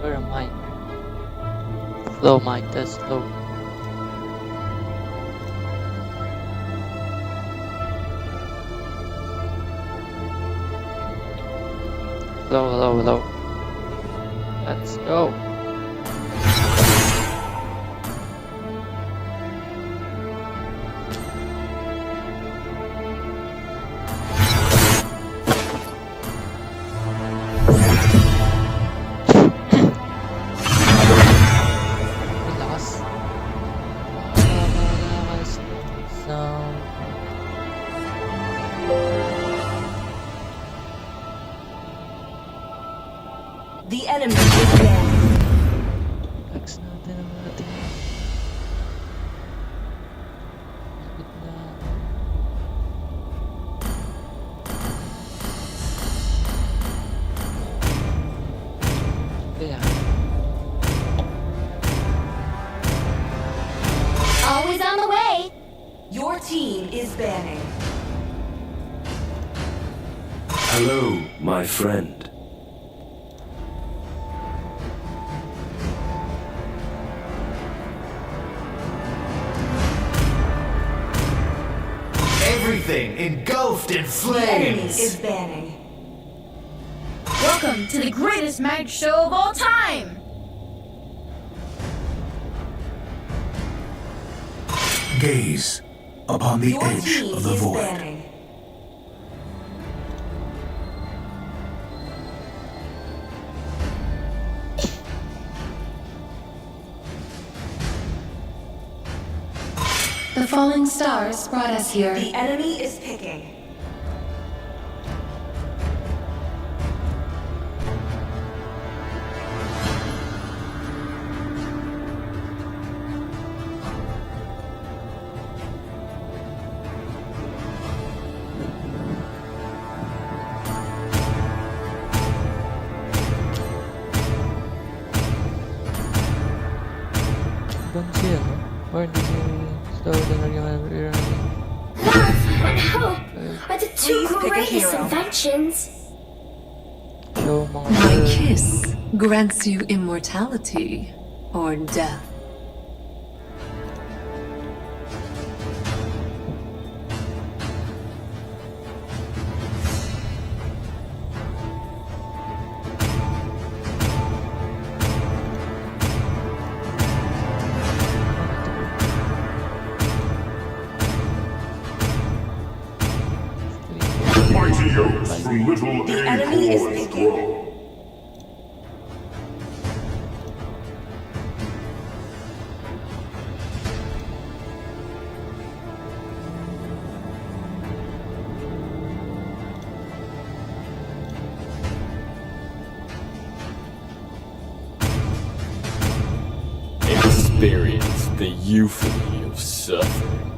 Where am I? Slow mic, that's slow. Hello. Let's go. The enemy is dead. Lex natin ang ating gitna. Kaya Always on the way. Your team is banning. Hello, my friend. Everything engulfed in The enemy flames. is banning. Welcome to the greatest mag show of all time! Gaze upon the Your edge team of the is void. banning. The falling stars brought us here. The enemy is picking. ibang siya, no? Or hindi siya slow down yung running. Love and hope are the two Please pick a greatest hero. inventions. Show mga My girl. kiss grants you immortality or death. Mighty oaks from little The enemy is acorns picking. grow. Experience the euphony of suffering.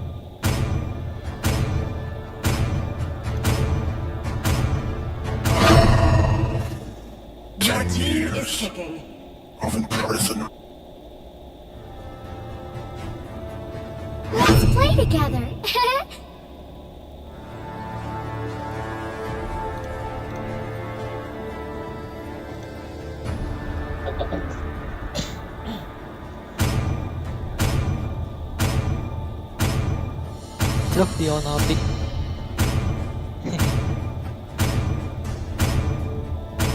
Your team is picking. Of imprisonment. Let's play together. Look, di ako nakapick.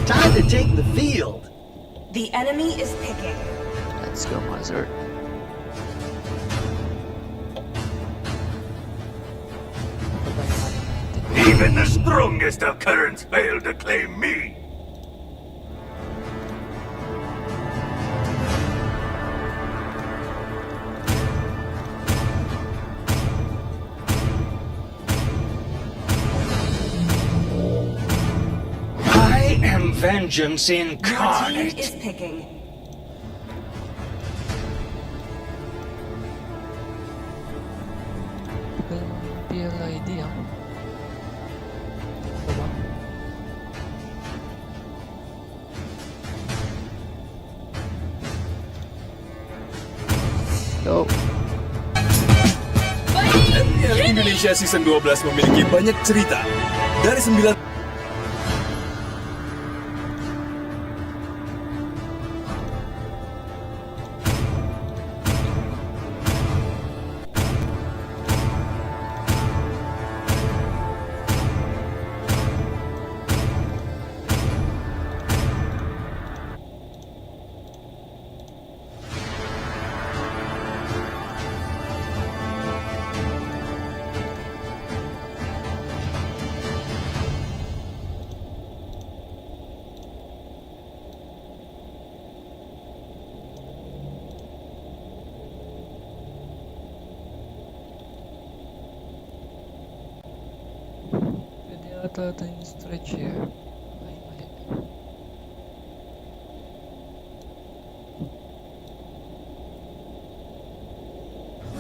Time to take the field. The enemy is picking. Let's go, Mazur. Even the strongest of currents fail to claim me. I am vengeance Your team incarnate. is picking. PLID, ah. Diba? Go. ML Indonesia Season 12 memiliki banyak cerita. Dari 9 ata yung stretch here. Ay, mali.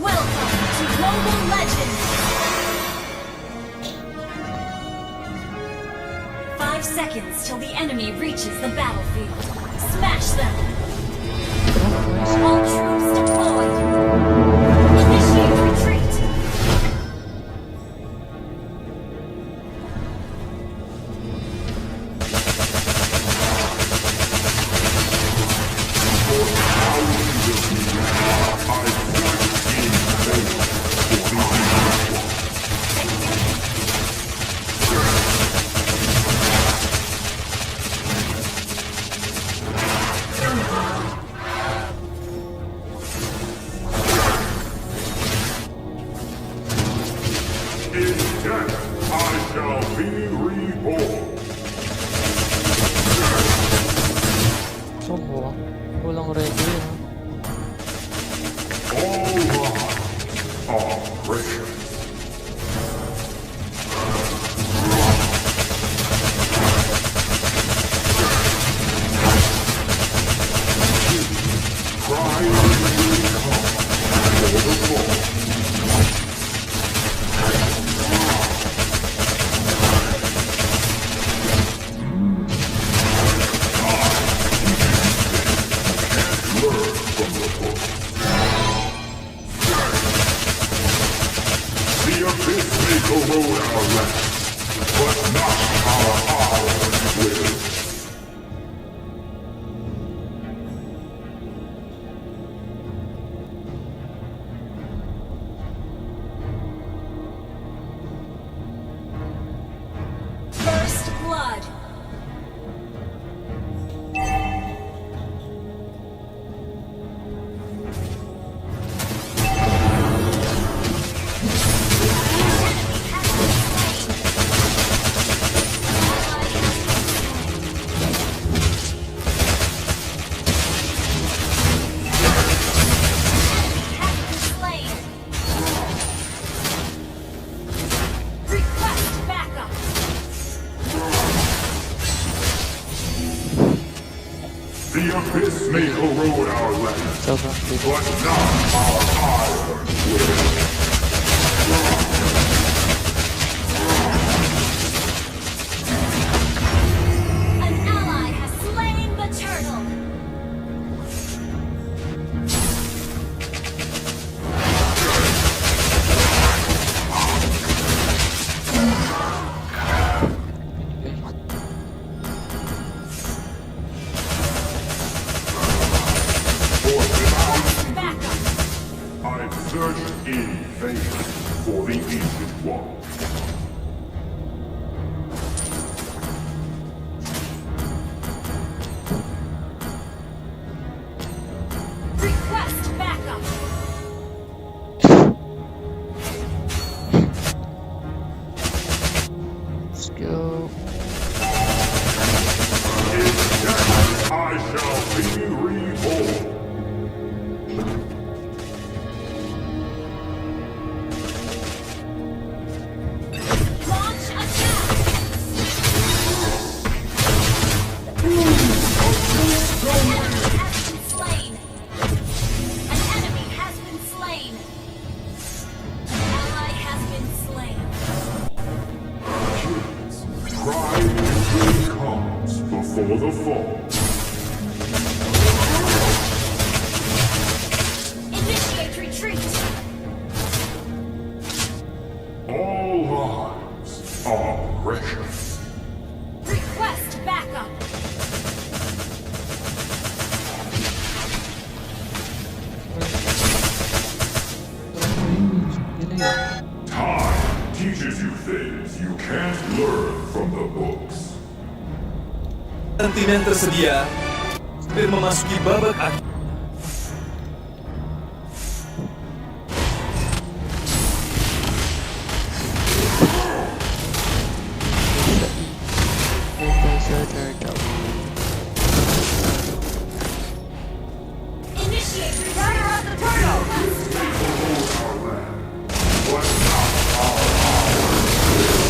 Welcome to Global Legends! 5 seconds till the enemy reaches the battlefield. Smash them! All troops deployed! Initiate retreat! In death, I shall be reborn. Sobo ah. Walang ready ah. All lives are precious. Cry will come for the fall. The abyss may corrode our land, but not our iron will. First blood! Request backup! The abyss may corrode our land, Sobrang big. but not our iron will. An ally has slain the turtle! Backup! I've searched in vain for the ancient one. Request backup! Let's go. In death, I shall be reborn. Launch attack! An enemy has been slain! An ally has been slain! Pride usually comes before the fall. Initiate retreat! All lives are precious. Request backup! Delay. Time teaches you things you can't learn from the books. Ang tinan tersedia dan memasuki babak akhir. Montage turtle. Initiate retreat! Of the turtle! But not our iron will.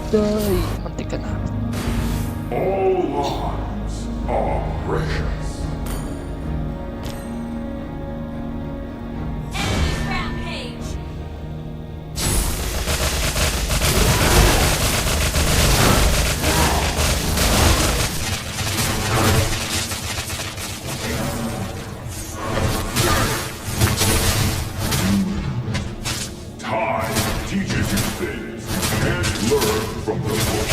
Die. Mati ka na. All lives are precious. Enemy rampage. Time teaches you things you can't learn from the book.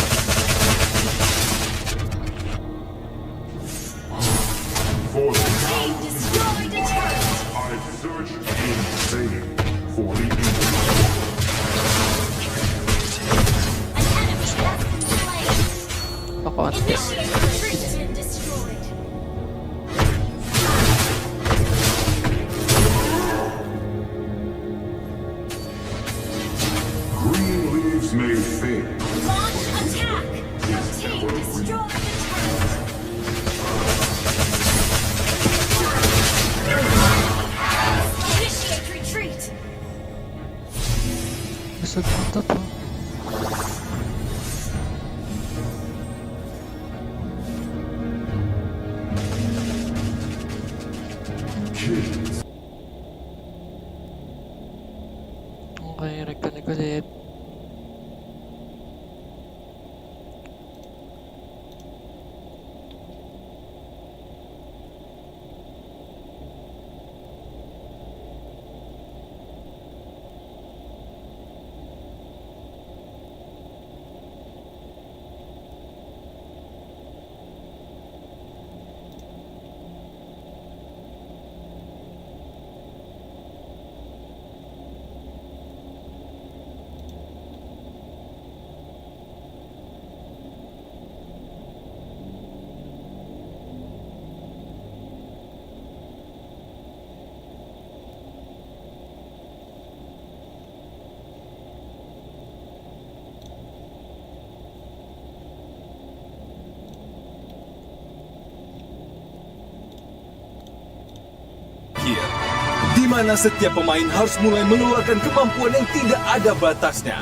For the They destroyed a turret. I've searched in vain for the evil. An enemy has been slain. Ako ang Initiate retreat. Has been destroyed. Green leaves may fade. Launch attack. Your team destroyed the turret. Initiate retreat. busog mo to po. Kids. Okay, reconnect ulit. Di mana setiap pemain harus mulai mengeluarkan kemampuan yang tidak ada batasnya.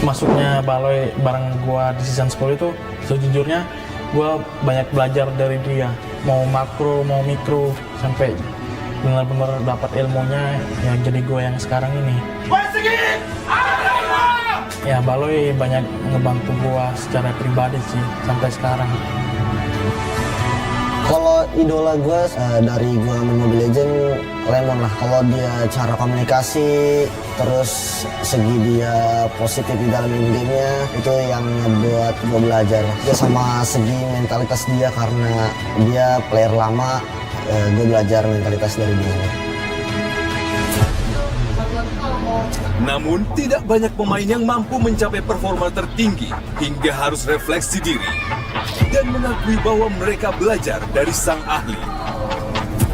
Masuknya Baloy bareng gua di season 10 itu sejujurnya gua banyak belajar dari dia, mau makro mau mikro sampai benar-benar dapat ilmunya ya, jadi gua yang sekarang ini. Ya Baloy banyak ngebantu gua secara pribadi sih sampai sekarang. Kalau idola gue dari gue main Mobile Legends, Lemon lah. Kalau dia cara komunikasi, terus segi dia positif di dalam in-game-nya, itu yang ngebuat gue belajar. Dia sama segi mentalitas dia, karena dia player lama, gue belajar mentalitas dari dia. Namun, tidak banyak pemain yang mampu mencapai performa tertinggi hingga harus refleksi diri dan mengakui bahwa mereka belajar dari sang ahli.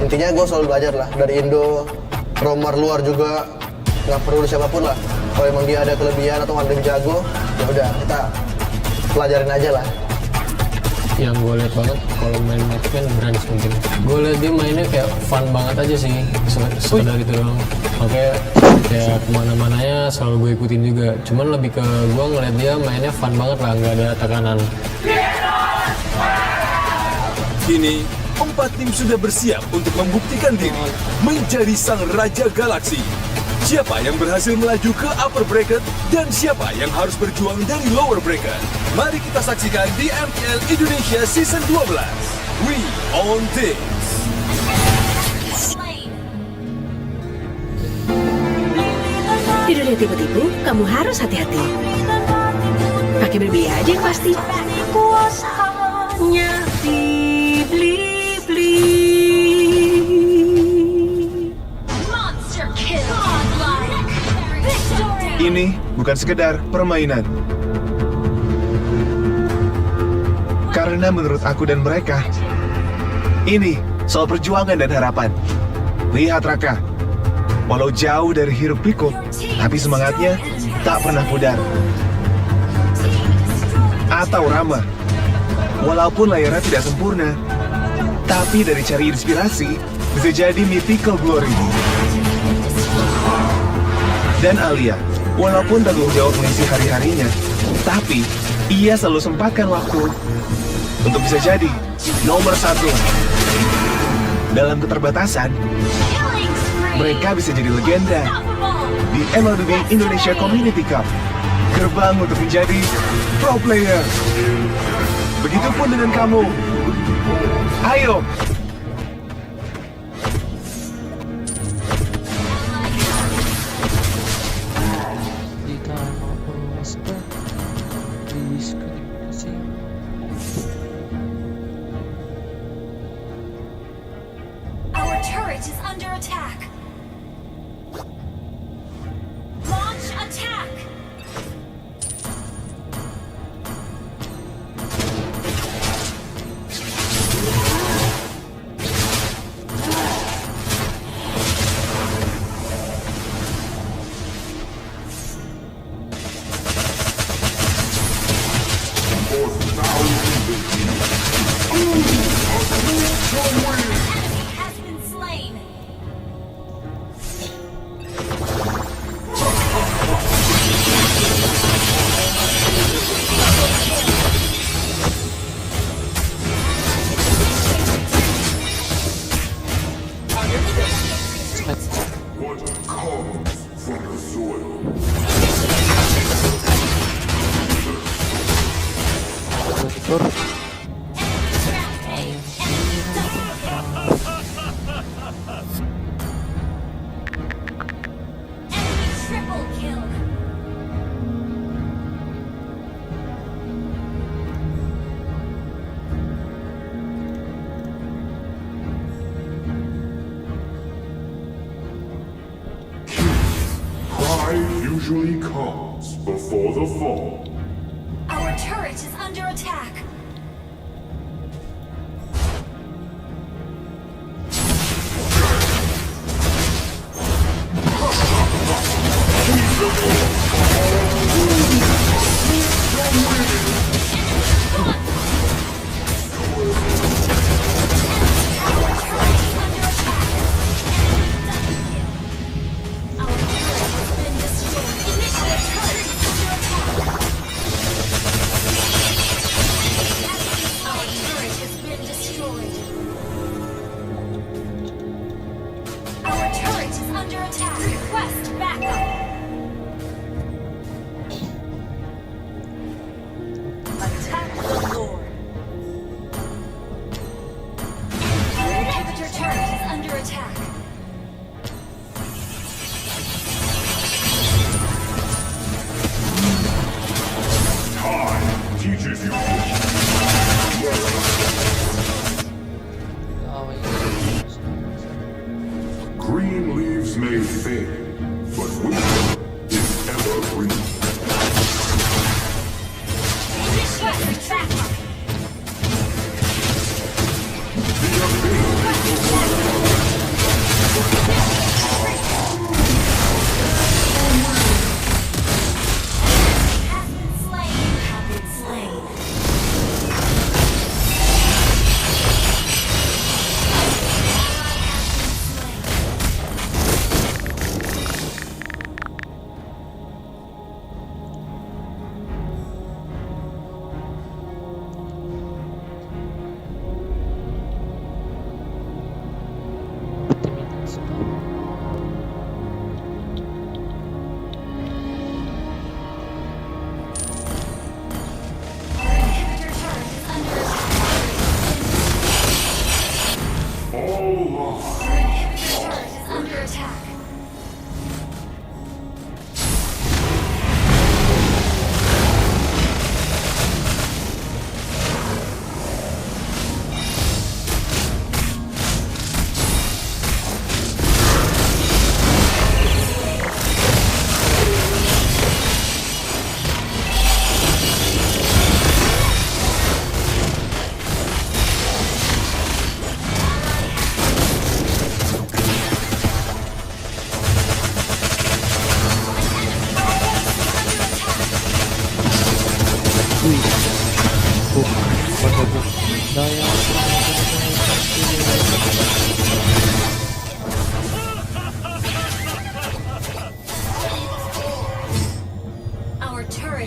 Intinya gue selalu belajar lah, dari Indo, romer luar juga, nggak perlu siapapun lah. Kalau emang dia ada kelebihan atau ada yang jago, ya udah kita pelajarin aja lah. Yang gue lihat banget kalau main Markyy kan Branch mungkin. Gue lihat dia mainnya kayak fun banget aja sih, sekedar itu doang. Makanya kayak kemana-mananya selalu gue ikutin juga. Cuman lebih ke gue ngeliat dia mainnya fun banget lah, nggak ada tekanan. Kini, 4 tim sudah bersiap untuk membuktikan diri menjadi sang Raja Galaksi. Siapa yang berhasil melaju ke upper bracket dan siapa yang harus berjuang dari lower bracket? Mari kita saksikan di MPL Indonesia Season 12. We on this. Di dunia tipu-tipu, kamu harus hati-hati. Pakai beli aja yang pasti. Kuasanya beli. Monster kill. Victory. Ini bukan sekedar permainan. Karena menurut aku dan mereka, ini soal perjuangan dan harapan. Lihat Raka, walau jauh dari hiruk pikuk, tapi semangatnya tak pernah pudar. Atau Rama, walaupun layarnya tidak sempurna, tapi dari cari inspirasi bisa jadi mythical glory. Dan Alia, Walaupun tanggung jawab mengisi hari-harinya, tapi ia selalu sempatkan waktu untuk bisa jadi nomor 1. Dalam keterbatasan, mereka bisa jadi legenda di MLBB Indonesia Community Cup, gerbang untuk menjadi pro player. Begitupun dengan kamu. Ayo! Our turret is under attack. Launch attack. Has been slain. What comes from the soil? Triple kill. Pride usually comes before the fall. Our turret is under attack. Our turret is under attack. Request backup. Attack the Lord. Our inhibitor turret is under attack. Time teaches you. Green leaves may fade, but wisdom is evergreen. Request backup. Has been slain. Have been slain.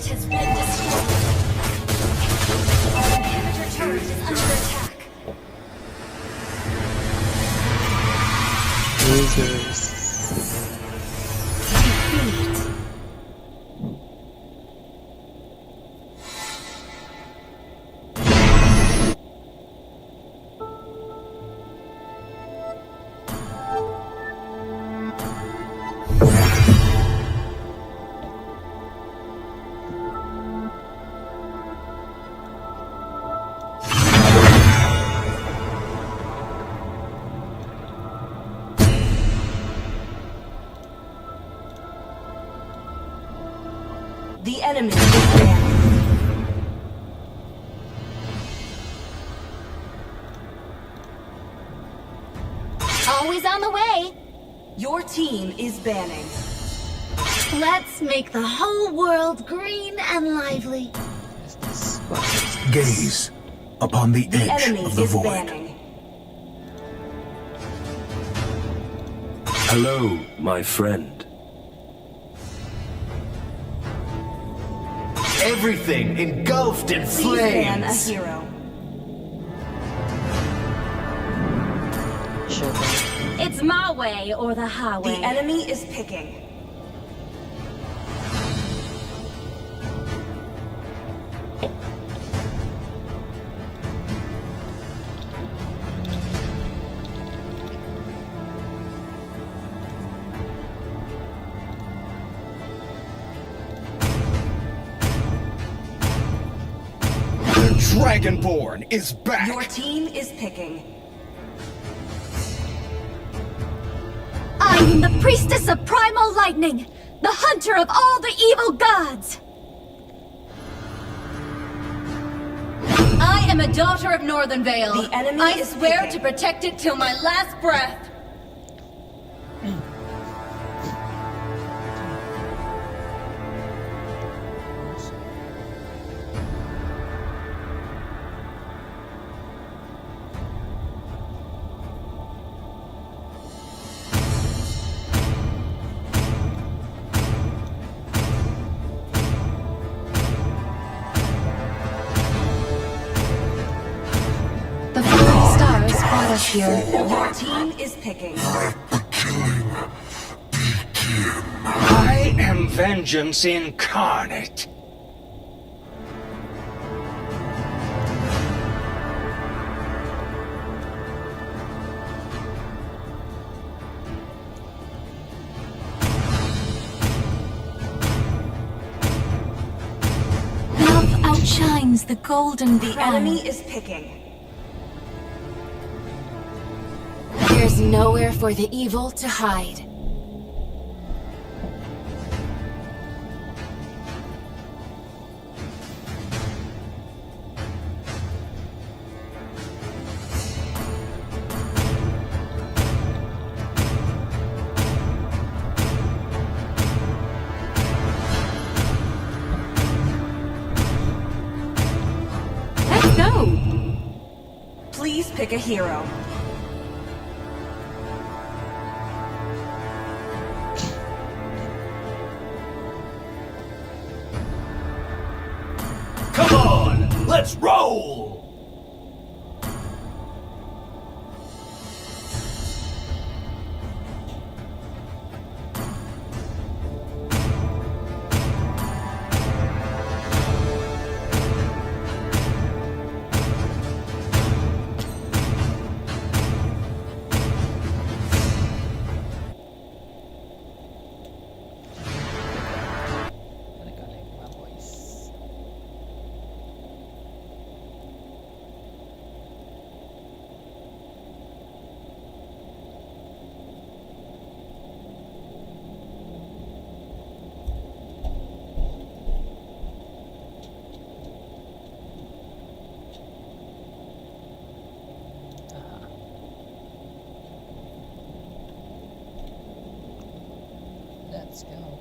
turret has been destroyed. Our inhibitor turret is under attack. Losers. Defeat. The enemy is there. Always on the way. Your team is banning. Let's make the whole world green and lively. Gaze upon the The edge enemy of the is void. banning. Hello, my friend. Everything engulfed in Please ban a flames. hero. It's my way or the highway. The enemy is picking. The Dragonborn is back. Your team is picking. I am the priestess of primal lightning, the hunter of all the evil gods. I am a daughter of Northern Vale. The enemy I is swear picking. to protect it till my last breath. The falling stars brought us here. Your team is picking. I am vengeance incarnate. Love outshines the golden The crown. enemy is picking. There's nowhere for the evil to hide. Let's go! Please pick a hero. Come on, let's roll. Let's go.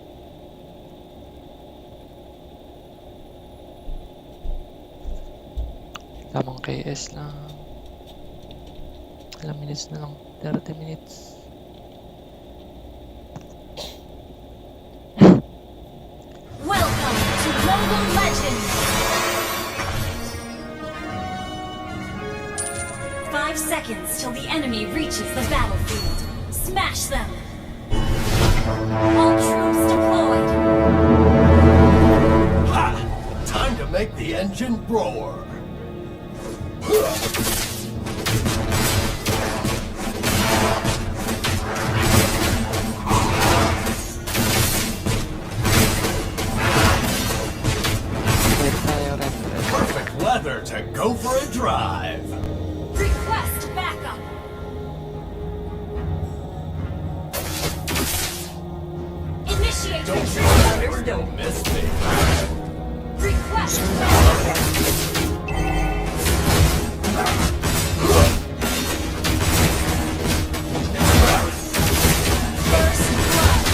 Tamang KS lang. Ilang minutes na lang. 30 minutes. Welcome to Global seconds till the enemy reaches the battlefield. Smash them! All troops deployed! Ha! Time to make the engine roar! Perfect weather to go for a drive! Request backup! Initiate retreat! Don't miss me! Request backup! First blood!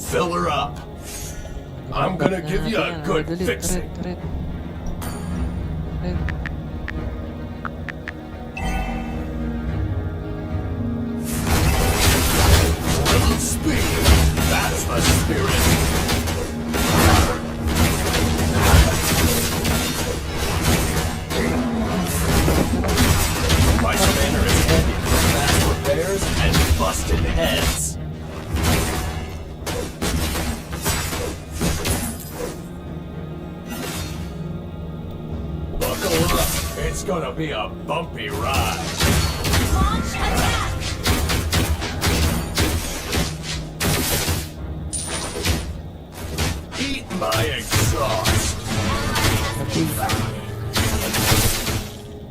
Fill her up! I'm gonna give you a good fixing! Little speed! That's the spirit! My commander is heading for fast repairs and busted heads! Buckle up! It's gonna be a bumpy ride! Launch attack! Eat my exhaust!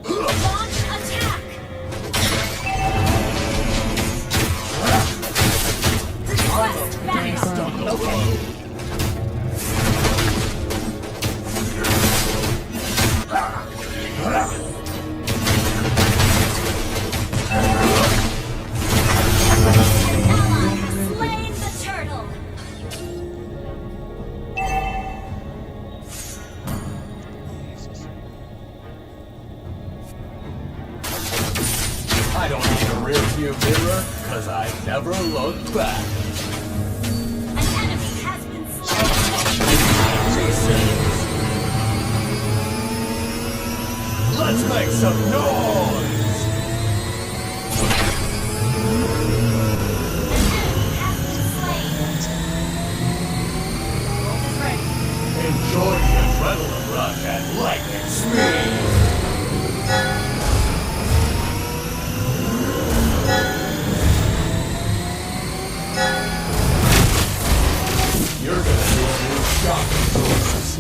Launch attack! Request backup! Ally has slain the turtle! I don't need a rear view mirror, cause I never look back. An enemy has been slain! Let's make some noise! Enjoy the adrenaline rush at lightning speed! You're gonna need new shock absorbers.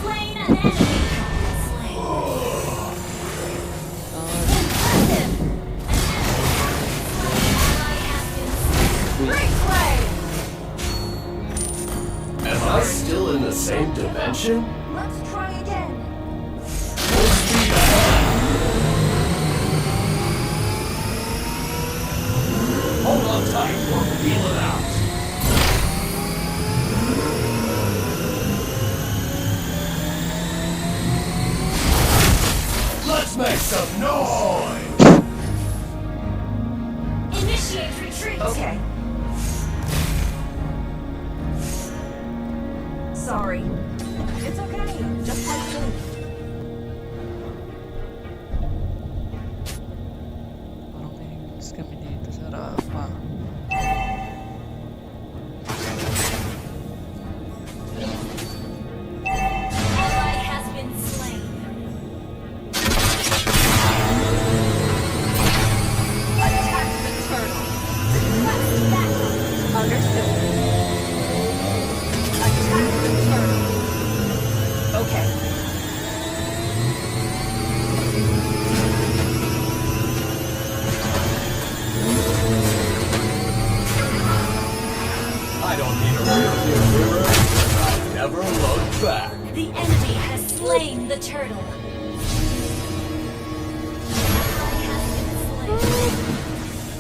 Slain an enemy! Am I still in the same dimension? Let's try again. Hold on tight, we're feeling out. Let's make some noise! Initiate retreat! Okay. Sorry. It's okay. Just like this. Parang may mix kami dito sa Rafa. Ally has been slain. Attack the turtle. Request backup! Understood. Attack the turtle. Okay. I don't need a rear view mirror, because I never look back. The enemy has slain the turtle.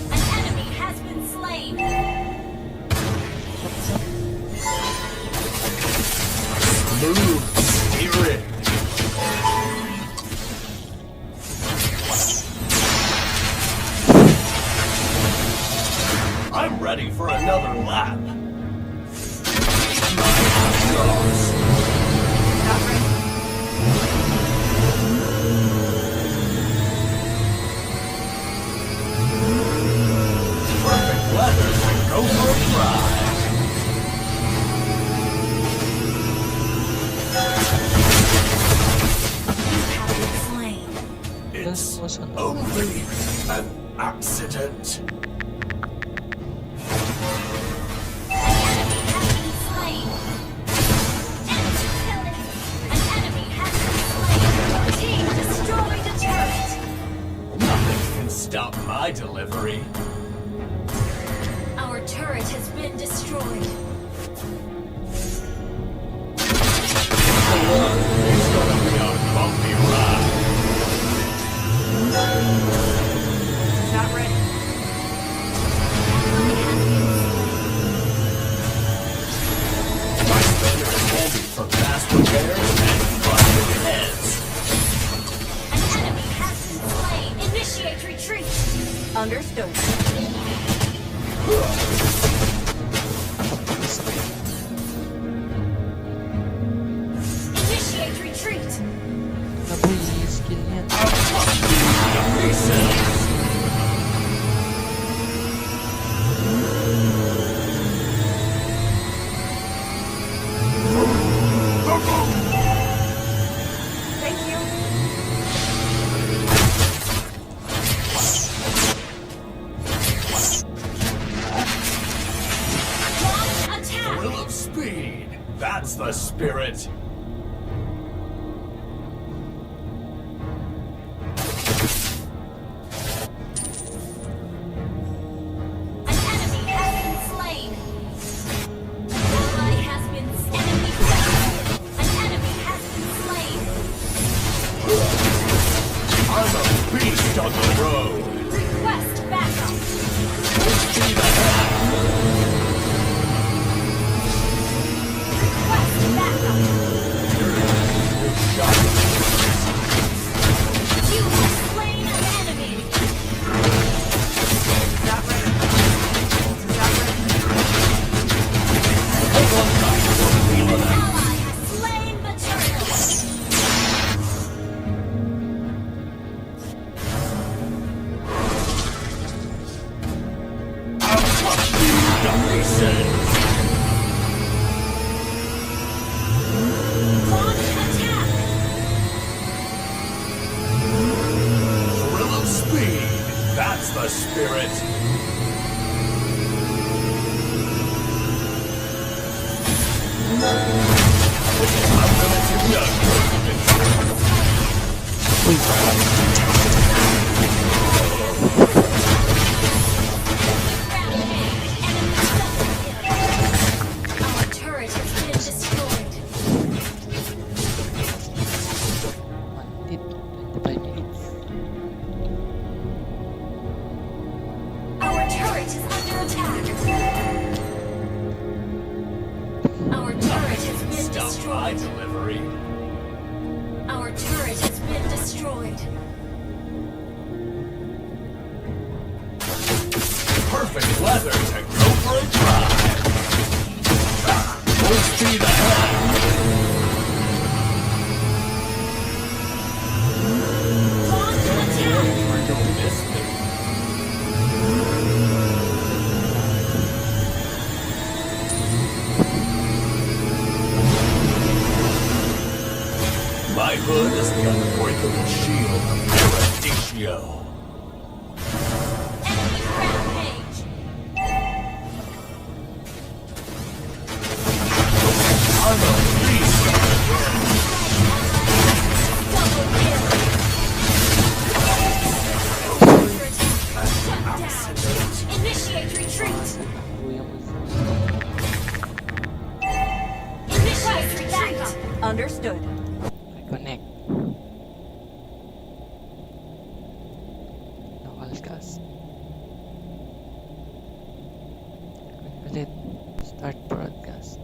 An enemy has been slain. Smooth steering. Nasaan? Only an accident. Nothing can stop my delivery. Our turret has been destroyed. It's gonna be a bumpy ride. Not ready. My spirit is handy for fast repairs and busted heads. Enemy has been slain. Initiate retreat. Understood. Initiate retreat. Naboy, skill yan. Thank you. Launch attack. Thrill of speed. That's the spirit. An enemy has been slain. An ally has been enemy slain. An enemy has been slain. I'm a beast on the road. Request backup. See the head. Request backup. You have slain an enemy. Not ready. Not ready. An ally has slain the turtle. Launch attack. Thrill of speed. That's the spirit. Our turret has been destroyed. 1 tip, 25 minutes. Our turret is under attack. Our turret has been Stop my destroyed. delivery. Our turret has been destroyed. Perfect weather to go for a drive. Full speed ahead. Launch attack. Don't miss me. My hood is the unbreakable shield of Paradisio. Enemy rampage. I'm a beast on the road. Double kill. Shut down. Initiate retreat. Kuya mo. Initiate retreat. Understood. Reconnect. Nakalkas. Ulit. Start broadcast.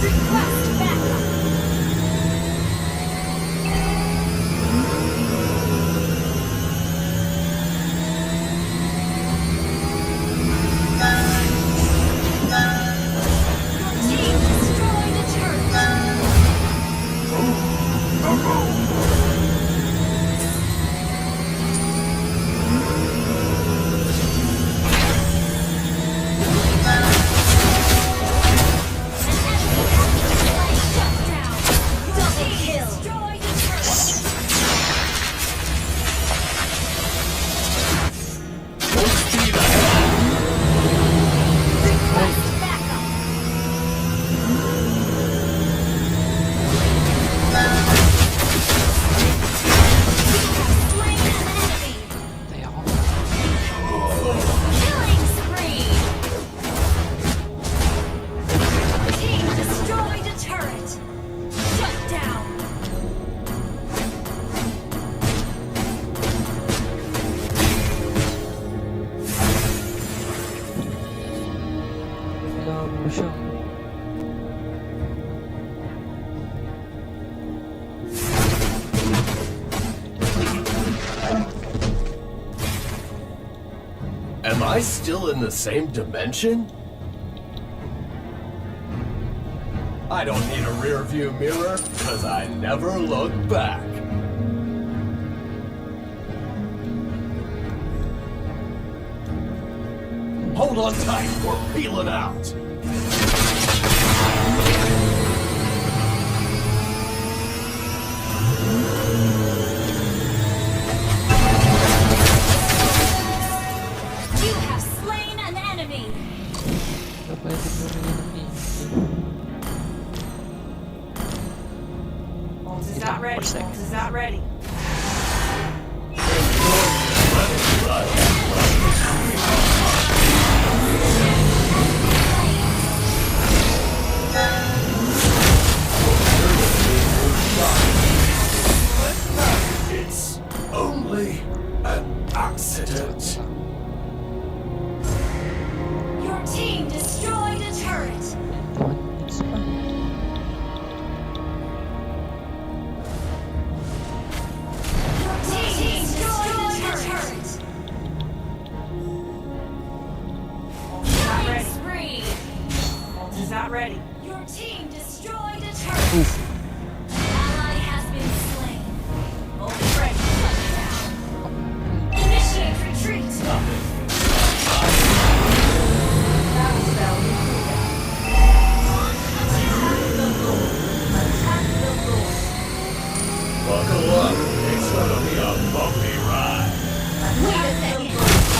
Request backup. I still in the same dimension? I don't need a rear view mirror, cause I never look back. Hold on tight, we're peeling out. You have slain an enemy. Ult is not ready. Ult is not ready. It's only an accident. Your team destroyed a turret. Your team destroyed a turret. Not ready. Spree. Ult is not ready. Your team destroyed a turret. Ally has been slain. Ult is ready. Initiate retreat. Battle spell. Buckle up, it's gonna be a bumpy ride. Wait a second.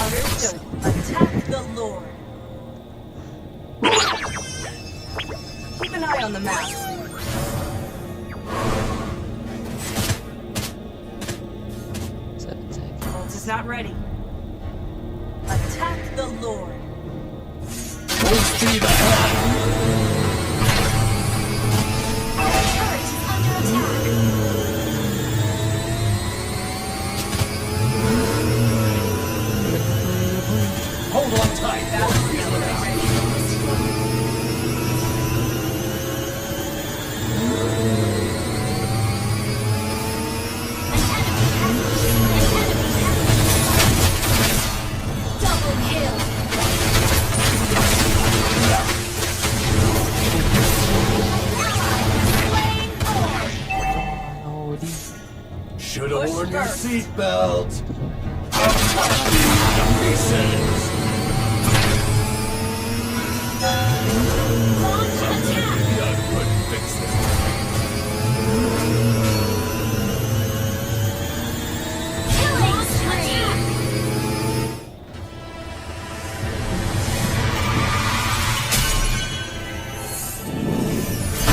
Understood. Attack the Lord. Keep an eye on the map. 7 seconds. Ult is not ready. Attack the Lord. Full speed ahead. Our turret is under attack. Hold on tight, we're peeling out. Double kill. Should've worn your seatbelt. I'll crush you to pieces. Maybe I could fix it. Killing spree.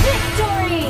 Victory.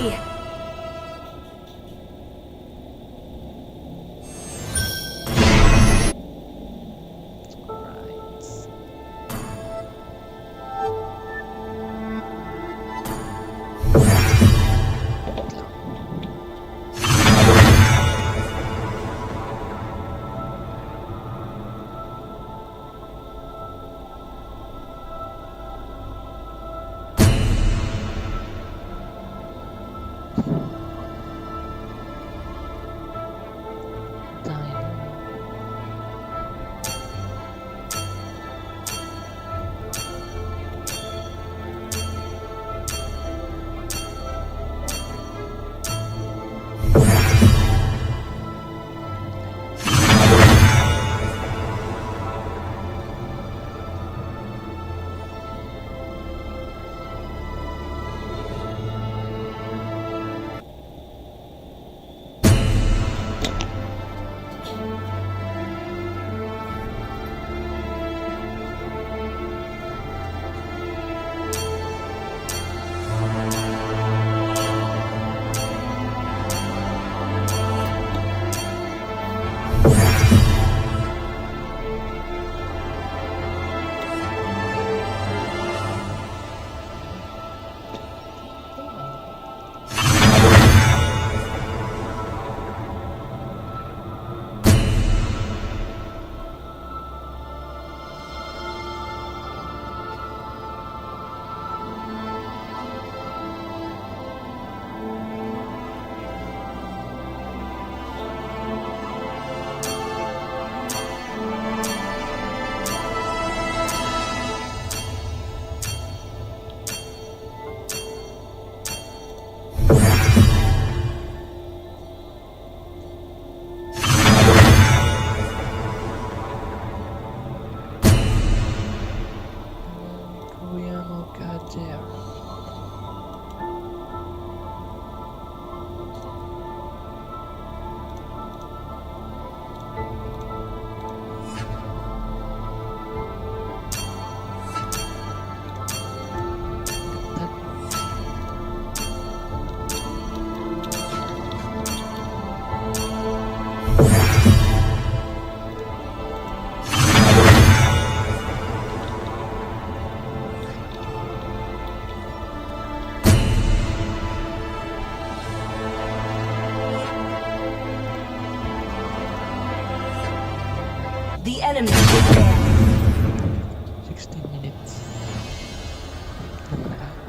The enemy is banned. 16 minutes.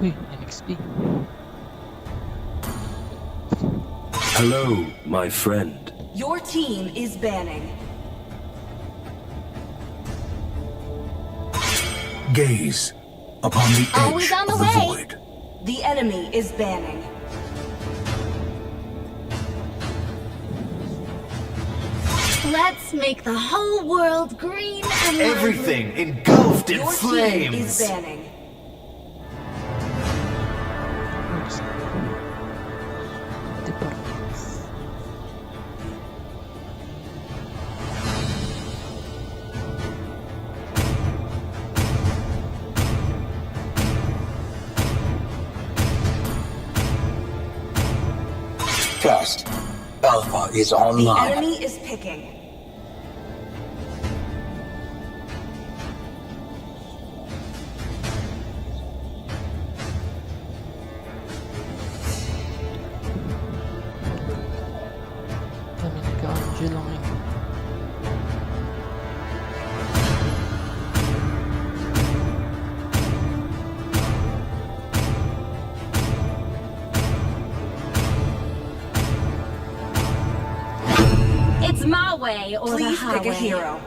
Wait, NXP. Hello, my friend. Your team is banning. Gaze upon the Always edge on the of the way. void. The enemy is banning. Let's make the whole world green and Everything engulfed in Your team is flames. banning. Test. Alpha is The online. enemy is picking. Kami nag-Angel lang eh. It's my way or the Please highway. pick a hero.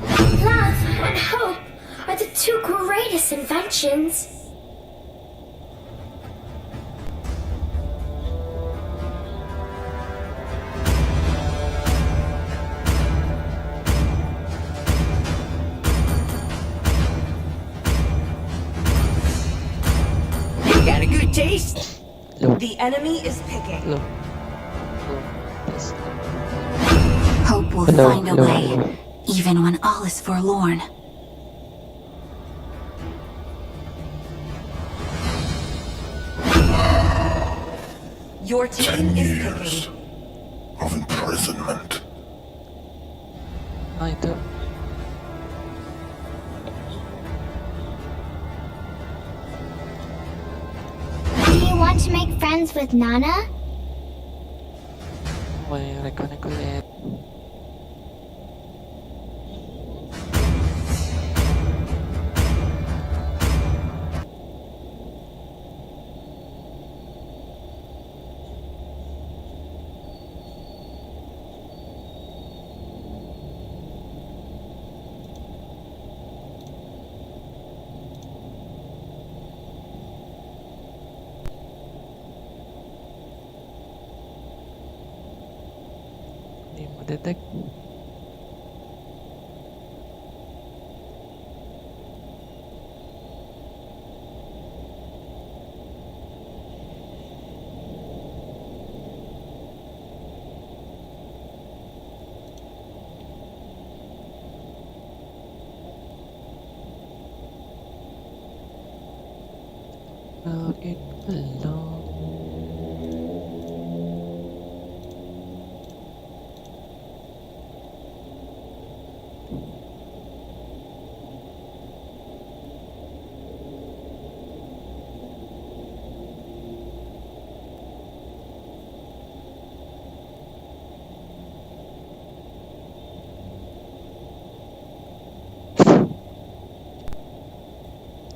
Love and hope are the two greatest inventions. You got a good taste. The enemy is picking. Hello. Hope will Hello, find a hello, way, hello. even when all is forlorn. Your team is picking. Of imprisonment. Ah, ito. Do you want to make friends with Nana? Okay, reconnect ulit. Hindi mo detect. Bakit alone?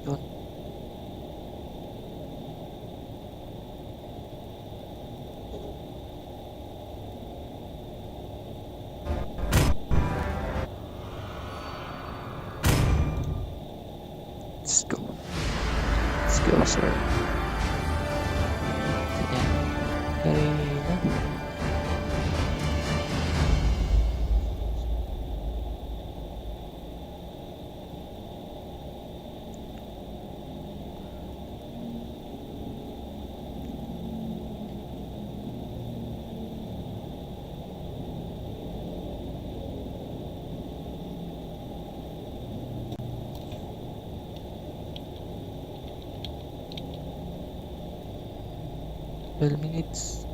Yun. Let's go. Let's go, sir. Sige. Kaya na. Minutes.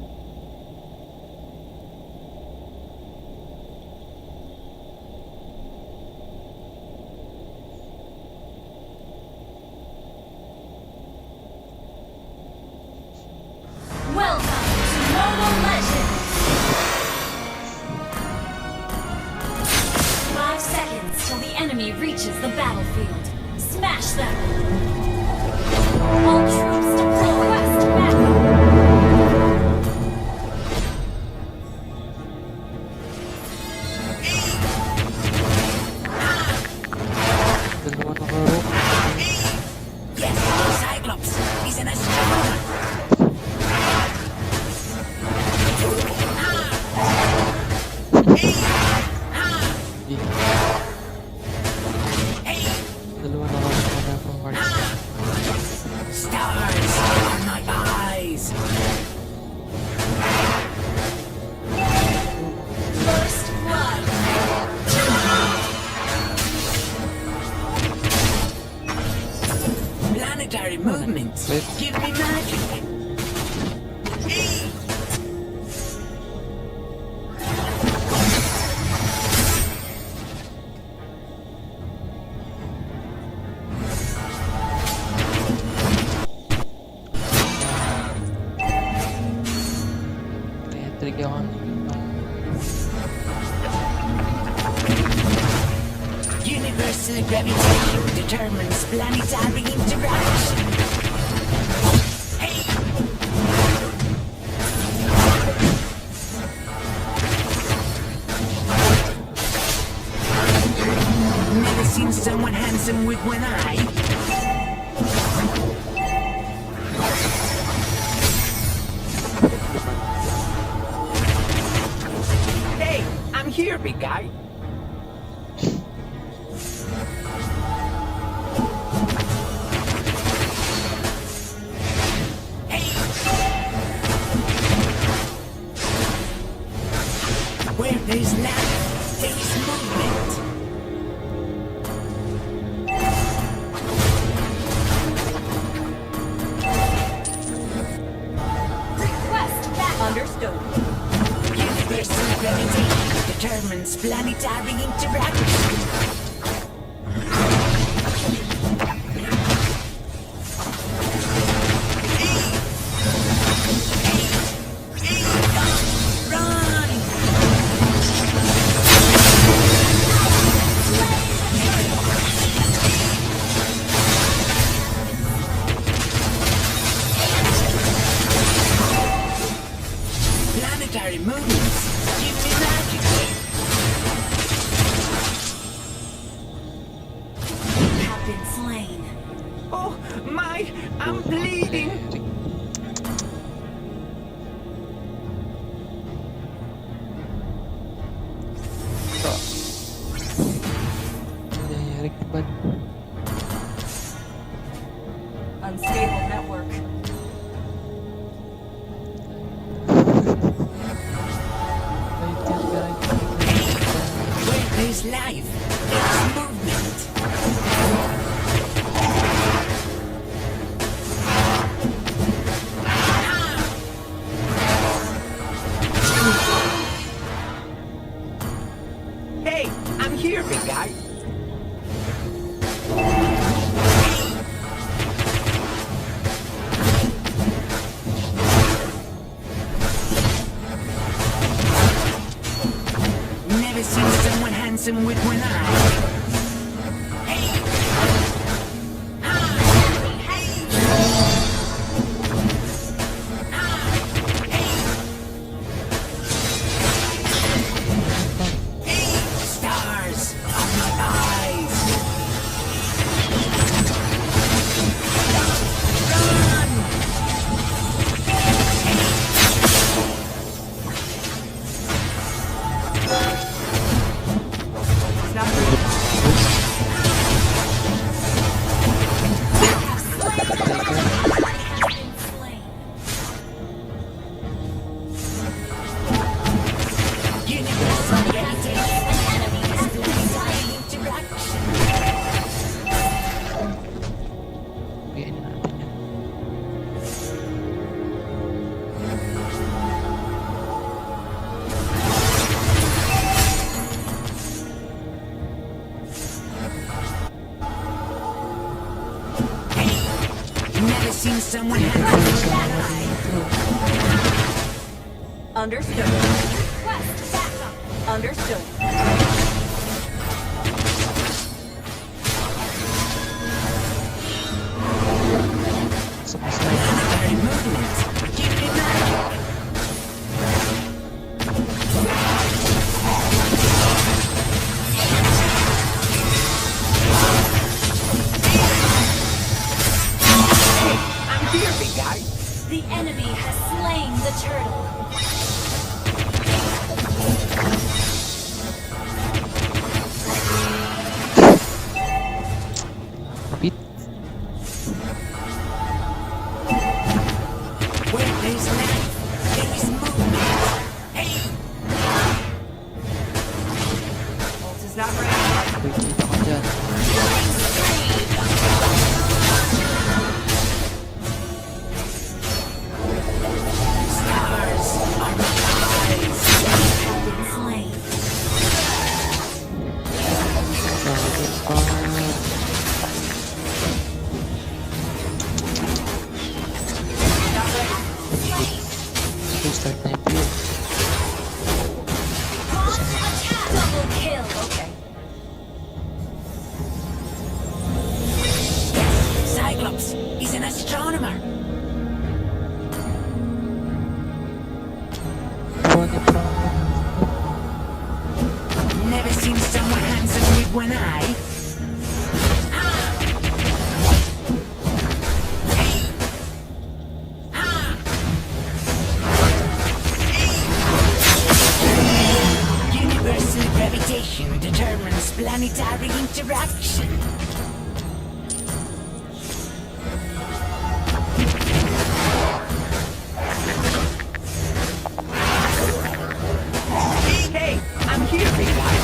Welcome Smash them! All troops deploy! West backup! Dalawa na karo. Yes, Cyclops! He's in a storm! Dalawa na karo na from Markyy. Stars are my eyes! First blood! Planetary movements! Give me magic! Electric ako. Universal gravitation determines planetary interaction. Hey! Never seen someone handsome with one eye. Hey, I'm here, big guy. Where there's life, there's movement. West backup! Understood. Universal gravitation determines planetary interaction. Planetary movements give me magic. Have been slain. Oh my, I'm bleeding. Nangyayari ka ba? Unstable network. Where there's life, there's movement. Hey, I'm here, big guy. Never seen someone handsome with one eye. Stars are my eyes. Universal gravitation. Planetary interaction. Bigyan na natin yan. Never seen someone handsome with one eye. Understood. West backup! Understood. The enemy has slain the turtle. Beat. Where there's life, there is movement. Hey! Ult is not ready. Wait, kita ko dyan. Stars are my eyes. Have been slain. Start na yung build. Double kill. Okay. Cyclops is an astronomer. Never seen someone handsome with one eye. Universal gravitation determines planetary interaction. Hey, I'm here, big guy.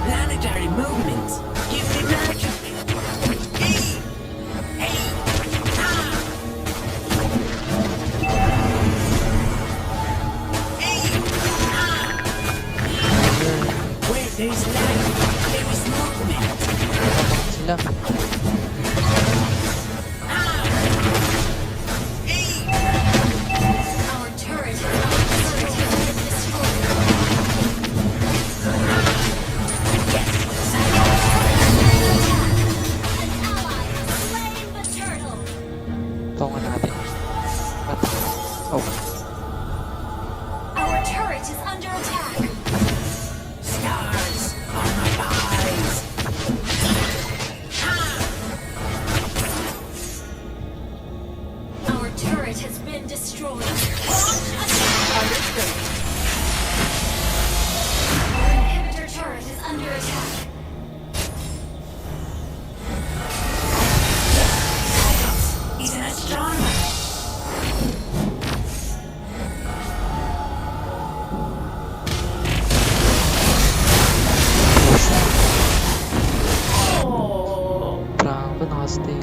Planetary movement. Give me magic. Where there's life, there is movement. Sila. Our turret has been destroyed. Slain the turtle. Tongan natin. Oh. Our turret is under attack. Stars are my eyes. Our turret has been destroyed. Understood. Our inhibitor turret is under attack. Cyclops is an astronomer. Parang ako nakastay.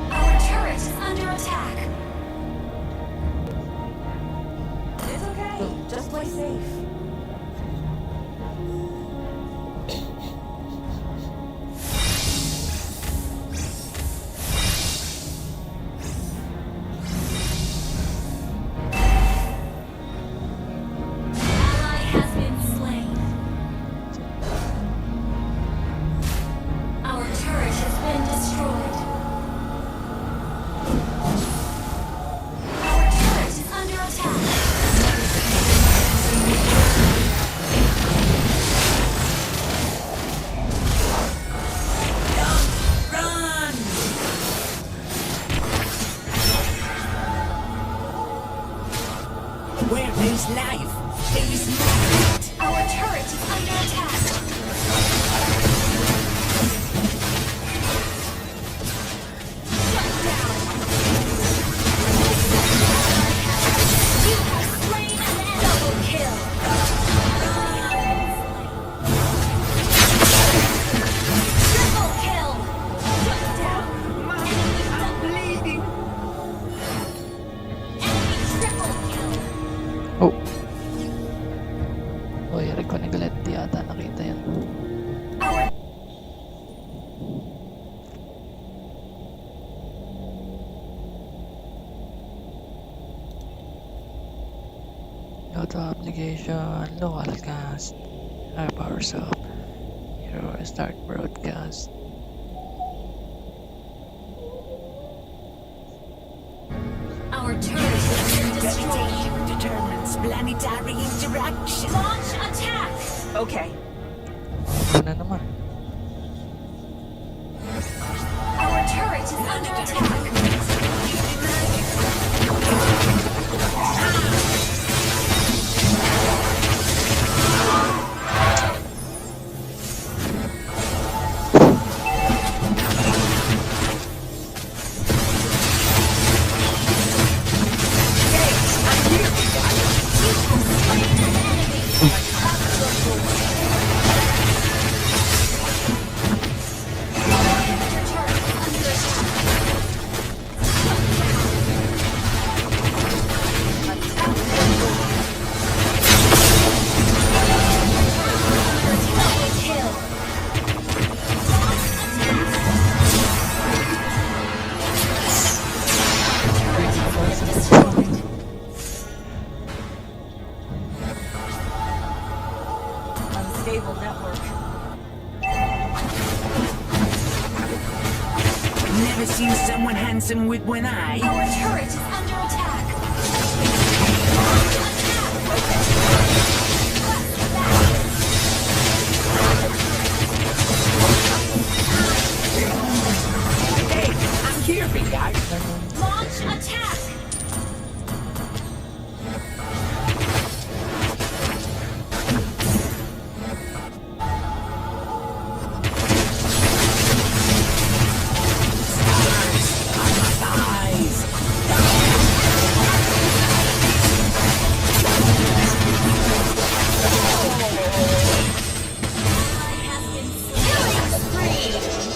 Our turret is under attack. It's okay. Just play safe. Ally has been slain. Our turret has been destroyed. Our turret is under attack. Run! Where there's life, there is movement. Our turret is under attack. Shut down. You have slain an double kill. Triple kill. Shut down. I'm bleeding. Enemy triple kill. Oh. Oh, yari ko ni Galet yata nakita yan. Our Go to application, local cast, power up. Here, start broadcast. Planetary interaction. Launch attack. Okay. Mana naman? Our turret is under attack. Unstable network. Never seen someone handsome with one eye. Our turret is under attack. Hey, I'm here, big guy. Launch attack.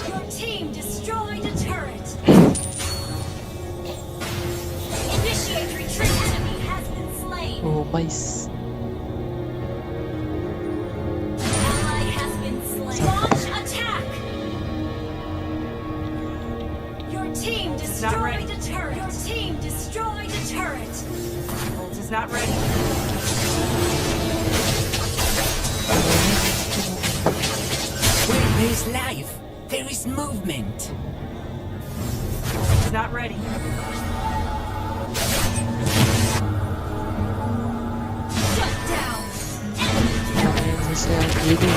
Your team destroyed a turret. Initiate retreat. Enemy has been slain. Oh, nice. Ally has been slain. Launch attack. Your team destroyed a turret. Your team destroyed a turret. Ult is not ready. Where there's life, there is movement. Ult is not ready. Shut down. Ayun si Gigi.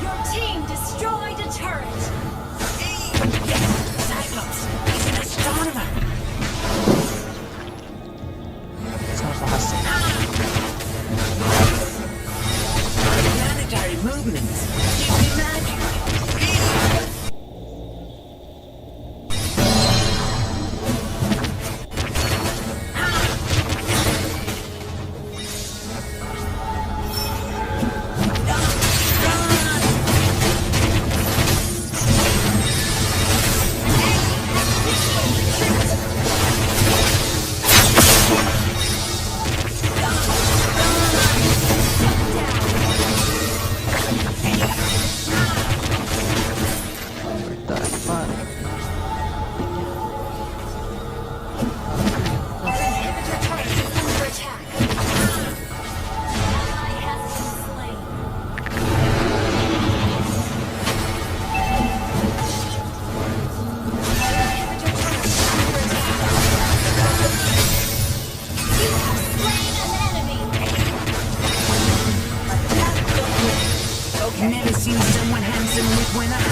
Your team destroyed a turret. Cyclops, he's an astronomer. Sama kasi. Planetary movements. Give me magic. Never seen someone handsome with one eye.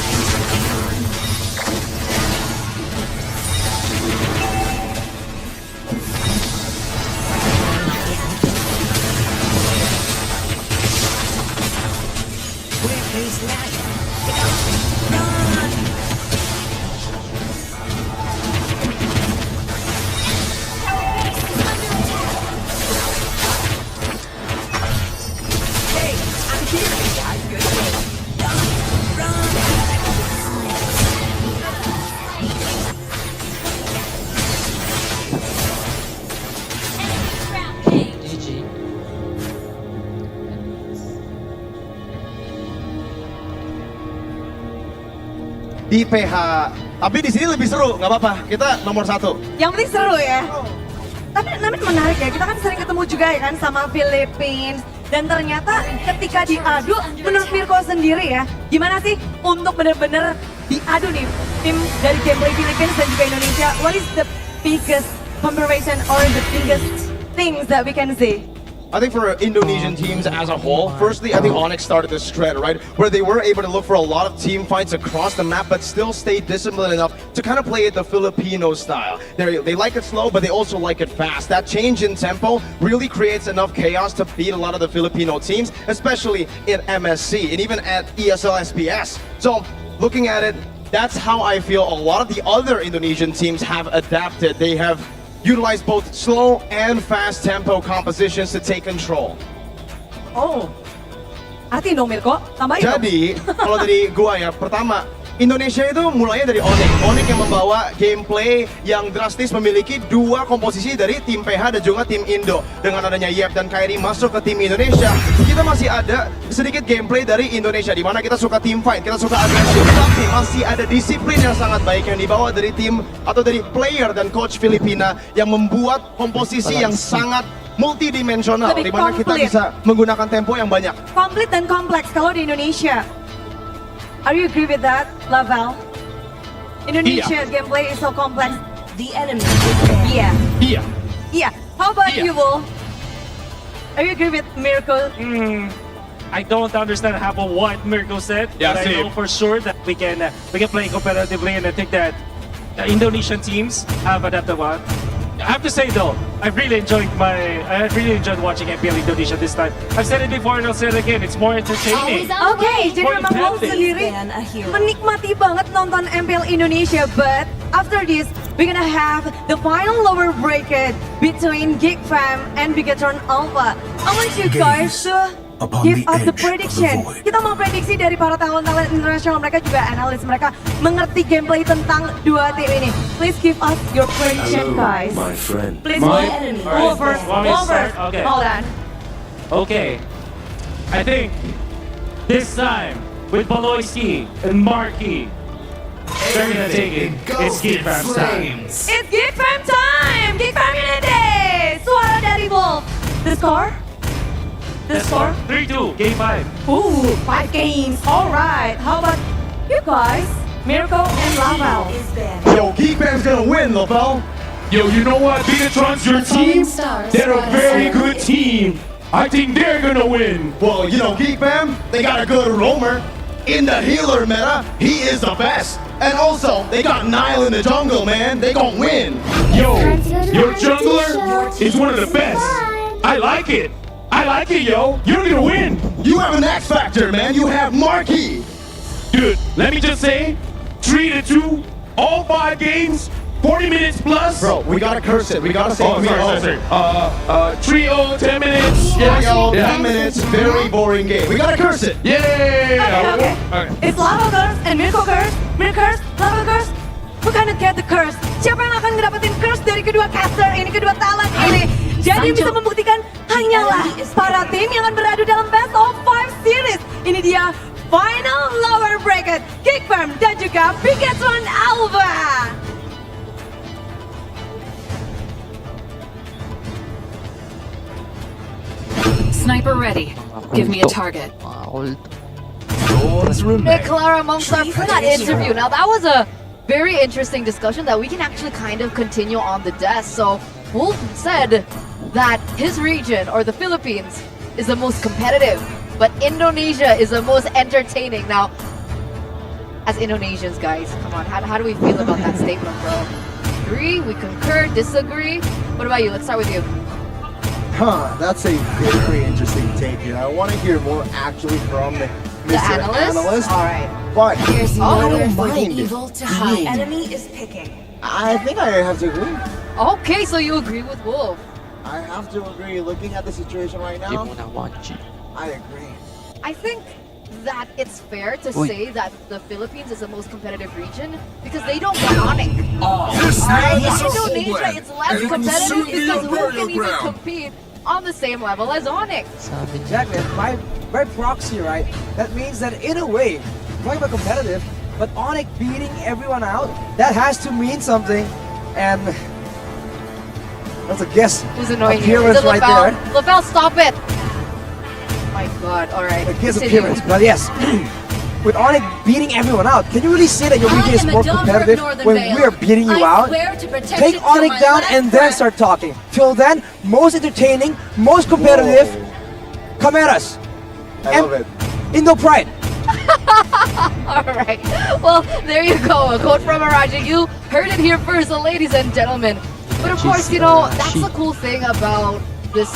Where there's life, run! Hey, I'm here, big guy. Good GG. Di PH. Tapi di sini lebih seru, nggak apa-apa. Kita nomor 1. Yang penting seru ya. Tapi namun menarik ya, kita kan sering ketemu juga ya kan sama Philippines, Dan ternyata ketika diadu, menurut Mirko sendiri ya, gimana sih untuk bener-bener diadu nih tim dari gameplay Philippines dan juga Indonesia? What is the biggest comparison or the biggest things that we can see? I think for Indonesian teams as a whole, firstly, I think Onyx started this trend, right? Where they were able to look for a lot of team fights across the map, but still stay disciplined enough to kind of play it the Filipino style. They like it slow, but they also like it fast. That change in tempo really creates enough chaos to beat a lot of the Filipino teams, especially in MSC and even at ESL SBS. So, looking at it, that's how I feel a lot of the other Indonesian teams have adapted. They have utilize both slow and fast tempo compositions to take control. Oh, arti dong Mirko, tambahin dong. Jadi, kalau dari gua ya, pertama, Indonesia itu mulainya dari Onyx. Onyx yang membawa gameplay yang drastis memiliki dua komposisi dari tim PH dan juga tim Indo. Dengan adanya Yep dan Kairi masuk ke tim Indonesia, kita masih ada sedikit gameplay dari Indonesia di mana kita suka team fight, kita suka agresif, tapi masih ada disiplin yang sangat baik yang dibawa dari tim atau dari player dan coach Filipina yang membuat komposisi yang sangat multidimensional di mana kita bisa menggunakan tempo yang banyak. Komplit dan kompleks kalau di Indonesia. Are you agree with that, Laval? Indonesia gameplay is so complex. The enemy. Yeah. Yeah. Yeah. How about you, Wolf? Are you agree with Mirko? I don't understand half of what Mirko said, Yeah, but I know for sure that we can play competitively, and I think that the Indonesian teams have adapted well. I have to say though, I really enjoyed watching MPL Indonesia this time. I've said it before and I'll say it again, it's more entertaining. Okay, jadi memang Wolf sendiri menikmati banget nonton MPL Indonesia, but after this, we're gonna have the final lower bracket between Geekfam and Bigetron Alpha. I want you guys to give us the prediction. Kita mau prediksi dari para talent-talent internasional, mereka juga analis, mereka mengerti gameplay tentang dua tim ini. Please give us your prediction, guys. My friend. Please, Wolf first. Okay. Hold on. Okay, I think this time with Baloyskie and Markyy, they're gonna take it. It's Geekfam's time. It's Geekfam time! Geekfam Unite! Suara dari Wolf. The score? The score? 3-2, game 5. Ooh, 5 games. Alright. How about you guys? Mirko and Laval. Yo, Geekfam's gonna win, Laval. Yo, you know what? Bigetron's your team? They're a very good team. I think they're gonna win. Well, you know, Geekfam, they got a good roamer. In the healer meta, he is the best. And also, they got Nile in the jungle, man. They gon' win. Yo, your jungler is one of the best. I like it. I like it, yo. You're gonna win. You have an X factor, man. You have Markyy. Dude, let me just say, 3-2, all 5 games, 40 minutes plus. Bro, we gotta curse it. We gotta say trio, 10 minutes. Trio, 10 minutes. Very boring game. We gotta curse it. Yeah. Okay. It's Lava curse and Mirko curse. Mirko curse, Lava curse. Who gonna get the curse? Siapa yang akan ngedapetin curse dari kedua caster ini, kedua talent ini? Jadi bisa membuktikan hanyalah para tim yang akan beradu dalam Best of 5 series. Ini dia final lower bracket Geekfam dan juga Bigetron Alpha. Sniper ready. Give me a target. KELRA Monster for that interview. Now that was a very interesting discussion that we can actually kind of continue on the desk. So Wolf said that his region, or the Philippines, is the most competitive, but Indonesia is the most entertaining. Now, as Indonesians, guys, come on, how do we feel about that statement, bro? Agree? We concur? Disagree? What about you? Let's start with you. That's a very interesting take here. I want to hear more actually from Mr. Analyst. All right. But here's I don't mind it. Enemy is picking. I think I have to agree. Okay, so you agree with Wolf. I have to agree. Looking at the situation right now, I agree. I think that it's fair to say that the Philippines is the most competitive region because they don't get Onyx. Alright, in Indonesia it's less competitive because who can even compete on the same level as Onyx? Exactly, by proxy, right? That means that in a way, talking about competitive, but Onyx beating everyone out, that has to mean something. And that's a guess. Who's annoying you? Is it Right Laval? there. Laval, stop it! my god, alright. His appearance, but yes. With Onyx beating everyone out, can you really say that your region is more competitive when we are beating you out? Take Onyx down and then start talking. Till then, most entertaining, most competitive, come at us. I love it. Indo Pride. Alright, well, there you go. A quote from Araji. You heard it here first, ladies and gentlemen. But of course, you know, that's the cool thing about this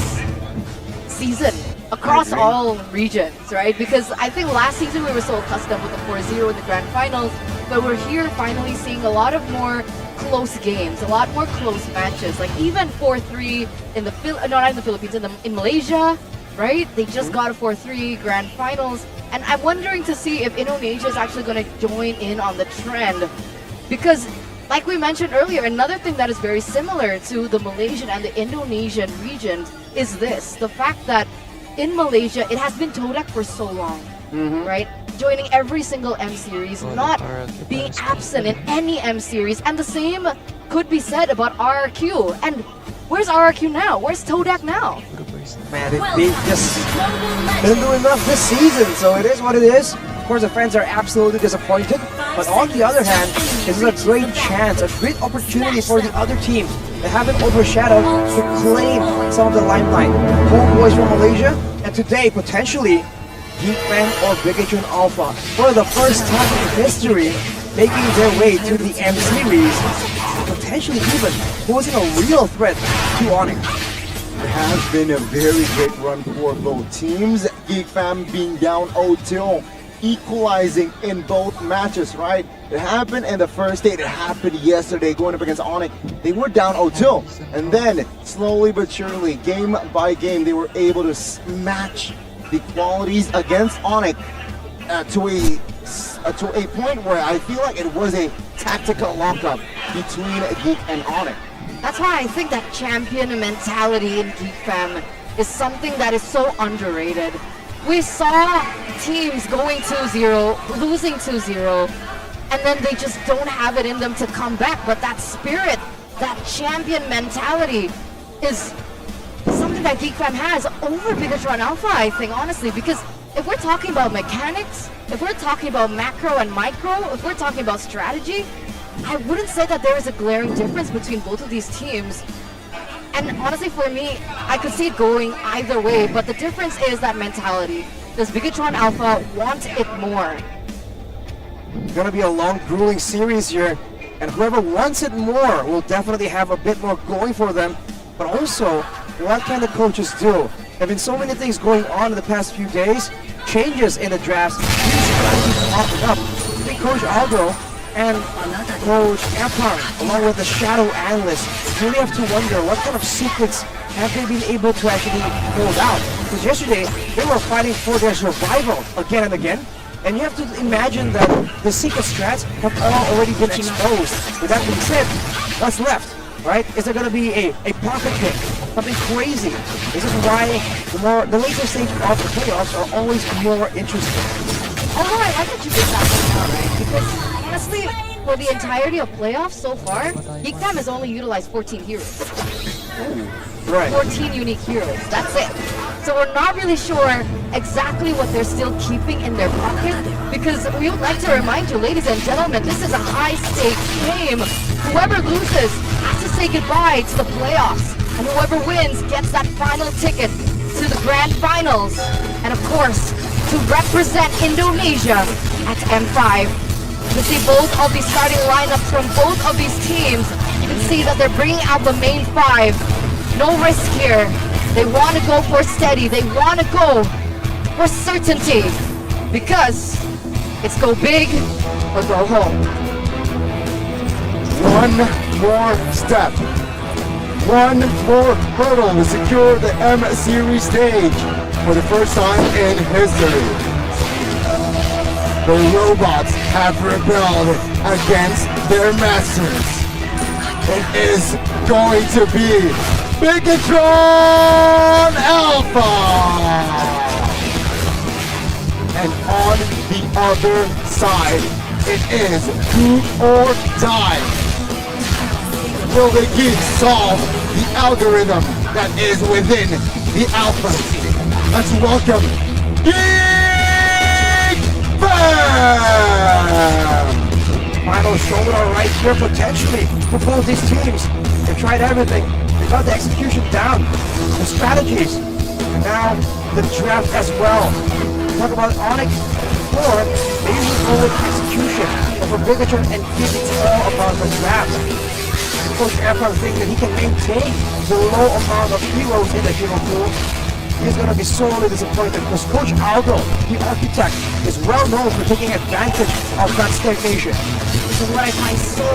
season across all regions, right? Because I think last season we were so accustomed with the 4-0 in the grand finals, but we're here finally seeing a lot of more close games, a lot more close matches, like even 4-3 in the not in the Philippines, in Malaysia, right? They just got a 4-3 grand finals, and I'm wondering to see if Indonesia is actually going to join in on the trend, because like we mentioned earlier, another thing that is very similar to the Malaysian and the Indonesian regions is this, the fact that in Malaysia, it has been Todak for so long, right? Joining every single M series, not being absent in any M series, and the same could be said about RRQ. And where's RRQ now? Where's Todak now? Man, they just didn't do enough this season, so it is what it is. Of course, the fans are absolutely disappointed, but on the other hand, this is a great chance, a great opportunity for the other teams that have been overshadowed to claim some of the limelight. Homeboys from Malaysia, and today, potentially, Geekfam or Bigetron Alpha, for the first time in history, making their way to the M Series, potentially even posing a real threat to Onyx. It has been a very great run for both teams. Geekfam being down 0-2. Equalizing in both matches, right? It happened in the first day, it happened yesterday going up against Onyx. They were down 0-2, and then slowly but surely, game by game, they were able to match the qualities against Onyx to a point where I feel like it was a tactical lockup between Geek and Onyx. That's why I think that champion mentality in Geekfam is something that is so underrated. We saw teams going 2-0, losing 2-0, and then they just don't have it in them to come back. But that spirit, that champion mentality is something that Geekfam has over Bigetron Alpha, I think, honestly. Because if we're talking about mechanics, if we're talking about macro and micro, if we're talking about strategy, I wouldn't say that there is a glaring difference between both of these teams. And honestly, for me, I could see it going either way, but the difference is that mentality. Does Bigetron Alpha want it more? It's gonna be a long, grueling series here, and whoever wants it more will definitely have a bit more going for them. But also, what can the coaches do? There have been so many things going on in the past few days, changes in the drafts, popping up. Coach Aldo and Coach Empire, along with the shadow analyst, really have to wonder what kind of secrets have they been able to actually hold out. Because yesterday, they were fighting for their survival again and again. And you have to imagine that the secret strats have all already been exposed. With that being said, what's left, right? Is there going to be a pocket pick? Something crazy? This is why the later stage of the playoffs are always more interesting. Although I like that you did that one now, right? Because honestly, for the entirety of playoffs so far, Geekfam has only utilized 14 heroes. Right. 14 unique heroes, that's it. So we're not really sure exactly what they're still keeping in their pocket, because we would like to remind you, ladies and gentlemen, this is a high-stakes game. Whoever loses has to say goodbye to the playoffs, and whoever wins gets that final ticket to the grand finals. And of course, to represent Indonesia at M5. You can see both of the starting lineups from both of these teams. You can see that they're bringing out the main five. No risk here. They want to go for steady. They want to go for certainty. Because it's go big or go home. One more step. One more hurdle to secure the M Series stage for the first time in history. The robots have rebelled against their masters. It is going to be Bigetron Alpha! And on the other side, it is do or die. Will the geeks solve the algorithm that is within the Alpha? Let's welcome Geekfam! Final showdown right here potentially for both these teams. They've tried everything. They got the execution down, the strategies, and now the draft as well. Talk about Onyx before, they usually go with execution, but for Bigetron and Kid, it's all about the draft. Coach Efron thinks that he can maintain the low amount of heroes in the hero pool. He's gonna be sorely disappointed because Coach Aldo, the architect, is well known for taking advantage of that stagnation. This is what I find so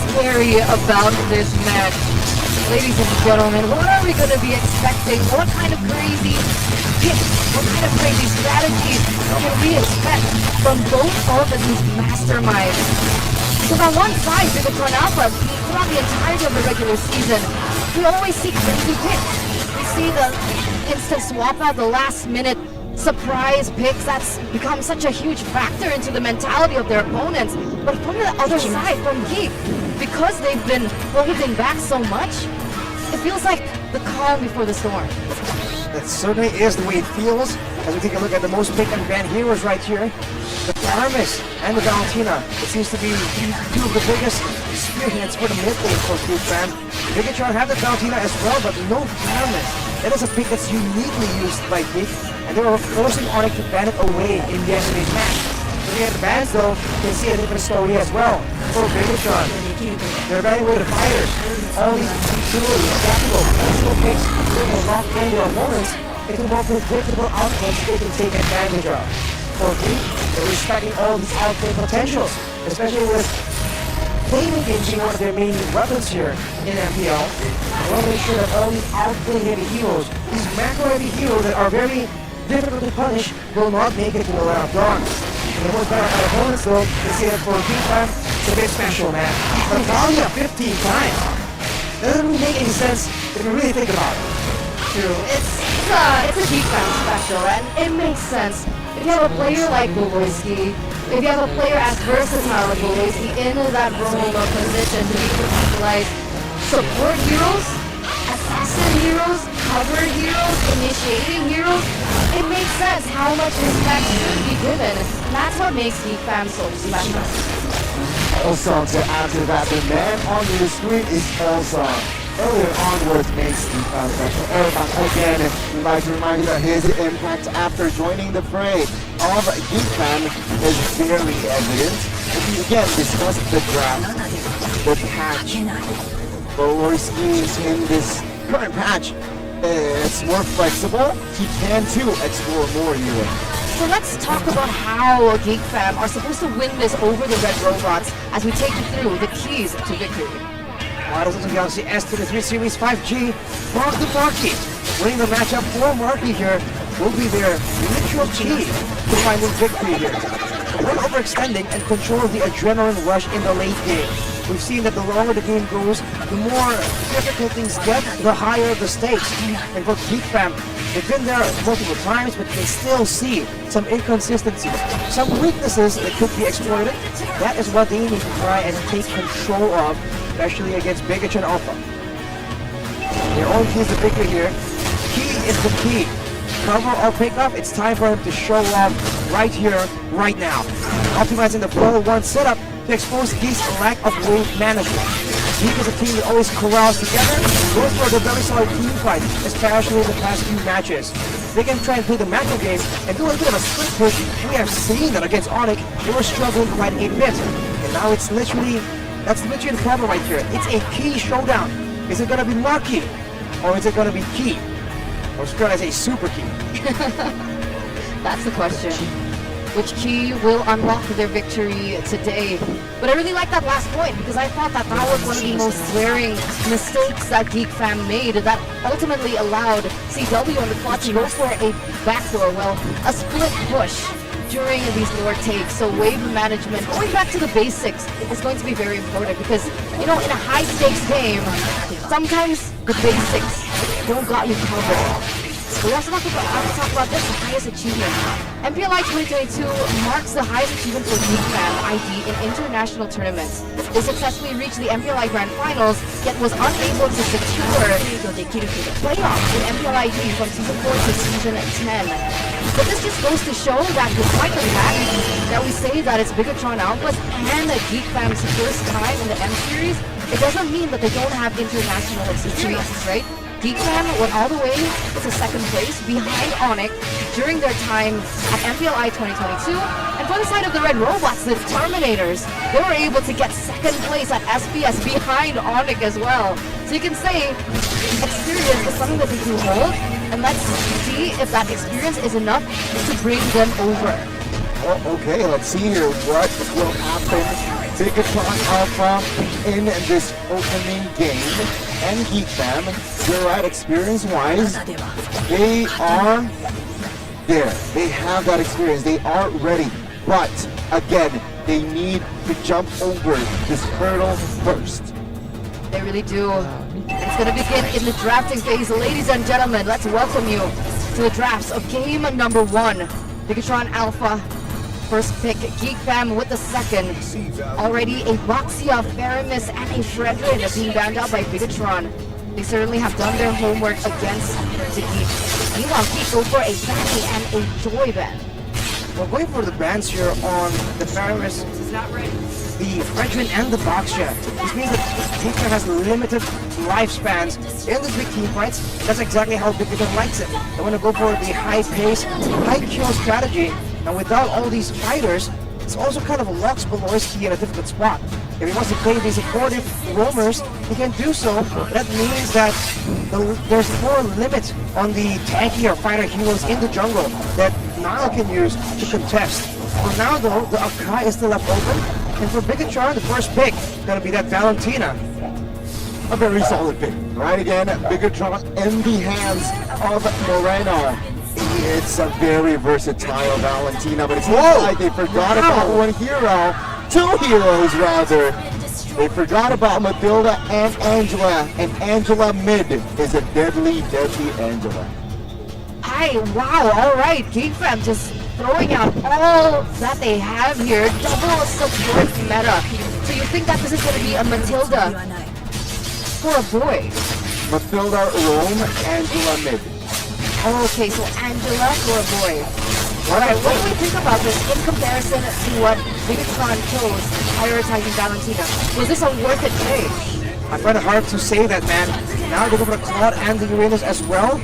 scary about this match. Ladies and gentlemen, what are we going to be expecting? What kind of crazy picks, what kind of crazy strategies can we expect from both of these masterminds? Because on one side, Bigetron Alpha, throughout the entirety of the regular season, we always see crazy picks. We see the instant swap out, the last minute surprise picks. That's become such a huge factor into the mentality of their opponents. But from the other side, from Geek, because they've been holding back so much, it feels like the calm before the storm. That certainly is the way it feels as we take a look at the most picked and banned heroes right here. The Paramis and the Valentina. It seems to be two of the biggest spearheads for the mid lane for Geekfam. Bigetron have the Valentina as well, but no Paramis. That is a pick that's uniquely used by Geek, and they were forcing Onyx to ban it away in yesterday's match. Looking at the bans though, you can see a different story as well. For Bigetron, they're banning away the fighters. All these utility, adaptable, peaceful picks, they can lock in their opponents into more predictable outcomes they can take advantage of. For Geek, they're respecting all these outplay potentials, especially with playmaking being one of their main weapons here in MPL. I want to make sure that all these outplay heavy heroes, these macro heavy heroes that are very difficult to punish, will not make it to the round of dawn. The most powerful opponents though, they say that for Geekfam, it's a bit special, man. Natalia 15 times. That doesn't really make any sense if you really think about it. True. It's a Geekfam special, and it makes sense. If you have a player like Baloyskie, if you have a player as versatile as Baloyskie in that role of position to be able to utilize support heroes, assassin heroes, cover heroes, initiating heroes, it makes sense how much respect should be given. That's what makes Geekfam so special. Also, to add to that, the man on the screen is also earlier onwards makes Geekfam special. Again, we'd like to remind you that his impact after joining the fray of Geekfam is fairly evident. If you again discuss the draft, the patch, Baloyskie in this current patch, it's more flexible. He can too explore more heroes. So let's talk about how Geekfam are supposed to win this over the Red Robots as we take you through the keys to victory. Battles of the Galaxy S23 Series 5G, Markyy. Winning the matchup for Markyy here will be their literal key to finding victory here. When overextending and control the adrenaline rush in the late game. We've seen that the longer the game goes, the more difficult things get, the higher the stakes. And for Geekfam, they've been there multiple times, but they still see some inconsistency, some weaknesses that could be exploited. That is what they need to try and take control of, especially against Bigetron Alpha. Their own key is the victory here. Key is the key. Cover or pick up, it's time for him to show off right here, right now. Optimizing the 4-1 setup to expose Geek's lack of wave management. Geek is a team that always corrals together, goes for the very solid team fight, especially in the past few matches. They can try and play the macro game and do a bit of a split push. We have seen that against Onyx, they were struggling quite a bit. And now it's literally, that's literally the problem right here. It's a key showdown. Is it gonna be Markyy? Or is it gonna be Key? Or should I say Super Key? That's the question. Which key will unlock their victory today? But I really like that last point because I thought that that was one of the most glaring mistakes that Geekfam made that ultimately allowed CW and the Quad to go for a backdoor, well, a split push during these lower takes. So wave management, going back to the basics, is going to be very important because, you know, in a high stakes game, sometimes the basics don't got you covered. we also have to talk about this, the highest achievement. MPLI 2022 marks the highest achievement for Geekfam ID in international tournaments. They successfully reached the MPLI Grand Finals, yet was unable to secure playoffs in MPLI ID from Season 4 to Season 10. But this just goes to show that despite the fact that we say that it's Bigetron Alphas and Geekfam's first time in the M Series, it doesn't mean that they don't have international experience, right? Geekfam went all the way to second place behind Onyx during their time at MPLI 2022. And for the side of the Red Robots, the Terminators, they were able to get second place at SPS behind Onyx as well. So you can say experience is something that they do hold, and let's see if that experience is enough to bring them over. Well, okay, let's see here what will happen. Bigetron Alpha in this opening game, and Geekfam, you're right, experience-wise, they are there. They have that experience. They are ready. But, again, they need to jump over this hurdle first. They really do. It's going to begin in the drafting phase. Ladies and gentlemen, let's welcome you to the drafts of game number 1. Bigetron Alpha. First pick, Geekfam with the second. Already a Roxia, Faramis, and a Fredrin being banned out by Bigetron. They certainly have done their homework against the Geek. Meanwhile, Geek go for a Fanny and a Joy ban. We're going for the bans here on the Faramis, the Fredrin, and the Boxia. This means that Geekfam has limited lifespans in the big team fights. That's exactly how Bigetron likes it. They want to go for the high pace, high kill strategy. And without all these fighters, it's also kind of locks Baloyskie in a difficult spot. If he wants to play these supportive roamers, he can do so. That means that there's more limit on the tanky or fighter heroes in the jungle that Nile can use to contest. For now though, the Akai is still left open. And for Bigetron, the first pick is going to be that Valentina. A very solid pick. Right again, Bigetron in the hands of Moreno. It's a very versatile Valentina, but it's like they forgot about one hero. 2 heroes, rather. They forgot about Matilda and Angela mid is a deadly, deadly Angela. Hi, wow, alright, Geekfam just throwing out all that they have here. Double support meta. So you think that this is going to be a Matilda for a boy? Matilda roam, Angela mid. Okay, so Angela for a boy. Alright, what do we think about this in comparison to what Bigetron chose prioritizing Valentina? Was this a worth it trade? I find it hard to say that, man. Now they go for the Claude and the Uranus as well.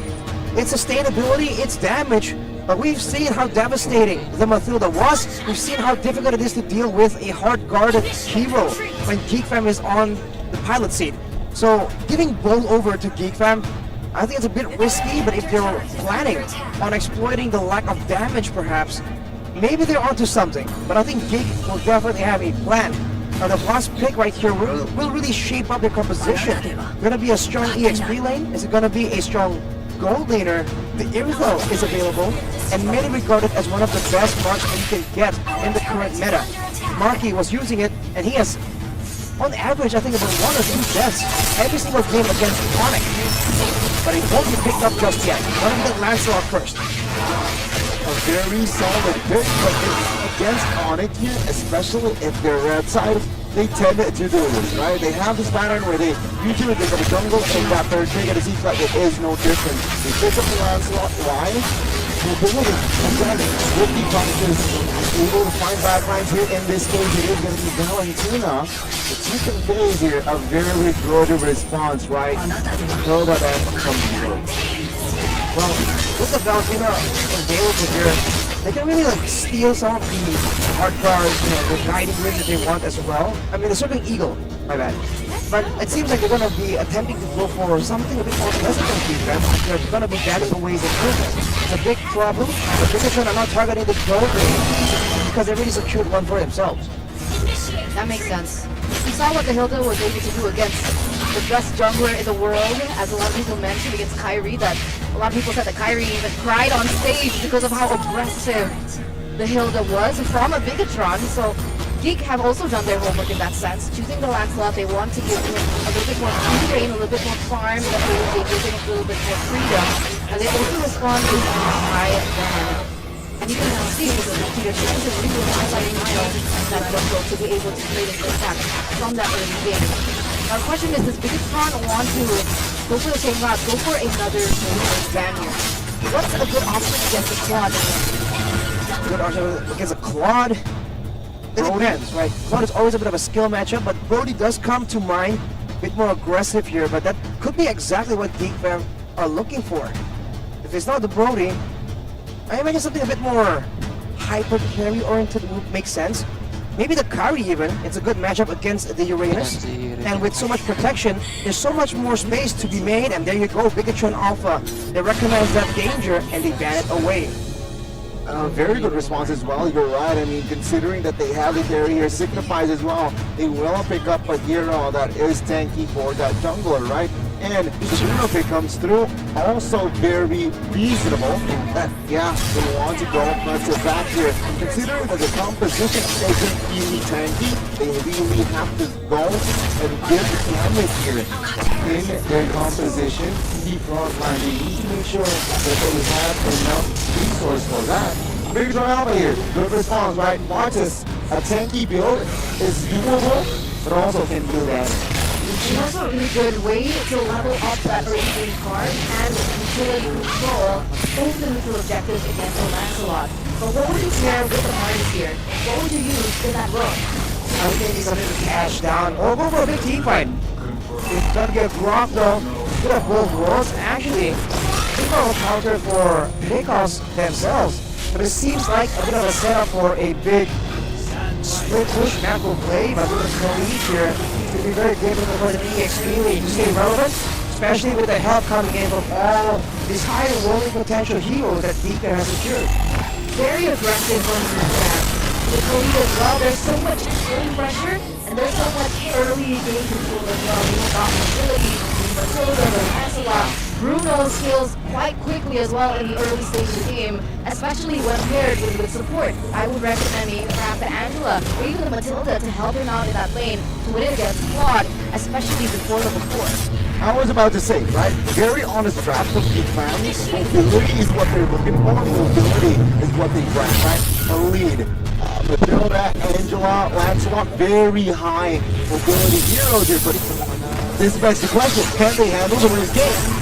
It's sustainability, it's damage, but we've seen how devastating the Matilda was. We've seen how difficult it is to deal with a hard-guarded hero when Geekfam is on the pilot seat. So giving Bull over to Geekfam, I think it's a bit risky, but if they're planning on exploiting the lack of damage perhaps, maybe they're onto something. But I think Geek will definitely have a plan. Now the last pick right here will really shape up their composition. Going to be a strong EXP lane? Is it going to be a strong gold laner? The Irithel is available, and many regard it as one of the best marksmen you can get in the current meta. Markyy was using it, and he has, on average, I think about 1 or 2 deaths every single game against Onyx. But he won't be picked up just yet. Want to get Lancelot first. A very solid pick, but against Onyx here, especially if they're red side, they tend to do this, right? They have this pattern where they usually go to the jungle and that third trigger to see that it is no different. They pick up the Lancelot. Why? Mobility. Again, with the punches, able to find bad lines here. In this case, it is going to be Valentina. The second phase here, a very good response, right? Throw that in from zero. Well, with the Valentina available here, they can really like steal some of the hard cards, you know, the guiding rings that they want as well. I mean, the Serpent Eagle, my bad. But it seems like they're going to be attempting to go for something a bit more pleasant than Geekfam. They're going to be banning away the movement. It's a big problem. The Bigetron are not targeting the gold because they really secured one for themselves. That makes sense. We saw what the Hilda was able to do against the best jungler in the world, as a lot of people mentioned against Kyrie, that a lot of people said that Kyrie even cried on stage because of how aggressive the Hilda was from a Bigetron. So Geek have also done their homework in that sense. Choosing the Lancelot, they want to give him a little bit more free reign, a little bit more farm, that they will be giving a little bit more freedom. And they also respond to high ban. And you can see because Peter Jones is really highlighting that jungle to be able to play this attack from that early game. Now the question is, does Bigetron want to go for the same route, go for another Spaniard? What's a good option against the Claude? Good option against a Claude? It depends, right? Claude is always a bit of a skill matchup, but Brody does come to mind. A bit more aggressive here, but that could be exactly what Geekfam are looking for. If it's not the Brody, I imagine something a bit more hyper carry oriented would make sense. Maybe the Kari even. It's a good matchup against the Uranus. And with so much protection, there's so much more space to be made, and there you go, Bigetron Alpha. They recognize that danger and they ban it away. Very good response as well, you're right. I mean, considering that they have the carry here, signifies as well, they will pick up a hero that is tanky for that jungler, right? And the hero pick comes through, also very reasonable. Yeah, they want to go much back here. Considering that the composition isn't really tanky, they really have to go and get damage here in their composition. Deep front line, they need to make sure that they have enough resource for that. Bigetron Alpha here, good response, right? Marcus, a tanky build is doable, but also can do that. It's also a really good way to level up that early card and to control both the neutral objectives against the Lancelot. But what would you pair with the parties here? What would you use in that role? I would maybe something to cash down or go for a big team fight. It's gonna get blocked though. Good at both worlds. Actually, it's not a counter for Picos themselves. But it seems like a bit of a setup for a big split push macro play, but with the lead here, to be very difficult for the EXP league to stay relevant, especially with the help coming in from all these high rolling potential heroes that Geekfam has secured. Very aggressive on the attack. With the lead as well, there's so much early pressure, and there's so much early game control as well. We got mobility, Matilda, the Lancelot. Bruno scales quite quickly as well in the early stage of the game, especially when paired with support. I would recommend perhaps the Angela or even the Matilda to help him out in that lane to win it against Claude, especially before level 4. I was about to say, right? Very honest draft of Geekfam. Mobility is what they're looking for. Mobility is what they grab, right? A lead. Matilda, Angela, Lancelot, very high mobility heroes here, but this begs the question, can they handle the winner's game?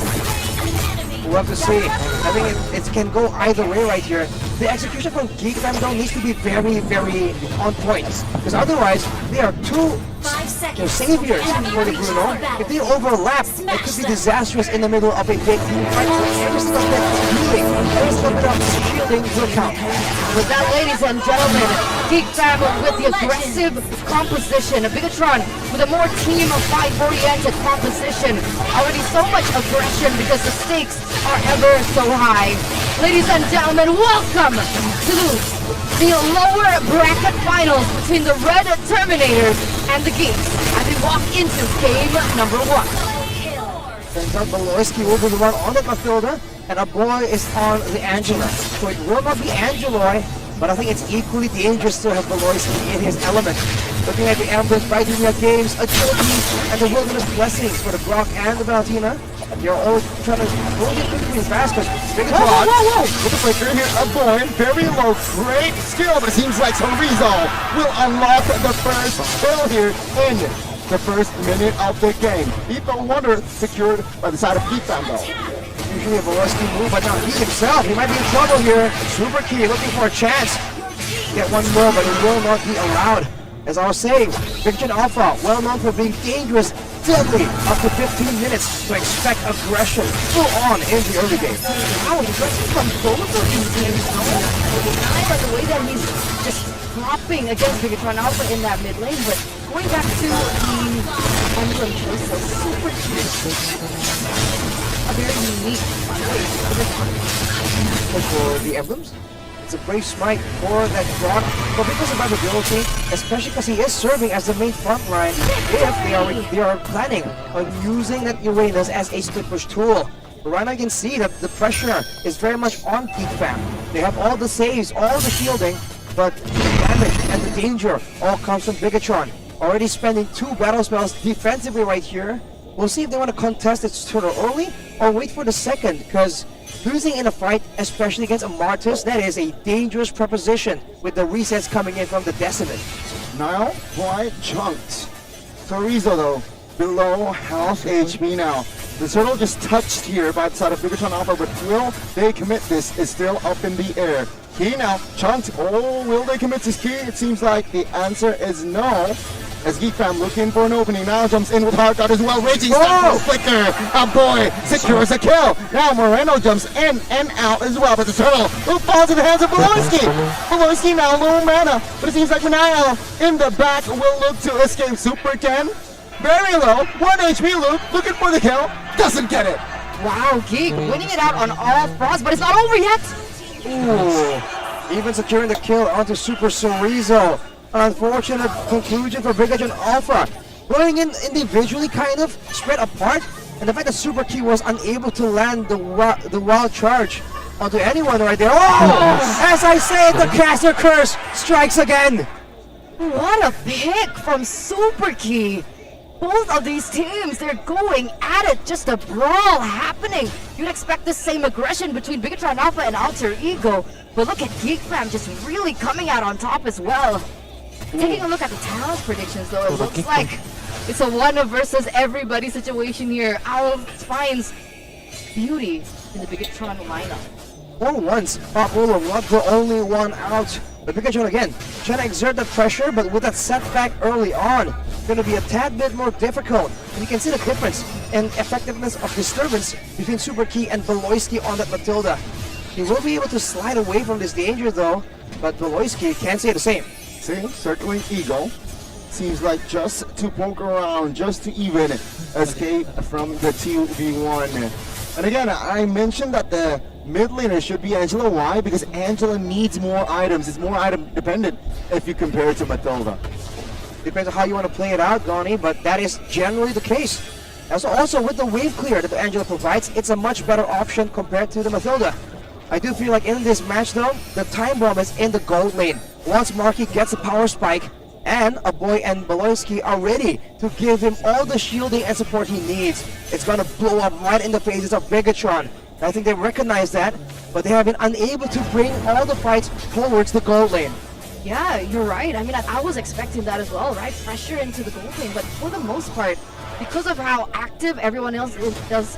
We'll have to see. I think it can go either way right here. The execution from Geekfam though needs to be very, very on point. Because otherwise, they are two saviors for the Bruno. If they overlap, it could be disastrous in the middle of a big team fight. Every single bit of healing, every single bit of shielding will count. With that, ladies and gentlemen, Geekfam with the aggressive composition, a Bigetron with a more team of fight-oriented composition. Already so much aggression because the stakes are ever so high. Ladies and gentlemen, welcome to the lower bracket finals between the Red Terminators and the Geeks as we walk into game number 1. Turns out Baloyskie will be the one on the Matilda, and a boy is on the Angela. So it will not be Angeloy, but I think it's equally dangerous to have Baloyskie in his element. Looking at the Amber fighting their games, agility, and the wilderness blessings for the Brock and the Valentina. You're all trying to roll it quickly and fast, because Bigetron, with the flicker here, a boy, very low, great skill, but it seems like Sorizo will unlock the first kill here in the first minute of the game. Lethal Wonder secured by the side of Geekfam though. Usually a Baloyskie move, but not he himself. He might be in trouble here. Super Key looking for a chance. Get one more, but it will not be allowed. As I was saying, Bigetron Alpha, well known for being dangerous, deadly, up to 15 minutes to expect aggression full on in the early game. Wow, aggression from both of these teams. By the way that he's just flopping against Bigetron Alpha in that mid lane, but going back to the emblem choices, super cute. A very unique choice for this one. For the emblems, it's a brave smite for that Brock, but because of ability, especially because he is serving as the main front line, they are planning on using that Uranus as a split push tool. But right now you can see that the pressure is very much on Geekfam. They have all the saves, all the shielding, but the damage and the danger all comes from Bigetron. Already spending 2 battle spells defensively right here. We'll see if they want to contest its turtle early or wait for the second, because losing in a fight, especially against a Martyrs, that is a dangerous proposition with the resets coming in from the Decimate. Now, quite chunked. Chorizo though, below half HP now. The turtle just touched here by the side of Bigetron Alpha, but will they commit this is still up in the air. Key now, chunked. Oh, will they commit this key? It seems like the answer is no. As Geekfam looking for an opening, now jumps in with Hardcut as well. Raging Star Flicker, a boy, secures a kill. Now Moreno jumps in and out as well, but the turtle will fall to the hands of Baloyskie. Baloyskie now low mana, but it seems like Manile in the back will look to escape. Super Ken, very low, 1 HP Luke, looking for the kill, doesn't get it. Wow, Geek winning it out on all fronts, but it's not over yet. Ooh, even securing the kill onto Super Chorizo. Unfortunate conclusion for Bigetron Alpha. Going in individually, kind of spread apart, and the fact that Super Key was unable to land the wild charge onto anyone right there. Oh! As I said, the caster curse strikes again. What a pick from Super Key. Both of these teams, they're going at it, just a brawl happening. You'd expect the same aggression between Bigetron Alpha and Alter Ego, but look at Geekfam just really coming out on top as well. Taking a look at the talent predictions though, it looks like it's a one versus everybody situation here. Owl finds beauty in the Bigetron lineup. For once, Pop Ruler not the only one out. But Bigetron again, trying to exert the pressure, but with that setback early on, going to be a tad bit more difficult. And you can see the difference in effectiveness of disturbance between Super Key and Baloyskie on that Matilda. He will be able to slide away from this danger though, but Baloyskie can't say the same. See, circling Eagle. Seems like just to poke around, just to even escape from the 2v1. And again, I mentioned that the mid laner should be Angela. Why? Because Angela needs more items. It's more item dependent if you compare it to Matilda. Depends on how you want to play it out, Donnie, but that is generally the case. Also with the wave clear that the Angela provides, it's a much better option compared to the Matilda. I do feel like in this match though, the time bomb is in the gold lane. Once Markyy gets a power spike, and a boy and Baloyskie are ready to give him all the shielding and support he needs, it's gonna blow up right in the faces of Bigetron. I think they recognize that, but they have been unable to bring all the fights towards the gold lane. Yeah, you're right. I mean, I was expecting that as well, right? Pressure into the gold lane, but for the most part, because of how active everyone else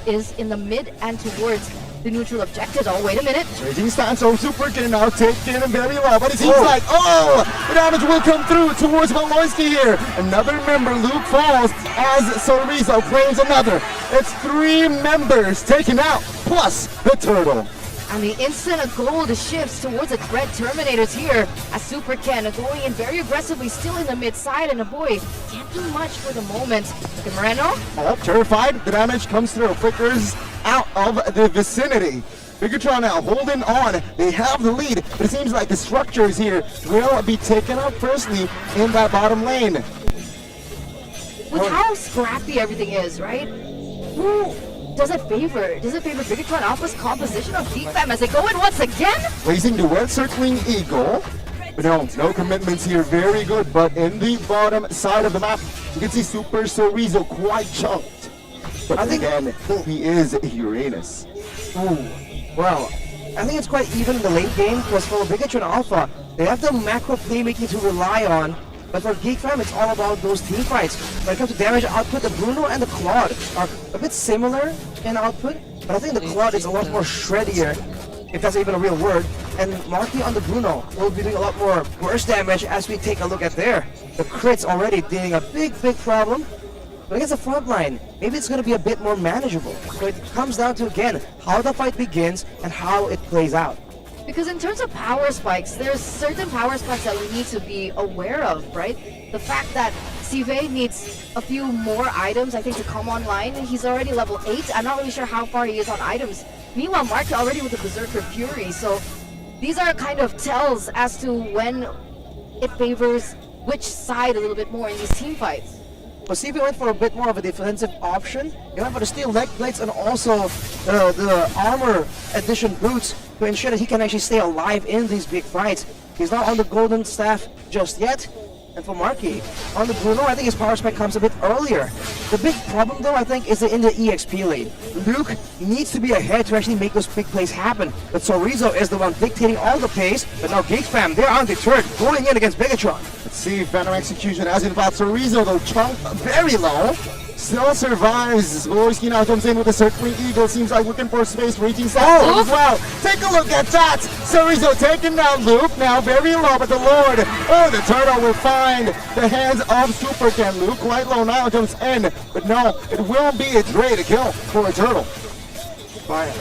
is in the mid and towards the neutral objectives. Oh, wait a minute. Raging stance, so Super Ken now taking him very well, but it seems like, the damage will come through towards Baloyskie here. Another member, Luke, falls as Chorizo claims another. It's 3 members taken out, plus the turtle. And the instant gold shifts towards the red Terminators here as Super Ken going in very aggressively, still in the mid side, and a boy can't do much for the moment. Okay, Moreno? Oh, terrified. The damage comes through. Flickers out of the vicinity. Bigetron now holding on. They have the lead, but it seems like the structures here will be taken out firstly in that bottom lane. With how scrappy everything is, right? Does it favor Bigetron Alpha's composition of Geekfam as they go in once again? Placing the red circling Eagle. But no commitments here. Very good, but in the bottom side of the map, you can see Super Chorizo quite chunked. But I think again, he is Uranus. Well, I think it's quite even in the late game, because for Bigetron Alpha, they have the macro playmaking to rely on. But for Geekfam, it's all about those team fights. When it comes to damage output, the Bruno and the Claude are a bit similar in output, but I think the Claude is a lot more shreddier, if that's even a real word. And Markyy on the Bruno will be doing a lot more burst damage as we take a look at there. The crits already dealing a big problem. But against the front line, maybe it's going to be a bit more manageable. So it comes down to, again, how the fight begins and how it plays out. Because in terms of power spikes, there's certain power spikes that we need to be aware of, right? The fact that Sive needs a few more items, I think, to come online. He's already level 8. I'm not really sure how far he is on items. Meanwhile, Markyy already with the Berserker Fury. So these are kind of tells as to when it favors which side a little bit more in these team fights. But Sive went for a bit more of a defensive option. He went for the steel leg plates and also the armor edition boots to ensure that he can actually stay alive in these big fights. He's not on the golden staff just yet, And for Markyy, on the Bruno, I think his power spike comes a bit earlier. The big problem though, I think, is in the EXP lane. Luke needs to be ahead to actually make those big plays happen. But Sorizo is the one dictating all the pace. But now Geekfam, they're undeterred, going in against Bigetron. Let's see, Phantom Execution as involved. Sorizo though, chunk very low. Still survives. Baloyskie now comes in with a circling eagle. Seems like looking for space, reaching side as well. Take a look at that. Sorizo taking down Luke. Now very low, but the Lord, the turtle will find the hands of Super Ken. Luke quite low now jumps in, but no, it will be a Dre to kill for a turtle.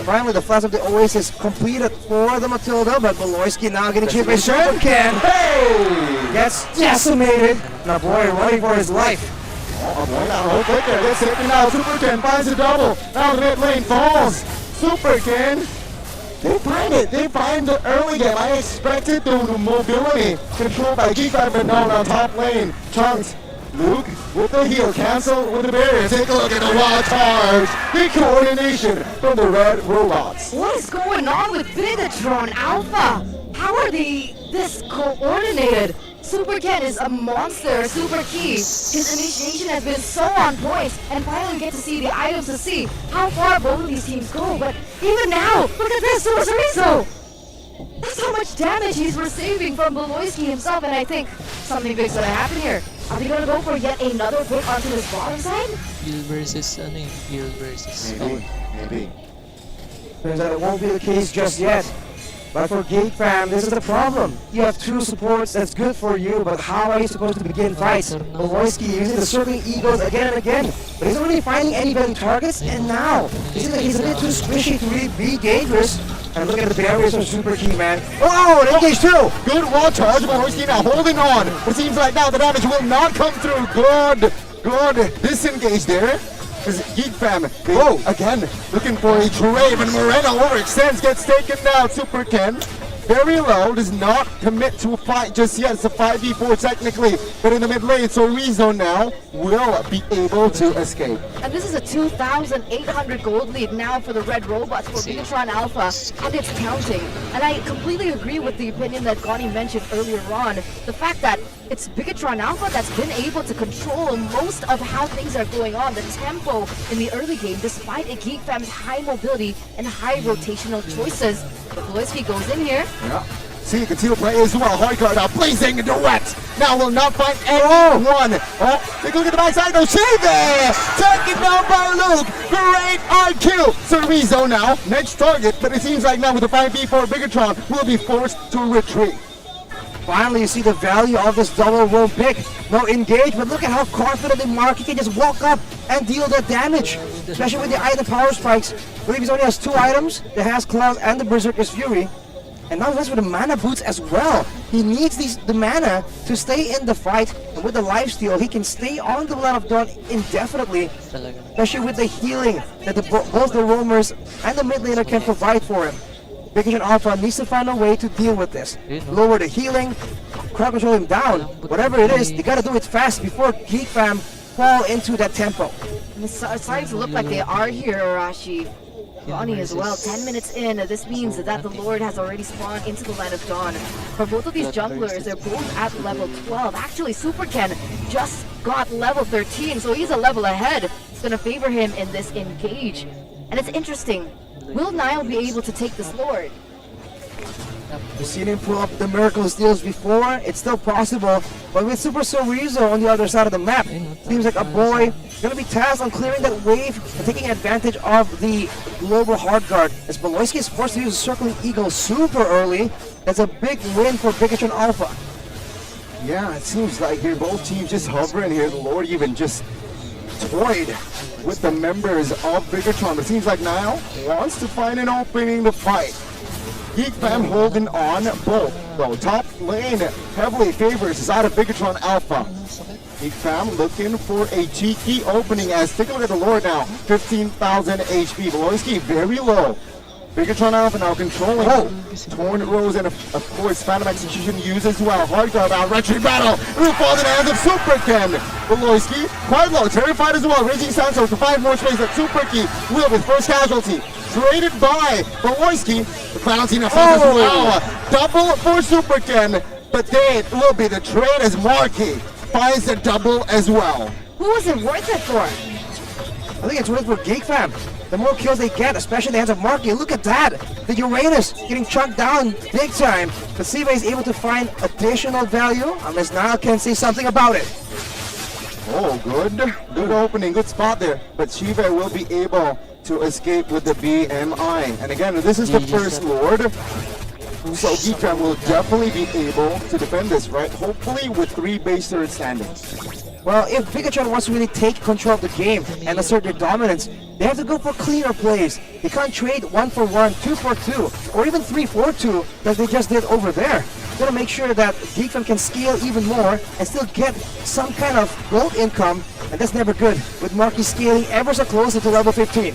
Finally, the flash of the Oasis completed for the Matilda, but Baloyskie now getting chipped by Super Ken. Hey! Gets decimated. Now boy running for his life. Oh boy, now quick there, gets taken out. Super Ken finds a double. Now the mid lane falls. Super Ken, they find it. They find the early game. I expected the mobility controlled by Geekfam, but no, now top lane. Chunks, Luke with the heal, cancel with the barrier. Take a look at the wild charge. The coordination from the red robots. What is going on with Bigetron Alpha? How are they this coordinated? Super Ken is a monster, super key. His initiation has been so on point, and finally we get to see the items to see how far both of these teams go. But even now, look at this, Super Sorizo! That's how much damage he's receiving from Baloyskie himself, and I think something big's gonna happen here. Are they gonna go for yet another hit onto his bottom side? Heal versus heal versus Maybe. Turns out it won't be the case just yet. But for Geekfam, this is the problem. You have two supports, that's good for you, but how are you supposed to begin fights? Baloyskie using the circling eagles again and again, but he's not really finding any value targets, and now, it seems like he's a bit too squishy to really be dangerous. And look at the barriers from Super Key, man. Oh, an engage too! Good wall charge, Baloyskie now holding on. It seems like now the damage will not come through. Good disengage there. Is Geekfam, again, looking for a trade, and Moreno overextends, gets taken down. Super Ken, very low, does not commit to a fight just yet. It's a 5v4 technically, but in the mid lane, Sorizo now will be able to escape. And this is a 2,800 gold lead now for the Red Robots for Bigetron Alpha, and it's counting. And I completely agree with the opinion that Goni mentioned earlier on. The fact that it's Bigetron Alpha that's been able to control most of how things are going on, the tempo in the early game, despite a Geekfam's high mobility and high rotational choices. But Baloyskie goes in here. Yeah. See, conceal play as well. Hardcard now blazing duet. Now will not find anyone. Oh, take a look at the backside. No, save it! Taken down by Luke. Great IQ. Sorizo now, next target, but it seems like now with the 5v4, Bigetron will be forced to retreat. Finally, you see the value of this double roll pick. No engage, but look at how confidently Markyy can just walk up and deal the damage. Especially with the item power spikes. I believe he only has 2 items, the Has Claws and the Berserker's Fury. And now that's with the mana boots as well. He needs the mana to stay in the fight, and with the lifesteal, he can stay on the Blood of Dawn indefinitely. Especially with the healing that both the roamers and the mid laner can provide for him. Bigetron Alpha needs to find a way to deal with this. Lower the healing, crowd control him down. Whatever it is, they gotta do it fast before Geekfam fall into that tempo. And it's starting to look like they are here, Arashi. Goni as well, 10 minutes in. This means that the Lord has already spawned into the Land of Dawn. For both of these junglers, they're both at level 12. Actually, Super Ken just got level 13, so he's a level ahead. It's gonna favor him in this engage. And it's interesting. Will Nile be able to take this Lord? We've seen him pull up the miracle steals before. It's still possible, but with Super Sorizo on the other side of the map, seems like a boy gonna be tasked on clearing that wave and taking advantage of the global hard guard. As Baloyskie is forced to use a circling eagle super early, that's a big win for Bigetron Alpha. Yeah, it seems like they're both teams just hovering here. The Lord even just toyed with the members of Bigetron. It seems like Nile wants to find an opening to fight. Geekfam holding on both, though. Top lane heavily favors the side of Bigetron Alpha. Geekfam looking for a cheeky opening as, take a look at the Lord now, 15,000 HP. Baloyskie very low. Bigetron Alpha now controlling Torn Rose and of course Phantom Execution used as well. Hardcore out, retreat battle. It will fall in the hands of Super Ken. Baloyskie quite low, terrified as well. Raging Sandstorm to find more space at Super Key will with first casualty. Traded by Baloyskie. The penalty now as well. Double for Super Ken. but they will be the trade as Markyy finds a double as well. Who was it worth it for? I think it's worth it for Geekfam. The more kills they get, especially in the hands of Markyy, look at that! The Uranus getting chucked down big time. But Sive is able to find additional value, unless Nile can say something about it. Oh, good opening, good spot there. But Shiva will be able to escape with the BMI. And again, this is the first Lord. So Geekfam will definitely be able to defend this, right? Hopefully with 3 base turrets standing. Well, if Bigetron wants to really take control of the game and assert their dominance, they have to go for cleaner plays. They can't trade 1 for 1, 2 for 2, or even 3 for 2 like they just did over there. They want to make sure that Geekfam can scale even more and still get some kind of gold income, and that's never good, with Markyy scaling ever so closely to level 15.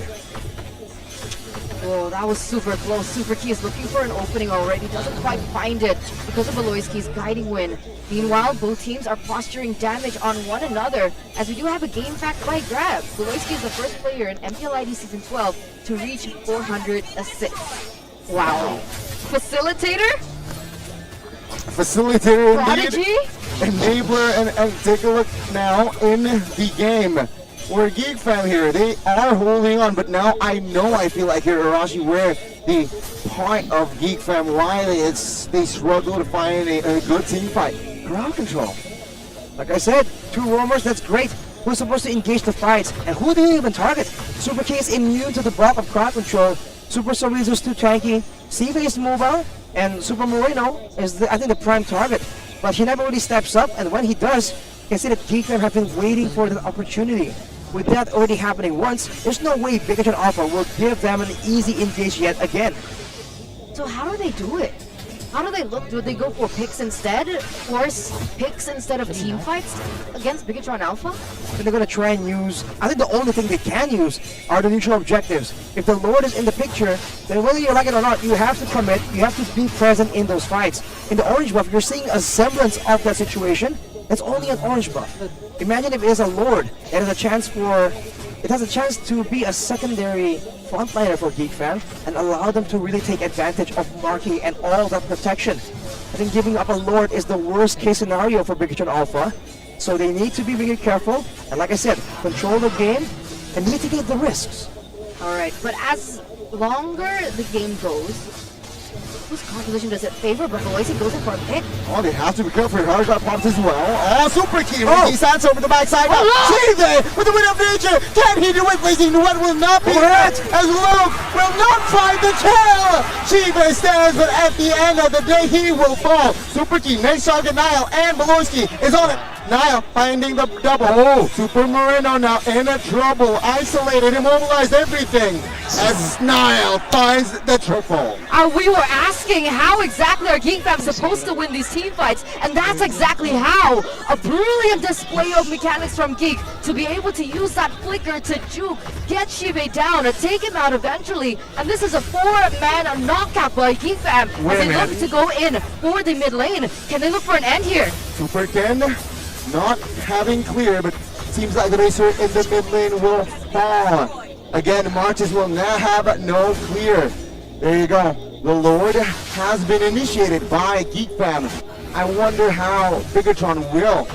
Whoa, that was super close. Superkey is looking for an opening already, doesn't quite find it because of Baloyskie's guiding win. Meanwhile, both teams are posturing damage on one another, as we do have a game fact by grab. Baloyskie is the first player in MPLID Season 12 to reach 400 assists. Wow. Facilitator? Facilitator Prodigy? indeed. Enabler, and take a look now in the game. We're Geekfam here. They are holding on, but now I feel like here, Arashi, where the point of Geekfam, why they struggle to find a good team fight. Crowd control. Like I said, 2 roamers, that's great. Who's supposed to engage the fights? And who do you even target? Superkey is immune to the block of crowd control. Super Sorizo's too tanky. Sive is mobile, and Super Moreno is, I think, the prime target. But he never really steps up, and when he does, you can see that Geekfam have been waiting for the opportunity. With that already happening once, there's no way Bigetron Alpha will give them an easy engage yet again. So how do they do it? How do they look? Do they go for picks instead? Force picks instead of team fights against Bigetron Alpha? And they're going to try and use, I think the only thing they can use are the neutral objectives. If the Lord is in the picture, then whether you like it or not, you have to commit, you have to be present in those fights. In the orange buff, you're seeing a semblance of that situation. It's only an orange buff. Imagine if it is a Lord, it has a chance to be a secondary frontliner for Geekfam and allow them to really take advantage of Markyy and all that protection. I think giving up a Lord is the worst case scenario for Bigetron Alpha, so they need to be very careful, and like I said, control the game and mitigate the risks. Alright, but as longer the game goes, whose composition does it favor? But Baloyskie goes in for a pick. Oh, they have to be careful. Hard got popped as well. Oh, Superkey. He stands over the backside. Sive with the win of nature. Can he do it? Placing what will not be hit as Luke will not find the kill. Sive stands, but at the end of the day, he will fall. Superkey, next target, Nile, and Baloyskie is on it. Nile finding the double. Oh, Super Moreno now in a trouble. Isolated, immobilized, everything. As Nile finds the triple. We were asking how exactly are Geekfam supposed to win these team fights, and that's exactly how. A brilliant display of mechanics from Geek to be able to use that flicker to juke, get Sive down, and take him out eventually. And this is a 4-man knockout by Geekfam as they look to go in for the mid lane. Can they look for an end here? Super Ken not having clear, but seems like the racer in the mid lane will fall. Again, Marches will now have no clear. There you go. The Lord has been initiated by Geekfam. I wonder how Bigetron will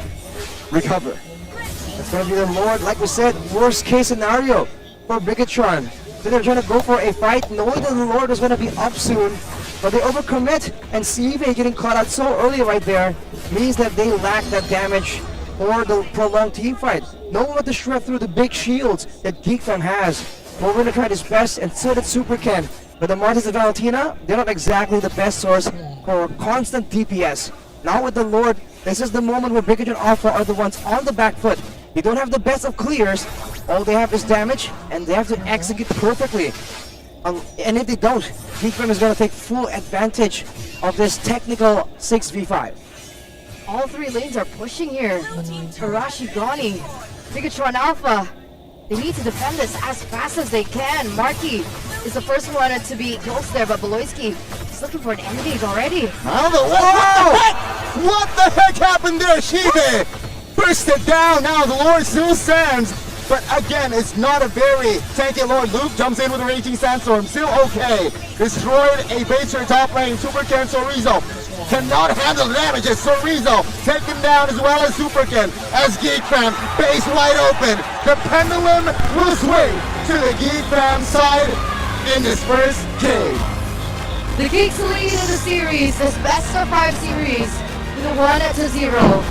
recover. It's going to be the Lord, like we said, worst case scenario for Bigetron. So they're trying to go for a fight, knowing that the Lord is going to be up soon. But they overcommit, and Sive getting caught out so early right there means that they lack that damage or the prolonged team fight. No one to shred through the big shields that Geekfam has. Moreno tried his best, and so did Super Ken. But the Martyrs of Valentina, they're not exactly the best source for constant DPS. Now with the Lord, this is the moment where Bigetron Alpha are the ones on the back foot. They don't have the best of clears. All they have is damage, and they have to execute perfectly. And if they don't, Geekfam is going to take full advantage of this technical 6v5. All 3 lanes are pushing here. Arashi Gani, Bigetron Alpha. They need to defend this as fast as they can. Markyy is the first one to be close there, but Baloyskie is looking for an engage already. What the heck happened there? Sive burst it down. Now the Lord still stands. But again, it's not a very tanky Lord. Luke jumps in with a raging sandstorm. Still okay. Destroyed a base top lane. Super Ken Sorizo cannot handle the damage as Sorizo taken down as well as Superkin as Geekfam base wide open. The pendulum will swing to the Geekfam side in this first game. The Geeks lead in the series, this best of 5 series, with a 1-0.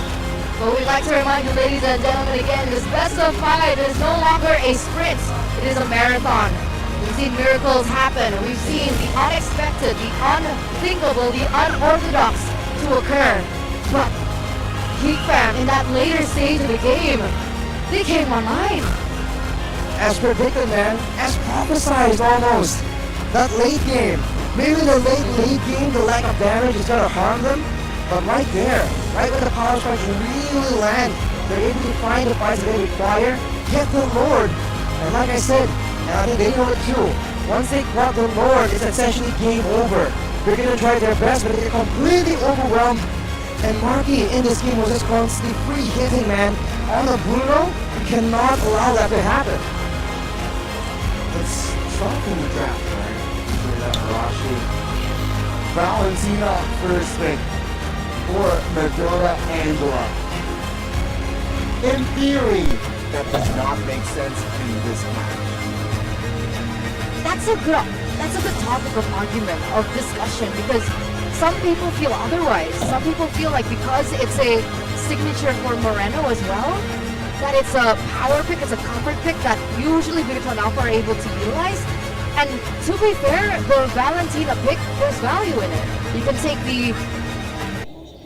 But we'd like to remind you, ladies and gentlemen, again, this best of 5 is no longer a sprint, it is a marathon. We've seen miracles happen, we've seen the unexpected, the unthinkable, the unorthodox to occur. But Geekfam, in that later stage of the game, they came online. As predicted, man, as prophesized almost. That late game, maybe the late game, the lack of damage is gonna harm them, but right there, right when the power strikes really land, they're able to find the fights that they require, get the Lord. And like I said, and I think they know it too, once they grab the Lord, it's essentially game over. They're gonna try their best, but they're completely overwhelmed. And Markyy in this game was just constantly free hitting, man. On the Bruno, you cannot allow that to happen. Let's start from the draft, right? Rashi. Valentina first pick for Medora Angela. In theory, that does not make sense in this match. That's a good topic of argument, of discussion, because some people feel otherwise. Some people feel like because it's a signature for Moreno as well, that it's a power pick, it's a comfort pick that usually Bigetron Alpha are able to utilize. And to be fair, the Valentina pick, there's value in it. You can take the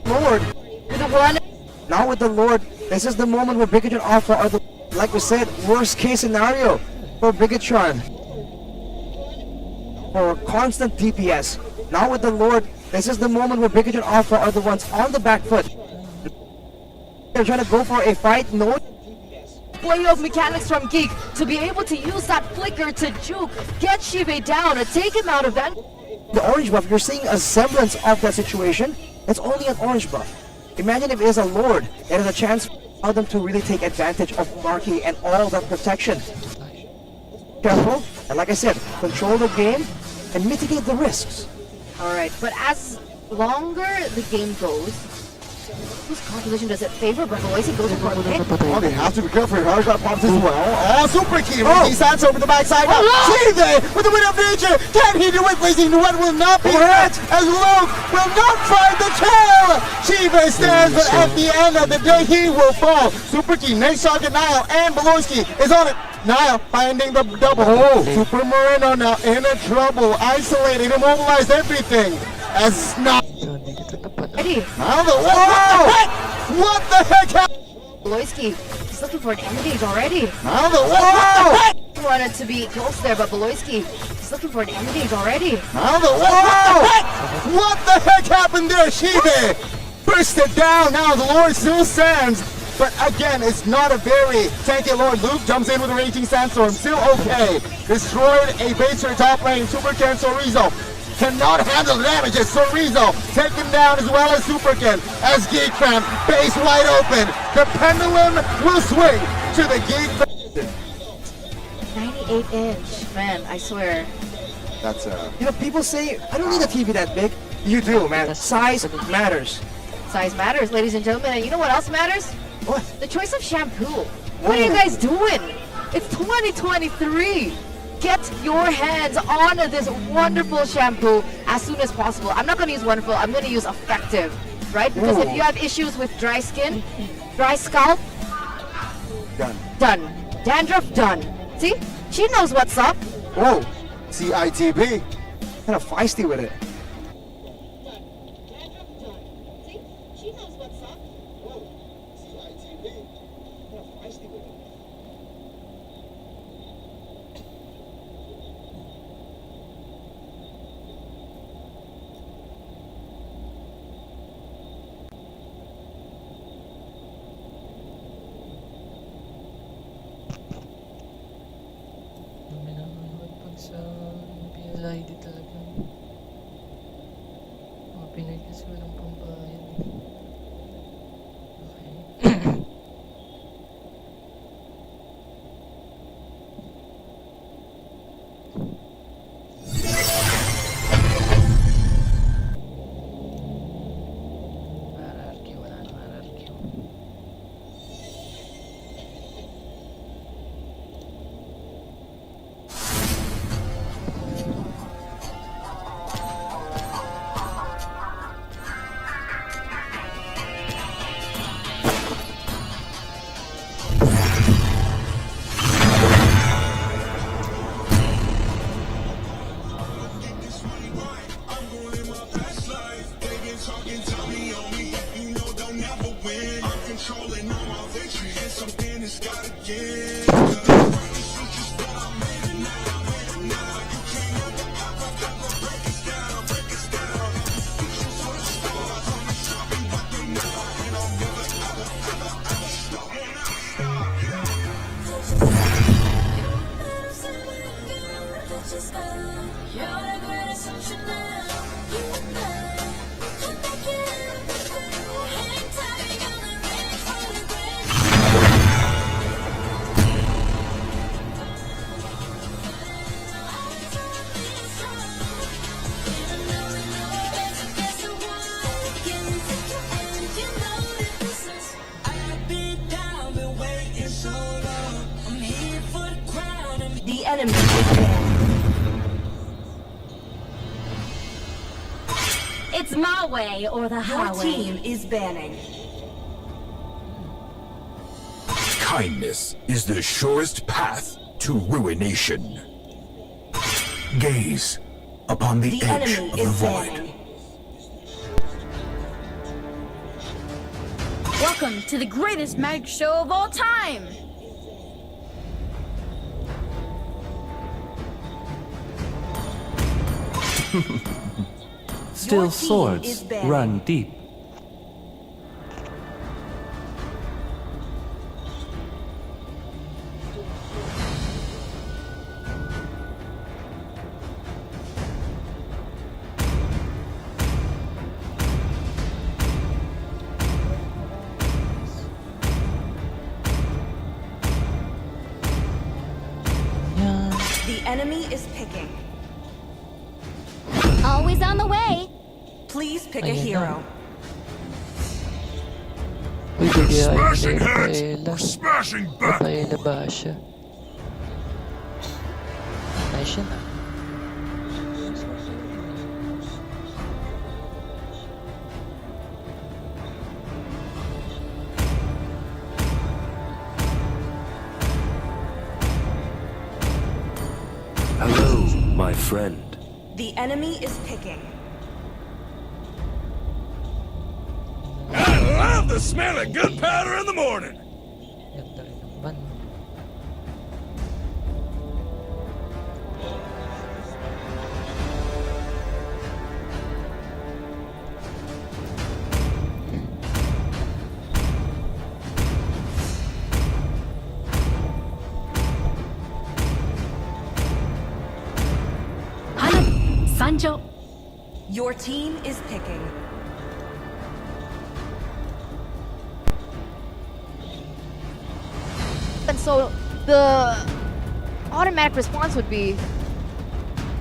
Lord. The one. Now with the Lord, this is the moment where Bigetron Alpha are the, like we said, worst case scenario for Bigetron. For constant DPS. Now with the Lord, this is the moment where Bigetron Alpha are the ones on the back foot. They're trying to go for a fight, no play of mechanics from Geek to be able to use that flicker to juke, get Shive down, and take him out of that. The orange buff, you're seeing a semblance of that situation. It's only an orange buff. Imagine if it is a Lord, it is a chance for them to really take advantage of Markyy and all that protection. Careful, and like I said, control the game and mitigate the risks. Alright, but as longer the game goes, whose composition does it favor? But Baloyskie goes for a hit. Oh, they have to be careful. Hard got popped as well. Oh, super key. He stands over the backside now. Shive with the win of nature. Can he do it? Blazing what will not be hit as Luke will not find the kill. Shive stands, but at the end of the day, he will fall. Super key, nice shot at Niall, and Baloyskie is on it. Niall finding the double. Oh, Super Moreno now in a trouble. Isolated, immobilized everything. As not. Eddie. Now the what the heck happened? Baloyskie, he's looking for an engage already. Now the what? He wanted to be close there, but Baloyskie, he's looking for an engage already. Now the what the heck happened there? Shive burst it down. Now the Lord still stands. But again, it's not a very tanky Lord. Luke jumps in with a raging sandstorm. Still okay. Destroyed a baser top lane. Superkin Sorizo cannot handle the damage as Sorizo taken down as well as Superkin as Geekfam base wide open. The pendulum will swing to the Geekfam. 98-inch, man, I swear. That's You know, people say, I don't need a TV that big. You do, man. Size matters. Size matters, ladies and gentlemen. And you know what else matters? What? The choice of shampoo. What are you guys doing? It's 2023. Get your hands on this wonderful shampoo as soon as possible. I'm not going to use wonderful, I'm going to use effective, right? Because if you have issues with dry skin, dry scalp, done. Dandruff, done. See? She knows what's up. Whoa. CITB. Kind of feisty with it. ID talaga. Mga Pinay kasi walang pambayad. Okay. enemy is banned. It's my way or the Your highway. team is banning. Kindness is the surest path to ruination. Gaze upon the The edge enemy of the is void. banning. Welcome to the greatest magic show of all time. Still Your team swords is banned. run deep. The enemy is picking. Always on the way. Please pick a Ayan na. hero. Uy, bigyan Smashing ni heads Rafaela. or smashing back. Rafaela ba siya? Nice yun ah. Hello, my friend. The enemy is picking. I love the smell of good powder in the morning. Ganda rin naman. Sancho. Your team is picking. And so the automatic response would be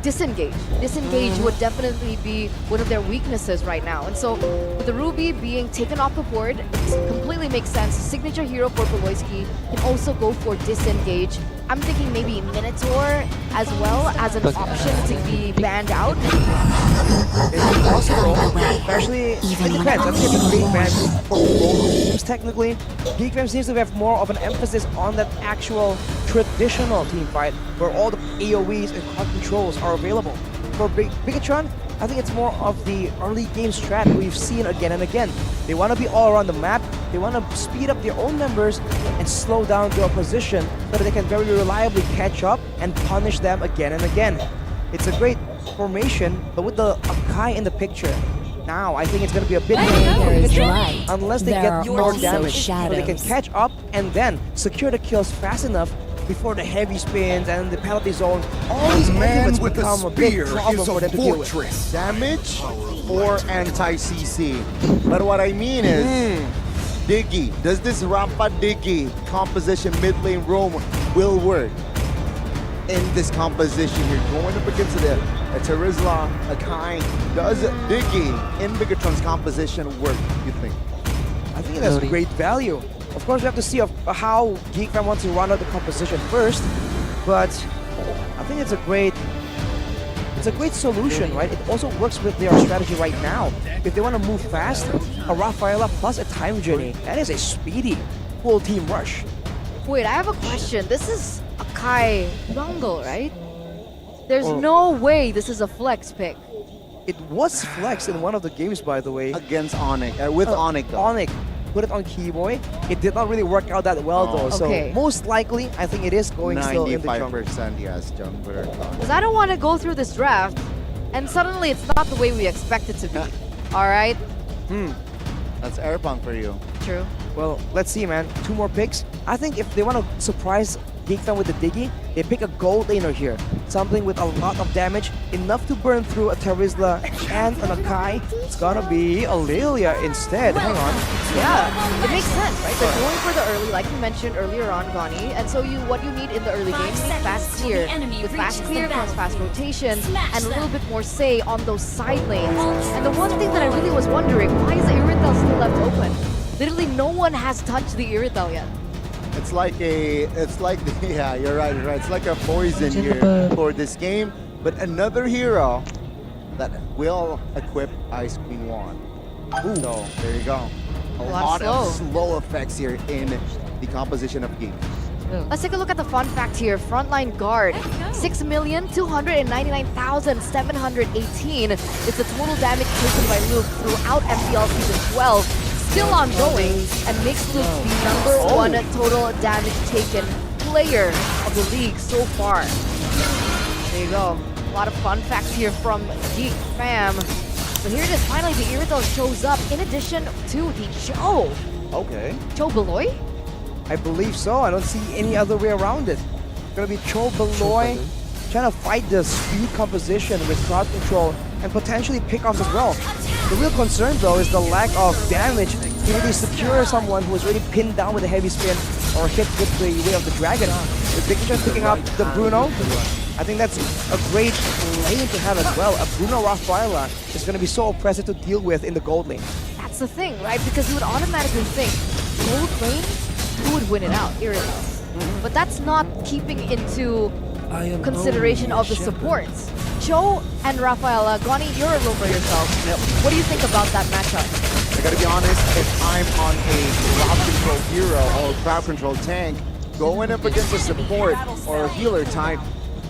disengage. Disengage would definitely be one of their weaknesses right now. And so with the Ruby being taken off the board, it completely makes sense. Signature hero for Baloyskie can also go for disengage. I'm thinking maybe Minotaur as well as an option to be banned out. It's possible, especially it depends. I think it's a great match for both teams technically. Geekfam seems to have more of an emphasis on that actual traditional team fight where all the AoEs and cut controls are available. For Bigetron, I think it's more of the early game strat we've seen again and again. They want to be all around the map, they want to speed up their own members and slow down their opposition so that they can very reliably catch up and punish them again and again. It's a great formation, but with the Akai in the picture, now I think it's going to be a bit more unless they get more damage so they can catch up and then secure the kills fast enough before the heavy spins and the penalty zone. All these ultimates become a big problem for them to deal with. Damage or anti-CC. But what I mean is, Diggy, does this Rampa Diggy composition mid lane roam will work in this composition here? Going up against the Terizla, Akai, does Diggy in Bigetron's composition work, you think? I think that's great value. Of course, we have to see how Geekfam wants to run out the composition first, but I think it's a great solution, right? It also works with their strategy right now. If they want to move fast, a Rafaela plus a time journey, that is a speedy full team rush. Wait, I have a question. This is Akai Jungle, right? There's no way this is a flex pick. It was flexed in one of the games, by the way. Against Onyx, with Onyx though. Onyx put it on Keyboy. It did not really work out that well though, so most likely I think it is going still in the jungle. 95% yes, jungler. Because I don't want to go through this draft and suddenly it's not the way we expect it to be. Alright? That's Airpunk for you. True. Well, let's see, man. 2 more picks. I think if they want to surprise Geekfam with the Diggy, they pick a gold laner here. Something with a lot of damage, enough to burn through a Terizla and an Akai. It's gonna be a Lilia instead. Hang on. Yeah, it makes sense, right? They're going for the early, like you mentioned earlier on, Gani. And so what you need in the early game, you need fast clear. With fast clear comes fast rotation and a little bit more say on those side lanes. And the one thing that I really was wondering, why is the Irithel still left open? Literally no one has touched the Irithel yet. It's like yeah, you're right. It's like a poison here for this game. But another hero that will equip Ice Queen 1. So there you go. A lot of slow effects here in the composition of game. Let's take a look at the fun fact here. Frontline guard, 6,299,718. It's the total damage taken by Luke throughout MPL Season 12. Still ongoing, and makes Luke the #1 total damage taken player of the league so far. There you go. A lot of fun facts here from Geek Fam. So here it is, finally the Iridol shows up in addition to the Cho. Okay. Cho Baloy? I believe so. I don't see any other way around it. It's gonna be Cho Baloy trying to fight the speed composition with crowd control and potentially pickoffs as well. The real concern though is the lack of damage to really secure someone who is already pinned down with a heavy spin or hit with the Way of the Dragon. With Bigetron picking up the Bruno, I think that's a great lane to have as well. A Bruno Rafaela is going to be so oppressive to deal with in the gold lane. That's the thing, right? Because you would automatically think, gold lane, who would win it out? Iridol. But that's not keeping into consideration of the supports. Cho and Rafaela, Goni, you're a rover yourself. What do you think about that matchup? I gotta be honest, if I'm on a crowd control hero or crowd control tank, going up against a support or a healer type,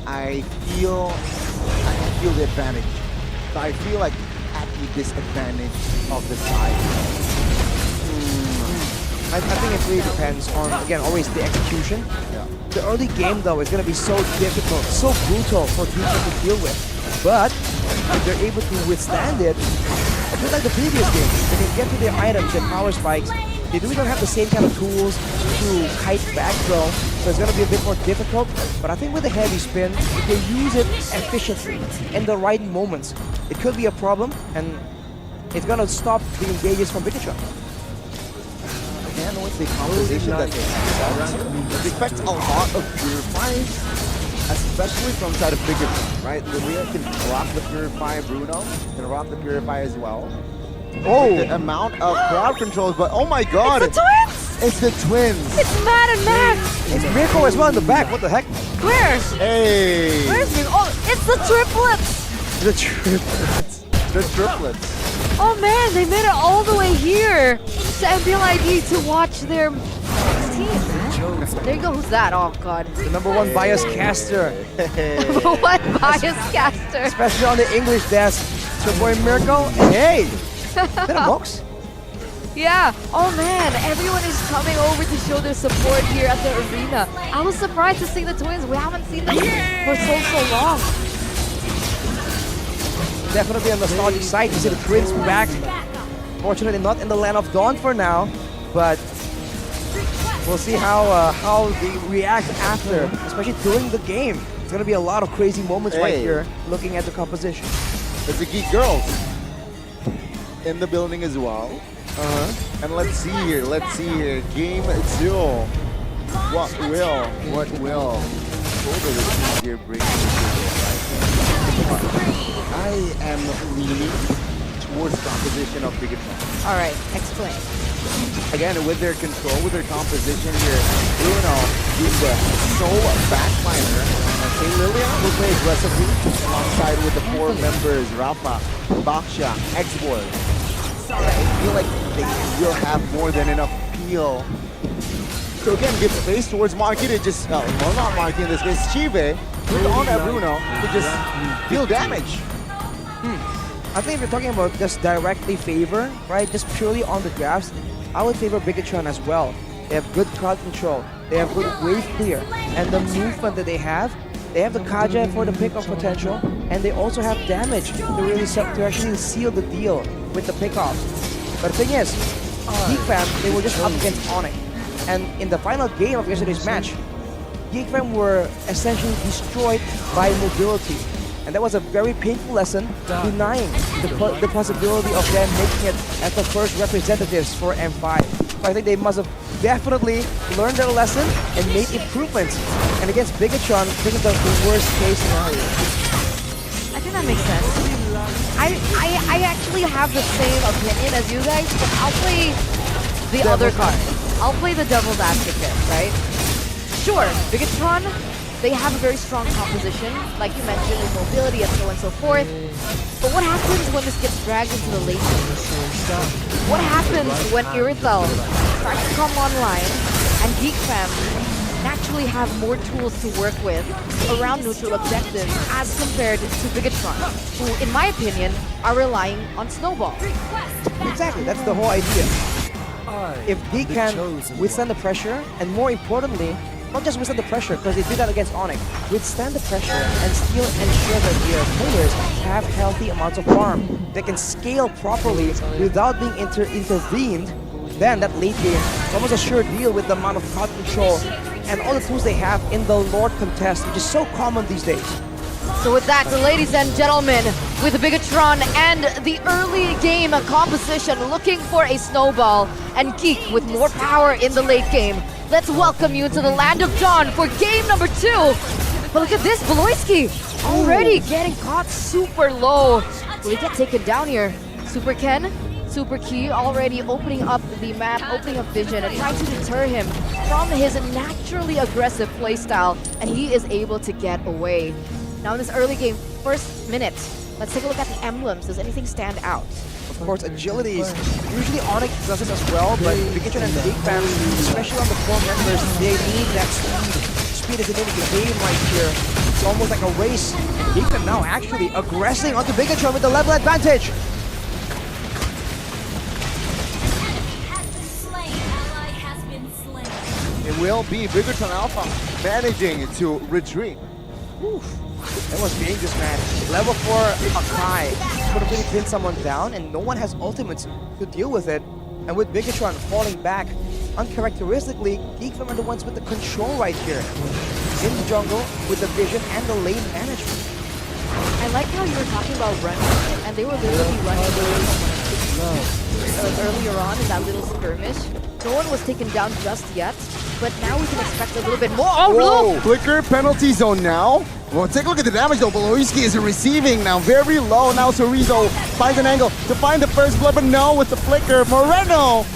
I don't feel the advantage. So I feel like at the disadvantage of the side. I think it really depends on, again, always the execution. Yeah. The early game, though, is going to be so difficult, so brutal for people to deal with. But if they're able to withstand it, a bit like the previous game, they can get to their items and power spikes. They really don't have the same kind of tools to kite back throw, so it's going to be a bit more difficult. But I think with the heavy spin, if they use it efficiently in the right moments, it could be a problem, and it's going to stop the engages from Bigetron. Again, with the composition that they have, it expects a lot of purifiers, especially from side of Bigetron, right? Lilia can rock the Purify, Bruno can rock the Purify as well. Oh! The amount of crowd controls, but oh my god! It's the twins! It's the twins! It's Matt and Max! It's Mirko as well in the back, what the heck? Where? Hey! Where's Mirko? Oh, it's the triplets! The triplets. The triplets. Oh man, they made it all the way here to MPLID to watch their team. There you go, who's that? Oh god. The #1 bias caster. #1 bias caster. Especially on the English desk. It's your boy Mirko. Hey! Is that a box? Yeah. Oh man, everyone is coming over to show their support here at the arena. I was surprised to see the twins. We haven't seen them for so long. Definitely a nostalgic sight to see the twins back. Fortunately not in the land of Dawn for now, but we'll see how they react after, especially during the game. It's going to be a lot of crazy moments right here looking at the composition. There's the Geek Girls in the building as well. And let's see here, game 2. What will here bring to I am leaning towards the composition of Bigetron. Alright, explain. Again, with their control, with their composition here, Bruno being the sole backliner. Okay, Lilia will play aggressively alongside with the 4 members, Rafa, Baksha, X-Boy. I feel like they will have more than enough peel. So again, give space towards Markyy to just, well not Markyy in this case, Chive, on that Bruno to just deal damage. I think if you're talking about just directly favor, right, just purely on the drafts, I would favor Bigetron as well. They have good crowd control, they have good wave clear, and the movement that they have the Kaja for the pickoff potential, and they also have damage to really to actually seal the deal with the pickoff. But the thing is, Geekfam, they were just up against Onyx. And in the final game of yesterday's match, Geekfam were essentially destroyed by mobility. And that was a very painful lesson, denying the possibility of them making it as the first representatives for M5. So I think they must have definitely learned their lesson and made improvements. And against Bigetron, this is the worst case scenario. I think that makes sense. I actually have the same opinion as you guys, but I'll play the other card. I'll play the devil's advocate, right? Sure, Bigetron, they have a very strong composition, like you mentioned, in mobility and so on and so forth. But what happens when this gets dragged into the late game? What happens when Irithel starts to come online and Geekfam naturally have more tools to work with around neutral objectives as compared to Bigetron, who, in my opinion, are relying on Snowball? Exactly, that's the whole idea. If Geek can withstand the pressure, and more importantly, not just withstand the pressure, because they did that against Onyx, withstand the pressure and still ensure that their players have healthy amounts of farm. They can scale properly without being intervened, then that late game is almost a sure deal with the amount of crowd control and all the tools they have in the Lord contest, which is so common these days. So with that, ladies and gentlemen, with Bigetron and the early game composition looking for a snowball and Geek with more power in the late game, let's welcome you to the Land of Dawn for game number 2. But look at this, Baloyskie already getting caught super low. Will he get taken down here? Super Ken, Super Key already opening up the map, opening up vision and trying to deter him from his naturally aggressive playstyle, and he is able to get away. Now in this early game, first minute, let's take a look at the emblems. Does anything stand out? Of course, agility is usually Onyx does this as well, but Bigetron and Geekfam, especially on the core members, they need that speed. Speed is the name of the game right here. It's almost like a race. Geekfam now actually aggressing onto Bigetron with the level advantage. It will be Bigetron Alpha managing to retreat. Oof. That was dangerous, man. Level 4 Akai could have really pinned someone down, and no one has ultimates to deal with it. And with Bigetron falling back, uncharacteristically, Geekfam are the ones with the control right here. In the jungle, with the vision and the lane management. I like how you were talking about running, and they were literally running earlier on in that little skirmish. No one was taken down just yet, but now we can expect a little bit more. Oh, whoa! Flicker penalty zone now. Well, take a look at the damage though. Baloyskie is receiving now very low. Now Chorizo finds an angle to find the first blood, but no, with the flicker. Moreno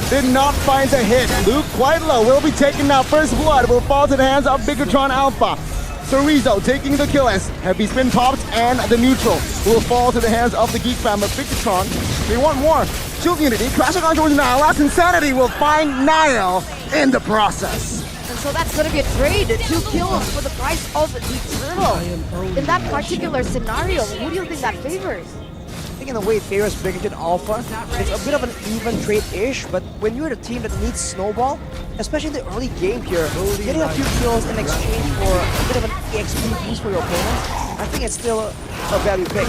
did not find the hit. Luke quite low, will be taken now. First blood will fall to the hands of Bigetron Alpha. Chorizo taking the kill as heavy spin pops, and the neutral will fall to the hands of the Geekfam. But Bigetron, they want more. Shield Unity crashing on towards Nile. Last Insanity will find Nile in the process. And so that's going to be a trade. 2 kills for the price of the turtle. In that particular scenario, who do you think that favors? I think in a way it favors Bigetron Alpha. It's a bit of an even trade-ish, but when you're the team that needs Snowball, especially in the early game here, getting a few kills in exchange for a bit of an XP boost for your opponents, I think it's still a value pick,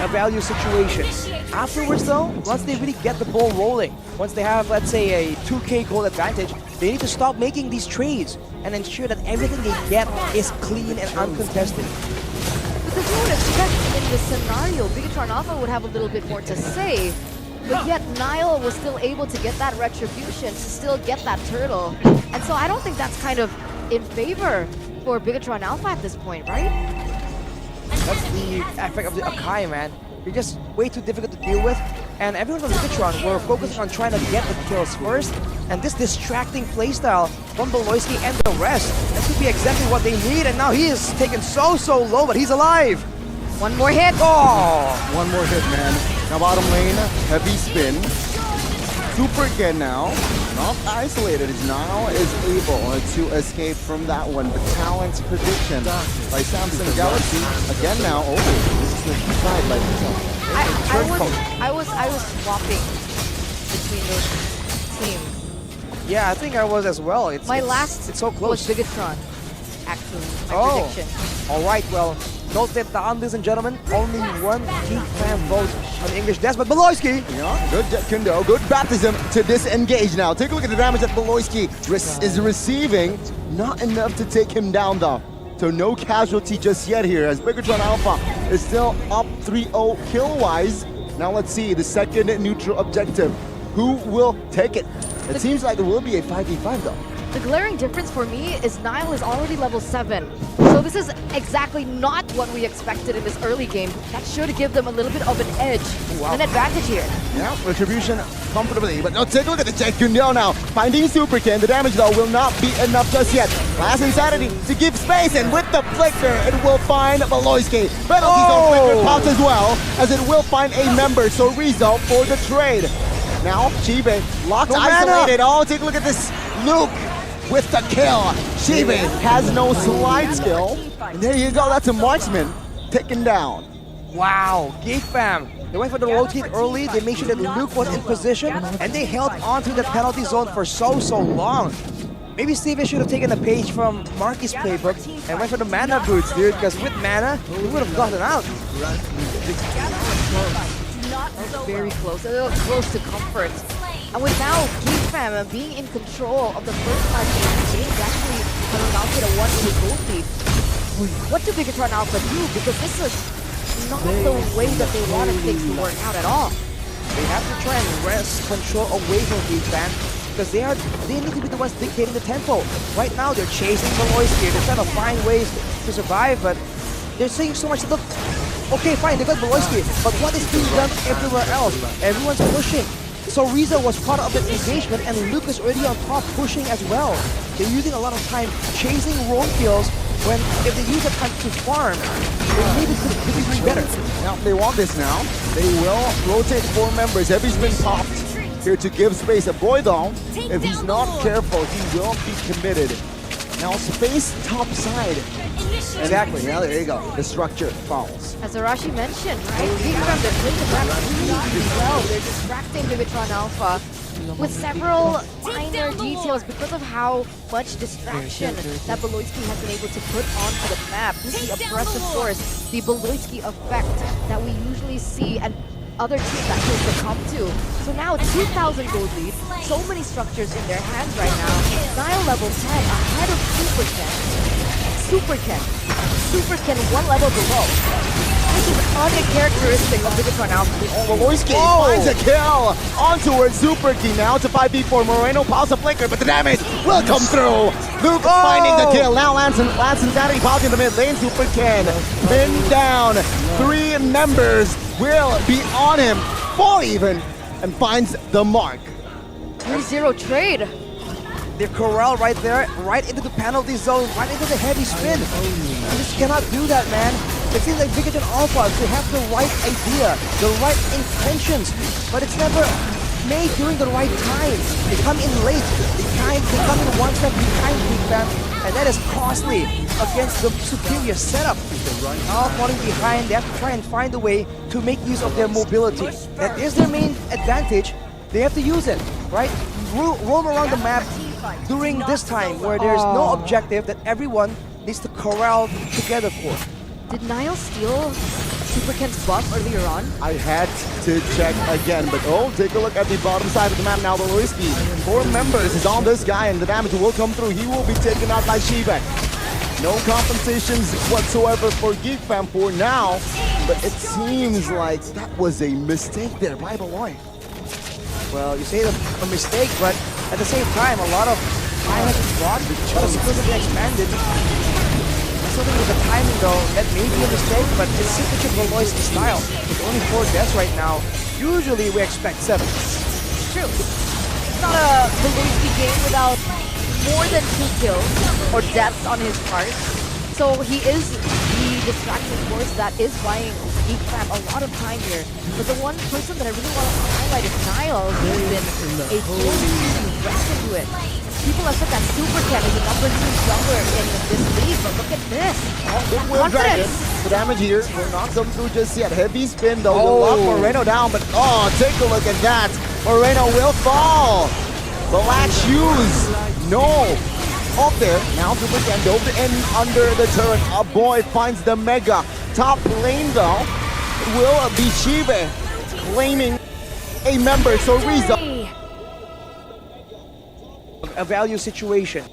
a value situation. Afterwards though, once they really get the ball rolling, once they have, let's say, a 2k goal advantage, they need to stop making these trades and ensure that everything they get is clean and uncontested. Because you would expect in this scenario, Bigetron Alpha would have a little bit more to say, but yet Nile was still able to get that retribution, to still get that turtle. And so I don't think that's kind of in favor for Bigetron Alpha at this point, right? That's the effect of the Akai, man. You're just way too difficult to deal with. And everyone from Bigetron were focusing on trying to get the kills first. And this distracting playstyle from Baloyskie and the rest, that could be exactly what they need. And now he is taken so low, but he's alive. One more hit. Oh, one more hit, man. Now bottom lane, heavy spin. Super again now. Not isolated. Now is able to escape from that one. But Talent's prediction by Samsung Galaxy again now. Oh, this is the side by himself. I was swapping between those teams. Yeah, I think I was as well. It's so close. Was Bigetron, actually. My prediction. All right, well, note that down, ladies and gentlemen. Only one Geekfam vote on English Death, but Baloyskie. Yeah, good Kundo, good baptism to disengage now. Take a look at the damage that Baloyskie is receiving. Not enough to take him down though. So no casualty just yet here as Bigetron Alpha is still up 3-0 kill-wise. Now let's see the second neutral objective. Who will take it? It seems like it will be a 5v5 though. The glaring difference for me is Niall is already level 7. So this is exactly not what we expected in this early game. That should give them a little bit of an edge, an advantage here. Yeah, Retribution comfortably, but now take a look at the Jack Gundel now. Finding Super Ken, the damage though will not be enough just yet. Last Insanity to give space, and with the Flicker, it will find Baloyskie. Penalties on Flicker pops as well, as it will find a member, so result for the trade. Now, Chibe locked, isolated. Oh, take a look at this. Luke with the kill. Chibe has no slide skill. And there you go, that's a marksman taken down. Wow, Geekfam. They went for the rotate early, they made sure that Luke was in position, and they held on to the penalty zone for so long. Maybe Steven should have taken a page from Markyy's playbook and went for the mana boots, dude, because with mana, he would have gotten out. Very close, a little close to comfort. And with now Geekfam being in control of the first 5 games, they actually coming out with a 1-2 gold lead. What do Bigetron Alpha do? Because this is not the way that they wanted things to work out at all. They have to try and wrest control away from Geekfam because they need to be the ones dictating the tempo. Right now they're chasing Baloyskie, they're trying to find ways to survive, but they're saying so much. Look, okay, fine, they got Baloyskie, but what is being done everywhere else? Everyone's pushing. So Riza was part of the engagement, and Luke is already on top pushing as well. They're using a lot of time chasing roam kills when if they use the time to farm, they maybe could be doing better. Now, if they want this now, they will rotate 4 members. Heavy's been popped here to give space. A boy though, if he's not careful, he will be committed. Now, space top side. Exactly, now there you go. The structure falls. As Arashi mentioned, right? Geekfam, they're playing the map really well. They're distracting Bigetron Alpha with several minor details because of how much distraction that Baloyskie has been able to put onto the map. The oppressive force, the Baloyskie effect that we usually see and other teams actually succumb to. So now 2,000 gold lead, so many structures in their hands right now. Nile level 10 ahead of Super Ken, 1 level below. This is uncharacteristic of Bigetron Alpha. Baloyskie finds a kill on towards Super Key now to 5v4. Moreno pops a flicker, but the damage will come through. Luke finding the kill. Now Lance Insanity pops in the mid lane. Super Ken pinned down. 3 members will be on him. 4 even, and finds the mark. 3-0 trade. They're corralled right there, right into the penalty zone, right into the heavy spin. You just cannot do that, man. It seems like Bigetron Alpha, they have the right idea, the right intentions, but it's never made during the right time. They come in late, they come in 1 step behind Geekfam, and that is costly against the superior setup. Now falling behind, they have to try and find a way to make use of their mobility. That is their main advantage. They have to use it, right? Roam around the map during this time where there's no objective that everyone needs to corral together for. Did Niall steal Super Ken's buff earlier on? I had to check again, but oh, take a look at the bottom side of the map now. Baloyskie, 4 members is on this guy, and the damage will come through. He will be taken out by Shibek. No compensations whatsoever for Geekfam for now, but it seems like that was a mistake there by Baloy. Well, you say a mistake, but at the same time, a lot of time has been brought, a lot of skills have been expanded. Something with the timing though, that may be a mistake, but it's signature Baloyskie style. With only 4 deaths right now, usually we expect 7. True. It's not a Baloyskie game without more than 2 kills or deaths on his part. So he is the distraction force that is buying Geekfam a lot of time here. But the one person that I really want to highlight is Niall, who has been a force to wreck into it. People have said that Super Ken is the #2 jungler in this league, but look at this. Will Dragon, the damage here will not come through just yet. Heavy spin though will lock Moreno down, but oh, take a look at that. Moreno will fall. The latch shoes, no. Up there, now Super Ken dove in under the turret. A boy finds the mega. Top lane though, it will be Shibe claiming a member, so Riza. A value situation.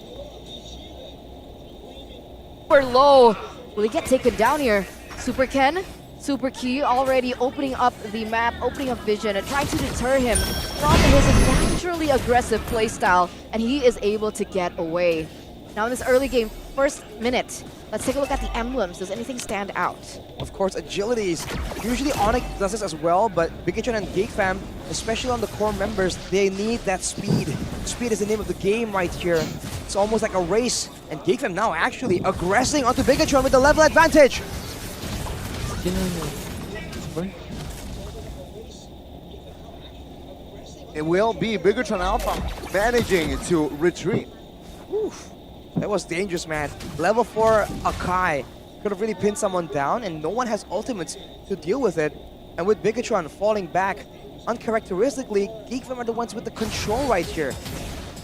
Super low. Will he get taken down here? Super Ken, Super Key already opening up the map, opening up vision, and trying to deter him from his advantage naturally aggressive playstyle, and he is able to get away. Now in this early game, first minute, let's take a look at the emblems. Does anything stand out? Of course, agilities. Usually Onyx does this as well, but Bigetron and Geekfam, especially on the core members, they need that speed. Speed is the name of the game right here. It's almost like a race, and Geekfam now actually aggressing onto Bigetron with the level advantage. It will be Bigetron Alpha managing to retreat. Oof. That was dangerous, man. Level 4 Akai could have really pinned someone down, and no one has ultimates to deal with it. And with Bigetron falling back, uncharacteristically, Geekfam are the ones with the control right here.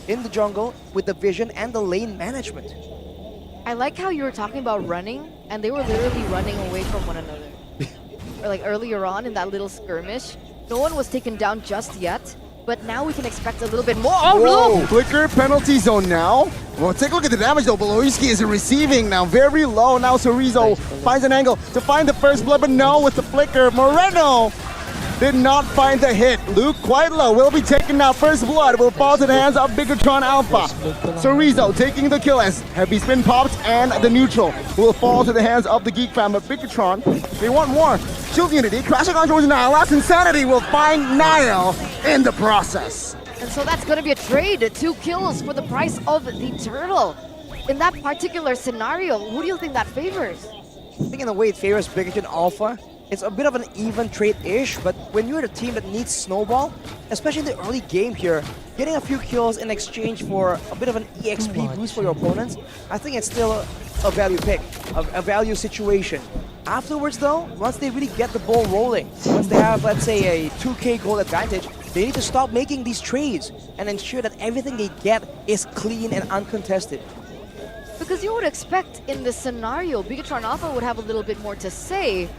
In the jungle, with the vision and the lane management. I like how you were talking about running, and they were literally running away from one another. Or like earlier on in that little skirmish, no one was taken down just yet. But now we can expect a little bit more. Oh, whoa! Flicker penalty zone now. Well, take a look at the damage though. Baloyskie is receiving now, very low. Now Chorizo finds an angle to find the first blood, but no, with the flicker. Moreno did not find the hit. Luke quite low, will be taken now. First blood will fall to the hands of Bigetron Alpha. Chorizo taking the kill as heavy spin pops, and the neutral will fall to the hands of the Geekfam. But Bigetron, they want more. Shield Unity crashing on towards Nile. Last Insanity will find Nile in the process. And so that's going to be a trade. 2 kills for the price of the turtle. In that particular scenario, who do you think that favors? I think in a way it favors Bigetron Alpha. It's a bit of an even trade-ish, but when you're the team that needs snowball, especially in the early game here, getting a few kills in exchange for a bit of an EXP boost for your opponents, I think it's still a value pick, a value situation. Afterwards though, once they really get the ball rolling, once they have, let's say, a 2k goal advantage, they need to stop making these trades and ensure that everything they get is clean and uncontested. Because you would expect in this scenario, Bigetron Alpha would have a little bit more to say,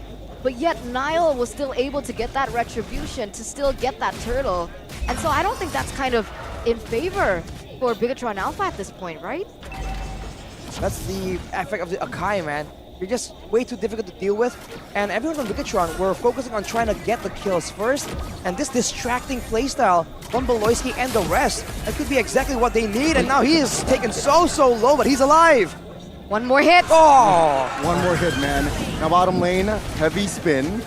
but yet Nile was still able to get that retribution, to still get that turtle. And so I don't think that's kind of in favor for Bigetron Alpha at this point, right? That's the effect of the Akai, man. You're just way too difficult to deal with. And everyone on Bigetron were focusing on trying to get the kills first. And this distracting playstyle from Baloyskie and the rest, that could be exactly what they need. And now he is taken so low, but he's alive. One more hit. Oh! One more hit, man. Now bottom lane, heavy spin.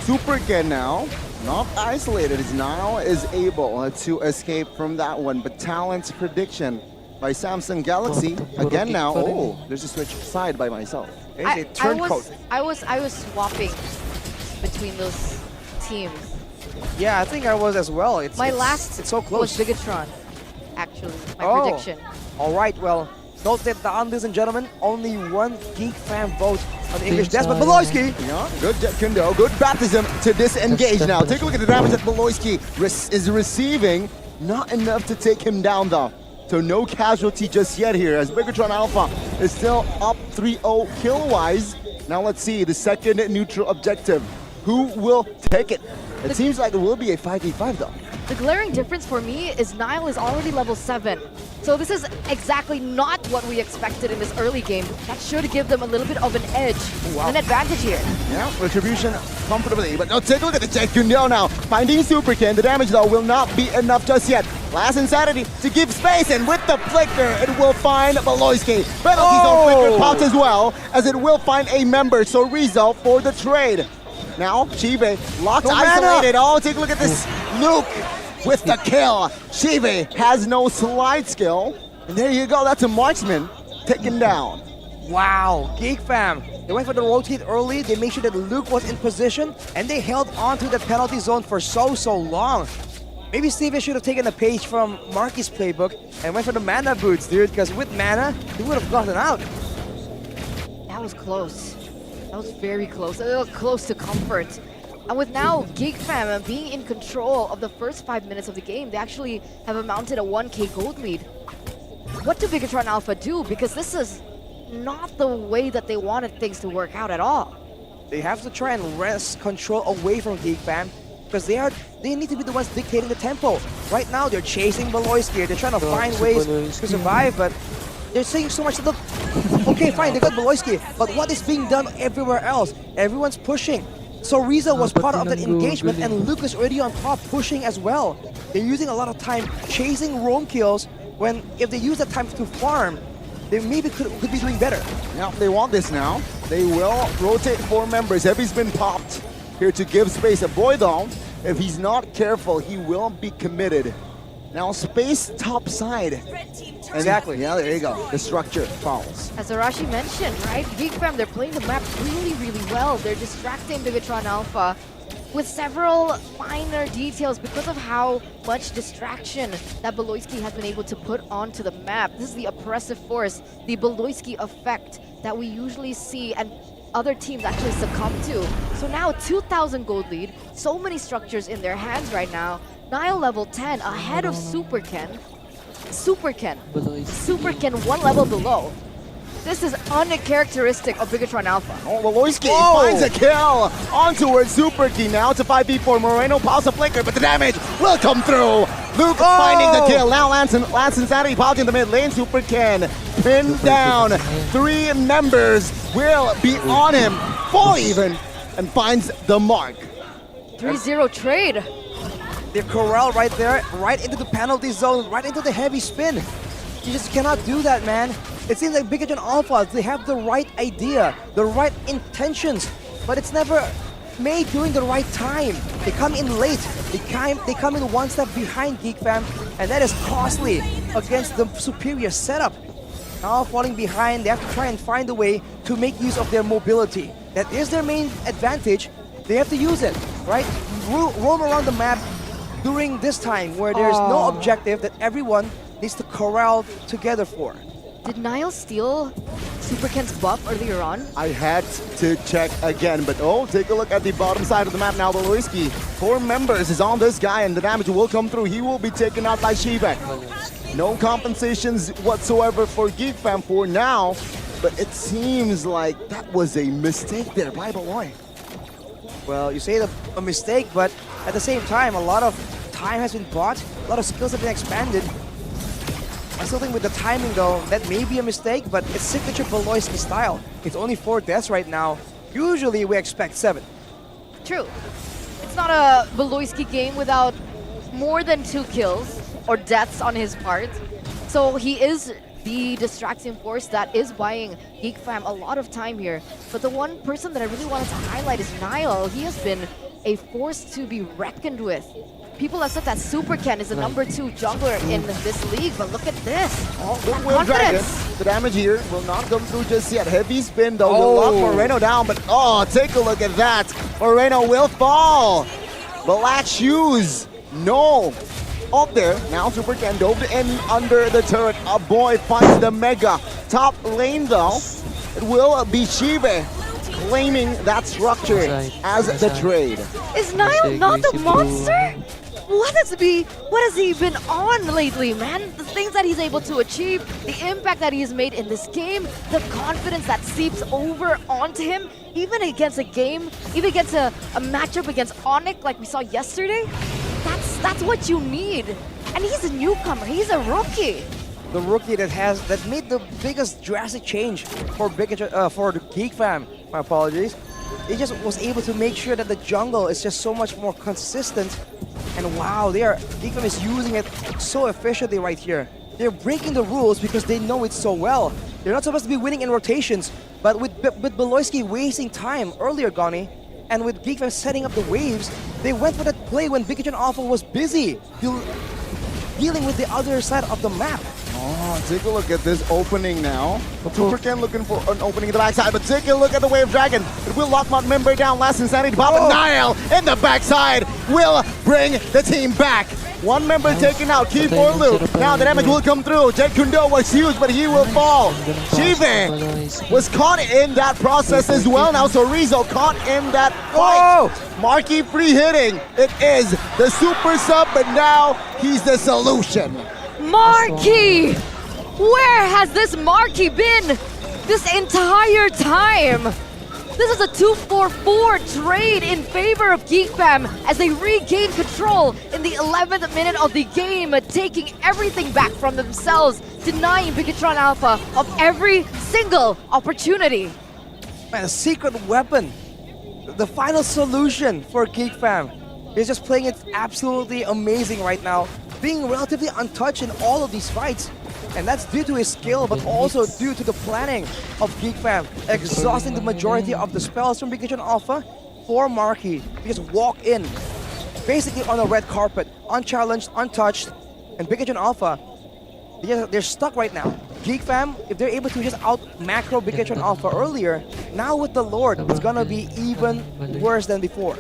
Super again now. Not isolated, as Nile is able to escape from that one. But Talent's prediction by Samsung Galaxy. Again now, oh, there's a switch side by myself. There's a turncoat. I was swapping between those teams. Yeah, I think I was as well. It's so close. Was Bigetron, actually, my prediction. All right, well, note that down, ladies and gentlemen, only one Geekfam vote on the English desk, but Baloyskie. Yeah, good Kundo, good baptism to disengage now. Take a look at the damage that Baloyskie is receiving. Not enough to take him down though. So no casualty just yet here, as Bigetron Alpha is still up 3-0 kill-wise. Now let's see the second neutral objective. Who will take it? It seems like it will be a 5v5 though. The glaring difference for me is Nile is already level 7. So this is exactly not what we expected in this early game. That should give them a little bit of an edge, an advantage here. Yeah, retribution comfortably, but now take a look at the Jekundo now. Finding Superkin, the damage though will not be enough just yet. Last Insanity to give space, and with the flicker, it will find Baloyskie. Penalty zone flicker pops as well, as it will find a member, so Rizzo for the trade. Now, Chive locked isolated. Oh, take a look at this. Luke with the kill. Chive has no slide skill. And there you go, that's a marksman taken down. Wow, Geekfam. They went for the rotate early. They made sure that Luke was in position, and they held on to the penalty zone for so long. Maybe Stevie should have taken a page from Markyy's playbook and went for the mana boots, dude, because with mana, he would have gotten out. That was close. That was very close. A little close to comfort. And with now Geekfam being in control of the first 5 minutes of the game, they actually have mounted a 1k gold lead. What do Bigetron Alpha do? Because this is not the way that they wanted things to work out at all. They have to try and wrest control away from Geekfam, because they need to be the ones dictating the tempo. Right now, they're chasing Baloyskie. They're trying to find ways to survive, but they're saying so much to the... Okay, fine, they got Baloyskie, but what is being done everywhere else? Everyone's pushing. So Rizzo was part of that engagement, and Luke is already on top, pushing as well. They're using a lot of time chasing roam kills, when if they use that time to farm, they maybe could be doing better. Now, they want this now. They will rotate 4 members. Heavy's been popped here to give space. A boy though, if he's not careful, he will be committed. Now, space top side. Exactly. Yeah, there you go. The structure falls. As Arashi mentioned, right? Geekfam, they're playing the map really, really well. They're distracting Bigetron Alpha with several minor details because of how much distraction that Baloyskie has been able to put onto the map. This is the oppressive force, the Baloyskie effect that we usually see and other teams actually succumb to. So now 2,000 gold lead, so many structures in their hands right now. Nile level 10 ahead of Super Ken. Super Ken 1 level below. This is uncharacteristic of Bigetron Alpha. Oh, Baloyskie finds a kill on towards Super Key. Now to 5v4. Moreno piles a flicker, but the damage will come through. Luke finding the kill. Now Lance Insanity piles in the mid lane. Super Ken pinned down. 3 members will be on him. Fall even, and finds the mark. 3-0 trade. They corral right there, right into the penalty zone, right into the heavy spin. You just cannot do that, man. It seems like Bigetron Alpha, they have the right idea, the right intentions, but it's never made during the right time. They come in late. They come in one step behind Geekfam, and that is costly against the superior setup. Now falling behind, they have to try and find a way to make use of their mobility. That is their main advantage. They have to use it, right? Roam around the map during this time where there's no objective that everyone needs to corral together for. Did Nile steal Super Ken's buff earlier on? I had to check again, but take a look at the bottom side of the map now. Baloyskie, 4 members is on this guy, and the damage will come through. He will be taken out by Shivek. No compensations whatsoever for Geekfam for now, but it seems like that was a mistake there by Baloy. Well, you say a mistake, but at the same time, a lot of time has been bought, a lot of skills have been expanded. I still think with the timing though, that may be a mistake, but it's signature Baloyskie style. It's only 4 deaths right now. Usually we expect 7. True. It's not a Baloyskie game without more than 2 kills or deaths on his part. So he is the distracting force that is buying Geekfam a lot of time here. But the one person that I really wanted to highlight is Nile. He has been a force to be reckoned with. People have said that Super Ken is the #2 jungler in this league, but look at this. Will Dragon. The damage here will not come through just yet. Heavy spin though will lock Moreno down, but take a look at that. Moreno will fall. Black shoes. No. Up there. Now Super Ken dove in under the turret. A boy finds the mega. Top lane though. It will be Shibe claiming that structure as the trade. Is Nile not the monster? What has he been on lately, man? The things that he's able to achieve, the impact that he has made in this game, the confidence that seeps over onto him, even against a game, even against a matchup against Onyx like we saw yesterday. That's what you need. And he's a newcomer, he's a rookie. The rookie that made the biggest drastic change for the Geekfam. My apologies. He just was able to make sure that the jungle is just so much more consistent. And wow, Geekfam is using it so efficiently right here. They're breaking the rules because they know it so well. They're not supposed to be winning in rotations, but with Baloyskie wasting time earlier, Goni, and with Geekfam setting up the waves, they went for that play when Bigetron Alpha was busy dealing with the other side of the map. Take a look at this opening now. Super Ken looking for an opening in the backside, but take a look at the Wave Dragon. It will lock Mount member down. Last Insanity pop, and Nile in the backside will bring the team back. 1 member taken out, key for Luke. Now the damage will come through. Jet Kundo was huge, but he will fall. Shive was caught in that process as well now, so Rizzo caught in that fight. Markyy free hitting. It is the super sub, but now he's the solution. Markyy! Where has this Markyy been this entire time? This is a 2-4-4 trade in favor of Geekfam as they regain control in the 11th minute of the game, taking everything back from themselves, denying Bigetron Alpha of every single opportunity. Man, a secret weapon. the final solution for Geekfam. He's just playing it absolutely amazing right now, being relatively untouched in all of these fights. And that's due to his skill, but also due to the planning of Geekfam, exhausting the majority of the spells from Bigetron Alpha for Markyy to just walk in, basically on a red carpet, unchallenged, untouched, and Bigetron Alpha, they're stuck right now. Geekfam, if they're able to just out macro Bigetron Alpha earlier, now with the Lord, it's gonna be even worse than before.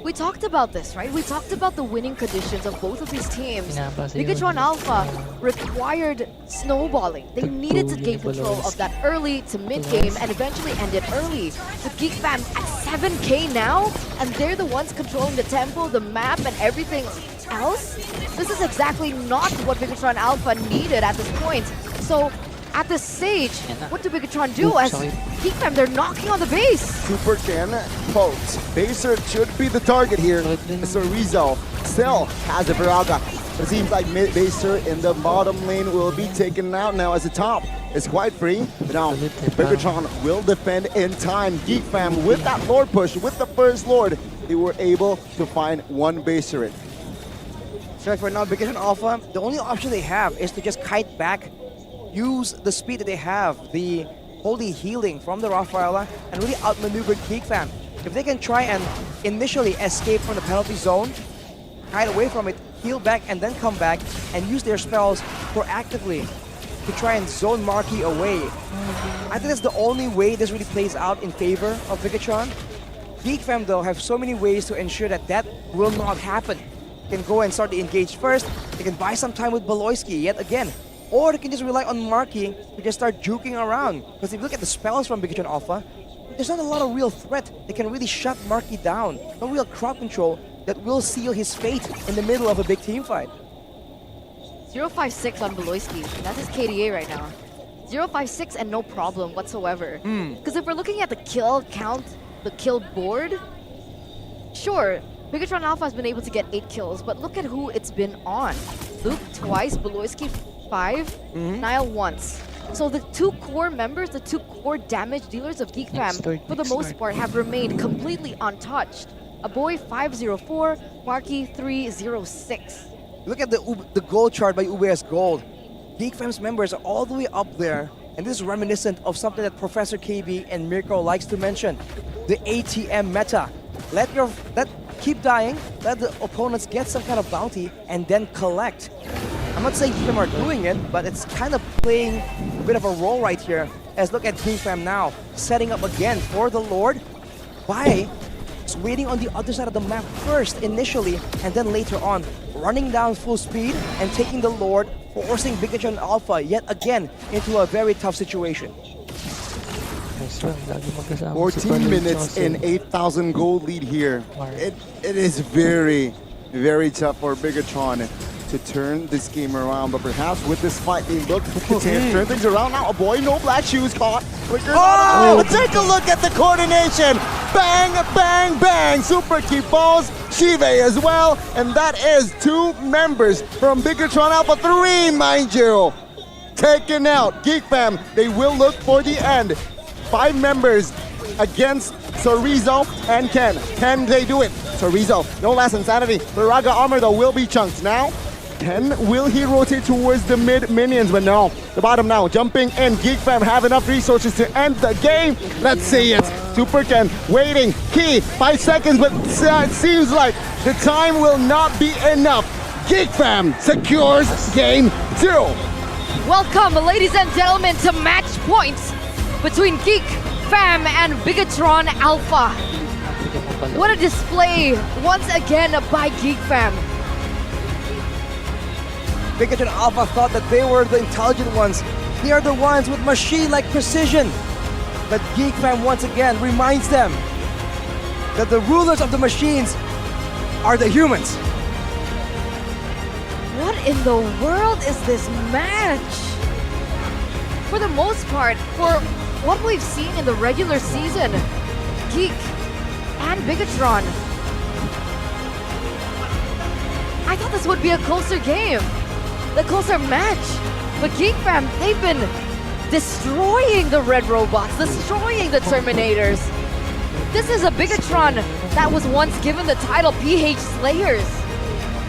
We talked about this, right? We talked about the winning conditions of both of these teams. Bigetron Alpha required snowballing. They needed to gain control of that early to mid game and eventually end it early. With Geekfam at 7K now, and they're the ones controlling the tempo, the map, and everything else. This is exactly not what Bigetron Alpha needed at this point. So at this stage, what do Bigetron do as Geekfam, they're knocking on the base? Super Ken poked. Baser should be the target here. Mr. Rizzo still has a Viraga. It seems like Baser in the bottom lane will be taken out now as the top is quite free. Now, Bigetron will defend in time. Geekfam with that Lord push, with the first Lord, they were able to find one Baser. So for now, Bigetron Alpha, the only option they have is to just kite back, use the speed that they have, the holy healing from the Rafaela, and really outmaneuver Geekfam. If they can try and initially escape from the penalty zone, hide away from it, heal back, and then come back and use their spells proactively to try and zone Markyy away. I think that's the only way this really plays out in favor of Bigetron. Geekfam, though, have so many ways to ensure that that will not happen. They can go and start to engage first, they can buy some time with Baloyskie yet again, or they can just rely on Markyy to just start juking around. Because if you look at the spells from Bigetron Alpha, there's not a lot of real threat that can really shut Markyy down. No real crowd control that will seal his fate in the middle of a big team fight. 056 on Baloyskie. That's his KDA right now. 056 and no problem whatsoever. Because if we're looking at the kill count, the kill board, sure, Bigetron Alpha has been able to get 8 kills, but look at who it's been on. Luke twice, Baloyskie 5, Nile once. So the two core members, the two core damage dealers of Geekfam, for the most part, have remained completely untouched. A boy 504, Markyy 306. Look at the gold chart by UBS Gold. Geekfam's members are all the way up there, and this is reminiscent of something that Professor KB and Mirko likes to mention, the ATM meta. Keep dying, let the opponents get some kind of bounty, and then collect. I'm not saying Geekfam are doing it, but it's kind of playing a bit of a role right here. As look at Geekfam now, setting up again for the Lord by just waiting on the other side of the map first initially, and then later on, running down full speed and taking the Lord, forcing Bigetron Alpha yet again into a very tough situation. 14 minutes in 8,000 gold lead here. It is very, very tough for Bigetron to turn this game around, but perhaps with this fight they look to turn things around. Now a boy, no black shoes caught. But take a look at the coordination. Bang, bang, bang. Super keep balls. Shive as well. And that is 2 members from Bigetron Alpha 3, mind you. Taken out. Geekfam, they will look for the end. 5 members against Sorizo and Ken. Can they do it? Sorizo, no less insanity. Viraga armor though will be chunked now. Ken, will he rotate towards the mid minions? But no, the bottom now, jumping in. Geekfam have enough resources to end the game. Let's see it. Super Ken waiting. Key, 5 seconds, but it seems like the time will not be enough. Geekfam secures game 2. Welcome, ladies and gentlemen, to match points between Geekfam and Bigetron Alpha. What a display once again by Geekfam. Bigetron Alpha thought that they were the intelligent ones. They are the ones with machine-like precision. But Geekfam once again reminds them that the rulers of the machines are the humans. What in the world is this match? For the most part, for what we've seen in the regular season, Geek and Bigetron, I thought this would be a closer game, the closer match. But Geekfam, they've been destroying the red robots, destroying the Terminators. This is a Bigetron that was once given the title PH Slayers.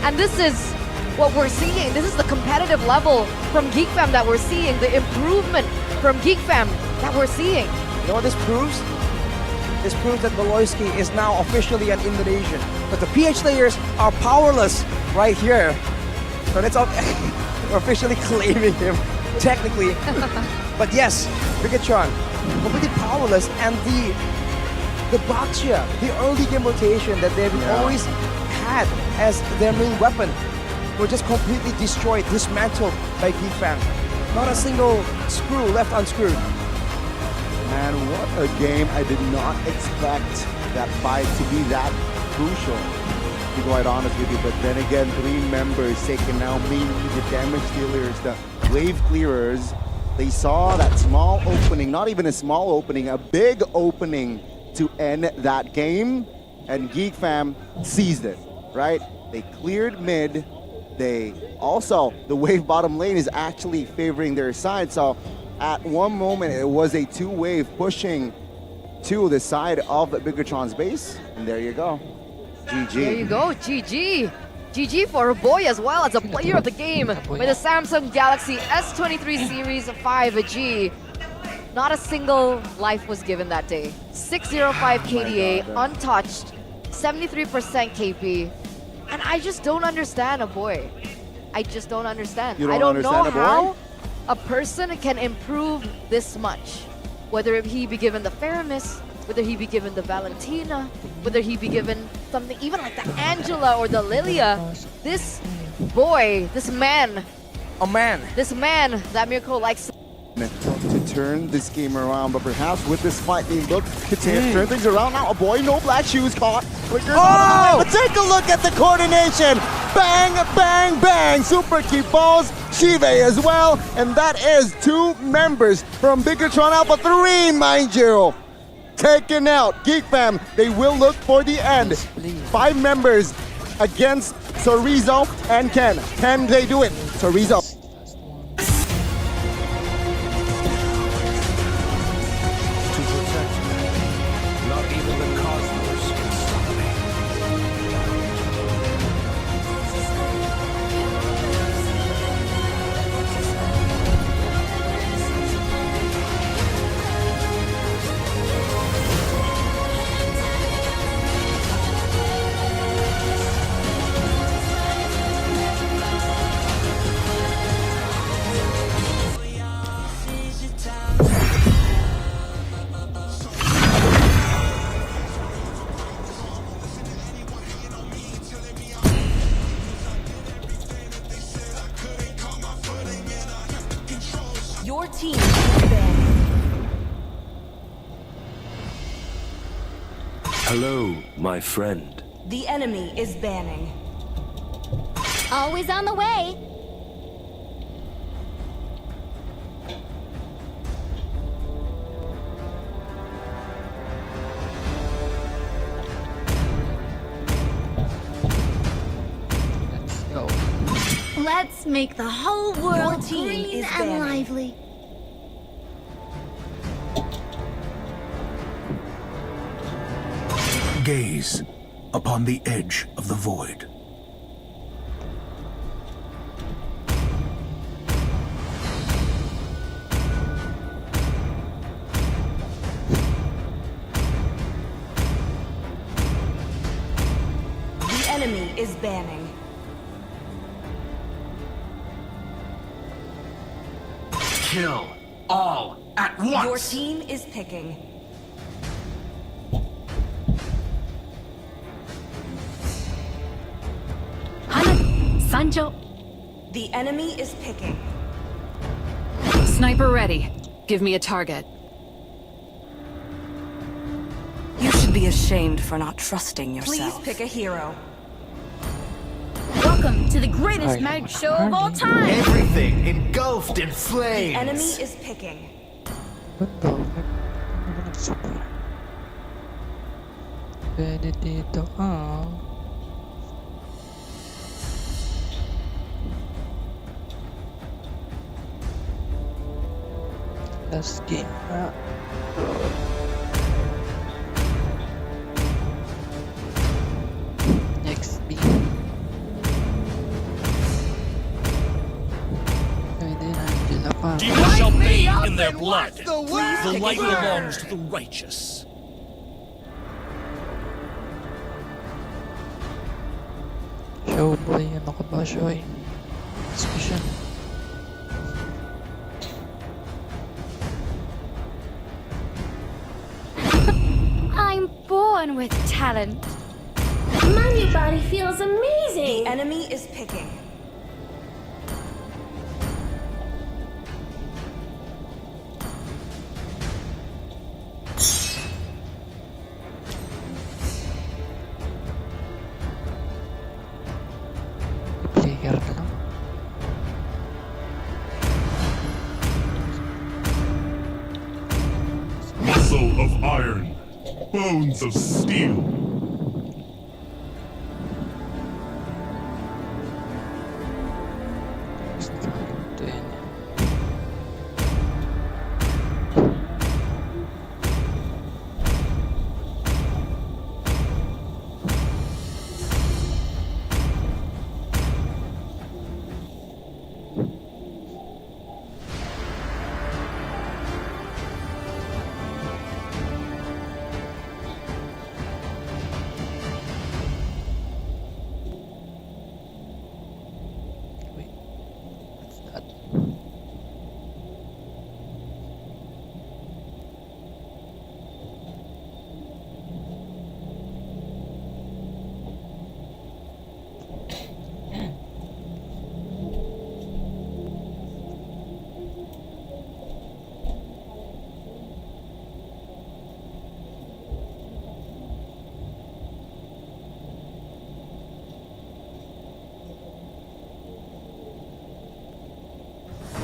And this is what we're seeing. This is the competitive level from Geekfam that we're seeing. The improvement from Geekfam that we're seeing. You know what this proves? This proves that Baloyskie is now officially an Indonesian. But the PH Slayers are powerless right here. So that's we're officially claiming him, technically. But yes, Bigetron, completely powerless, and the Baxia, the early game rotation that they've always had as their main weapon, were just completely destroyed, dismantled by Geekfam. Not a single screw left unscrewed. Man, what a game. I did not expect that fight to be that crucial, to be quite honest with you. But then again, 3 members taken out, mainly the damage dealers, the wave clearers. They saw that small opening, not even a small opening, a big opening to end that game. And Geekfam seized it, right? They cleared mid. They also, the wave bottom lane is actually favoring their side. So at one moment, it was a 2-wave pushing to the side of Bigetron's base. And there you go. GG. There you go, GG. GG for a boy as well as a player of the game with the Samsung Galaxy S23 Series 5G. Not a single life was given that day. 605 KDA, untouched, 73% KP. And I just don't understand a boy. I just don't understand. You don't I don't know understand a boy? how a person can improve this much. Whether he be given the Faramis, whether he be given the Valentina, whether he be given something even like the Angela or the Lilia. This boy, this man. A man. This man that Mirko likes to turn this game around, but perhaps with this fight being booked, could turn things around. Now a boy, no black shoes caught. But take a look at the coordination. Bang, bang, bang. Super key balls. Shive as well. And that is 2 members from Bigetron Alpha 3, mind you. Taken out. Geekfam, they will look for the end. 5 members against Sorizo and Ken. Can they do it? Sorizo. Your team is banned. Hello, my friend. The enemy is banning. Always on the way. Let's make the whole world green and lively. Gaze upon the edge of the void. The enemy is banning. Kill all at once. Your team is picking. Sancho. The enemy is picking. Sniper ready. Give me a target. You should be ashamed for not trusting yourself. Please pick a hero. Welcome to the greatest magic show of all time. Everything engulfed in flames. The enemy is picking. Pwede dito ka. Last game na. in their blood. the word? The light belongs to the righteous. Showboy, ano ka ba, Shoy? Discussion. I'm born with talent. My new body feels amazing. The enemy is picking. Player na lang. Muscle of iron, bones of steel.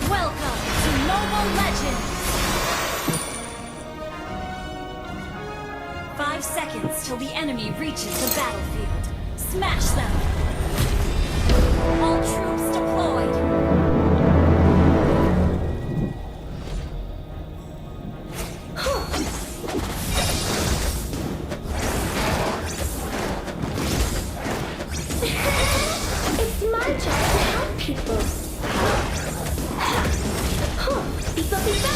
Welcome to Mobile Legends! 5 seconds till the enemy reaches the battlefield. Smash them! All troops deployed! It's my job to help people. Beep, beep, beep.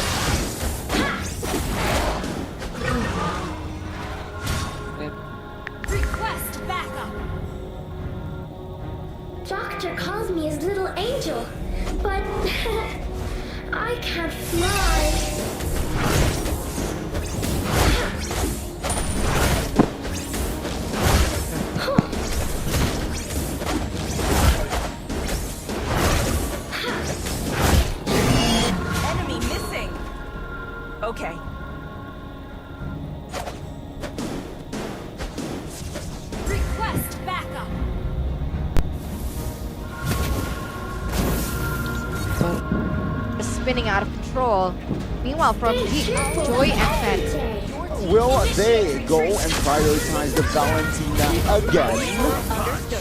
Request backup! Doctor calls me his little angel, but I can't fly. Enemy missing. Okay. Request backup! Spinning out of control. Meanwhile, from Geek, Joy and Fen. Will they go and prioritize the Valentina again?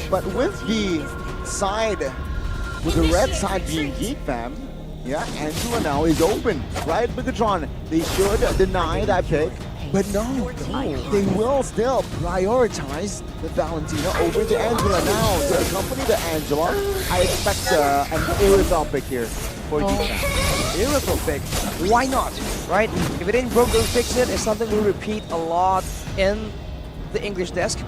But with the side, with the red side being Geekfam, yeah, Angela now is open, right? Bigetron, they should deny that pick, but no, they will still prioritize the Valentina over to Angela. Now, to accompany the Angela, I expect an Irithel pick here for Geekfam. Irithel pick. Why not? Right? If it ain't broke, don't fix it. It's something we repeat a lot in the English desk,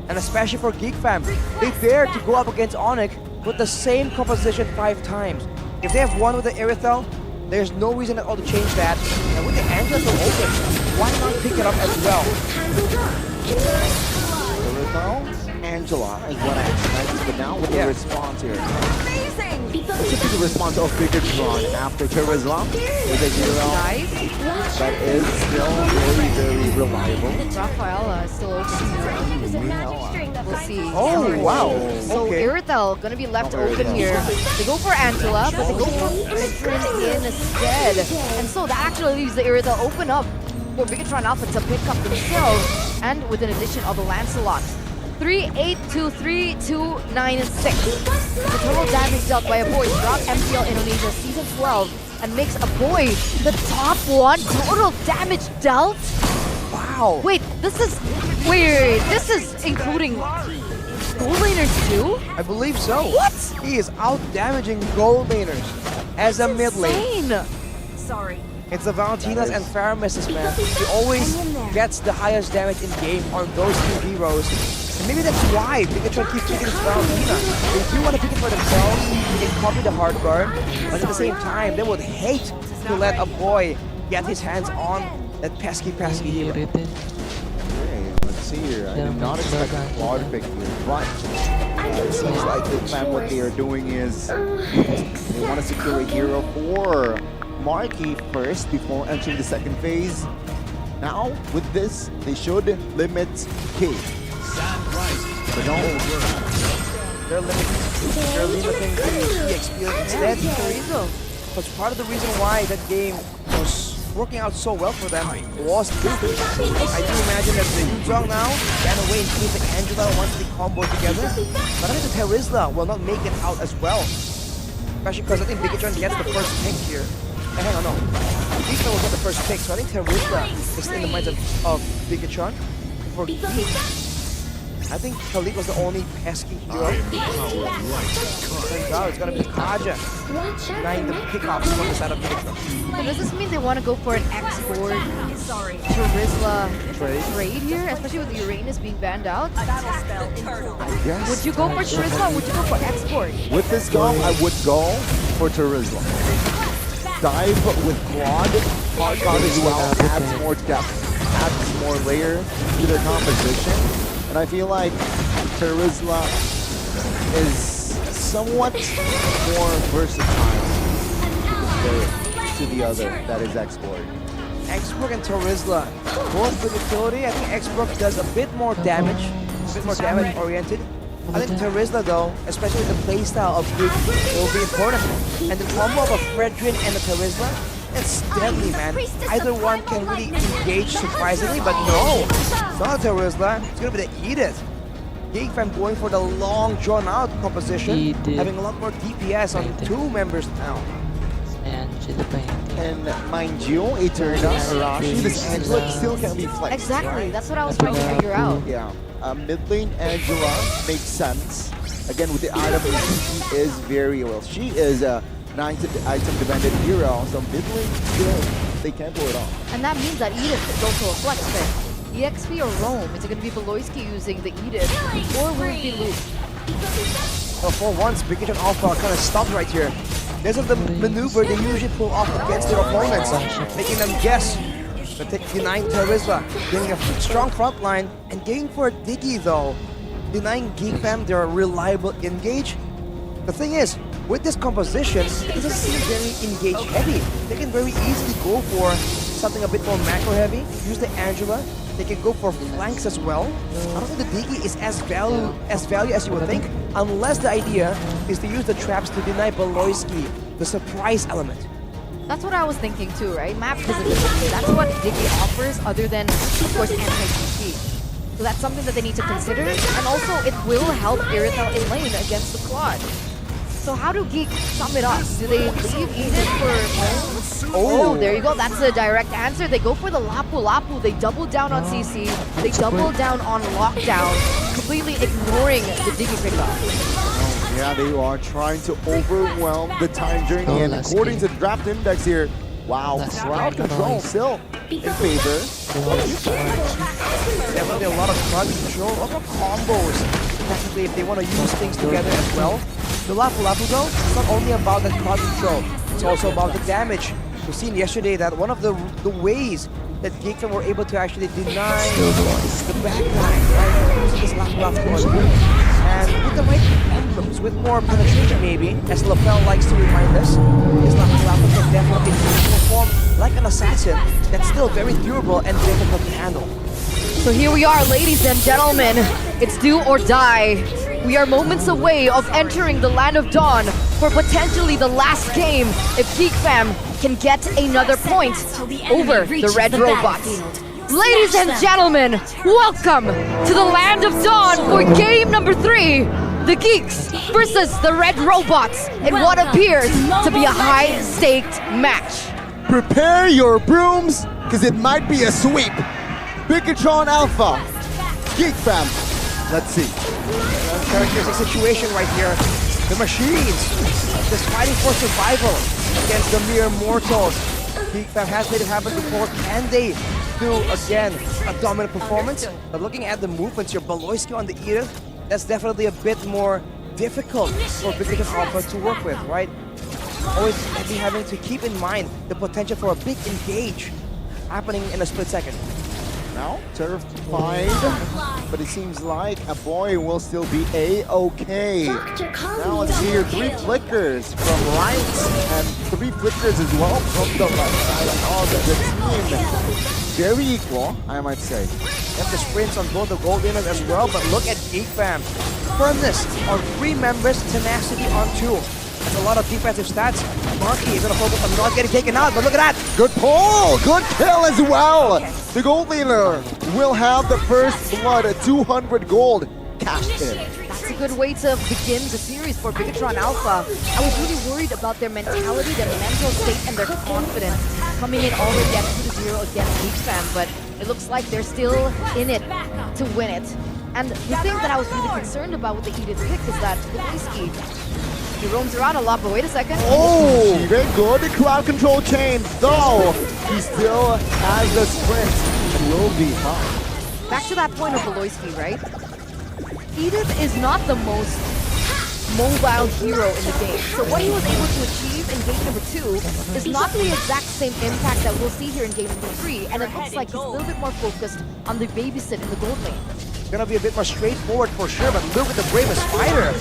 and especially for Geekfam. They dare to go up against Onyx with the same composition 5 times. If they have won with the Irithel, there's no reason at all to change that. And with the Angela still open, why not pick it up as well? Irithel, Angela is what I expected, but now with the response here. It's a good response of Bigetron after Charisma with a hero that is still very, very reliable. Rafaela is still open. We'll see. Oh, wow. So Okay. Irithel gonna be left open here. They go for Angela, but they go for Bigetron instead. And so that actually leaves the Irithel open up for Bigetron Alpha to pick up themselves. And with an addition of the Lancelot. 3, 8, 2, 3, 2, 9, and 6. The total damage dealt by a boy throughout MPL Indonesia Season 12 and makes a boy the top 1 total damage dealt. Wow. Wait, this is... Wait, this is including gold laners too? I believe so. What? He is out damaging gold laners as a mid lane. Insane. Sorry, It's the Valentinas and Faramis's, man. He always gets the highest damage in game on those two heroes. And maybe that's why Bigetron keeps picking Valentina. They do want to pick it for themselves. They can copy the hard guard, but at the same time, they would hate to let a boy get his hands on that pesky hero. Okay, let's see here. I did not expect a Claude pick here, but it seems like Geekfam, what they are doing is they want to secure a hero for Markyy first before entering the second phase. Now, with this, they should limit K. But no, they're limiting the experience instead. Because part of the reason why that game was working out so well for them was this. I do imagine that the Yuzong now ran away in case the Angela once they combo together. But I think the Terizla will not make it out as well. Especially because I think Bigetron gets the first pick here. Hang on, no. Geekfam will get the first pick, so I think Terizla is in the minds of Bigetron. For Geek, I think Khalid was the only pesky hero. Turns out it's gonna be Kaja denying the pickups from the side of Bigetron. So does this mean they want to go for an X-Board Terizla trade here, especially with Uranus being banned out? yes. Would you go for Terizla or would you go for X-Board? With this go, I would go for Terizla. Dive with Claude. Claude as well adds more depth, adds more layer to their composition. And I feel like Terizla is somewhat more versatile to the other, that is X-Board. X-Board and Terizla, both with utility. I think X-Board does a bit more damage, oriented. I think Terizla though, especially the playstyle of Geek, will be important. And the combo of a Fredrin and a Terizla, it's deadly, man. Either one can really engage surprisingly, but no, it's not a Terizla. It's gonna be the Edith. Geekfam going for the long drawn-out composition, having a lot more DPS on two members now. And mind you, Eterna, Arashi, this Angela still can be flexed. Exactly, right? that's what I was trying to figure out. Yeah, mid lane Angela makes sense. Again, with the item, she is very well. She is a 9-item dependent hero, so mid lane still, they can't pull it off. And that means that Edith is also a flex pick. EXP or Roam, is it going to be Baloyskie using the Edith, or will it be Luke? Well, for once, Bigetron Alpha are kind of stopped right here. There's the maneuver they usually pull off against their opponents, making them guess. But denying Terizla, getting a strong front line, and getting for a Diggy though. Denying Geekfam their reliable engage. The thing is, with this composition, it doesn't seem very engage heavy. They can very easily go for something a bit more macro heavy, use the Angela. They can go for flanks as well. I don't think the Diggy is as value as you would think, unless the idea is to use the traps to deny Baloyskie the surprise element. That's what I was thinking too, right? Map visibility. That's what Diggy offers, other than, of course, anti-TP. So that's something that they need to consider, and also it will help Irithel in lane against the Claude. So how do Geek sum it up? Do they leave Edith for Oh, there you go. That's a direct answer. They go for the Lapu Lapu. They double down on CC. They double down on lockdown, completely ignoring the Diggy pickup. Yeah, they are trying to overwhelm the time journey, and according to the draft index here, wow, crowd control still in favor. Definitely a lot of crowd control, a lot of combos. Technically, if they want to use things together as well. The Lapu Lapu though, it's not only about the crowd control, it's also about the damage. We've seen yesterday that one of the ways that Geekfam were able to actually deny the backline, right? Using this Lapu Lapu. And with the right emblems, with more penetration maybe, as LaFell likes to remind us, this Lapu Lapu can definitely perform like an assassin that's still very durable and difficult to handle. So here we are, ladies and gentlemen. It's do or die. We are moments away of entering the Land of Dawn for potentially the last game if Geekfam can get another point over the Red Robots. Ladies and gentlemen, welcome to the Land of Dawn for game number 3. The Geeks versus the Red Robots in what appears to be a high-staked match. Prepare your brooms, because it might be a sweep. Bigetron Alpha, Geekfam, let's see. Characteristic situation right here. The machines just fighting for survival against the mere mortals. Geekfam has made it happen before. Can they do, again, a dominant performance? But looking at the movements here, Baloyskie on the Edith, that's definitely a bit more difficult for Bigetron Alpha to work with, right? Always be having to keep in mind the potential for a big engage happening in a split second. Now, terrified, but it seems like a boy will still be A-okay. Now let's see here, 3 flickers from right and 3 flickers as well from the left side of the team. Very equal, I might say. Have the sprints on both the gold winners as well, but look at Geekfam. Firmness on 3 members, tenacity on 2. That's a lot of defensive stats. Markyy is going to focus on not getting taken out, but look at that! Good pull! Good kill as well! The gold leader will have the first blood at 200 gold cashed in. That's a good way to begin the series for Bigetron Alpha. I was really worried about their mentality, their mental state, and their confidence coming in already at 2-0 against Geekfam, but it looks like they're still in it to win it. And the thing that I was really concerned about with the Edith pick is that Baloyskie, he roams around a lot, but wait a second. Oh, very good crowd control chain, though he still has the sprint and will be fine. Back to that point of Baloyskie, right? Edith is not the most mobile hero in the game. So what he was able to achieve in game number 2 is not the exact same impact that we'll see here in game number 3, and it looks like he's a little bit more focused on the babysit in the gold lane. Gonna be a bit more straightforward for sure, but look at the bravest fighter.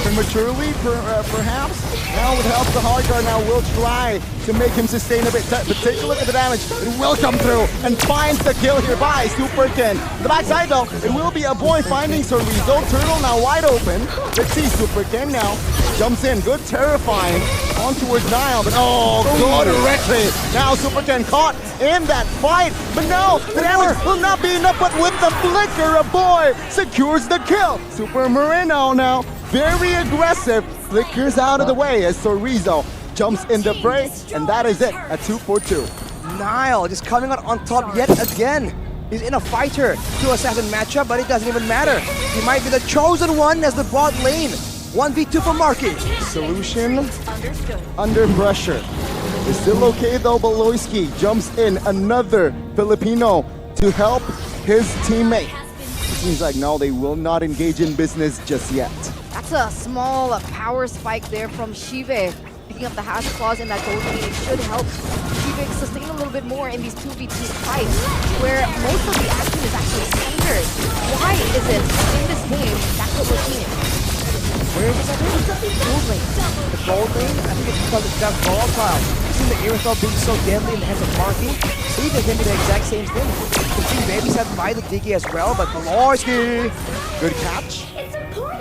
Prematurely, perhaps. Now with help the hard guard now will try to make him sustain a bit. But take a look at the damage. It will come through and finds the kill here by Superkin. The backside though, it will be a boy finding Sorizo. Turtle now wide open. Let's see Superkin now jumps in. Good terrifying on towards Nile, but oh good retry. Now Superkin caught in that fight, but no, the damage will not be enough. But with the flicker, a boy secures the kill. Super Moreno now very aggressive, flickers out of the way as Sorizo jumps in the fray, and that is it at 2-4-2. Nile just coming out on top yet again. He's in a fighter to assassin matchup, but it doesn't even matter. He might be the chosen one as the bot lane. 1v2 for Markyy. Solution under pressure. It's still okay though. Baloyskie jumps in, another Filipino to help his teammate. It seems like no, they will not engage in business just yet. That's a small power spike there from Shive. Picking up the hash claws in that gold lane, it should help Shive sustain a little bit more in these 2v2 fights, where most of the action is actually centered. Why is it in this game that's what we're seeing? Where is this at? Gold lane. The gold lane, I think it's because it's that volatile. You've seen the Aerosol being so deadly in the hands of Markyy. Steve can be the exact same thing. You can see maybe set by the Diggy as well, but Baloyskie. Good catch.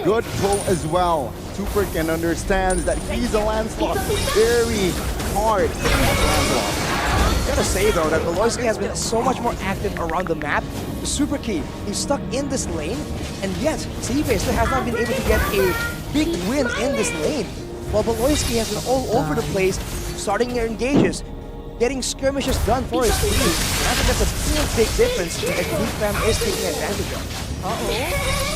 Good pull as well. Superkin understands that he's a Lancelot. Very hard to Lancelot. I gotta say though that Baloyskie has been so much more active around the map. The super key, he's stuck in this lane, and yet Sive still has not been able to get a big win in this lane. While Baloyskie has been all over the place, starting their engages, getting skirmishes done for his team. I think that's a real big difference that Geekfam is taking advantage of. Uh-oh.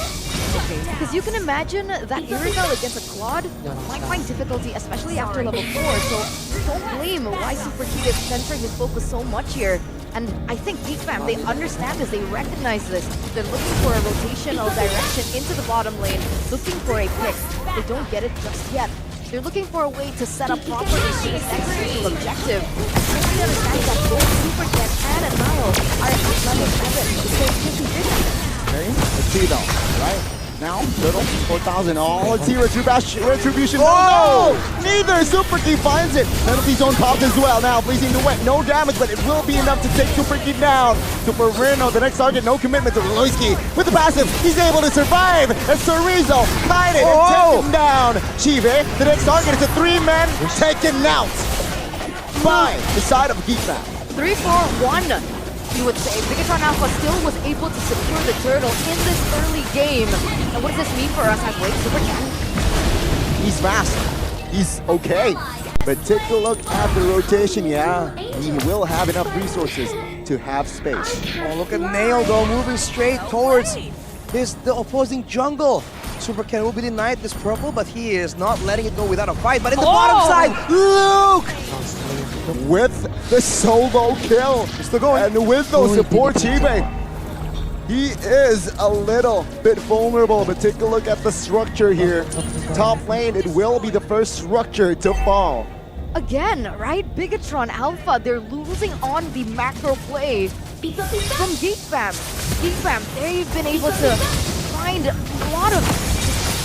Okay, because you can imagine that Irizal against a Claude might find difficulty, especially after level 4, so don't blame why Super Key is centering his focus so much here. And I think Geekfam, they understand this, they recognize this. They're looking for a rotational direction into the bottom lane, looking for a pick. They don't get it just yet. They're looking for a way to set up properly for this next crucial objective. And they understand that both Super Jet and Nile are at level 7, so taking vision. Okay, let's see though, right? Now, little 4,000. Oh, let's see Retribution. Oh! Neither Super Key finds it. Penalty zone popped as well. Now, placing the wet. No damage, but it will be enough to take Super Key down. Super Moreno, the next target, no commitment to Baloyskie. With the passive, he's able to survive. And Sorizo tied it and take him down. Chive, the next target is a 3-man taken out by the side of Geekfam. 3-4-1. You would say Bigetron Alpha still was able to secure the turtle in this early game. And what does this mean for us as Wake Super Cat? He's fast. He's okay. But take a look at the rotation, yeah. He will have enough resources to have space. Oh, look at Nail though, moving straight towards the opposing jungle. Super Ken will be denied this purple, but he is not letting it go without a fight. But in the bottom side, Luke! with the solo kill. Still going. And with those support Chibe, he is a little bit vulnerable, but take a look at the structure here. Top lane, it will be the first structure to fall. Again, right? Bigetron Alpha, they're losing on the macro play from Geekfam. Geekfam, they've been able to find a lot of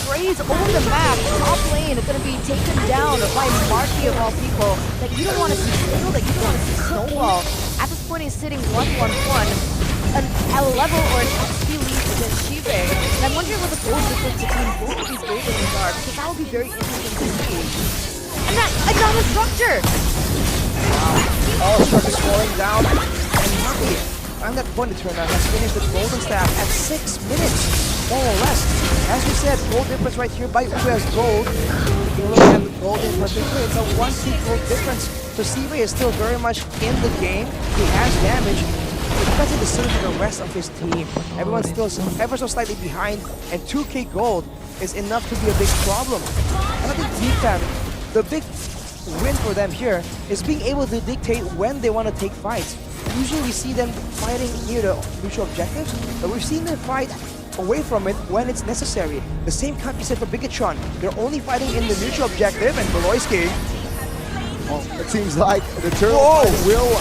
sprays over the map. Top lane is going to be taken down by Markyy of all people. That you don't want to see Fiddle, that you don't want to see Snowball. At this point, he's sitting 1-1-1. A level or an XP lead against Shibe. And I'm wondering what the goal difference between both of these gold lanes are, because that would be very interesting to see. And that, another structure! Wow. All structures falling down. And Markyy, on that point, the turner has finished the golden staff at 6 minutes, more or less. As we said, gold difference right here by Uwe has gold. If you look at the gold in particular, it's a 1-2 gold difference. So Sive is still very much in the game. He has damage. Because of the surge of the rest of his team, everyone's still ever so slightly behind, and 2k gold is enough to be a big problem. And I think Geekfam, the big win for them here is being able to dictate when they want to take fights. Usually we see them fighting near the mutual objectives, but we've seen them fight away from it when it's necessary. The same can't be said for Bigetron. They're only fighting in the mutual objective, and Baloyskie. Well, it seems like the turtle will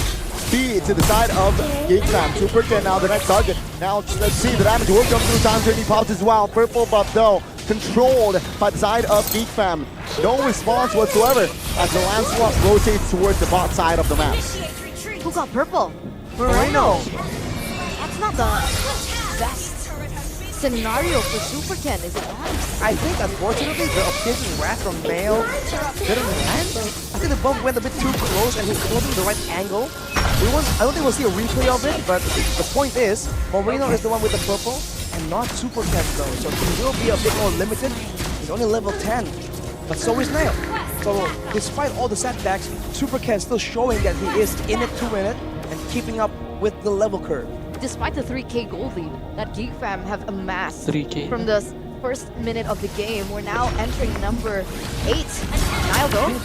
be to the side of Geekfam. Super Ken now the next target. Now let's see, the damage will come through. Time 30 pops as well. Purple buff though, controlled by the side of Geekfam. No response whatsoever as the Lancelot rotates towards the bot side of the map. Who got purple? Moreno. That's not the best scenario for Super Ken, is it not? I think, unfortunately, the Obsidian Wrath from Mail didn't land. I think the bump went a bit too close and he wasn't the right angle. I don't think we'll see a replay of it, but the point is, Moreno is the one with the purple and not Super Ken though, so he will be a bit more limited. He's only level 10, but so is Nail. So despite all the setbacks, Super Ken still showing that he is in it to win it and keeping up with the level curve. Despite the 3k gold lead that Geekfam have amassed 3K. from the first minute of the game, we're now entering number 8. Nile though.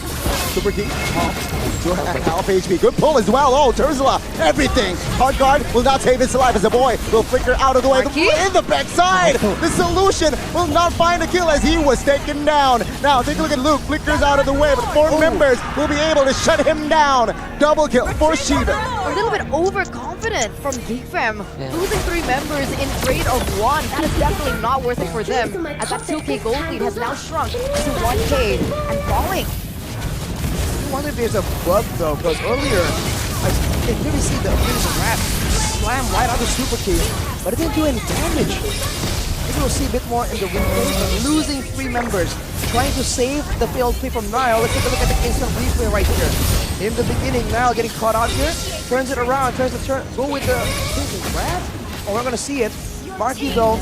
Super Geek, half HP, good pull as well. Oh, Terzla, everything. Hard guard will not save his life as a boy will flicker out of the way. In the backside, the solution will not find a kill as he was taken down. Now take a look at Luke, flickers out of the way, but 4 members will be able to shut him down. Double kill for Shiva. A little bit overconfident from Geekfam. Losing 3 members in trade of 1, that is definitely not worth it for them, as that 2k gold lead has now shrunk to 1k and falling. I wonder if there's a bug though, because earlier I can really see the Obsidian Wrath slam right out of Super Key, but it didn't do any damage. Maybe we'll see a bit more in the replay, but losing 3 members, trying to save the failed play from Nile. Let's take a look at the instant replay right here. In the beginning, Nile getting caught out here, turns it around, tries to go with the Obsidian Wrath. Oh, we're gonna see it. Markyy though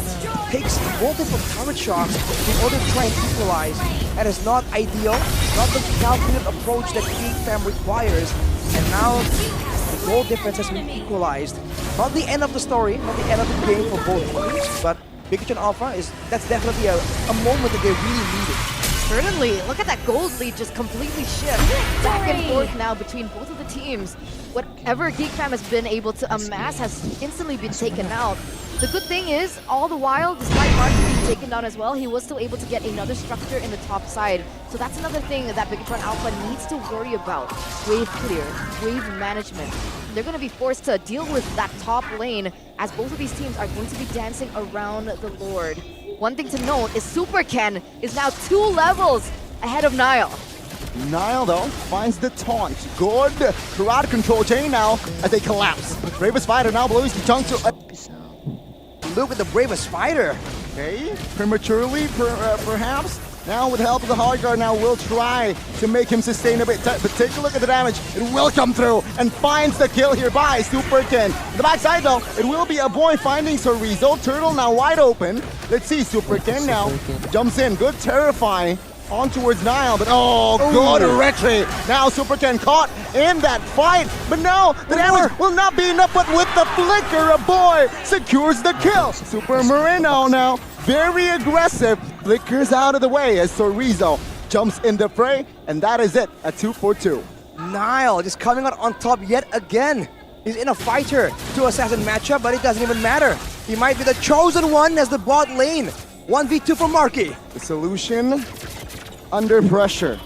takes multiple turret shots in order to try and equalize. That is not ideal, not the calculated approach that Geekfam requires. And now the goal difference has been equalized. Not the end of the story, not the end of the game for both teams, but Bigetron Alpha that's definitely a moment that they really needed. Certainly, look at that gold lead just completely shift back and forth now between both of the teams. Whatever Geekfam has been able to amass has instantly been taken out. The good thing is, all the while, despite Markyy being taken down as well, he was still able to get another structure in the top side. So that's another thing that Bigetron Alpha needs to worry about. Wave clear, wave management. They're going to be forced to deal with that top lane as both of these teams are going to be dancing around the Lord. One thing to note is Super Ken is now 2 levels ahead of Nile. Nile though finds the taunt. Good crowd control chain now as they collapse. Bravest fighter now blows the tongue to Luke with the bravest fighter. Okay, prematurely perhaps. Now with the help of the hard guard now will try to make him sustain a bit. But take a look at the damage. It will come through and finds the kill here by Super Ken. The backside though, it will be a boy finding Sorizo. Turtle now wide open. Let's see, Super Ken now jumps in. Good terrifying on towards Nile, but good retry. Now Super Ken caught in that fight, but no, the damage will not be enough, but with the flicker, a boy secures the kill. Super Moreno now, very aggressive, flickers out of the way as Sorizo jumps in the fray, and that is it, a 2-for-2. Nile just coming out on top yet again. He's in a fighter to assassin matchup, but it doesn't even matter. He might be the chosen one as the bot lane. 1v2 for Markyy. The solution under pressure.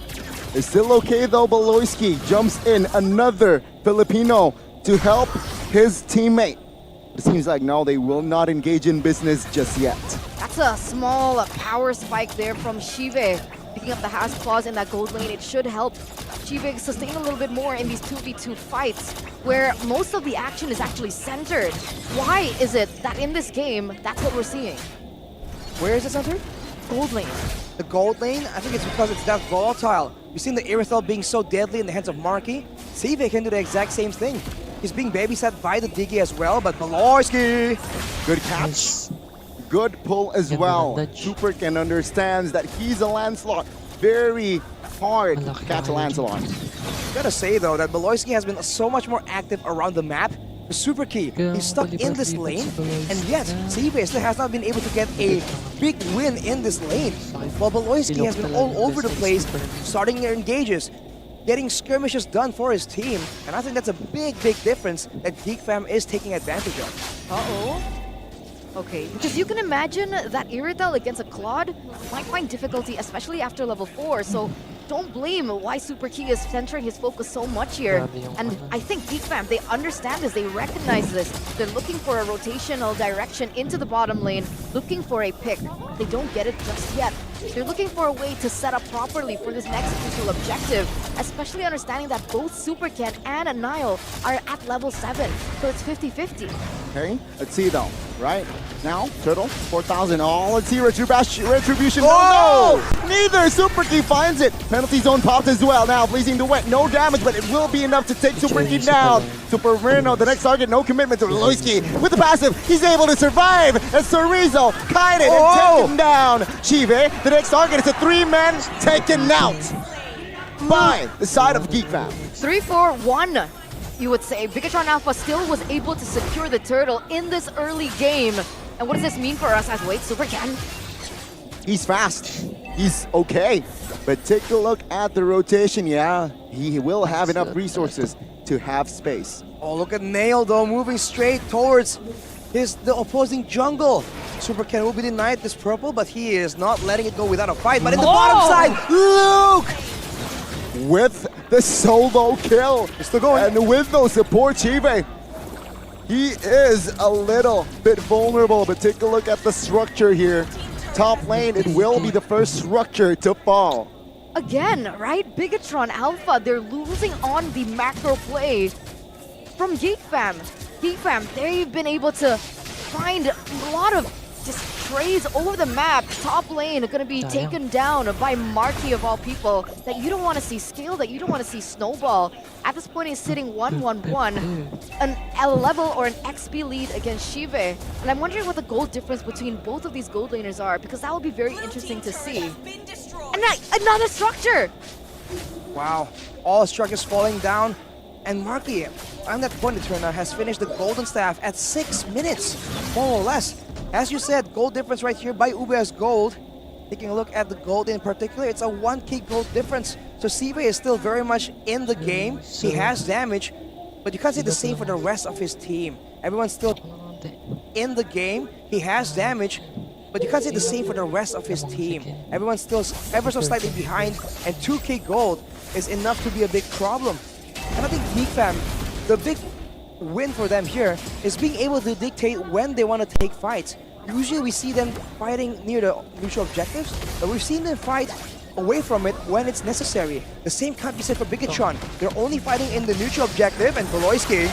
It's still okay though. Baloyskie jumps in, another Filipino to help his teammate. It seems like no, they will not engage in business just yet. That's a small power spike there from Shive. Picking up the hash claws in that gold lane, it should help Shive sustain a little bit more in these 2v2 fights where most of the action is actually centered. Why is it that in this game, that's what we're seeing? Where is it centered? Gold lane. The gold lane? I think it's because it's that volatile. You've seen the Irithel being so deadly in the hands of Markyy. Sive can do the exact same thing. He's being babysat by the Diggy as well, but Baloyskie! Good catch. Good pull as well. Superken understands that he's a Lancelot. Very hard to catch a Lancelot. Gotta say though that Baloyskie has been so much more active around the map. The super key, he's stuck in this lane, and yet Sive still has not been able to get a big win in this lane. While Baloyskie has been all over the place, starting their engages, getting skirmishes done for his team, and I think that's a big difference that Geekfam is taking advantage of. Uh-oh. Okay, because you can imagine that Irithel against a Claude might find difficulty, especially after level 4, so don't blame why Super Key is centering his focus so much here. And I think Geekfam, they understand this, they recognize this. They're looking for a rotational direction into the bottom lane, looking for a pick. They don't get it just yet. They're looking for a way to set up properly for this next crucial objective, especially understanding that both Super Ken and Nile are at level 7, so it's 50-50. Okay, let's see though, right? Now, Turtle, 4,000. Oh, let's see Retribution. Oh! No! Neither! Super Key finds it. Penalty zone popped as well. Now, Blazing the Wet, no damage, but it will be enough to take Super Key down. Super Moreno, the next target, no commitment to Baloyskie. With the passive, he's able to survive as Chorizo kited and taken down. Chive, the next target, it's a 3-man taken out by the side of Geekfam. 3-4-1. You would say Bigetron Alpha still was able to secure the turtle in this early game. And what does this mean for us as wait, Super Ken? He's fast. He's okay. But take a look at the rotation. Yeah, he will have enough resources to have space. Oh, look at Nail though, moving straight towards the opposing jungle. Super Ken will be denied this purple, but he is not letting it go without a fight. But in the bottom side, Luke! With the solo kill. Still going. And with no support, Chive, he is a little bit vulnerable, but take a look at the structure here. Top lane, it will be the first structure to fall. Again, right? Bigetron Alpha, they're losing on the macro play from Geekfam. Geekfam, they've been able to find a lot of just trays over the map. Top lane are going to be taken down by Markyy of all people that you don't want to see scale, that you don't want to see snowball. At this point, he's sitting 1-1-1, a level or an XP lead against Shive. And I'm wondering what the gold difference between both of these gold laners are, because that would be very interesting to see. And another structure! Wow, all structures falling down. And Markyy, on that point in turn now, has finished the golden staff at 6 minutes, more or less. As you said, gold difference right here by Ube as gold. Taking a look at the gold in particular, it's a 1k gold difference. So Sive is still very much in the game. He has damage, but you can't say the same for the rest of his team. Everyone's still in the game. He has damage, but you can't say the same for the rest of his team. Everyone's still ever so slightly behind, and 2k gold is enough to be a big problem. And I think Geekfam, the big win for them here is being able to dictate when they want to take fights. Usually we see them fighting near the neutral objectives, but we've seen them fight away from it when it's necessary. The same can't be said for Bigetron. They're only fighting in the neutral objective, and Baloyskie.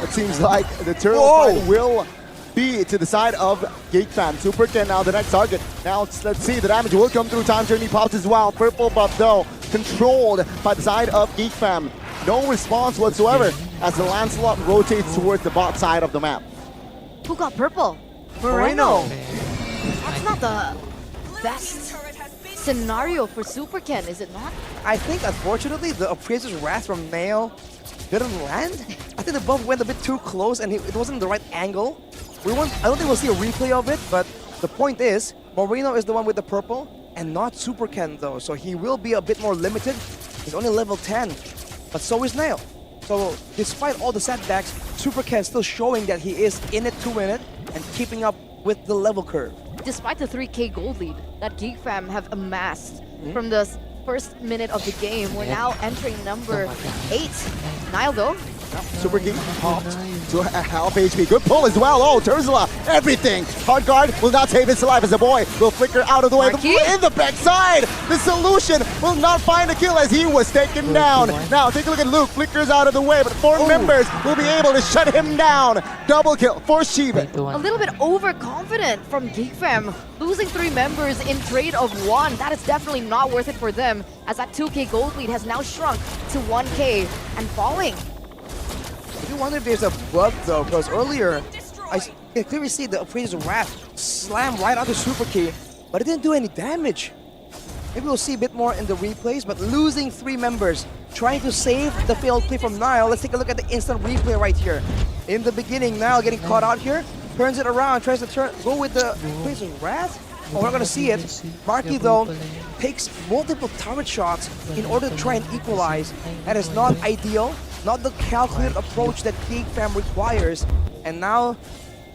It seems like the turtle fight will be to the side of Geekfam. Super Ken now the next target. Now let's see, the damage will come through. Time Journey pops as well. Purple buff though, controlled by the side of Geekfam. No response whatsoever as the Lancelot rotates towards the bot side of the map. Who got purple? Moreno. That's not the best scenario for Super Ken, is it not? I think, unfortunately, the Appraiser's Wrath from Nail didn't land. I think the buff went a bit too close and it wasn't the right angle. I don't think we'll see a replay of it, but the point is, Moreno is the one with the purple and not Super Ken though, so he will be a bit more limited He's only level 10, but so is Nail. So despite all the setbacks, Super Ken still showing that he is in it to win it and keeping up with the level curve. Despite the 3K gold lead that Geekfam have amassed from the first minute of the game, we're now entering number 8. Nile though. Super King popped to half HP. Good pull as well. Oh, Terzla, everything. Hard guard will not save his life as the boy will flicker out of the way. In the backside, the solution will not find a kill as he was taken down. Now take a look at Luke. Flickers out of the way, but 4 members will be able to shut him down. Double kill for Shiva. A little bit overconfident from Geekfam. Losing 3 members in trade of 1. That is definitely not worth it for them, as that 2K gold lead has now shrunk to 1K and falling. I do wonder if there's a bug though, because earlier I can clearly see the Appraiser's Wrath slam right onto Super Key, but it didn't do any damage. Maybe we'll see a bit more in the replays, but losing 3 members, trying to save the failed play from Nile. Let's take a look at the instant replay right here. In the beginning, Nile getting caught out here, turns it around, tries to go with the Appraiser's Wrath. Oh, we're not gonna see it. Markyy though takes multiple turret shots in order to try and equalize. That is not ideal. Not the calculated approach that Geekfam requires. And now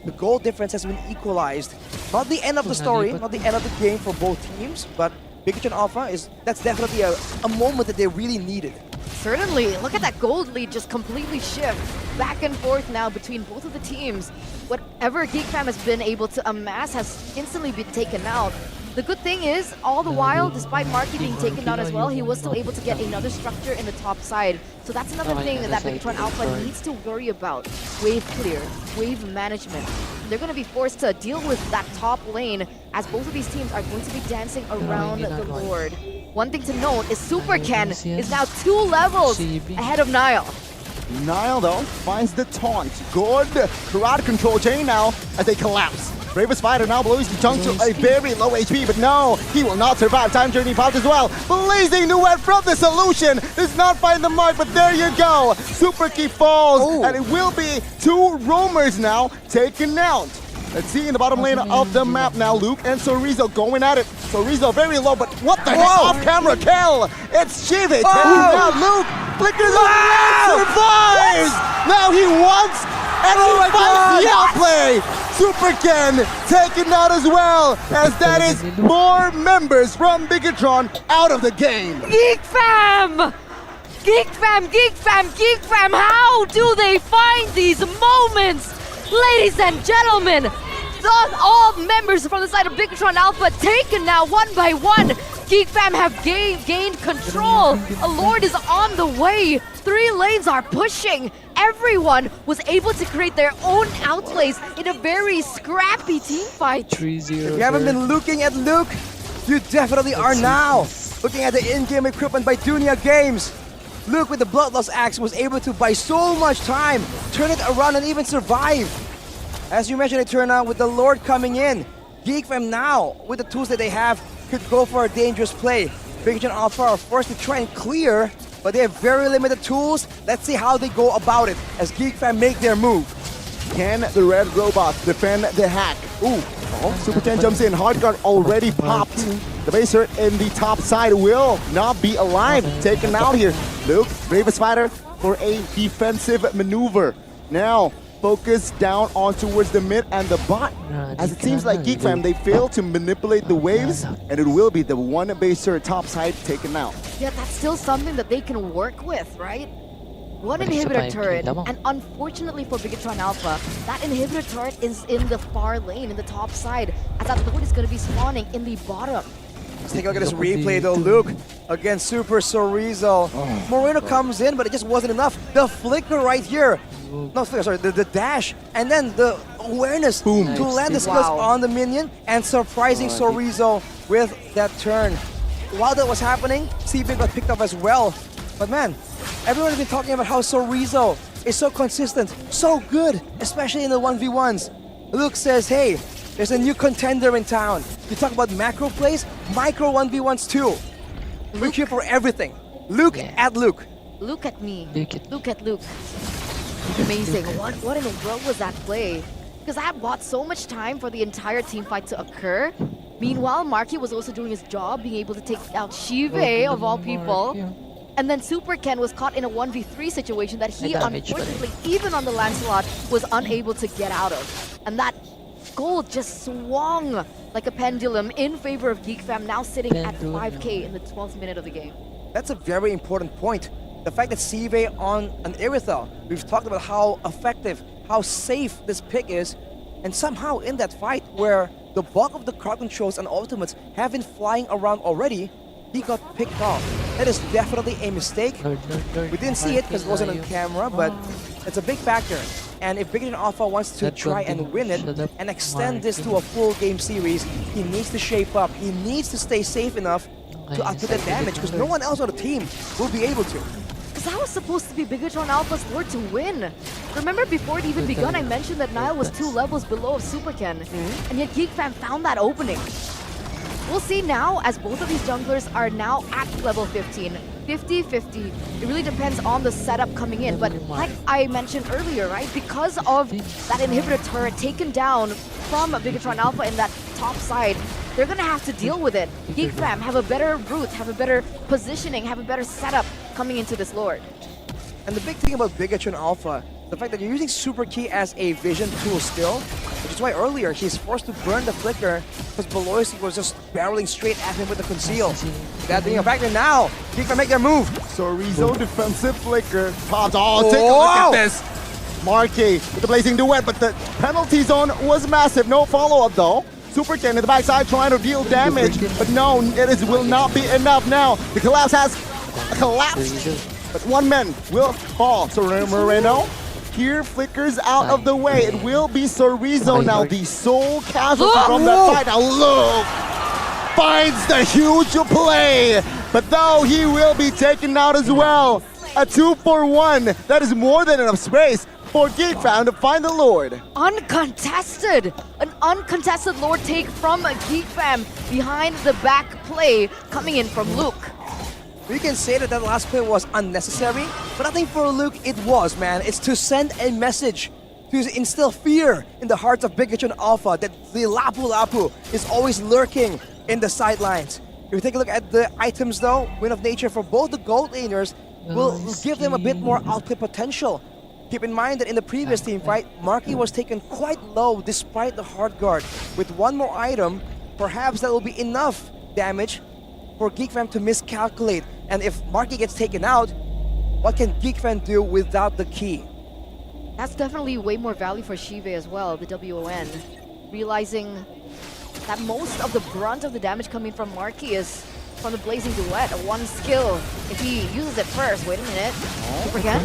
the goal difference has been equalized. Not the end of the story, not the end of the game for both teams, but Bigetron Alpha that's definitely a moment that they really needed. Certainly. Look at that gold lead just completely shift back and forth now between both of the teams. Whatever Geekfam has been able to amass has instantly been taken out. The good thing is, all the while, despite Markyy being taken down as well, he was still able to get another structure in the top side. So that's another thing that Bigetron Alpha needs to worry about. Wave clear, wave management. They're going to be forced to deal with that top lane, as both of these teams are going to be dancing around the Lord. One thing to note is Super Ken is now 2 levels ahead of Nile. Nile though finds the taunt. Good crowd control chain now as they collapse. Bravest fighter now Baloyskie chunk to a very low HP, but no, he will not survive. Time journey popped as well. Blazing Duet from the solution does not find the mark, but there you go. Super Key falls, and it will be 2 roamers now taken out. Let's see in the bottom lane of the map now, Luke and Sorizo going at it. Sorizo very low, but what the heck? Off camera kill! It's Shiva taking out Luke. Flickers on survives! Now he wants and he finds the outplay! Super Ken taken out as well, as that is more members from Bigetron out of the game. Geekfam! Geekfam, Geekfam, Geekfam! How do they find these moments? Ladies and gentlemen, all members from the side of Bigetron Alpha taken now 1 by 1. Geekfam have gained control. A Lord is on the way. 3 lanes are pushing. Everyone was able to create their own outplays in a very scrappy team fight. 3-0. If you haven't been looking at Luke, you definitely are now. Looking at the in-game equipment by Dunia Games. Luke with the Bloodlust Axe was able to buy so much time, turn it around and even survive. As you mentioned, it turned out with the Lord coming in. Geekfam now, with the tools that they have, could go for a dangerous play. Bigetron Alpha are forced to try and clear, but they have very limited tools. Let's see how they go about it as Geekfam make their move. Can the red robots defend the hack? Ooh, Super Ken jumps in. Hard guard already popped. The baser in the top side will not be alive. Taken out here. Luke, bravest fighter for a defensive maneuver. Now, focus down on towards the mid and the bot. As it seems like Geekfam, they fail to manipulate the waves, and it will be the one baser top side taken out. Yeah, that's still something that they can work with, right? One inhibitor turret, and unfortunately for Bigetron Alpha, that inhibitor turret is in the far lane, in the top side, as that Lord is going to be spawning in the bottom. Let's take a look at this replay though. Luke against Super Sorizo. Moreno comes in, but it just wasn't enough. The flicker right here. No, sorry, the dash, and then the awareness to land the skills on the minion, and surprising Sorizo with that turn. While that was happening, CB got picked up as well. But man, everyone has been talking about how Sorizo is so consistent, so good, especially in the 1v1s. Luke says, hey, there's a new contender in town. You talk about macro plays, micro 1v1s too. We're here for everything. Luke at Luke. Look at me. Look at Luke. Amazing. What in the world was that play? Because I bought so much time for the entire team fight to occur. Meanwhile, Markyy was also doing his job, being able to take out Shiva of all people. And then Super Ken was caught in a 1v3 situation that he unfortunately, even on the Lancelot, was unable to get out of. And that gold just swung like a pendulum in favor of Geekfam, now sitting at 5k in the 12th minute of the game. That's a very important point. The fact that Sive on an Irithel, we've talked about how effective, how safe this pick is, and somehow in that fight where the bulk of the crowd controls and ultimates have been flying around already, he got picked off. That is definitely a mistake. We didn't see it because it wasn't on camera, but it's a big factor. And if Bigetron Alpha wants to try and win it and extend this to a full game series, he needs to shape up. He needs to stay safe enough to output that damage because no one else on the team will be able to. Because that was supposed to be Bigetron Alpha's lord to win. Remember before it even begun, I mentioned that Nile was 2 levels below of Super Ken, and yet Geekfam found that opening. We'll see now as both of these junglers are now at level 15. 50-50. It really depends on the setup coming in. But like I mentioned earlier, right? Because of that inhibitor turret taken down from Bigetron Alpha in that top side, they're gonna have to deal with it. Geekfam have a better route, have a better positioning, have a better setup coming into this lord. And the big thing about Bigetron Alpha, the fact that you're using Super Key as a vision tool still, which is why earlier he's forced to burn the flicker because Baloyskie was just barreling straight at him with the conceal. That being a factor now, Geekfam make their move. Sorizo defensive flicker popped. Oh, take a look at this. Markyy with the blazing duet, but the penalty zone was massive. No follow-up though. Super Ken in the backside trying to deal damage, but no, will not be enough now. The collapse has collapsed, but one man will fall. So Moreno here flickers out of the way. It will be Sorizo now, the sole casualty from that fight. Now look, finds the huge play, but though he will be taken out as well. A 2-for-1, that is more than enough space for Geekfam to find the Lord. Uncontested! An uncontested Lord take from Geekfam behind the back play coming in from Luke. We can say that that last play was unnecessary, but I think for Luke it was, man. It's to send a message, to instill fear in the hearts of Bigetron Alpha that the Lapu Lapu is always lurking in the sidelines. If we take a look at the items though, Wind of Nature for both the gold laners will give them a bit more output potential. Keep in mind that in the previous team fight, Markyy was taken quite low despite the hard guard. With one more item, perhaps that will be enough damage for Geekfam to miscalculate. And if Markyy gets taken out, what can Geekfam do without the key? That's definitely way more value for Shive as well, the WON. Realizing that most of the brunt of the damage coming from Markyy is from the Blazing Duet, one skill. If he uses it first, wait a minute, Again?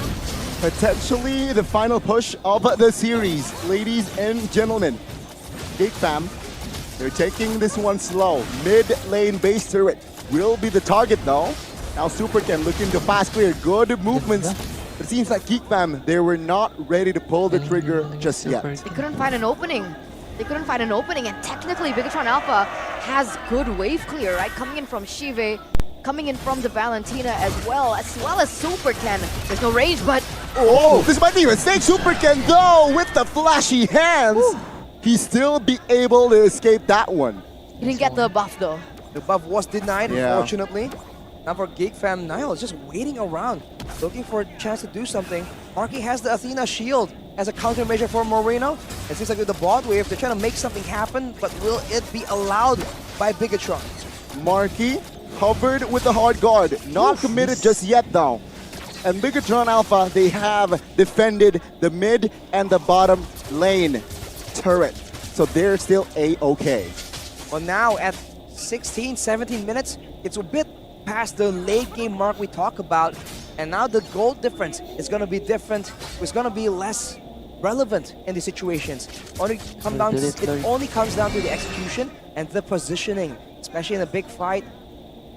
Potentially the final push of the series, ladies and gentlemen. Geekfam, they're taking this one slow. Mid lane base turret will be the target though. Now Super Ken looking to fast clear, good movements. But it seems like Geekfam, they were not ready to pull the trigger just yet. They couldn't find an opening. They couldn't find an opening, and technically Bigetron Alpha has good wave clear, right? Coming in from Shive, coming in from the Valentina as well as Super Ken. There's no range, but... Oh, this might be a mistake. Super Ken though, with the flashy hands, he still be able to escape that one. He didn't get the buff though. The buff was denied, unfortunately. Now for Geekfam, Nile is just waiting around, looking for a chance to do something. Markyy has the Athena shield as a countermeasure for Moreno. It seems like with the bot wave, they're trying to make something happen, but will it be allowed by Bigetron? Markyy covered with the hard guard, not committed just yet though. And Bigetron Alpha, they have defended the mid and the bottom lane turret. So they're still A-okay. Well now at 16, 17 minutes, it's a bit past the late game mark we talk about. And now the gold difference is going to be different. It's going to be less relevant in these situations. It only comes down to the execution and the positioning, especially in a big fight.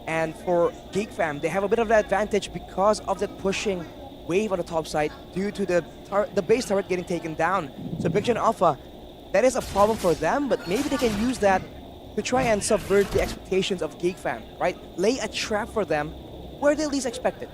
And for Geekfam, they have a bit of an advantage because of that pushing wave on the top side due to the base turret getting taken down. So Bigetron Alpha, that is a problem for them, but maybe they can use that to try and subvert the expectations of Geekfam, right? Lay a trap for them where they least expect it.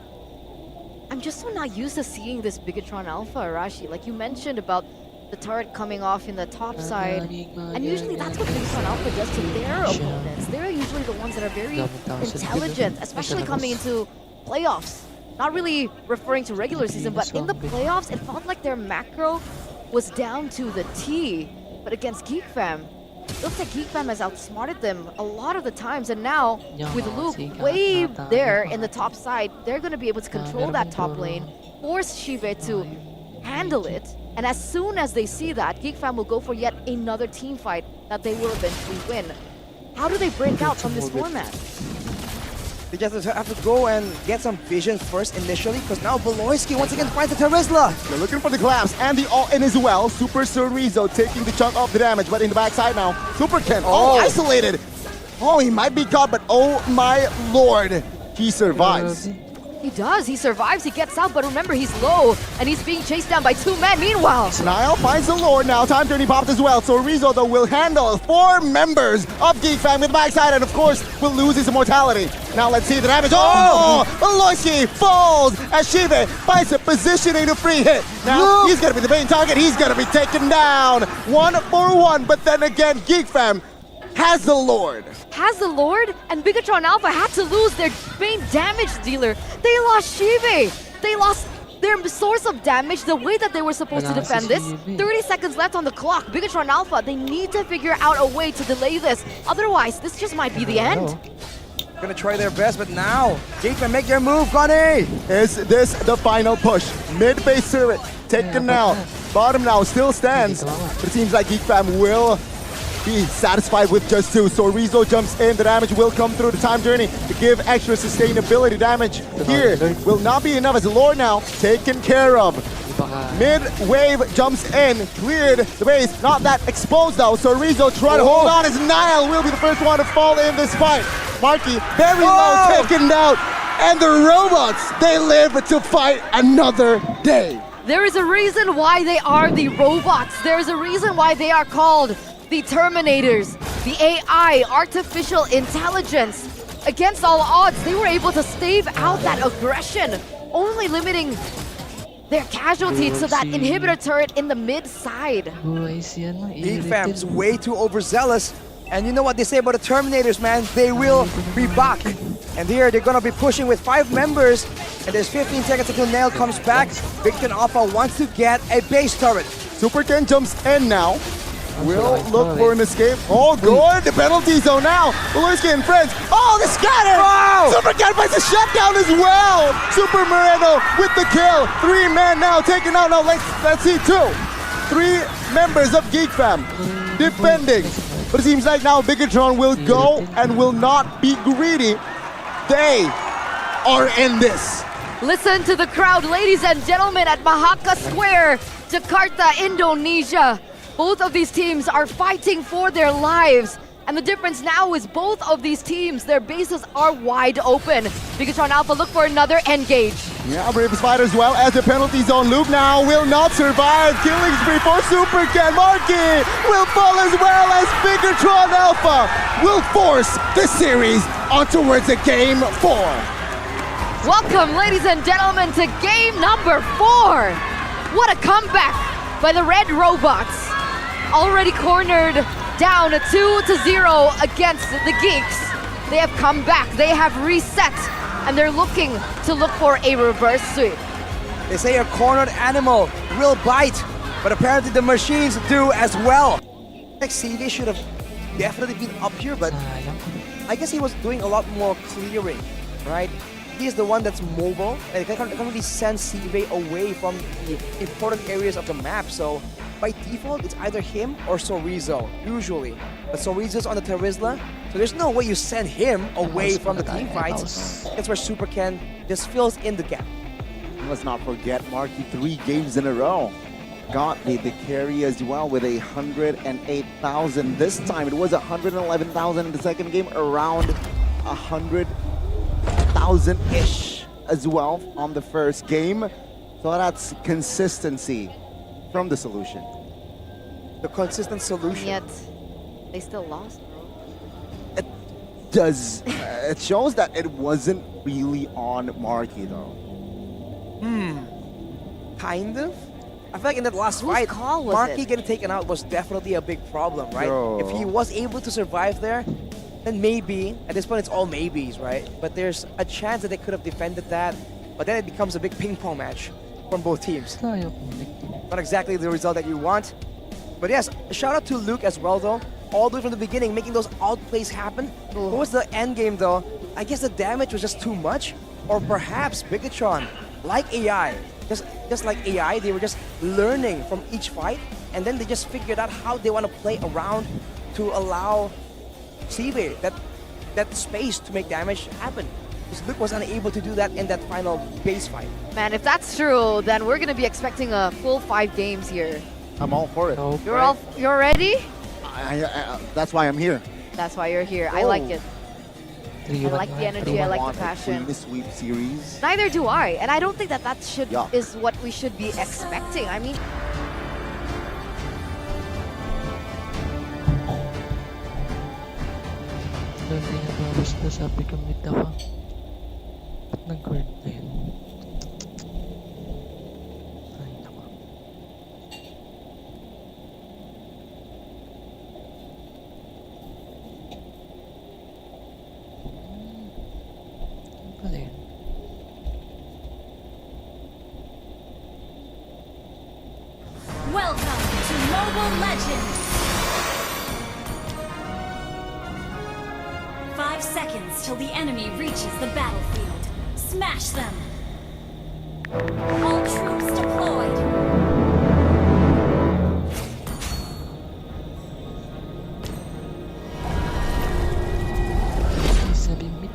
I'm just so not used to seeing this Bigetron Alpha, Arashi. Like you mentioned about the turret coming off in the top side. And usually that's what Bigetron Alpha does to their opponents. They're usually the ones that are very intelligent, especially coming into playoffs. Not really referring to regular season, but in the playoffs, it felt like their macro was down to the T. But against Geekfam, it looks like Geekfam has outsmarted them a lot of the times. And now, with Luke way there in the top side, they're going to be able to control that top lane, force Shive to handle it. And as soon as they see that, Geekfam will go for yet another team fight that they will eventually win. How do they break out from this format? They just have to go and get some vision first initially, because now Baloyskie once again finds the Terizla. They're looking for the collapse and the all-in as well. Super Sorizo taking the chunk of the damage, but in the backside now, Super Ken, isolated. Oh, he might be caught, but oh my lord, he survives. He does, he survives, he gets out, but remember he's low, and he's being chased down by 2 men. Meanwhile, Niall finds the Lord now, time journey popped as well, so Rizzo though will handle 4 members of Geekfam with the backside, and of course will lose his immortality. Now let's see the damage. Oh! Baloyskie falls as Shive finds a positioning to free hit. Now he's gonna be the main target, he's gonna be taken down 1-for-1, but then again Geekfam has the Lord. Has the Lord, and Bigetron Alpha had to lose their main damage dealer. They lost Shive. They lost their source of damage, the way that they were supposed to defend this. 30 seconds left on the clock. Bigetron Alpha, they need to figure out a way to delay this. Otherwise, this just might be the end. Gonna try their best, but now, Geekfam, make your move, Connie! Is this the final push? Mid-base turret taken now. Bottom now still stands, but it seems like Geekfam will be satisfied with just 2. So Rizzo jumps in, the damage will come through the time journey to give extra sustainability damage. Here will not be enough as the Lord now taken care of. Mid-wave jumps in, cleared the base, not that exposed though, so Rizzo trying to hold on as Niall will be the first one to fall in this fight. Markyy very low, taken down, and the robots, they live to fight another day. There is a reason why they are the robots. There is a reason why they are called the Terminators, the AI, artificial intelligence. Against all odds, they were able to stave out that aggression, only limiting their casualty to that inhibitor turret in the mid side. Geekfam's way too overzealous. And you know what they say about the Terminators, man? They will be back. And here, they're gonna be pushing with 5 members. And there's 15 seconds until Nail comes back. Bigetron Alpha wants to get a base turret. Super Ken jumps in now. Will look for an escape. Oh, good. The penalty zone now. Baloyskie and friends. Oh, the scatter! Wow. Super Ken finds a shutdown as well. Super Moreno with the kill. 3 men now taken out. Now let's see 2. 3 members of Geekfam defending. But it seems like now Bigetron will go and will not be greedy. They are in this. Listen to the crowd, ladies and gentlemen, at Mahaka Square, Jakarta, Indonesia. Both of these teams are fighting for their lives. And the difference now is both of these teams, their bases are wide open. Bigetron Alpha look for another engage. Yeah, Bravest fight as well as the penalty zone loop now will not survive. Killing spree for Super Ken. Markyy will fall as well as Bigetron Alpha will force the series on towards a game 4. Welcome, ladies and gentlemen, to game number 4. What a comeback by the Red Robots. Already cornered down 2-0 against the Geeks. They have come back, they have reset, and they're looking to look for a reverse sweep. They say a cornered animal will bite, but apparently the machines do as well. CV should have definitely been up here, but I guess he was doing a lot more clearing, right? He's the one that's mobile, and they can't really send CV away from the important areas of the map, so by default, it's either him or Sorizo, usually. But Sorizo's on the Terizla, so there's no way you send him away from the team fights. That's where Super Ken just fills in the gap. Let's not forget Markyy 3 games in a row. Got the carry as well with 108,000. This time it was 111,000 in the second game, around 100,000-ish as well on the first game. So that's consistency from the solution. The consistent solution. Yet, they still lost, bro. It shows that it wasn't really on Markyy though. Kind of? I feel like in that last fight, Markyy getting taken out was definitely a big problem, right? Bro. If he was able to survive there, then maybe, at this point it's all maybes, right? But there's a chance that they could have defended that, but then it becomes a big ping pong match from both teams. Not exactly the result that you want. But yes, shout out to Luke as well though, all the way from the beginning, making those outplays happen. What was the end game though? I guess the damage was just too much, or perhaps Bigetron, like AI, just like AI, they were just learning from each fight, and then they just figured out how they want to play around to allow CV that space to make damage happen. Because Luke was unable to do that in that final base fight. Man, if that's true, then we're gonna be expecting a full 5 games here. I'm all for it. You're ready? That's why I'm here. That's why you're here. I like it. I like the energy. I like the passion. The sweep series. Neither do I, and I don't think that is what we should be expecting. I mean. Dati nga bawas na sabi ko mid ako. Ba't nag-guard na yun? Ay, naku. Ano pala yun? Welcome to Mobile Legends! 5 seconds till the enemy reaches the battlefield. Smash them! All troops deployed! Sabi mid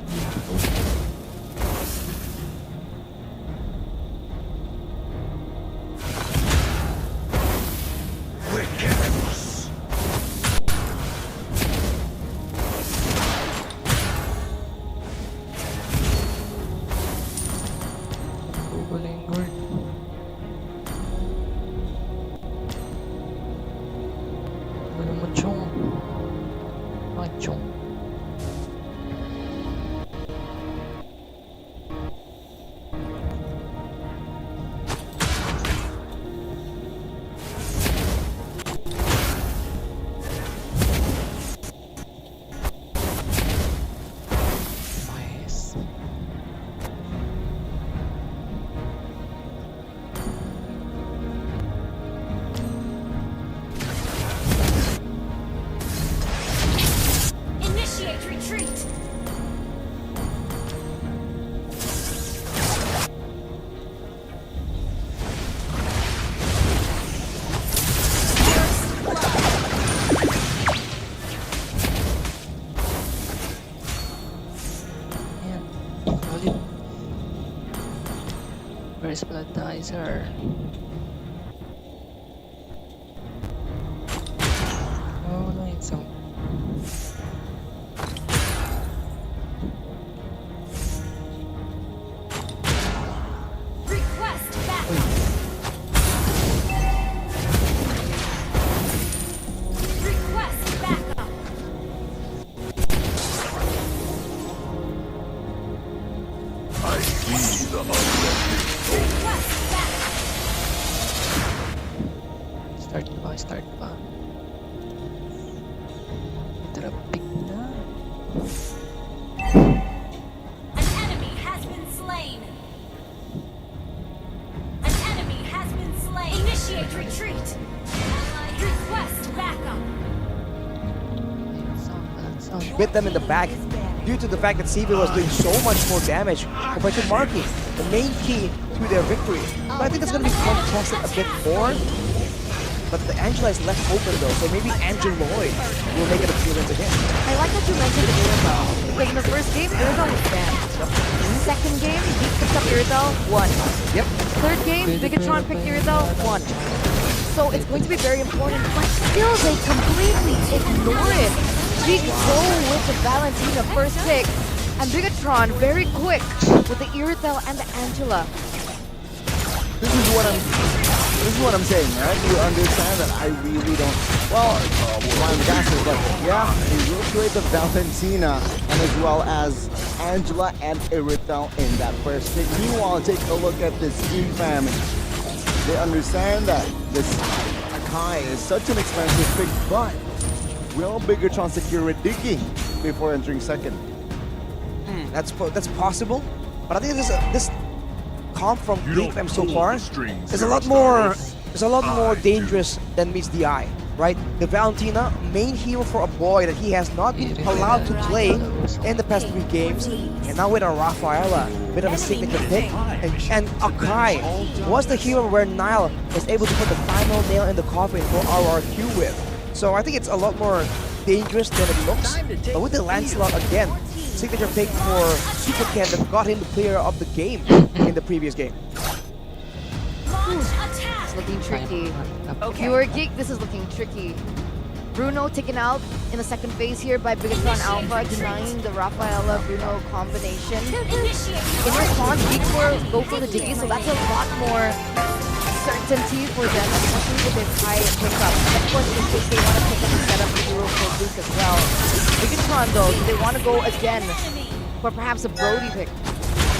Where's Plantizer? Oh, no, it's on. Request backup! Request backup! I see the unrelenting. Start pa. Trapik na. An enemy has been slain. An enemy has been slain. Initiate retreat. Request backup. Bit them in the back due to the fact that CV was doing so much more damage compared to Markyy, the main key to their victory. But I think it's going to be contested a bit more. But the Angela is left open though, so maybe Andrew Lloyd will make an appearance again. I like that you mentioned Irithel, because in the first game, Irithel was banned. Second game, he picked up Irithel, won. Yep. Third game, Bigetron picked Irithel, won. So it's going to be very important, but still they completely ignore it. Big go with the Valentina first pick, and Bigetron very quick with the Irithel and the Angela. This is what I'm saying, right? You understand that I really don't. Well, I'm guessing, but yeah, he will create the Valentina and as well as Angela and Irithel in that first pick. Meanwhile, take a look at this Geekfam. They understand that this Akai is such an expensive pick, but will Bigetron secure it digging before entering second. That's possible, but I think this comp from Geekfam so far is a lot more dangerous than meets the eye, right? The Valentina, main hero for a boy that he has not been allowed to play in the past 3 games, and now with a Rafaela, bit of a signature pick, and Akai was the hero where Nile was able to put the final nail in the coffin for RRQ with. So I think it's a lot more dangerous than it looks, but with the Lancelot again, signature pick for Super Ken that got him the player of the game in the previous game. It's looking tricky. If you were a geek, this is looking tricky. Bruno taken out in the second phase here by Bigetron Alpha, denying the Rafaela-Bruno combination. In response, geeks go for the Diggy, so that's a lot more certainty for them, especially with this high pickup. And of course, in case they want to pick up the setup for Euro for Luke as well. Bigetron though, do they want to go again for perhaps a Brody pick?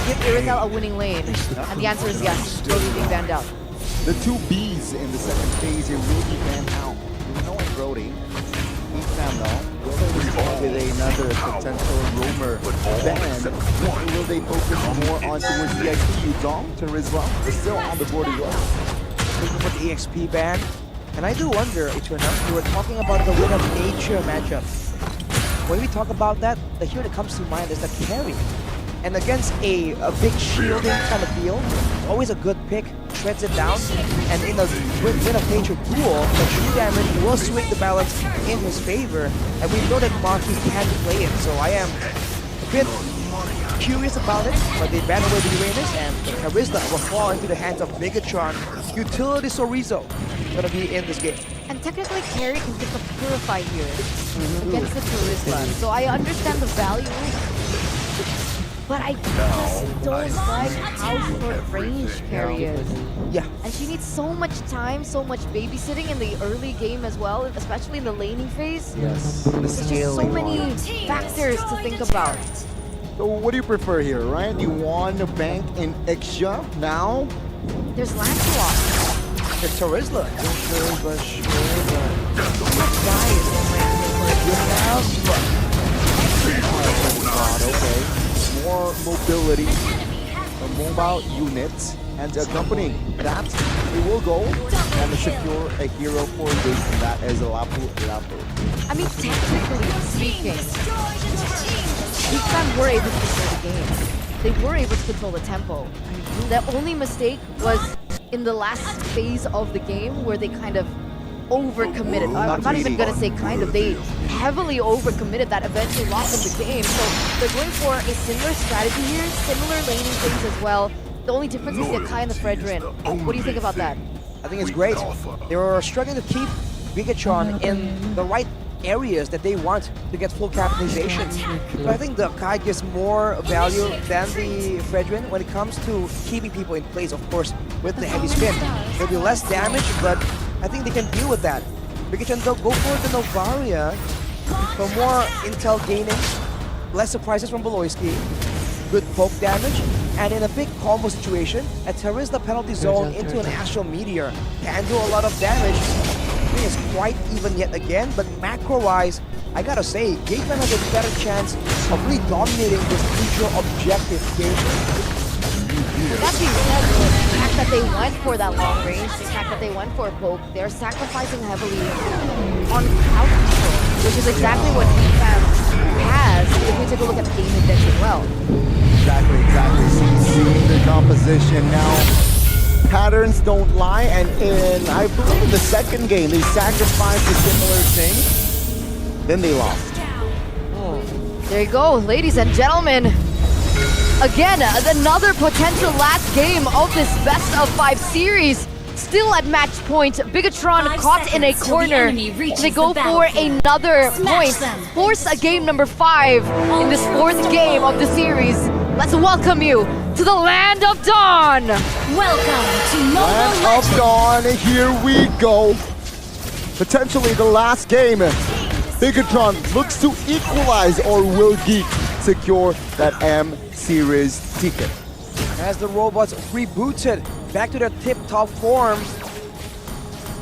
Give Irizal a winning lane? And the answer is yes, Brody being banned out. The 2 Bs in the second phase here will be banned out. Bruno and Brody. Geekfam though, will they respond with another potential rumor ban? Or will they focus more on towards the EXP? Udong to Rizla is still on the board as well. Looking for the EXP ban. And I do wonder, Eternal, we were talking about the Win of Nature matchup. When we talk about that, the hero that comes to mind is the carry. And against a big shielding kind of field, always a good pick, shreds it down, and in a Win of Nature duel, the true damage will swing the balance in his favor, and we know that Markyy can play it, so I am a bit curious about it, but they ban away the Uranus, and the Charisma will fall into the hands of Bigetron. Utility Sorizo gonna be in this game. And technically, Carry can pick up Purify here against the Charisma, so I understand the value. But I just don't like how short range Carry is. Yeah. And she needs so much time, so much babysitting in the early game as well, especially in the laning phase. Yes. There's just so many factors to think about. So what do you prefer here, right? You want to bank in Exia now? There's Lancelot. There's Charisma. Okay. More mobility, mobile units, and accompanying that, it will go and secure a hero for this, and that is a Lapu. I mean, technically speaking, Geekfam were able to control the game. They were able to control the tempo. The only mistake was in the last phase of the game where they kind of overcommitted. I'm not even gonna say kind of. They heavily overcommitted that eventually lost them the game. So they're going for a similar strategy here, similar laning things as well. The only difference is the Akai and the Fredrin. What do you think about that? I think it's great. They were struggling to keep Bigetron in the right areas that they want to get full capitalization. So I think the Akai gives more value than the Fredrin when it comes to keeping people in place, of course, with the heavy spin. There'll be less damage, but I think they can deal with that. Bigetron though, go for the Novaria for more intel gaining, less surprises from Baloyskie, good poke damage, and in a big combo situation, a Terrace the penalty zone into an Astral Meteor can do a lot of damage. I think it's quite even yet again, but macro-wise, I gotta say, Geekfam has a better chance of really dominating this crucial objective game. That being said, the fact that they went for that long range, the fact that they went for a poke, they're sacrificing heavily on crowd control, which is exactly what Geekfam has if we take a look at the game index as well. Exactly. See the composition now. Patterns don't lie, and I believe in the second game, they sacrificed a similar thing, then they lost. There you go, ladies and gentlemen. Again, another potential last game of this best of 5 series. Still at match point, Bigetron caught in a corner. They go for another point. Force a game number 5 in this 4th game of the series. Let's welcome you to the Land of Dawn. Welcome to Mobile Land Legends. of Dawn, here we go. Potentially the last game. Bigetron looks to equalize, or will Geek secure that M Series ticket? As the robots rebooted back to their tip-top form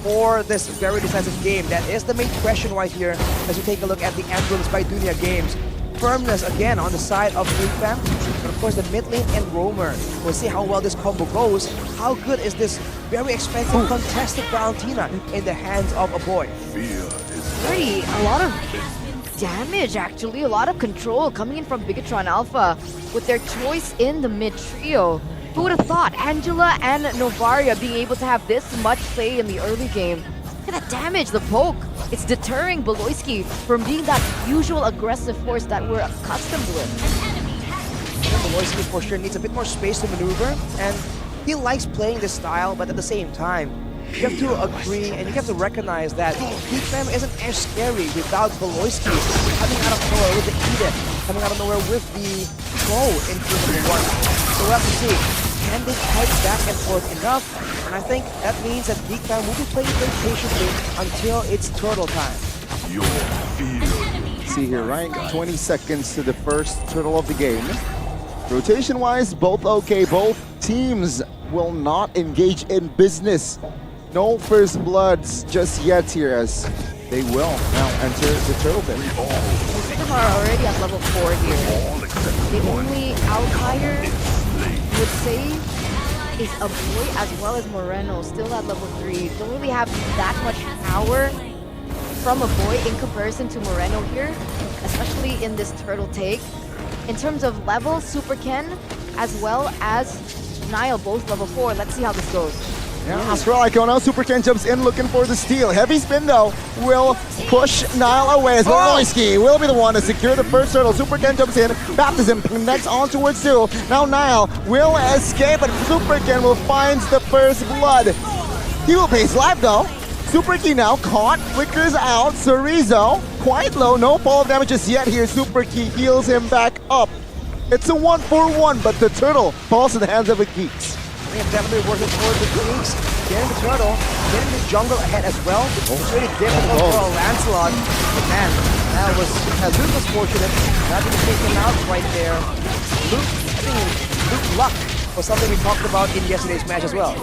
for this very decisive game. That is the main question right here as we take a look at the Emblems by Dunia Games. firmness again on the side of Geekfam. But of course, the mid lane and roamer. We'll see how well this combo goes. How good is this very expensive contested Valentina in the hands of a boy? Already a lot of damage, actually. A lot of control coming in from Bigetron Alpha with their choice in the mid trio. Who would have thought Angela and Novaria being able to have this much play in the early game? Look at that damage, the poke. It's deterring Baloyskie from being that usual aggressive force that we're accustomed with. Baloyskie for sure needs a bit more space to maneuver, and he likes playing this style, but at the same time, you have to agree and you have to recognize that Geekfam isn't as scary without Baloyskie coming out of nowhere with the Edith, coming out of nowhere with the Crow in game number 1. So we'll have to see. Can they fight back and forth enough? And I think that means that Geekfam will be playing very patiently until it's turtle time. See here, right? 20 seconds to the first turtle of the game. Rotation-wise, both okay. Both teams will not engage in business. No first bloods just yet here, as they will now enter the turtle pit. Most of them are already at level 4 here. The only outlier would say is a boy as well as Moreno, still at level 3. Don't really have that much power from a boy in comparison to Moreno here, especially in this turtle take. In terms of levels, Super Ken as well as Niall both level 4. Let's see how this goes. Yeah, Astral Icono, Super Ken jumps in looking for the steal. Heavy spin though will push Niall away as Baloyskie will be the one to secure the first turtle. Super Ken jumps in, Baptism connects on towards 2. Now Niall will escape, but Super Ken will find the first blood. He will pay his life though. Super Key now caught, flickers out, Chorizo quite low, no fall of damages yet here. Super Key heals him back up. It's a 1-for-1, but the turtle falls in the hands of the Geeks. They have definitely working towards the Geeks, getting the turtle, getting the jungle ahead as well. It's really difficult for Lancelot. But man, Luke was fortunate not to take him out right there. Luke luck was something we talked about in yesterday's match as well.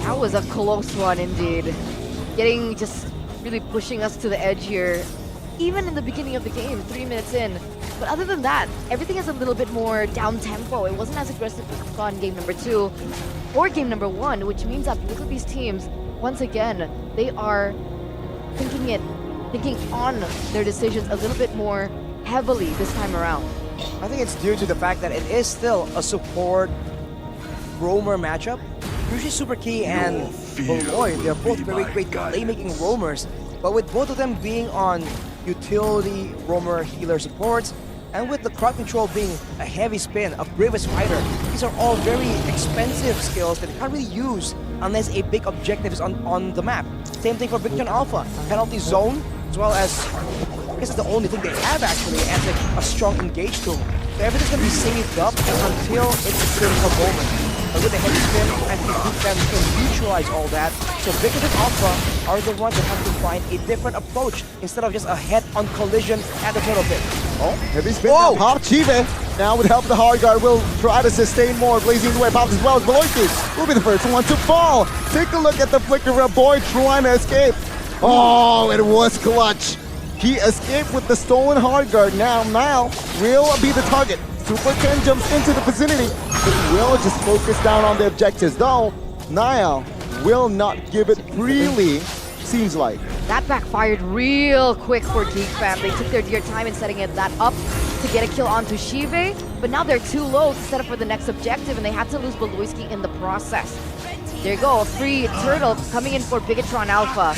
That was a close one indeed. Getting just really pushing us to the edge here. Even in the beginning of the game, 3 minutes in. But other than that, everything is a little bit more down-tempo. It wasn't as aggressive on game number 2 or game number 1, which means that both of these teams, once again, they are thinking on their decisions a little bit more heavily this time around. I think it's due to the fact that it is still a support roamer matchup. Usually Super Key and Baloy, they're both very great playmaking roamers, but with both of them being on utility roamer healer supports, and with the crowd control being a heavy spin, a Grievous fighter, these are all very expensive skills that you can't really use unless a big objective is on the map. Same thing for Bigetron Alpha, penalty zone, as well as, I guess it's the only thing they have actually as a strong engage tool. So everything's gonna be saved up until it's a critical moment. But with the heavy spin, I think Geekfam can neutralize all that. So Bigetron Alpha are the ones that have to find a different approach instead of just a head-on collision at the turtle pit. Oh, heavy spin now, Pop Chive. Now with help of the hard guard will try to sustain more, blazing the way. Pops as well as Baloyskie will be the first one to fall. Take a look at the flicker of a boy trying to escape. Oh, it was clutch. He escaped with the stolen hard guard. Now Niall will be the target. Super Ken jumps into the vicinity, but he will just focus down on the objectives. Though, Niall will not give it freely, seems like. That backfired real quick for Geekfam. They took their dear time in setting that up to get a kill onto Shive, but now they're too low to set up for the next objective, and they had to lose Baloyskie in the process. There you go, a free turtle coming in for Bigetron Alpha.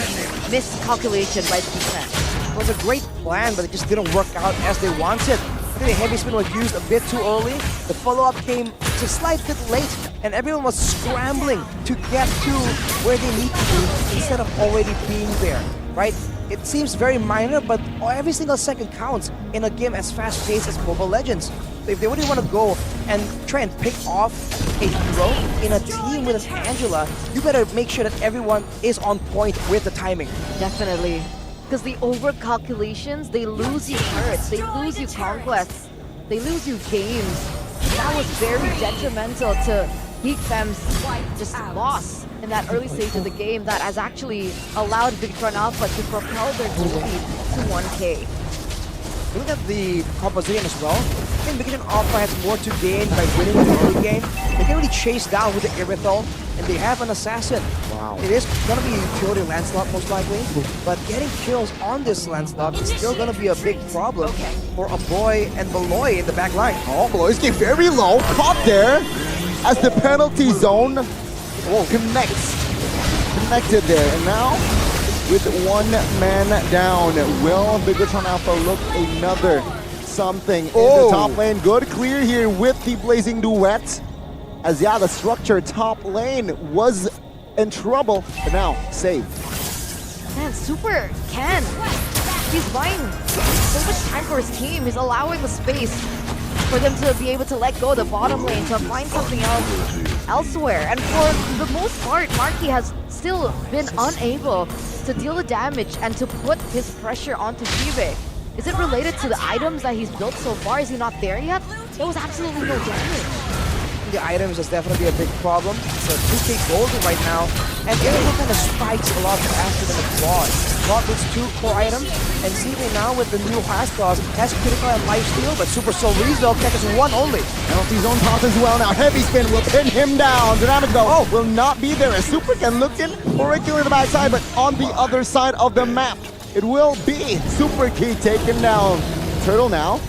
Miscalculation by Geekfam. It was a great plan, but it just didn't work out as they wanted. I think the heavy spin was used a bit too early. The follow-up came just a slight bit late, and everyone was scrambling to get to where they need to be instead of already being there, right? It seems very minor, but every single second counts in a game as fast-paced as Mobile Legends. So if they really want to go and try and pick off a hero in a team with an Angela, you better make sure that everyone is on point with the timing. Definitely. Because the over-calculations, they lose you turrets, they lose you conquests, they lose you games. That was very detrimental to Geekfam's just loss in that early stage of the game that has actually allowed Bigetron Alpha to propel their team to 1K. look at the composition as well. I think Bigetron Alpha has more to gain by winning the early game. They can really chase down with the Irithel, and they have an assassin. Wow. It is gonna be utility Lancelot most likely, but getting kills on this Lancelot is still gonna be a big problem for a boy and Baloy in the back line. Oh, Baloyskie very low, caught there as the penalty zone connected there, and now with one man down, will Bigetron Alpha look another something in the top lane? Good clear here with the Blazing Duet, as yeah, the structure top lane was in trouble, but now saved. Man, Super Ken, he's buying so much time for his team. He's allowing the space for them to be able to let go of the bottom lane to find something else elsewhere. And for the most part, Markyy has still been unable to deal the damage and to put his pressure onto Jive. Is it related to the items that he's built so far? Is he not there yet? There was absolutely no damage. The items is definitely a big problem. It's a 2k golden right now, and Irithel kind of spikes a lot faster than the Claude. Claude with 2 core items, and Jive now with the new Hascos has critical and lifesteal, but Super Soul Rizzo catches 1 only. Penalty zone pop as well now. Heavy spin will pin him down. Dynamic though will not be there as Super Ken looking for a kill in the backside, but on the other side of the map, it will be Super Key taken down. Turtle now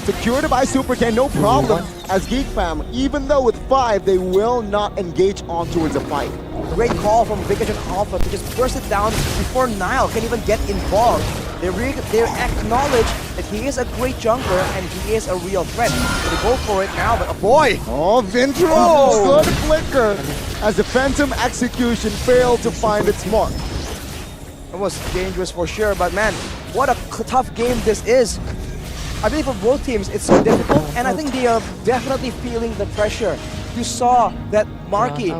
secured by Super Ken, no problem. As Geekfam, even though with 5, they will not engage on towards a fight. Great call from Bigetron Alpha to just burst it down before Nile can even get involved. They acknowledge that he is a great jungler and he is a real threat. So they go for it now, but boy! Oh, Vintro! Good flicker as the Phantom Execution failed to find its mark. It was dangerous for sure, but man, what a tough game this is. I believe for both teams, it's so difficult, and I think they are definitely feeling the pressure. You saw that Markyy,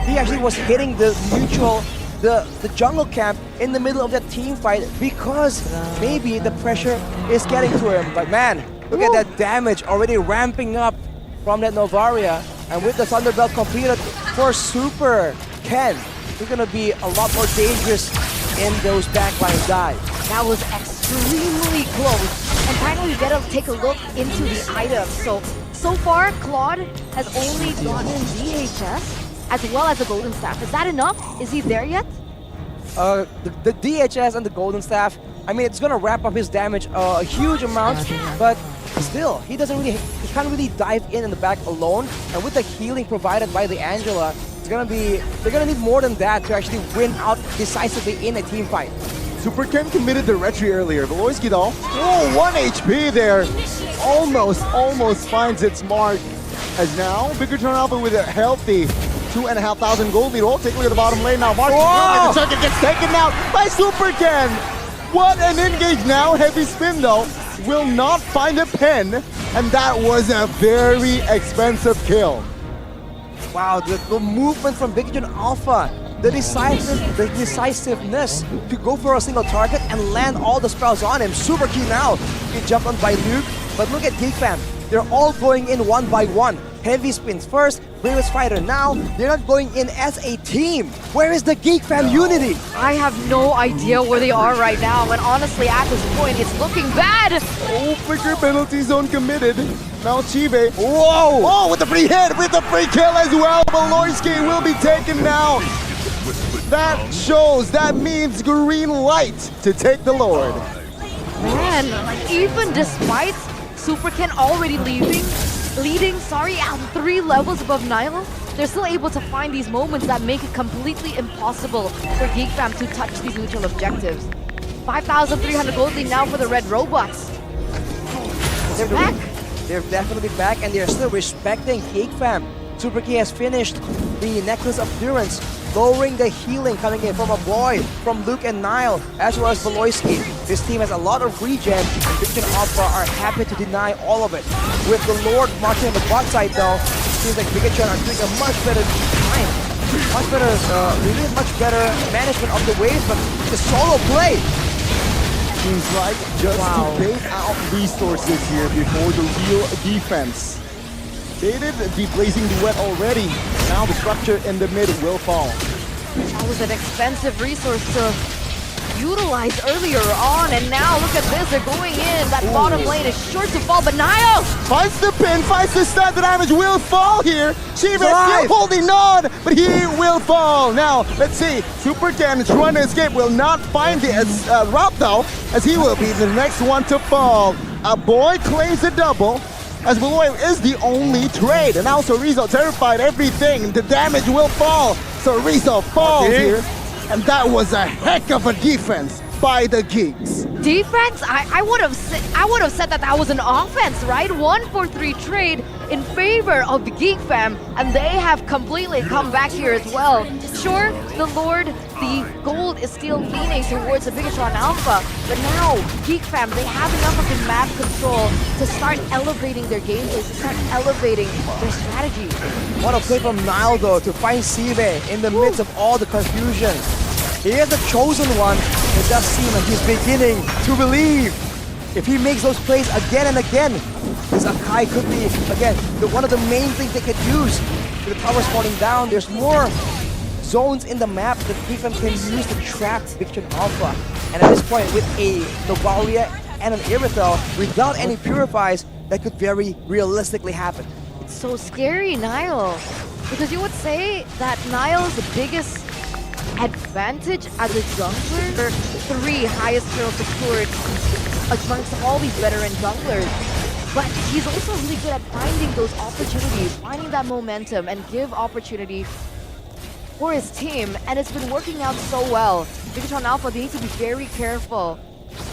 he actually was hitting the neutral, the jungle camp in the middle of that team fight because maybe the pressure is getting to him. But man, look at that damage already ramping up from that Novaria, and with the Thunderbelt completed for Super Ken, he's gonna be a lot more dangerous in those backline dives. That was extremely close. And finally, we gotta take a look into the items. So far, Claude has only gotten DHS as well as a Golden Staff. Is that enough? Is he there yet? The DHS and the Golden Staff, I mean, it's gonna wrap up his damage a huge amount, but still, he can't really dive in the back alone. And with the healing provided by the Angela, they're gonna need more than that to actually win out decisively in a team fight. Super Ken committed the retry earlier. Baloyskie though, 1 HP there. Almost finds its mark. As now, Bigetron Alpha with a healthy 2,500 gold lead. Take a look at the bottom lane now. Markyy, the circuit gets taken out by Super Ken. What an engage now. Heavy spin though, will not find a pen. And that was a very expensive kill. Wow, the movement from Bigetron Alpha. The decisiveness to go for a single target and land all the spells on him. Super key now. He jumped on by Luke, but look at Geekfam. They're all going in 1 by 1. Heavy spins first, Bravest Fighter now. They're not going in as a team. Where is the Geekfam unity? I have no idea where they are right now, and honestly, at this point, it's looking bad. Oh, flicker penalty zone committed. Now Jive. Whoa! Oh, with the free hit, with the free kill as well. Baloyskie will be taken down. That shows, that means green light to take the Lord. Man, even despite Super Ken already leading 3 levels above Nile, they're still able to find these moments that make it completely impossible for Geekfam to touch these neutral objectives. 5,300 gold lead now for the Red Robots. They're back. They're definitely back, and they're still respecting Geekfam. Super Key has finished the Necklace of Durance, lowering the healing coming in from a boy, from Luke and Nile, as well as Baloyskie. This team has a lot of regen, and Bigetron Alpha are happy to deny all of it. With the Lord marching on the bot side though, it seems like Bigetron are doing a much better time. Much better management of the waves, but the solo play. Seems like just to bait out resources here before the real defense. Baited the Blazing Duet already. Now the structure in the mid will fall. That was an expensive resource to utilized earlier on, and now look at this, they're going in. That bottom lane is sure to fall, but Niall finds the pin, finds the stun, the damage will fall here. Shiva still holding on, but he will fall. Now, let's see, Super Ken trying to escape, will not find the route though, as he will be the next one to fall. A boy claims the double, as Baloy is the only trade. And now Sorizo terrified everything, the damage will fall. Sorizo falls here, and that was a heck of a defense by the Geeks. defense, I would have said that was an offense, right? 1-4-3 trade in favor of the Geekfam, and they have completely come back here as well. Sure, the Lord, the gold is still leaning towards the Bigetron Alpha, but now Geekfam, they have enough of the map control to start elevating their gameplay, to start elevating their strategy. What a play from Niall though to find Sive in the midst of all the confusion. He is the chosen one. It does seem like he's beginning to believe. If he makes those plays again and again, this Akai could be, again, one of the main things they could use. With the towers falling down, there's more zones in the map that Geekfam can use to trap Bigetron Alpha. And at this point, with a Novaria and an Irithel, without any Purifies, that could very realistically happen. It's so scary, Niall. Because you would say that Niall's biggest advantage as a jungler, the 3 highest turtle secured amongst all these veteran junglers. But he's also really good at finding those opportunities, finding that momentum, and give opportunity for his team. And it's been working out so well. Bigetron Alpha, they need to be very careful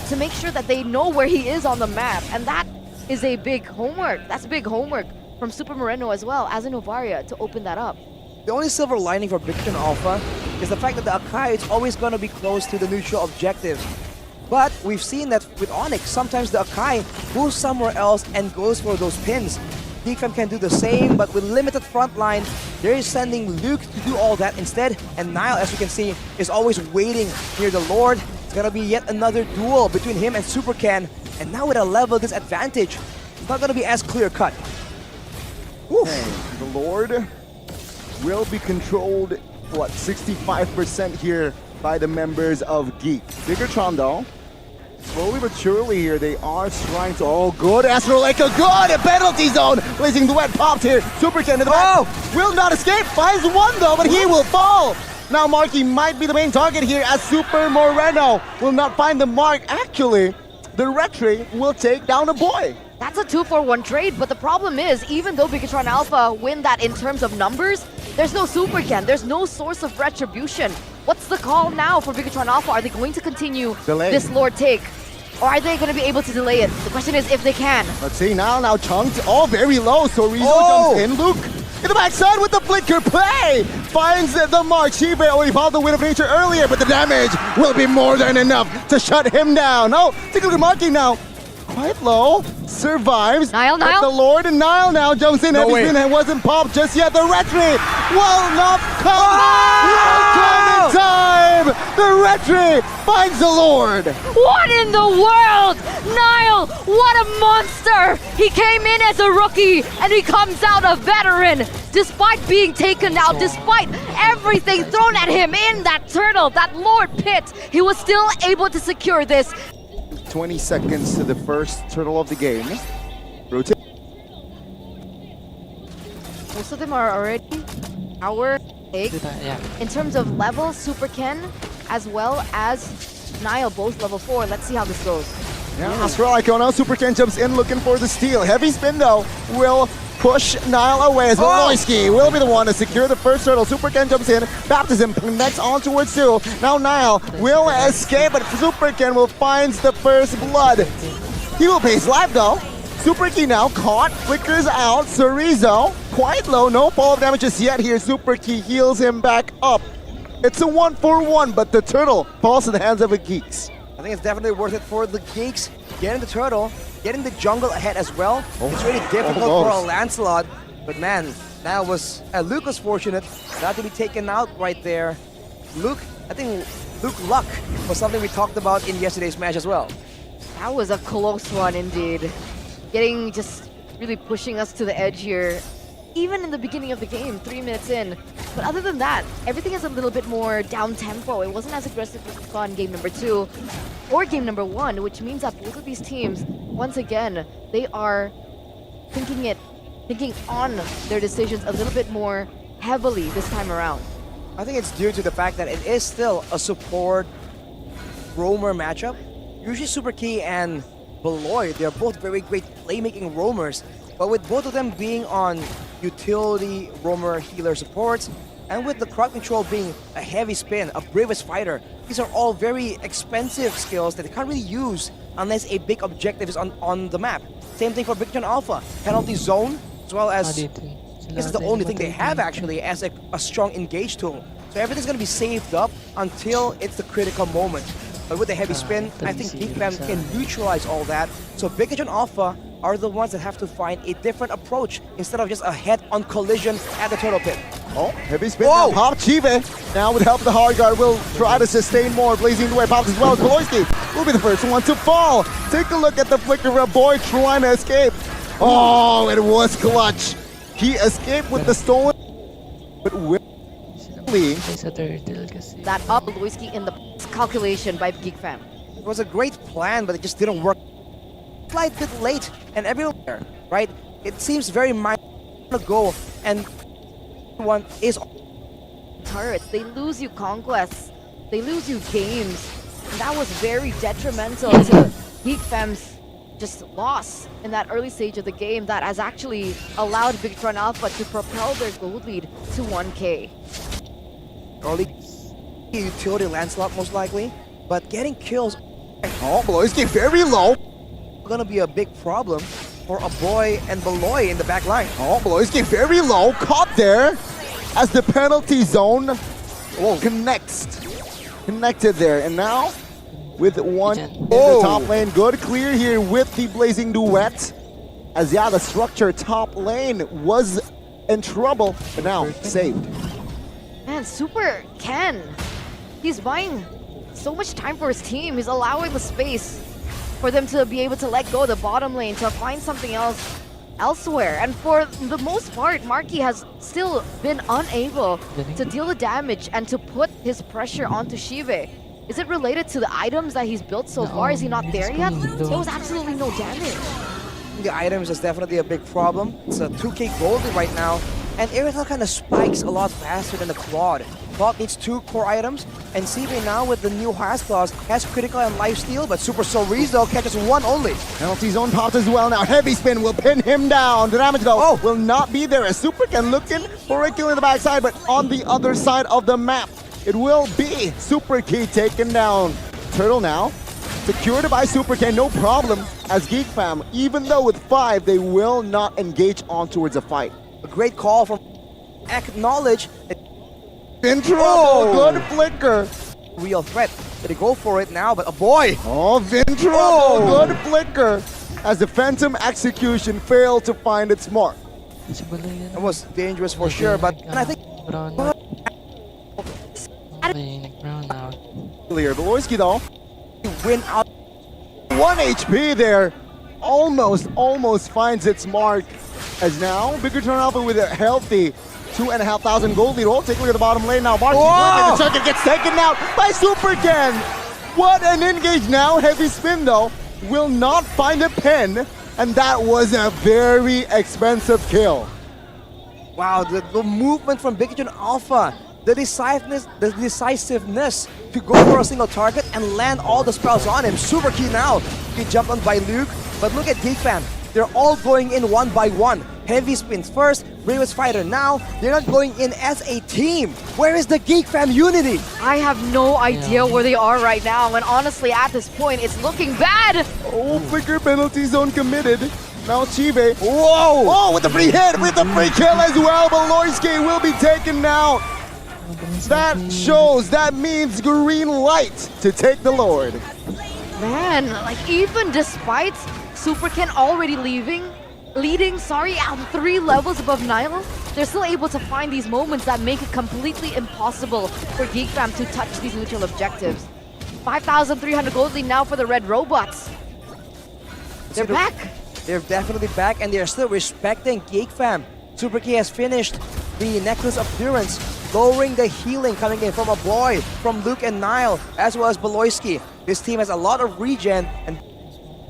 to make sure that they know where he is on the map. And that is a big homework. That's big homework from Super Moreno as well as a Novaria to open that up. The only silver lining for Bigetron Alpha is the fact that the Akai is always going to be close to the neutral objectives. But we've seen that with Onyx, sometimes the Akai moves somewhere else and goes for those pins. Geekfam can do the same, but with limited front line, they're sending Luke to do all that instead. And Niall, as you can see, is always waiting near the Lord. It's going to be yet another duel between him and Super Ken. And now with a level disadvantage, it's not going to be as clear-cut. The Lord will be controlled, what, 65% here by the members of Geek. Bigetron though, slowly but surely here, they are trying to, oh good, Astro like a good penalty zone, placing the wet popped here, Super Ken in the back, will not escape, finds one though, but he will fall. Now Markyy might be the main target here as Super Moreno will not find the mark. Actually, the Retry will take down a boy. That's a 2-for-1 trade, but the problem is, even though Bigetron Alpha win that in terms of numbers, there's no Super Ken, there's no source of retribution. What's the call now for Bigetron Alpha? Are they going to continue this Lord take? Or are they going to be able to delay it? The question is if they can. Let's see now chunked, all very low, so Rizzo jumps in. Luke in the backside with the flicker play! Finds the mark. Shiba already found the Wind of Nature earlier, but the damage will be more than enough to shut him down. Oh, take a look at Markyy now. Quite low, survives. Niall. The Lord and Niall now jumps in. Heavy spin and wasn't popped just yet. The Retry will not come. Will come in time. The Retry finds the Lord. What in the world? Niall, what a monster! He came in as a rookie and he comes out a veteran. Despite being taken out, despite everything thrown at him in that turtle, that Lord pit, he was still able to secure this. 20 seconds to the first turtle of the game. Rotate. Most of them are already our take. In terms of level, Super Ken as well as Niall, both level 4. Let's see how this goes. Yeah, Astral Icon now. Super Ken jumps in looking for the steal. Heavy spin though will push Niall away as Baloyskie will be the one to secure the first turtle. Super Ken jumps in, Baptism connects on towards 2. Now Niall will escape, but Super Ken will find the first blood. He will pay his life though. Super Key now caught, flickers out, Sorizo quite low, no fall of damages yet here. Super Key heals him back up. It's a 1-for-1, but the turtle falls in the hands of the Geeks. I think it's definitely worth it for the Geeks. Getting the turtle, getting the jungle ahead as well. It's really difficult for a Lancelot, but man, Luke was fortunate not to be taken out right there. Luke, I think Luke luck was something we talked about in yesterday's match as well. That was a close one indeed. Just really pushing us to the edge here. even in the beginning of the game, 3 minutes in. But other than that, everything is a little bit more down-tempo. It wasn't as aggressive as we saw in game number 2 or game number 1, which means that both of these teams, once again, they are thinking on their decisions a little bit more heavily this time around. I think it's due to the fact that it is still a support roamer matchup. Usually Super Key and Baloy, they're both very great playmaking roamers, but with both of them being on utility roamer healer supports, and with the crowd control being a heavy spin, a bravest fighter, these are all very expensive skills that they can't really use unless a big objective is on the map. Same thing for Bigetron Alpha, penalty zone, as well as this is the only thing they have actually as a strong engage tool. So everything's gonna be saved up until it's the critical moment. But with the heavy spin, I think Geekfam can neutralize all that. So Bigetron Alpha are the ones that have to find a different approach instead of just a head-on collision at the turtle pit. Oh, heavy spin now, Pop Chive. Now with help of the hard guard will try to sustain more. Blazing the way pops as well as Baloyskie will be the first one to fall. Take a look at the flicker of a boy trying to escape. Oh, it was clutch. He escaped with the stolen, but that up Baloyskie in the calculation by Geekfam. It was a great plan, but it just didn't work. Slight bit late, and everyone there, right? It seems very minor to go, and one is turrets. They lose you conquests, they lose you games, and that was very detrimental to Geekfam's just loss in that early stage of the game that has actually allowed Bigetron Alpha to propel their gold lead to 1K. Early utility Lancelot most likely, but getting kills. Oh, Baloyskie very low. Gonna be a big problem for a boy and Baloy in the back line. Oh, Baloyskie very low, caught there as the penalty zone connected there, and now with one in the top lane, good clear here with the Blazing Duet. As the structure top lane was in trouble, but now saved. Man, Super Ken, he's buying so much time for his team. He's allowing the space for them to be able to let go of the bottom lane to find something else elsewhere. And for the most part, Markyy has still been unable to deal the damage and to put his pressure onto Shive. Is it related to the items that he's built so far? Is he not there yet? There was absolutely no damage. The items is definitely a big problem. It's a 2k gold right now, and Aerithal kind of spikes a lot faster than the Claude. Claude needs 2 core items, and Sive now with the new Has Claws has critical and lifesteal, but Super Sorizo catches 1 only. Penalty zone pops as well now. Heavy spin will pin him down. The damage though will not be there as Super Ken looking for a kill in the backside, but on the other side of the map, it will be Super Key taken down. Turtle now secured by Super Ken, no problem, as Geekfam, even though with 5, they will not engage on towards a fight. A great call from Acknowledge. In trouble, good flicker. Real threat. Did he go for it now? But a boy. Oh, Vintro, good flicker. As the Phantom Execution failed to find its mark. It was dangerous for sure, but I think clear. Baloyskie though, win out. 1 HP there. Almost finds its mark. As now, Bigetron Alpha with a healthy 2,500 gold lead. Oh, take a look at the bottom lane now. Markyy, the circuit gets taken out by Super Ken. What an engage now. Heavy spin though. Will not find a pin. And that was a very expensive kill. Wow, the movement from Bigetron Alpha. The decisiveness to go for a single target and land all the spells on him. Super Key now. He jumped on by Luke. But look at Geekfam. They're all going in 1 by 1. Heavy spins first, bravest fighter now. They're not going in as a team. Where is the Geekfam unity? I have no idea where they are right now, and honestly, at this point, it's looking bad. Oh, flicker penalty zone committed. Now Chive. Whoa! Oh, with the free hit, with the free kill as well. Baloyskie will be taken out. That shows, that means green light to take the Lord. Man, like even despite Super Ken already leading at 3 levels above Nile, they're still able to find these moments that make it completely impossible for Geekfam to touch these neutral objectives. 5,300 gold lead now for the red robots. They're back. They're definitely back, and they're still respecting Geekfam. Super K has finished the Necklace of Endurance, lowering the healing coming in from a boy, from Luke and Nile, as well as Baloyskie. This team has a lot of regen, and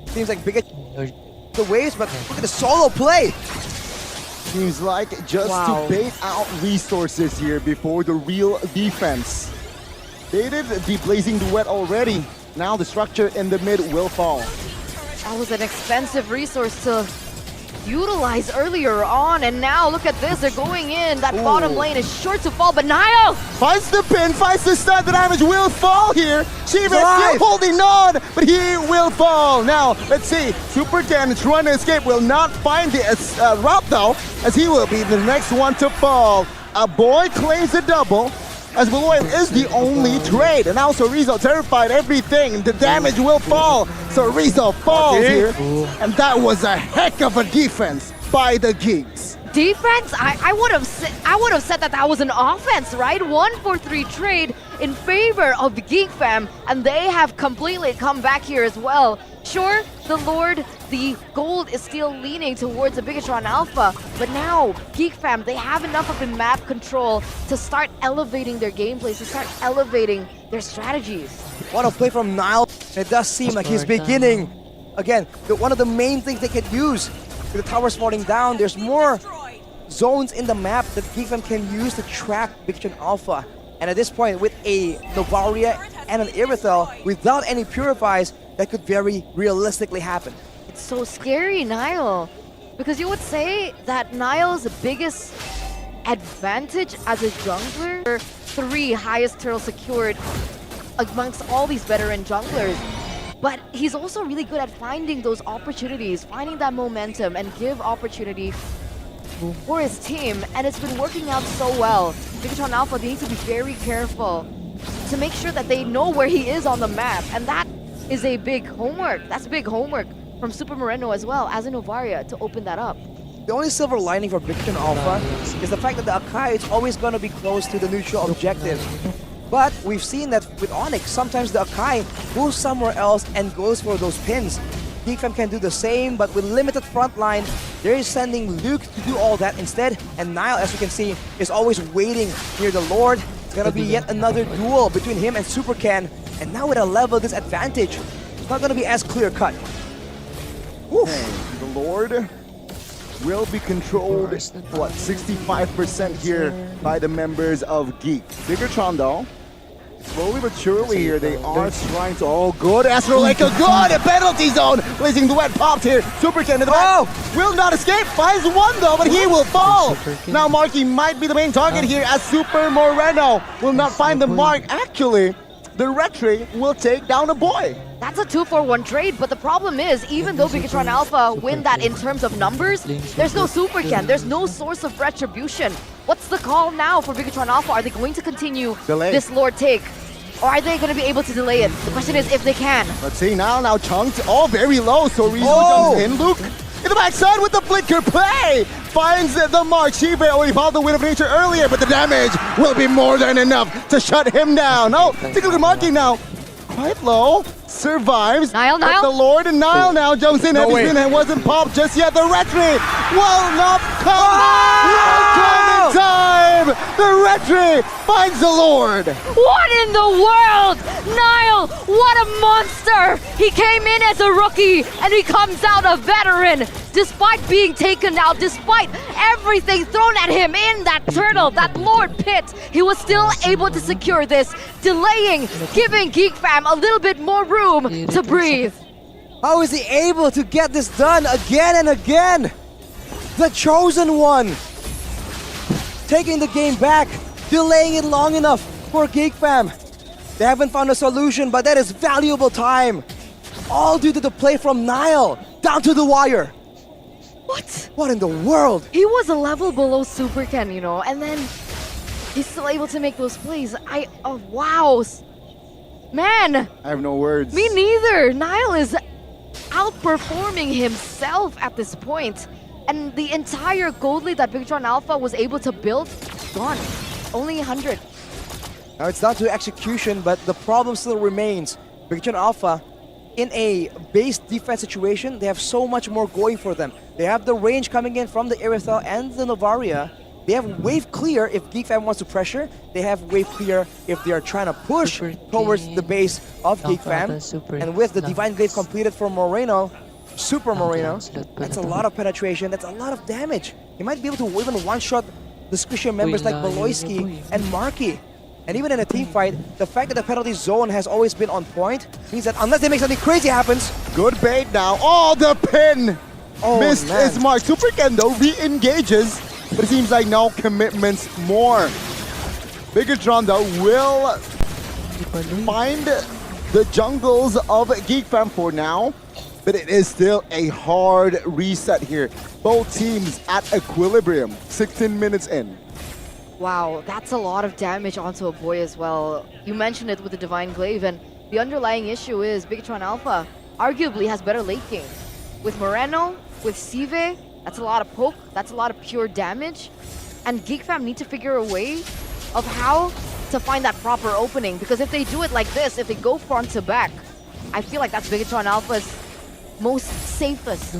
seems like Bigetron the waves, but look at the solo play. Seems like just to bait out resources here before the real defense. They did the Blazing Duet already. Now the structure in the mid will fall. That was an expensive resource to utilize earlier on, and now look at this, they're going in. That bottom lane is short to fall, but Nile finds the pin, finds the stun, the damage will fall here. Shiva still holding on, but he will fall. Now, let's see, Super Ken is trying to escape, will not find the route though, as he will be the next one to fall. A boy claims a double, as Baloy is the only trade. And now Sorizo terrified everything. The damage will fall. Sorizo falls here. And that was a heck of a defense by the Geeks. Defense? I would have said that was an offense, right? 1-4-3 trade in favor of the Geekfam, and they have completely come back here as well. Sure, the Lord, the gold is still leaning towards the Bigetron Alpha, but now Geekfam, they have enough of the map control to start elevating their gameplays, to start elevating their strategies. What a play from Nile. It does seem like he's beginning. Again, one of the main things they can use with the towers falling down, there's more zones in the map that Geekfam can use to track Bigetron Alpha. And at this point, with a Novaria and an Irithel, without any Purifies, that could very realistically happen. It's so scary, Nile. Because you would say that Nile's biggest advantage as a jungler, 3 highest turtles secured amongst all these veteran junglers. But he's also really good at finding those opportunities, finding that momentum and give opportunity for his team, and it's been working out so well. Bigetron Alpha, they need to be very careful to make sure that they know where he is on the map, and that is a big homework. That's big homework from Super Moreno as well as a Novaria to open that up. The only silver lining for Bigetron Alpha is the fact that the Akai is always going to be close to the neutral objective. But we've seen that with Onyx, sometimes the Akai goes somewhere else and goes for those pins. Geekfam can do the same, but with limited front line, they're sending Luke to do all that instead. And Nile, as you can see, is always waiting near the Lord. It's gonna be yet another duel between him and Super Ken. And now with a level disadvantage, it's not gonna be as clear cut. The Lord will be controlled, what, 65% here by the members of Geek. Bigetron though, slowly but surely here, they are trying to, oh good, Astro like a good penalty zone. Blazing Duet popped here, Super Ken in the back, will not escape, finds one though, but he will fall. Now Markyy might be the main target here as Super Moreno will not find the mark. Actually, the Retry will take down a boy. That's a 2-for-1 trade, but the problem is, even though Bigetron Alpha win that in terms of numbers, there's no Super Ken, there's no source of retribution. What's the call now for Bigetron Alpha? Are they going to continue this Lord take? Or are they going to be able to delay it? The question is if they can. Let's see now chunked, all very low, so Rizzo comes in. Luke in the backside with the flicker play! Finds the mark. Shiva already found the Wind of Nature earlier, but the damage will be more than enough to shut him down. Oh, take a look at Markyy now. Quite low, survives. Nile. But the Lord and Nile now jumps in. Everything and wasn't popped just yet. The Retry will not come. Will come in time. The Retry finds the Lord. What in the world? Nile, what a monster! He came in as a rookie and he comes out a veteran. Despite being taken out, despite everything thrown at him in that turtle, that Lord pit, he was still able to secure this, delaying, giving Geekfam a little bit more room to breathe. How is he able to get this done again and again? The chosen one, taking the game back, delaying it long enough for Geekfam. They haven't found a solution, but that is valuable time. All due to the play from Nile, down to the wire. What? What in the world? He was a level below Super Ken, you know, and then he's still able to make those plays. Wow. Man. I have no words. Me neither. Nile is outperforming himself at this point. And the entire gold lead that Bigetron Alpha was able to build, gone. Only 100. Now it's down to execution, but the problem still remains. Bigetron Alpha in a base defense situation, they have so much more going for them. They have the range coming in from the Irithel and the Novaria. They have wave clear if Geekfam wants to pressure. They have wave clear if they are trying to push towards the base of Geekfam. And with the Divine Glaive completed for Moreno, Super Moreno, that's a lot of penetration, that's a lot of damage. He might be able to even one-shot the squishier members like Baloyskie and Markyy. And even in a team fight, the fact that the penalty zone has always been on point means that unless they make something crazy happens. Good bait now. Oh, the pin! Missed is marked. Super Kendo re-engages, but it seems like no commitments more. Bigetron though will find the jungles of Geekfam for now, but it is still a hard reset here. Both teams at equilibrium, 16 minutes in. Wow, that's a lot of damage onto a boy as well. You mentioned it with the Divine Glaive, and the underlying issue is Bigetron Alpha arguably has better late game. With Moreno, with Sive, that's a lot of poke, that's a lot of pure damage. And Geekfam need to figure a way of how to find that proper opening, because if they do it like this, if they go front to back, I feel like that's Bigetron Alpha's most safest,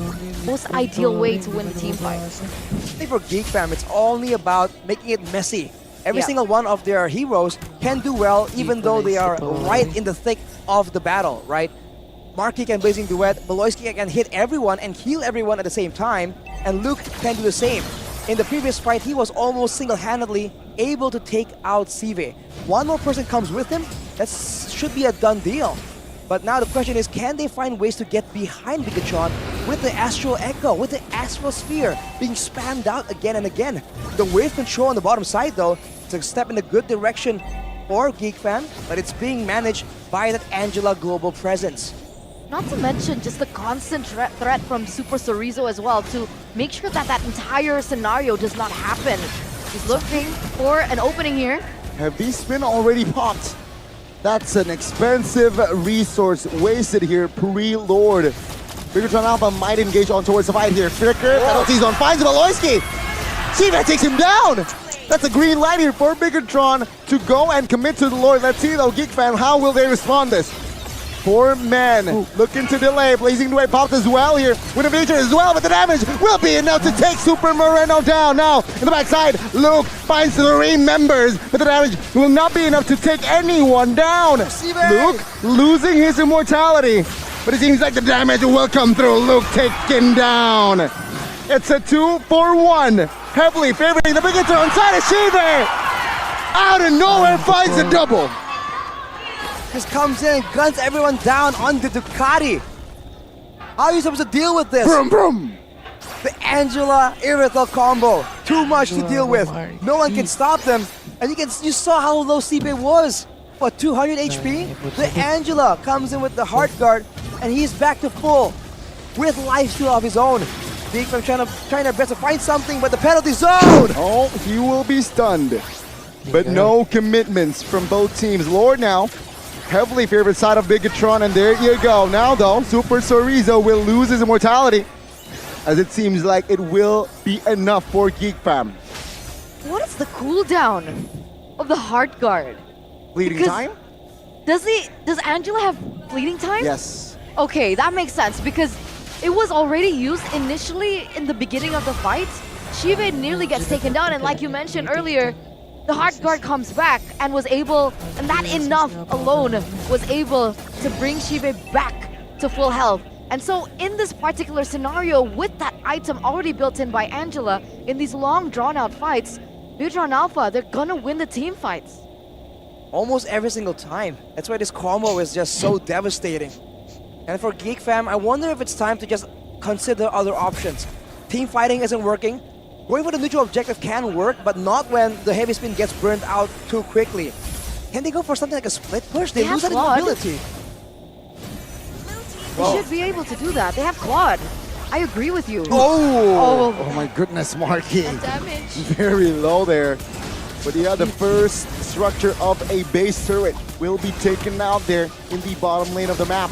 most ideal way to win the team fight. I think for Geekfam, it's only about making it messy. Every single one of their heroes can do well, even though they are right in the thick of the battle, right? Markyy can Blazing Duet, Baloyskie can hit everyone and heal everyone at the same time, and Luke can do the same. In the previous fight, he was almost single-handedly able to take out Sive. One more person comes with him, that should be a done deal. But now the question is, can they find ways to get behind Bigetron with the Astral Echo, with the Astral Sphere being spammed out again and again? The wave control on the bottom side though, it's a step in a good direction for Geekfam, but it's being managed by that Angela global presence. Not to mention just the constant threat from Super Sorizo as well to make sure that that entire scenario does not happen. He's looking for an opening here. Have these spin already popped? That's an expensive resource wasted here, pre-Lord. Bigetron Alpha might engage on towards the fight here. Flicker, penalty zone, finds Baloyskie! Siva takes him down! That's a green light here for Bigetron to go and commit to the Lord. Let's see though, Geekfam, how will they respond this? 4 men looking to delay. Blazing Duet popped as well here. With a feature as well, but the damage will be enough to take Super Moreno down. Now, in the backside, Luke finds 3 members, but the damage will not be enough to take anyone down. Luke losing his immortality, but it seems like the damage will come through. Luke taken down. It's a 2-for-1. Heavily favoring the Bigetron side of Shiver. Out of nowhere finds a double. Just comes in and guns everyone down on the Ducati. How are you supposed to deal with this? Vroom, vroom. The Angela Irithel combo. Too much to deal with. No one can stop them. And you saw how low CP was. What, 200 HP? The Angela comes in with the Heart Guard, and he's back to full with lifesteal of his own. Geekfam trying their best to find something, but the penalty zone! Oh, he will be stunned. But no commitments from both teams. Lord now, heavily favored side of Bigetron, and there you go. Now though, Super Sorizo will lose his immortality, as it seems like it will be enough for Geekfam. What is the cooldown of the Heart Guard? Bleeding time? Does Angela have bleeding time? Yes. Okay, that makes sense, because it was already used initially in the beginning of the fight. Shiva nearly gets taken down, and like you mentioned earlier, the Heart Guard comes back and was able, and that enough alone was able to bring Shiva back to full health. And so in this particular scenario, with that item already built in by Angela, in these long drawn-out fights, Bigetron Alpha, they're gonna win the team fights. Almost every single time. That's why this combo is just so devastating. And for Geekfam, I wonder if it's time to just consider other options. Team fighting isn't working. Going for the neutral objective can work, but not when the heavy spin gets burned out too quickly. Can they go for something like a split push? They lose that mobility. They should be able to do that. They have Claude. I agree with you. Oh my goodness, Markyy. Damage. Very low there. But yeah, the first structure of a base turret will be taken out there in the bottom lane of the map.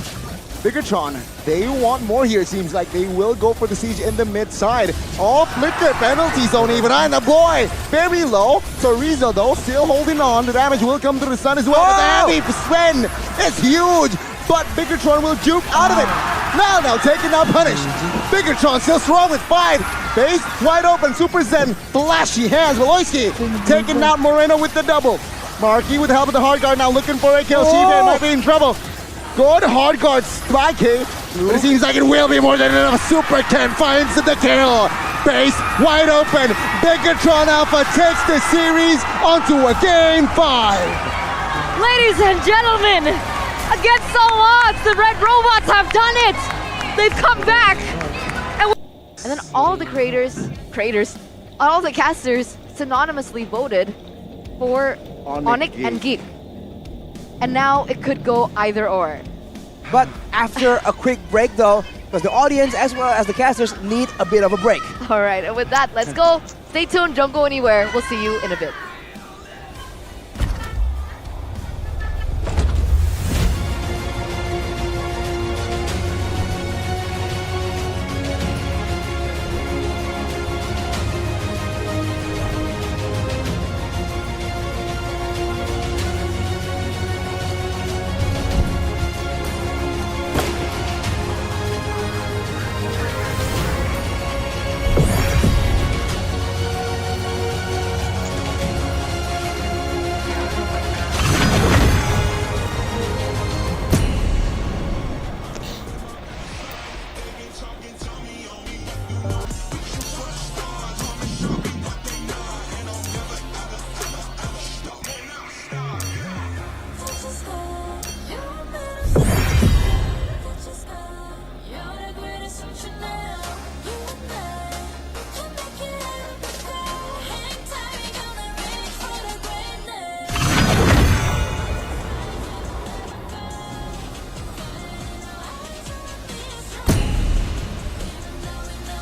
Bigetron, they want more here. It seems like they will go for the siege in the mid side. Oh, flicker penalty zone even. And the boy, very low. Sorizo though, still holding on. The damage will come to the sun as well. But the heavy spin is huge. but Bigetron will juke out of it. Now taken, now punished. Bigetron still strong with 5. Base wide open, Super Zen, flashy hands. Baloyskie taking out Moreno with the double. Markyy with the help of the hard guard now looking for a kill. Shiva might be in trouble. Good hard guard by K, but it seems like it will be more than enough. Super Ken finds the kill. Base wide open. Bigetron Alpha takes the series onto a game 5. Ladies and gentlemen, against all odds, the Red Robots have done it! They've come back! And then all the all the casters synonymously voted for Onyx and Geek. And now it could go either or. But after a quick break though, because the audience as well as the casters need a bit of a break. All right, and with that, let's go. Stay tuned, don't go anywhere. We'll see you in a bit.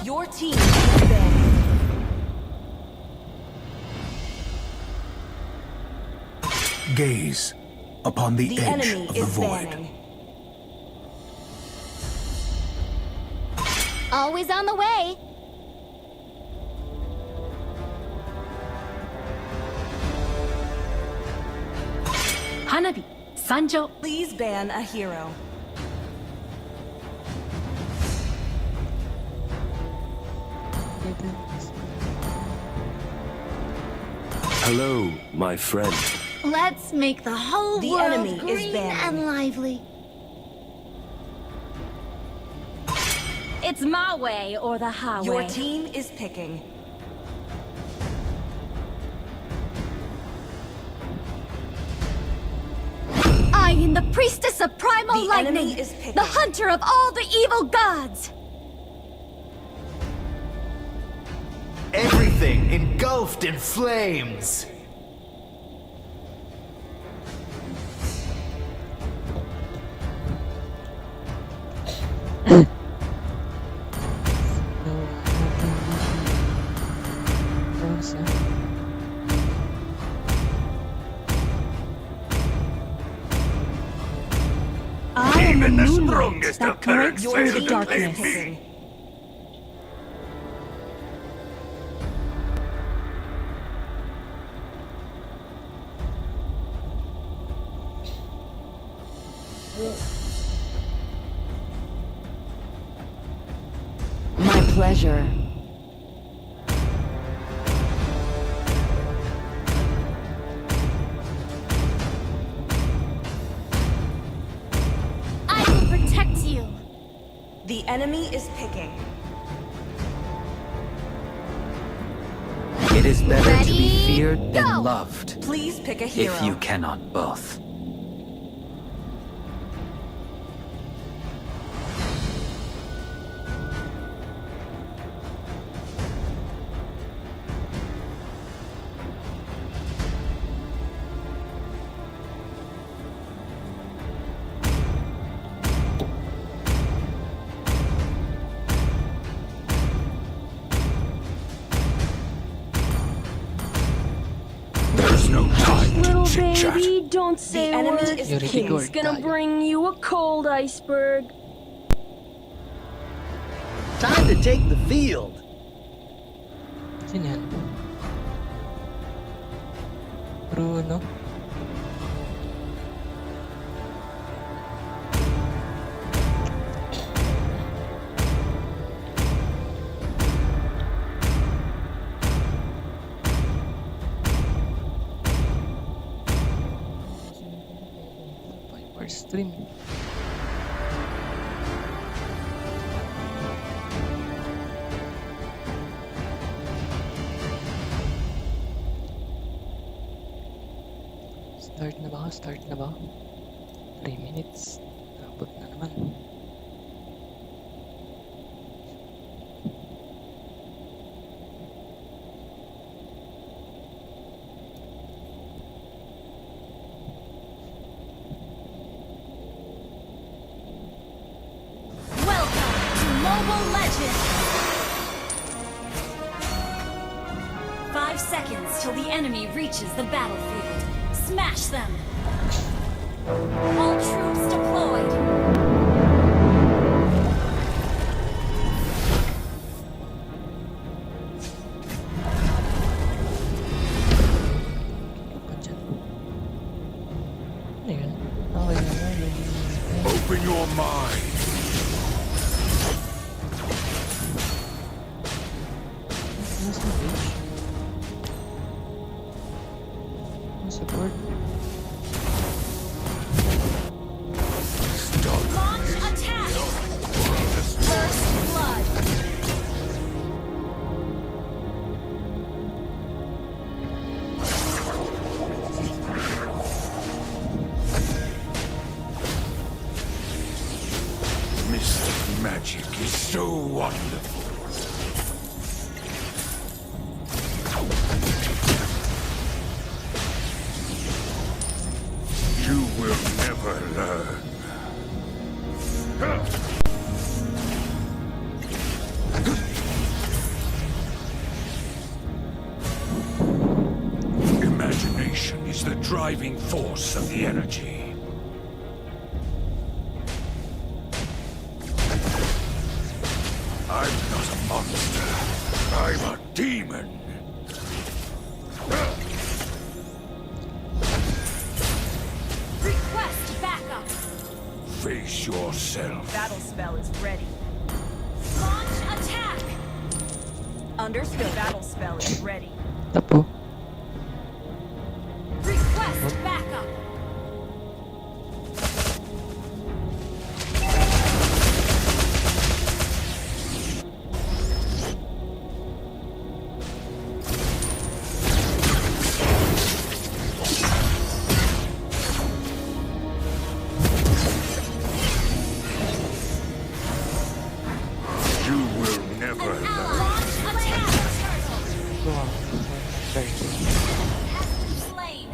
Your team has been. Gaze upon the edge enemy of the is void. banning. Always on the way. Hanabi, Sanjo. Please ban a hero. Hello, my friend. Let's make the whole The world enemy is green banned. and lively. It's my way or the highway. Your team is picking. I am the priestess of primal The lightning, enemy is picking. the hunter of all the evil gods. Everything engulfed in flames. I am Even the the moonlight strongest that of parents breaks through fail the to darkness. claim me. My pleasure. I will protect you. The enemy is picking. It is better to be Ready, feared go. than loved, Please pick a hero. if you cannot both. There's no time Little to chit-chat. baby, don't say The a enemy word. is You're picking. good. It's gonna bring you a cold iceberg. Time to take the field. Sino yan? Bruno? Restream. Start na ba? Start na ba? 3 minutes. Abot na naman. Welcome to Mobile Legends! 5 seconds till the enemy reaches the battlefield. Smash them! All troops deployed! Open your mind. Support. Launch attack! First blood! Mystic magic is so wonderful. You will never learn. Imagination is the driving force of the energy. I'm not a monster. I'm a demon. Request backup! Face yourself. Battle spell is ready. Launch attack! Understood. Battle spell is ready. Tapo. Request backup! You will never learn. Launch attack! Wow. Very good. Slain!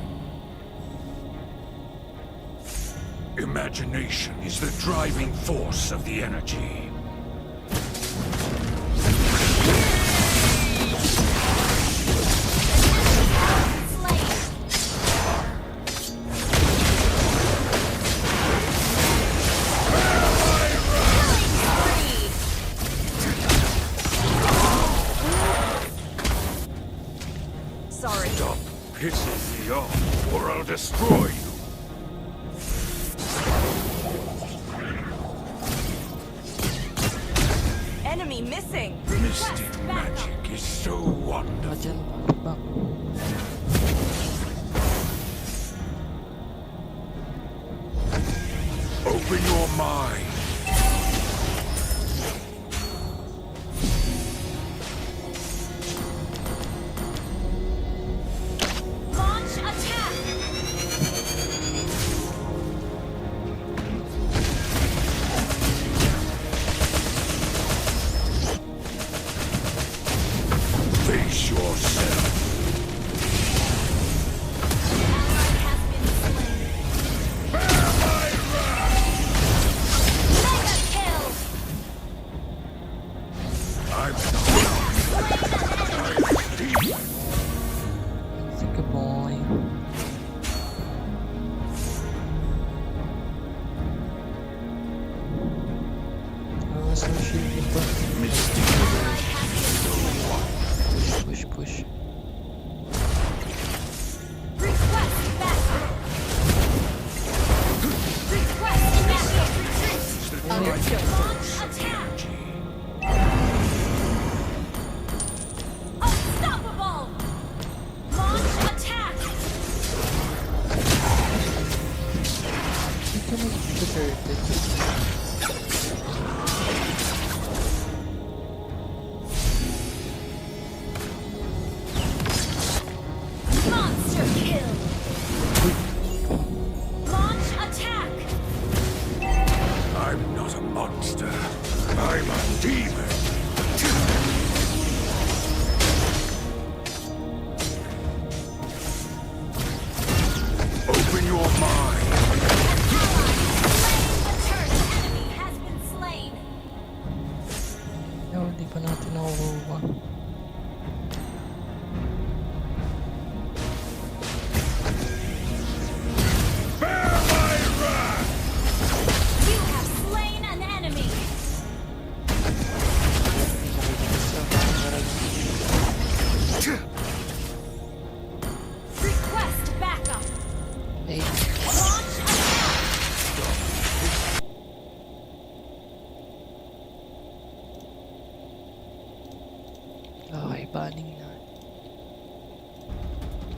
Imagination is the driving force of the energy. Sorry. Stop pissing me off, or I'll destroy you. Enemy missing. Mystic magic is so wonderful. Dyan, bang. Open your mind. Launch attack! Face yourself. I'm Think a boy. I was so shooting pa. Push, push. Request backup! Request backup! Understood. Launch attack! Unstoppable! Launch attack!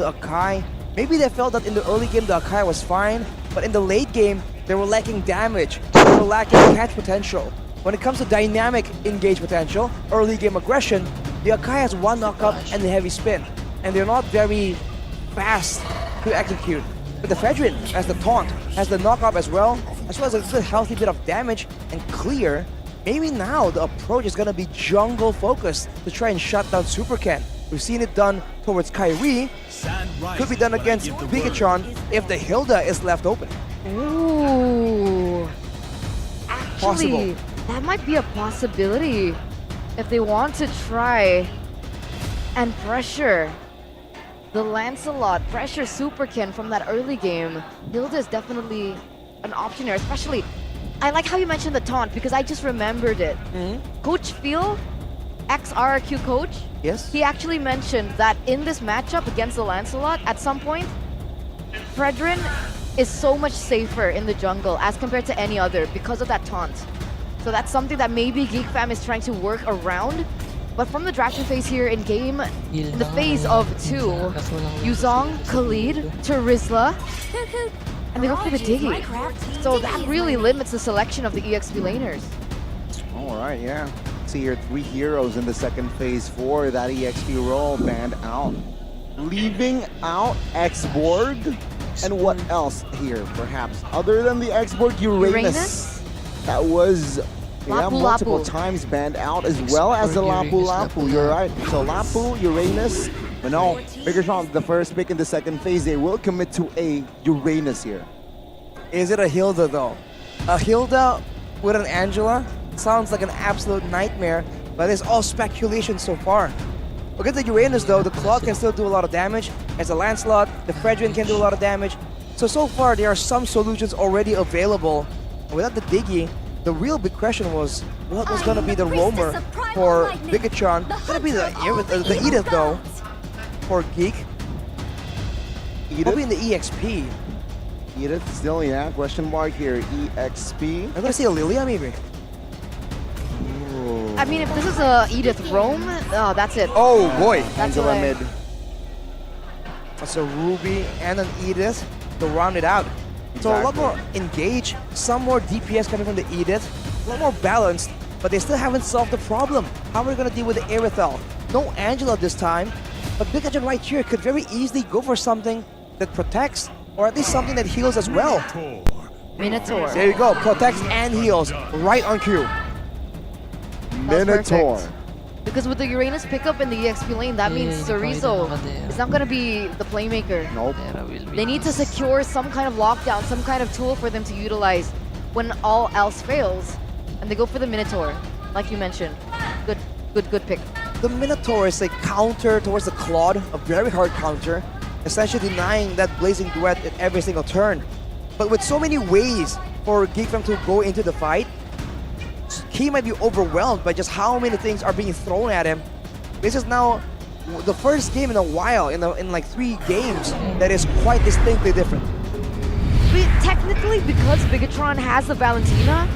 the Akai. Maybe they felt that in the early game the Akai was fine, but in the late game they were lacking damage, they were lacking catch potential. When it comes to dynamic engage potential, early game aggression, the Akai has one knockup and a heavy spin, and they're not very fast to execute. But the Fedrin has the taunt, has the knockup as well as a good healthy bit of damage and clear. Maybe now the approach is gonna be jungle focused to try and shut down Super Ken. We've seen it done towards Kyrie. Could be done against Bigetron if the Hilda is left open. Ooh. Actually, Possible. that might be a possibility if they want to try and pressure the Lancelot, pressure Super Ken from that early game. Hilda is definitely an option here, especially. I like how you mentioned the taunt because I just remembered it. Coach Phil, ex-RRQ coach, yes, he actually mentioned that in this matchup against the Lancelot, at some point, Fredrin is so much safer in the jungle as compared to any other because of that taunt. So that's something that maybe Geekfam is trying to work around. But from the drafting phase here in game, in the phase of 2, Yuzong, Khalid, Terizla, and they go for the Diggy. So that really limits the selection of the EXP laners. Alright, yeah. See here, 3 heroes in the second phase for that EXP role banned out. Leaving out X-Borg. And what else here, perhaps? Other than the X-Borg, Uranus. That was multiple times banned out, as well as the Lapu Lapu. You're right. So Lapu, Uranus. But no, Bigetron, the first pick in the second phase, they will commit to a Uranus here. Is it a Hilda though? A Hilda with an Angela sounds like an absolute nightmare, but it's all speculation so far. Look at the Uranus though, the Claude can still do a lot of damage. As a Lancelot, the Fredrin can do a lot of damage. So far there are some solutions already available. Without the Diggy, the real big question was what was gonna be the roamer for Bigetron. Gonna be the Edith though for Geek. Probably in the EXP. Edith still, yeah, question mark here, EXP. I'm gonna see a Lilia maybe. I mean, if this is a Edith roam, that's it. Oh boy, that's Angela mid. That's a Ruby and an Edith to round it out. So a lot more engage, some more DPS coming from the Edith, a lot more balanced, but they still haven't solved the problem. How are we gonna deal with the Aerithel? No Angela this time, but Bigetron right here could very easily go for something that protects, or at least something that heals as well. Minotaur. There you go, protects and heals, right on cue. Minotaur. Because with the Uranus pickup in the EXP lane, that means Cerezo is not going to be the playmaker. Nope. They need to secure some kind of lockdown, some kind of tool for them to utilize when all else fails. And they go for the Minotaur, like you mentioned. Good pick. The Minotaur is a counter towards the Claude, a very hard counter, essentially denying that Blazing Duet at every single turn. But with so many ways for Geekfam to go into the fight, he might be overwhelmed by just how many things are being thrown at him. This is now the first game in a while, in like 3 games, that is quite distinctly different. But technically, because Bigetron has the Valentina,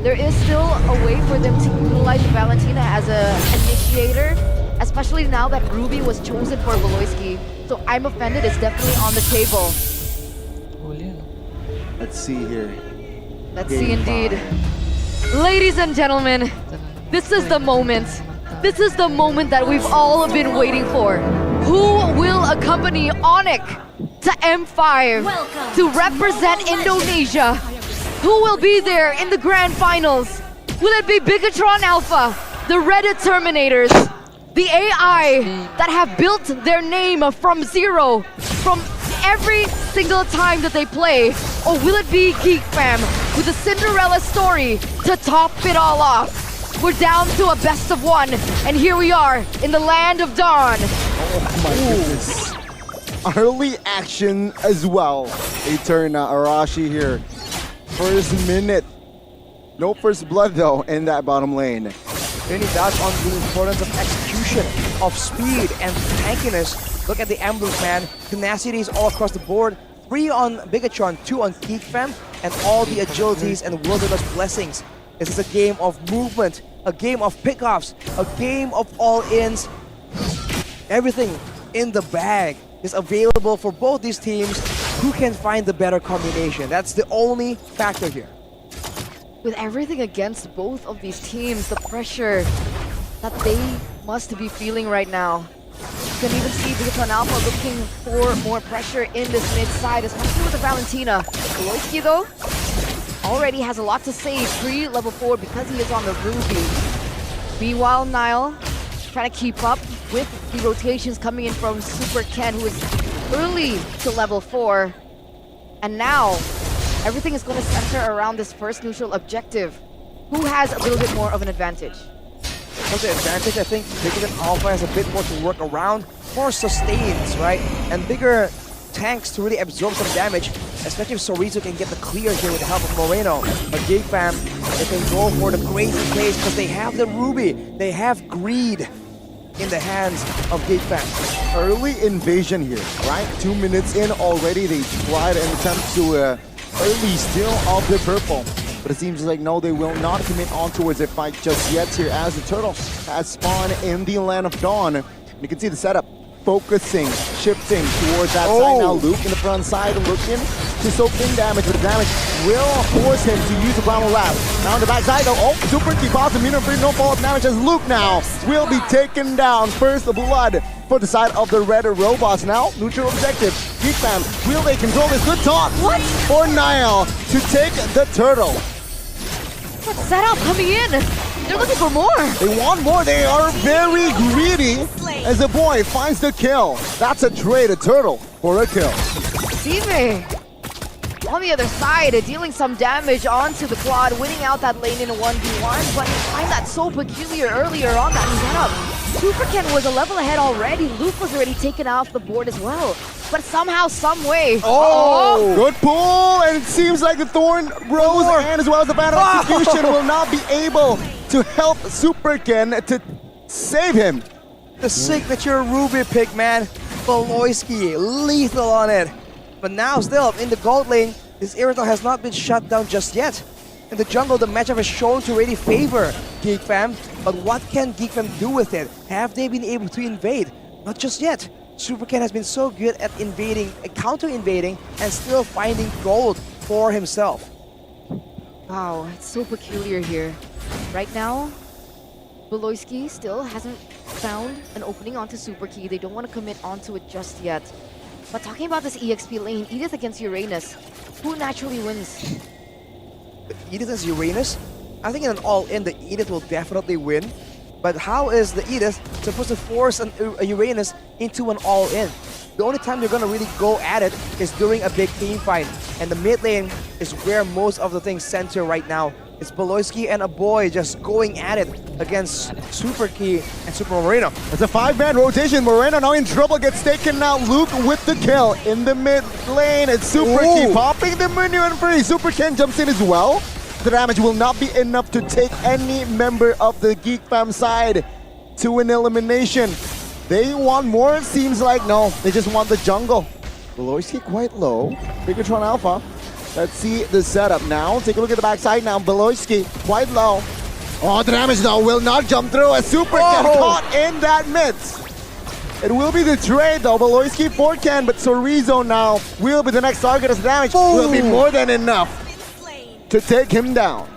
there is still a way for them to utilize the Valentina as an initiator, especially now that Ruby was chosen for Baloyskie. So I'm offended is definitely on the table. Let's see here. Let's see indeed. Ladies and gentlemen, this is the moment. This is the moment that we've all been waiting for. Who will accompany Onyx to M5 to represent Indonesia? Who will be there in the grand finals? Will it be Bigetron Alpha, the Reddit Terminators, the AI that have built their name from zero, from every single time that they play? Or will it be Geekfam with a Cinderella story to top it all off? We're down to a best of 1, and here we are in the land of dawn. Oh my goodness. Early action as well. Eterna Arashi here. First minute. No first blood though in that bottom lane. Really does on the importance of execution, of speed and tankiness. Look at the emblems, man. Tenacity is all across the board. 3 on Bigetron, 2 on Geekfam, and all the agilities and wilderness blessings. This is a game of movement, a game of pickoffs, a game of all-ins. Everything in the bag is available for both these teams. Who can find the better combination? That's the only factor here. With everything against both of these teams, the pressure that they must be feeling right now. You can even see Bigetron Alpha looking for more pressure in this mid side, especially with the Valentina. Baloyskie though, already has a lot to say pre-level 4 because he is on the Ruby. Meanwhile, Nile trying to keep up with the rotations coming in from Super Ken, who is early to level 4. And now, everything is going to center around this first neutral objective. Who has a little bit more of an advantage? For the advantage, I think Bigetron Alpha has a bit more to work around, more sustains, right? And bigger tanks to really absorb some damage, especially if Sorizo can get the clear here with the help of Moreno. But Geekfam, they can go for the crazy plays because they have the Ruby, they have greed in the hands of Geekfam. Early invasion here, right? 2 minutes in already, they tried an attempt to early steal of the purple. But it seems like no, they will not commit on towards a fight just yet here as the turtle has spawned in the Land of Dawn. And you can see the setup focusing, shifting towards that side now. Luke in the front side looking to soak in damage, but the damage will force him to use the primal wrap. Now on the back side though, Super Key pops immune free, no follow-up damage as Luke now will be taken down. First the blood for the side of the red robots. Now, neutral objective. Geekfam, will they control this? Good talk for Nile to take the turtle. That setup coming in. They're looking for more. They want more. They are very greedy as the boy finds the kill. That's a trade, a turtle for a kill. Steve on the other side, dealing some damage onto the quad, winning out that lane in a 1v1, but I find that so peculiar earlier on that setup. Super Ken was a level ahead already. Luke was already taken off the board as well. But somehow, some way. Good pull, and it seems like the Thorn Rose and as well as the Battle Execution will not be able to help Super Ken to save him. The signature Ruby pick, man. Baloyskie, lethal on it. But now still, in the gold lane, this Irrital has not been shut down just yet. In the jungle, the matchup has shown to really favor Geekfam. But what can Geekfam do with it? Have they been able to invade? Not just yet. Super Ken has been so good at invading, counter-invading, and still finding gold for himself. Wow, it's so peculiar here. Right now, Baloyskie still hasn't found an opening onto Super Key. They don't want to commit onto it just yet. But talking about this EXP lane, Edith against Uranus, who naturally wins? Edith against Uranus? I think in an all-in, the Edith will definitely win. But how is the Edith supposed to force a Uranus into an all-in? The only time they're gonna really go at it is during a big team fight. And the mid lane is where most of the things center right now. It's Baloyskie and a boy just going at it against Super Key and Super Moreno. It's a 5-man rotation. Moreno now in trouble, gets taken out. Luke with the kill in the mid lane. It's Super Key popping the minion free. Super Ken jumps in as well. The damage will not be enough to take any member of the Geekfam side to an elimination. They want more, it seems like. No, they just want the jungle. Baloyskie quite low. Bigetron Alpha. Let's see the setup now. Take a look at the backside now. Baloyskie quite low. Oh, the damage though will not jump through. A Super Ken caught in that midst. It will be the trade though. Baloyskie for Ken, but Sorizo now will be the next target as the damage will be more than enough to take him down.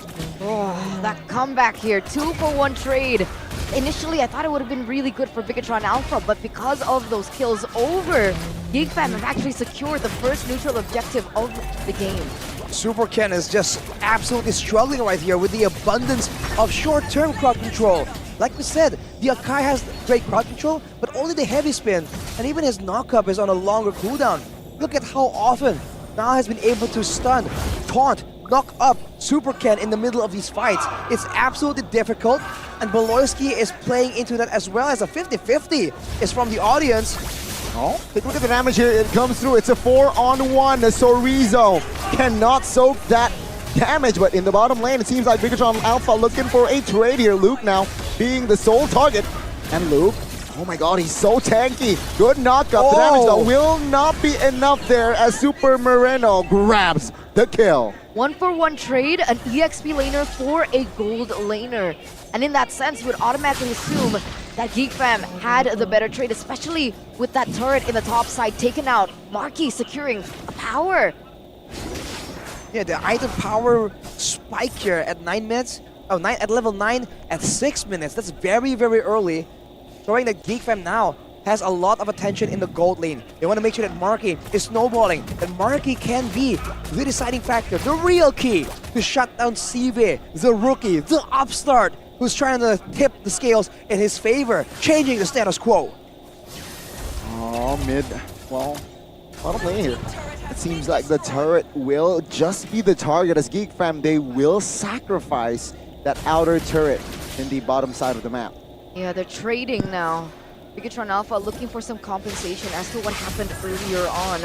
Oh, that comeback here, 2-for-1 trade. Initially, I thought it would have been really good for Bigetron Alpha, but because of those kills over, Geekfam have actually secured the first neutral objective of the game. Super Ken is just absolutely struggling right here with the abundance of short-term crowd control. Like we said, the Akai has great crowd control, but only the heavy spin, and even his knock-up is on a longer cooldown. Look at how often now has been able to stun, taunt, knock up Super Ken in the middle of these fights. It's absolutely difficult, and Baloyskie is playing into that as well as a 50-50 is from the audience. Oh, take a look at the damage here. It comes through. It's a 4-on-1. Sorizo cannot soak that damage, but in the bottom lane, it seems like Bigetron Alpha looking for a trade here. Luke now being the sole target, and Luke, oh my god, he's so tanky. Good knockup. The damage though will not be enough there as Super Moreno grabs the kill. 1-for-1 trade, an EXP laner for a gold laner. And in that sense, you would automatically assume that Geekfam had the better trade, especially with that turret in the top side taken out. Markyy securing a power. Yeah, the item power spike here at 9 minutes. Oh, at level 9 at 6 minutes. That's very, very early. Showing that Geekfam now has a lot of attention in the gold lane. They want to make sure that Markyy is snowballing. That Markyy can be the deciding factor, the real key to shut down CV, the rookie, the upstart, who's trying to tip the scales in his favor, changing the status quo. Oh, mid. Well, bottom lane here. It seems like the turret will just be the target as Geekfam. They will sacrifice that outer turret in the bottom side of the map. Yeah, they're trading now. Bigetron Alpha looking for some compensation as to what happened earlier on.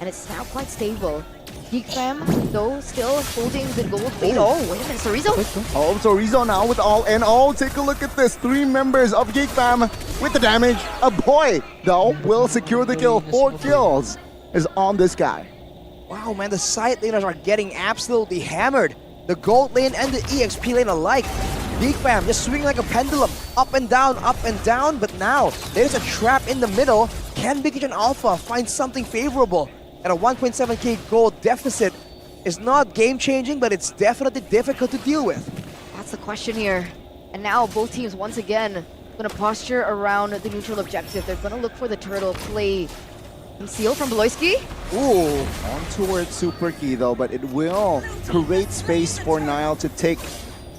And it's now quite stable. Geekfam, though, still holding the gold lead. Oh, wait a minute, Sorizo? Oh, Sorizo now with all in all. Take a look at this. 3 members of Geekfam with the damage. A boy, though, will secure the kill. 4 kills is on this guy. Wow, man, the side laners are getting absolutely hammered. The gold lane and the EXP lane alike. Geekfam just swinging like a pendulum, up and down, but now there's a trap in the middle. Can Bigetron Alpha find something favorable? At a 1.7k gold deficit is not game-changing, but it's definitely difficult to deal with. That's the question here. And now both teams once again gonna posture around the neutral objective. They're gonna look for the turtle play. Conceal from Baloyskie. Ooh, on towards Super Key though, but it will create space for Nile to take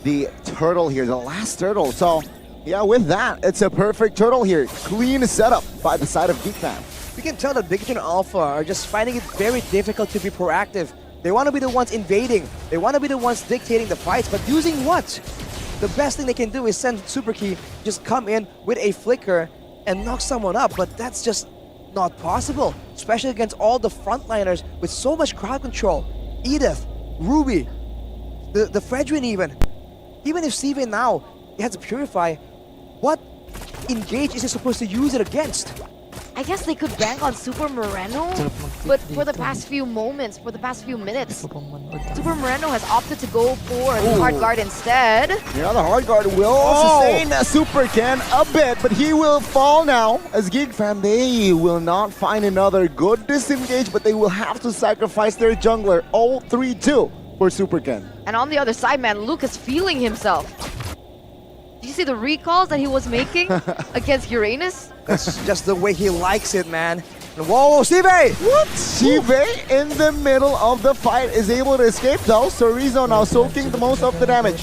the turtle here, the last turtle. So yeah, with that, it's a perfect turtle here. Clean setup by the side of Geekfam. We can tell that Bigetron Alpha are just finding it very difficult to be proactive. They want to be the ones invading. They want to be the ones dictating the fights, but using what? The best thing they can do is send Super Key, just come in with a flicker and knock someone up, but that's just not possible, especially against all the frontliners with so much crowd control. Edith, Ruby, the Fredrin even. Even if CV now has to Purify, what engage is he supposed to use it against? I guess they could bank on Super Moreno, but for the past few moments, for the past few minutes, Super Moreno has opted to go for the hard guard instead. Yeah, the hard guard will sustain Super Ken a bit, but he will fall now. As Geekfam, they will not find another good disengage, but they will have to sacrifice their jungler. 0-3-2 for Super Ken. And on the other side, man, Luke is feeling himself. Did you see the recalls that he was making against Uranus? That's just the way he likes it, man. And whoa, Sive! What? Sive in the middle of the fight is able to escape though. Sorizo now soaking the most of the damage.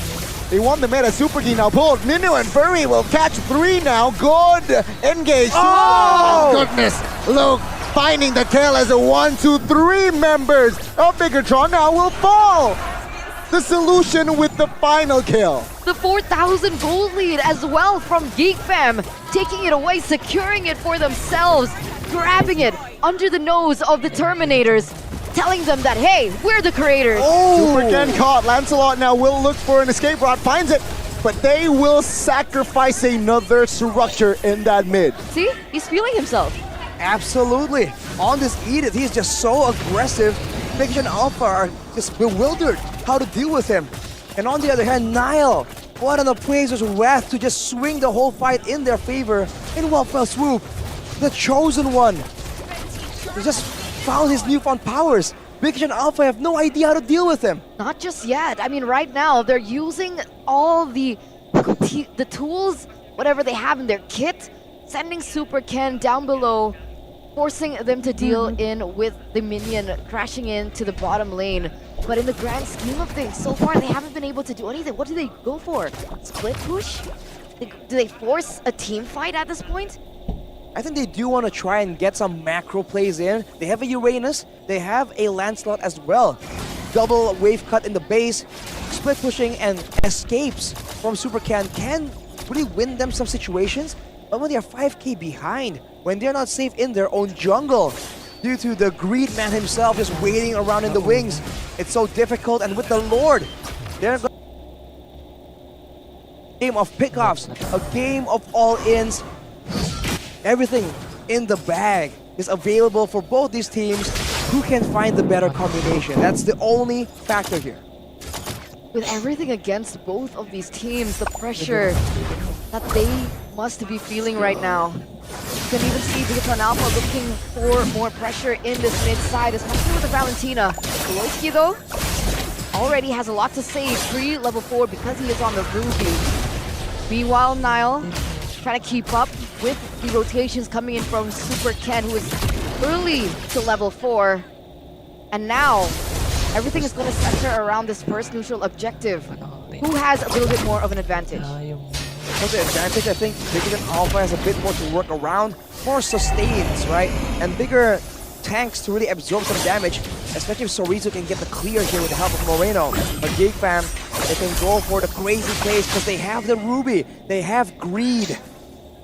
They want the meta. Super Key now pulled. Ninu and Furry will catch 3 now. Good engage. Oh, goodness. Luke finding the kill as a 1-2-3 members of Bigetron now will fall. The solution with the final kill. The 4,000 gold lead as well from Geekfam, taking it away, securing it for themselves, grabbing it under the nose of the Terminators, telling them that, hey, we're the creators. Super Ken caught. Lancelot now will look for an escape route, finds it, but they will sacrifice another structure in that mid. See, he's feeling himself. Absolutely. On this Edith, he's just so aggressive. Bigetron Alpha are just bewildered how to deal with him. And on the other hand, Nile, what an appraiser's wrath to just swing the whole fight in their favor in one fell swoop. The chosen one. He just found his newfound powers. Bigetron Alpha have no idea how to deal with him. Not just yet. I mean, right now, they're using all the tools, whatever they have in their kit, sending Super Ken down below, forcing them to deal in with the minion crashing into the bottom lane. But in the grand scheme of things, so far they haven't been able to do anything. What do they go for? Split push? Do they force a team fight at this point? I think they do want to try and get some macro plays in. They have a Uranus, they have a Lancelot as well. Double wave cut in the base, split pushing and escapes from Super Ken can really win them some situations. But when they are 5k behind, when they're not safe in their own jungle, due to the greed man himself just waiting around in the wings, it's so difficult. And with the Lord, they're going to game of pickoffs, a game of all-ins. Everything in the bag is available for both these teams. Who can find the better combination? That's the only factor here. With everything against both of these teams, the pressure that they must be feeling right now. You can even see Bigetron Alpha looking for more pressure in this mid side, especially with the Valentina. Baloyskie though, already has a lot to say pre-level 4 because he is on the Ruby. Meanwhile, Niall trying to keep up with the rotations coming in from Super Ken, who is early to level 4. And now, everything is going to center around this first neutral objective. Who has a little bit more of an advantage? For the advantage, I think Bigetron Alpha has a bit more to work around, more sustains, right? And bigger tanks to really absorb some damage, especially if Sorizo can get the clear here with the help of Moreno. But Geekfam, they can go for the crazy plays because they have the Ruby, they have greed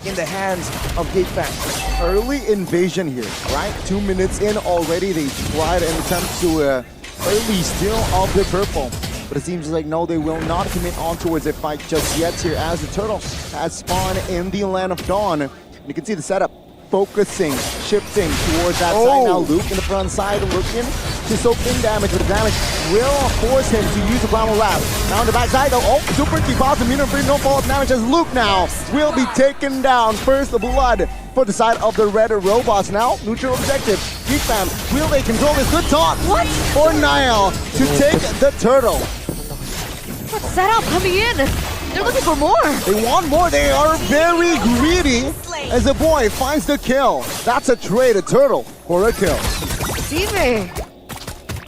in the hands of Geekfam. Early invasion here, right? 2 minutes in already, they tried an attempt to early steal of the purple. But it seems like no, they will not commit on towards a fight just yet here as the turtle has spawned in the land of dawn. And you can see the setup focusing, shifting towards that side now. Luke in the front side looking to soak in damage, but the damage will force him to use the primal wrap. Now on the back side though, Super Key pops immunity free, no follow-up damage as Luke now will be taken down. First blood for the side of the red robots. Now, neutral objective. Geekfam, will they control this? Good talk for Niall to take the turtle. What setup coming in? They're looking for more. They want more. They are very greedy as the boy finds the kill. That's a trade, a turtle for a kill. Stevie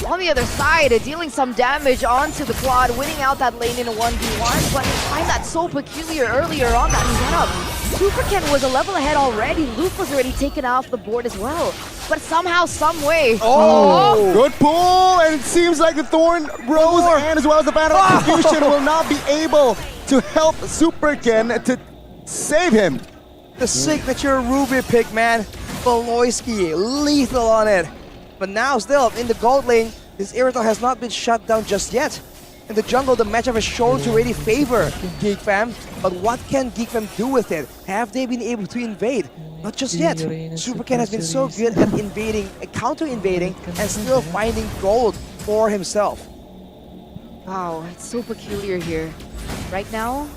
on the other side, dealing some damage onto the quad, winning out that lane in a 1v1, but I find that so peculiar earlier on that setup. Super Ken was a level ahead already. Luke was already taken off the board as well. But somehow, some way. Good pull, and it seems like the Thorn Rose and as well as the Battle of Confusion will not be able to help Super Ken to save him. The signature Ruby pick, man. Baloyskie, lethal on it. But now still, in the gold lane, this Irrital has not been shut down just yet. In the jungle, the matchup has shown to really favor Geekfam. But what can Geekfam do with it? Have they been able to invade? Not just yet. Super Ken has been so good at invading, counter-invading, and still finding gold for himself. Wow, it's so peculiar here. Right now,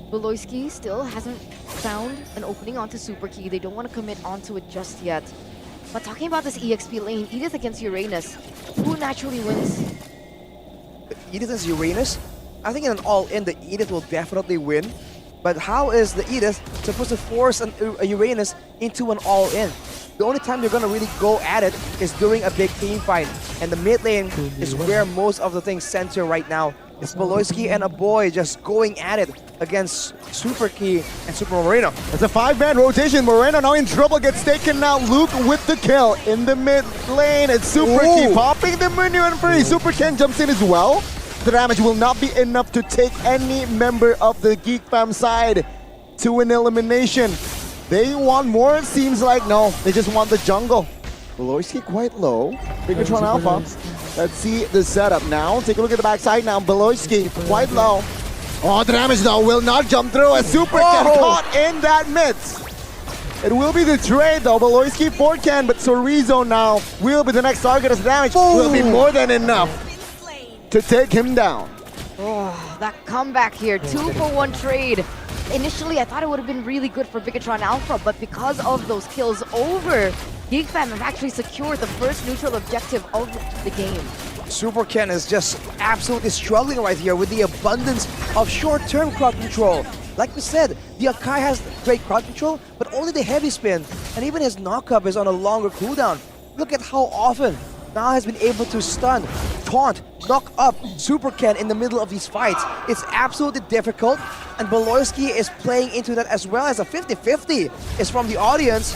Baloyskie still hasn't found an opening onto Super Key. They don't want to commit onto it just yet. But talking about this EXP lane, Edith against Uranus, who naturally wins? Edith against Uranus? I think in an all-in, the Edith will definitely win. But how is the Edith supposed to force a Uranus into an all-in? The only time they're going to really go at it is during a big team fight. And the mid lane is where most of the things center right now. It's Baloyskie and a boy just going at it against Super Key and Super Moreno. It's a 5-man rotation. Moreno now in trouble, gets taken out. Luke with the kill in the mid lane. It's Super Key popping the minion free. Super Ken jumps in as well. The damage will not be enough to take any member of the Geekfam side to an elimination. They want more, it seems like. No, they just want the jungle. Baloyskie quite low. Bigetron Alpha. Let's see the setup now. Take a look at the backside now. Baloyskie quite low. Oh, the damage though will not jump through as Super Ken caught in that midst. It will be the trade though. Baloyskie for Ken, but Sorizo now will be the next target as the damage will be more than enough to take him down. Oh, that comeback here. 2-for-1 trade. Initially, I thought it would have been really good for Bigetron Alpha, but because of those kills over, Geekfam have actually secured the first neutral objective of the game. Super Ken is just absolutely struggling right here with the abundance of short-term crowd control. Like we said, the Akai has great crowd control, but only the heavy spin, and even his knock-up is on a longer cooldown. Look at how often now has been able to stun, taunt, knock up Super Ken in the middle of these fights. It's absolutely difficult, and Baloyskie is playing into that as well as a 50-50 is from the audience.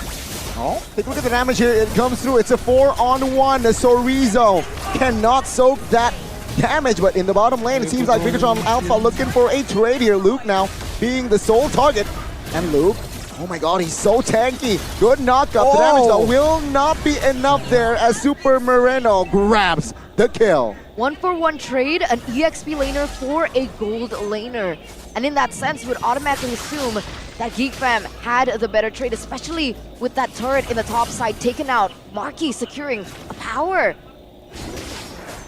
Oh, take a look at the damage here. It comes through. It's a 4-on-1. Sorizo cannot soak that damage, but in the bottom lane, it seems like Bigetron Alpha looking for a trade here. Luke now being the sole target, and Luke, oh my god, he's so tanky. Good knockup. The damage though will not be enough there as Super Moreno grabs the kill. 1-for-1 trade, an EXP laner for a gold laner. And in that sense, you would automatically assume that Geekfam had the better trade, especially with that turret in the top side taken out. Markyy securing a power.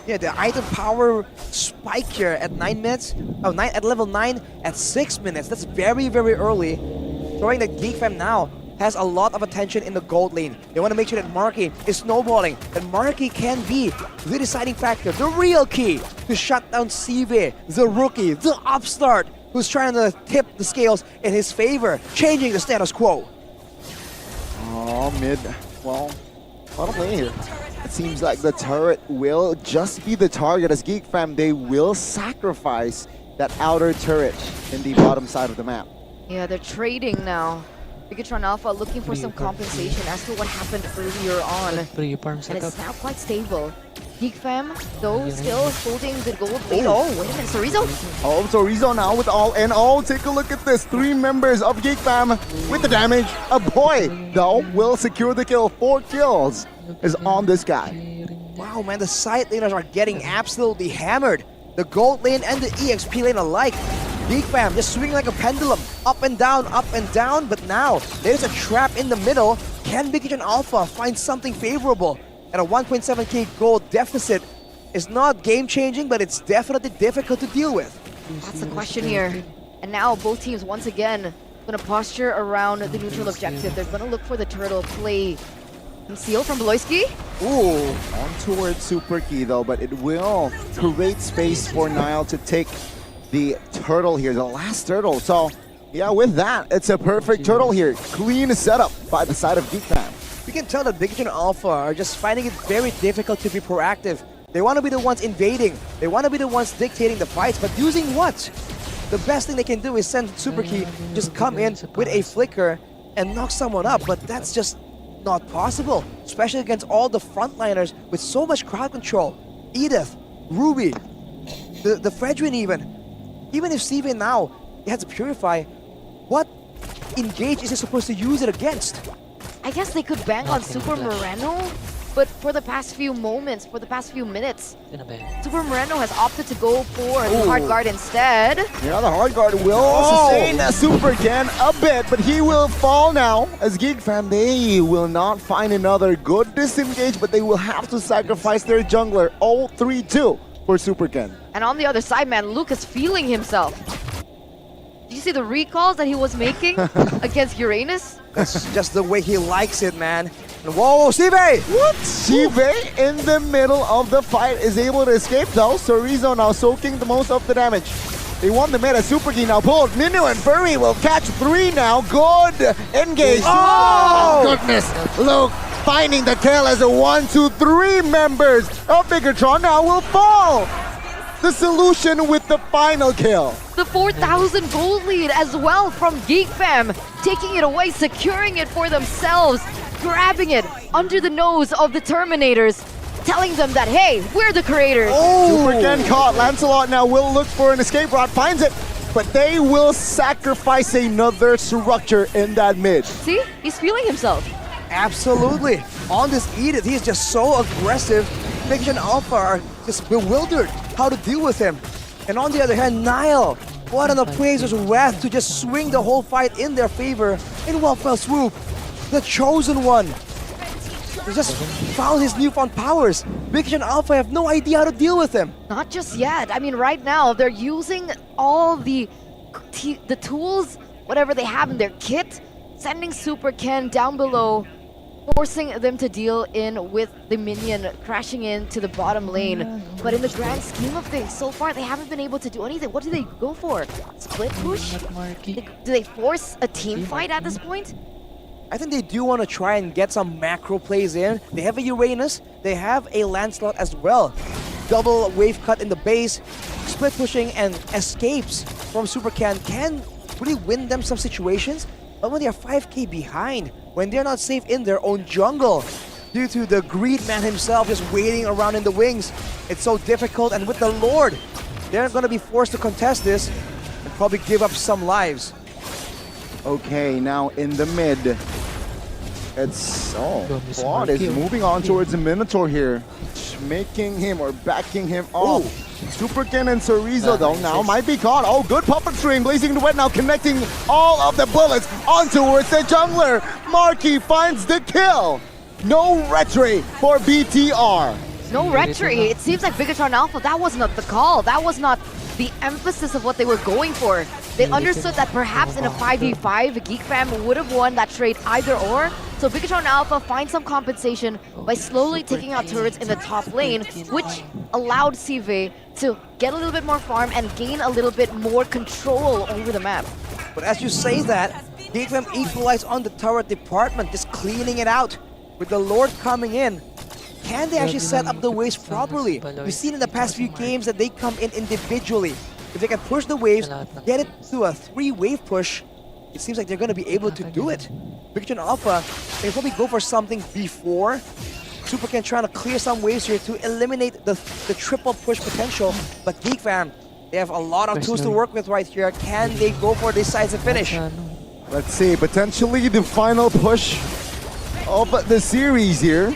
Yeah, the item power spike here at 9 minutes. Oh, at level 9 at 6 minutes. That's very, very early. Showing that Geekfam now has a lot of attention in the gold lane. They want to make sure that Markyy is snowballing. That Markyy can be the deciding factor, the real key to shut down CV, the rookie, the upstart, who's trying to tip the scales in his favor, changing the status quo. Oh, mid. Well, bottom lane here. It seems like the turret will just be the target as Geekfam. They will sacrifice that outer turret in the bottom side of the map. Yeah, they're trading now. Bigetron Alpha looking for some compensation as to what happened earlier on. And it's now quite stable. Geekfam, though, still holding the gold lead. Oh, wait a minute, Sorizo? Oh, Sorizo now with all in all. Take a look at this. 3 members of Geekfam with the damage. A boy, though, will secure the kill. 4 kills is on this guy. Wow, man, the side laners are getting absolutely hammered. The gold lane and the EXP lane alike. Geekfam just swinging like a pendulum, up and down, but now there's a trap in the middle. Can Bigetron Alpha find something favorable? And a 1.7k gold deficit is not game-changing, but it's definitely difficult to deal with. That's the question here. And now both teams once again gonna posture around the neutral objective. They're gonna look for the turtle play. Conceal from Baloyskie. Ooh, on towards Super Key though, but it will create space for Nile to take the turtle here, the last turtle. So yeah, with that, it's a perfect turtle here. Clean setup by the side of Geekfam. You can tell that Bigetron Alpha are just finding it very difficult to be proactive. They want to be the ones invading. They want to be the ones dictating the fights, but using what? The best thing they can do is send Super Key, just come in with a flicker and knock someone up, but that's just not possible, especially against all the frontliners with so much crowd control. Edith, Ruby, the Fredrin even if CV now has to purify, what engage is he supposed to use it against? I guess they could bang on Super Moreno, but for the past few moments, for the past few minutes, Super Moreno has opted to go for the hard guard instead. Yeah, the hard guard will sustain Super Ken a bit, but he will fall now. As Geekfam, they will not find another good disengage, but they will have to sacrifice their jungler. 0-3-2 for Super Ken. And on the other side, man, Luke is feeling himself. Did you see the recalls that he was making against Uranus? That's just the way he likes it, man. And whoa, Sive! What? Sive in the middle of the fight is able to escape though. Sorizo now soaking the most of the damage. They want the meta. Super Key now pulled. Minu and Furry will catch 3 now. Good engage. Oh, goodness. Luke finding the kill as a 1, 2, 3 members of Bigetron now will fall. The solution with the final kill. The 4,000 gold lead as well from Geekfam, taking it away, securing it for themselves, grabbing it under the nose of the Terminators, telling them that, hey, we're the creators. Oh, Super Ken caught. Lancelot now will look for an escape route, finds it, but they will sacrifice another structure in that mid. See, he's feeling himself. Absolutely. On this Edith, he's just so aggressive. Bigetron Alpha are just bewildered how to deal with him. And on the other hand, Nile, what an appraiser's wrath to just swing the whole fight in their favor in one fell swoop. The chosen one. He just found his newfound powers. Bigetron Alpha have no idea how to deal with him. Not just yet. I mean, right now, they're using all the tools, whatever they have in their kit, sending Super Ken down below, forcing them to deal in with the minion crashing into the bottom lane. But in the grand scheme of things, so far they haven't been able to do anything. What do they go for? Split push? Do they force a team fight at this point? I think they do want to try and get some macro plays in. They have a Uranus, they have a Lancelot as well. Double wave cut in the base, split pushing and escapes from Super Ken can really win them some situations. But when they are 5k behind, when they're not safe in their own jungle, due to the greed man himself just waiting around in the wings, it's so difficult. And with the Lord, they're going to be forced to contest this and probably give up some lives. Okay, now in the mid, it's Claude is moving on towards the Minotaur here, making him or backing him off. Super Ken and Sorizo though now might be caught. Oh, good puppet string, blazing the wet now, connecting all of the bullets on towards the jungler. Markyy finds the kill. No retry for BTR. No retry. It seems like Bigetron Alpha, that was not the call. That was not the emphasis of what they were going for. They understood that perhaps in a 5v5, Geekfam would have won that trade either or. So Bigetron Alpha finds some compensation by slowly taking out turrets in the top lane, which allowed CV to get a little bit more farm and gain a little bit more control over the map. But as you say that, Geekfam equalized on the turret department, just cleaning it out. With the Lord coming in, can they actually set up the waves properly? We've seen in the past few games that they come in individually. If they can push the waves, get it to a 3-wave push, it seems like they're going to be able to do it. Bigetron Alpha, they probably go for something before. Super can try to clear some waves here to eliminate the triple push potential. But Geekfam, they have a lot of tools to work with right here. Can they go for a decisive finish? Let's see, potentially the final push of the series here.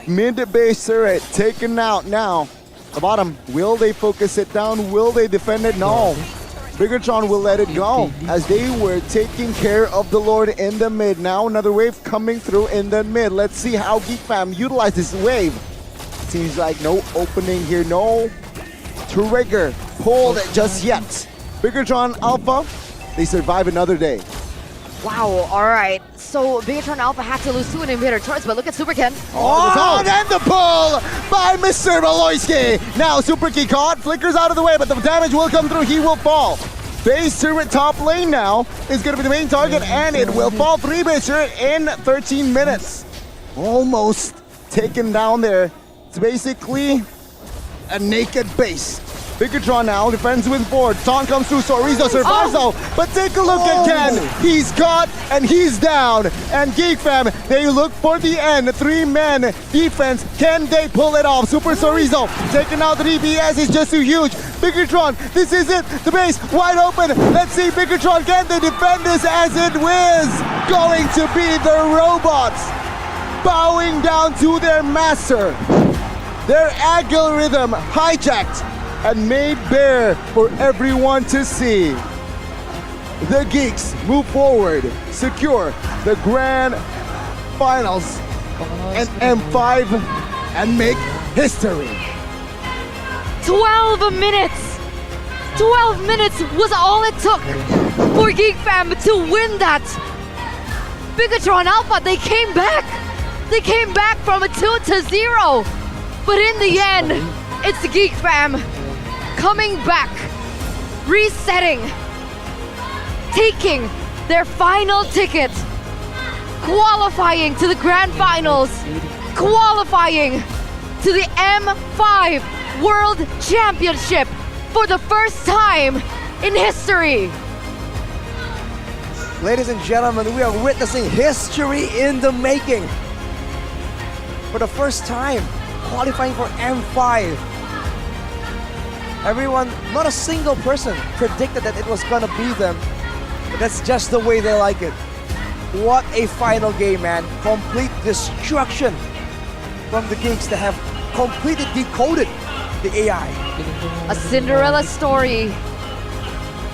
Mid-base turret taken out now. The bottom, will they focus it down? Will they defend it? No. Bigetron will let it go as they were taking care of the Lord in the mid. Now another wave coming through in the mid. Let's see how Geekfam utilize this wave. Seems like no opening here, no trigger pulled just yet. Bigetron Alpha, they survive another day. Wow, alright. So Bigetron Alpha had to lose 2 inhibitor turrets, but look at Superken. Oh, and the pull by Mr. Baloyskie. Now Superkey caught, flickers out of the way, but the damage will come through, he will fall. Base turret top lane now is going to be the main target, and it will fall 3 base turret in 13 minutes. Almost taken down there. It's basically a naked base. Bigetron now defends with board. Taunt comes through, Sorizo survives though. But take a look at Ken. He's caught and he's down. And Geekfam, they look for the end. 3-man defense. Can they pull it off? Super Sorizo taking out the DPS is just too huge. Bigetron, this is it. The base wide open. Let's see Bigetron. Can they defend this as it was going to be the robots bowing down to their master. Their algorithm hijacked and made bare for everyone to see. The Geeks move forward, secure the grand finals and M5 and make history. 12 minutes! 12 minutes was all it took for Geekfam to win that. Bigetron Alpha, they came back! They came back from a 2-0. But in the end, it's Geekfam coming back, resetting, taking their final ticket, qualifying to the grand finals, qualifying to the M5 World Championship for the first time in history. Ladies and gentlemen, we are witnessing history in the making. For the first time, qualifying for M5. Everyone, not a single person predicted that it was gonna be them. But that's just the way they like it. What a final game, man. Complete destruction from the Geeks that have completely decoded the AI. A Cinderella story.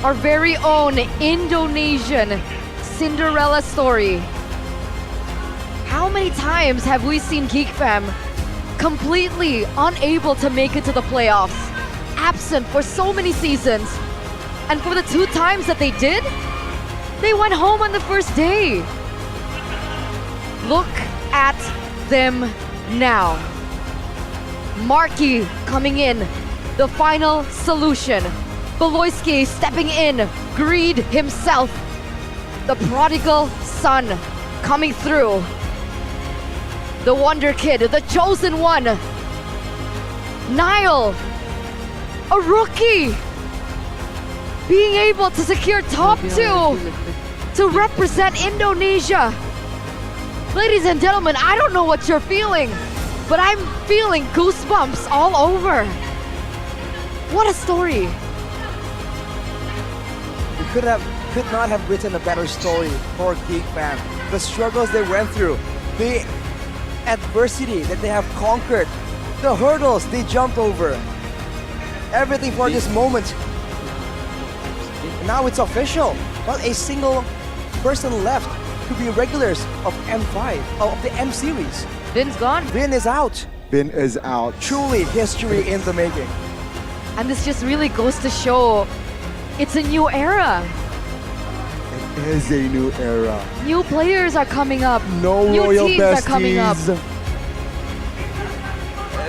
Our very own Indonesian Cinderella story. How many times have we seen Geekfam completely unable to make it to the playoffs? Absent for so many seasons. And for the 2 times that they did, they went home on the first day. Look at them now. Markyy coming in, the final solution. Baloyskie stepping in, Greed himself. The prodigal son coming through. The Wonder Kid, the chosen one. Nile, a rookie, being able to secure top 2 to represent Indonesia. Ladies and gentlemen, I don't know what you're feeling, but I'm feeling goosebumps all over. What a story. We could not have written a better story for Geekfam. The struggles they went through, the adversity that they have conquered, the hurdles they jumped over. Everything for this moment. And now it's official. Not a single person left to be regulars of M5, of the M series. Vin's gone. Vin is out. Bin is out. Truly history in the making. And this just really goes to show it's a new era. It is a new era. New players are coming up. No new royal teams besties. are coming up.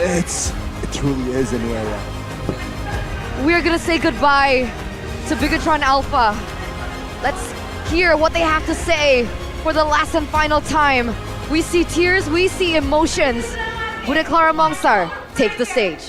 It truly is a new era. We're gonna say goodbye to Bigetron Alpha. Let's hear what they have to say for the last and final time. We see tears, we see emotions. Bude KELRA Monster take the stage.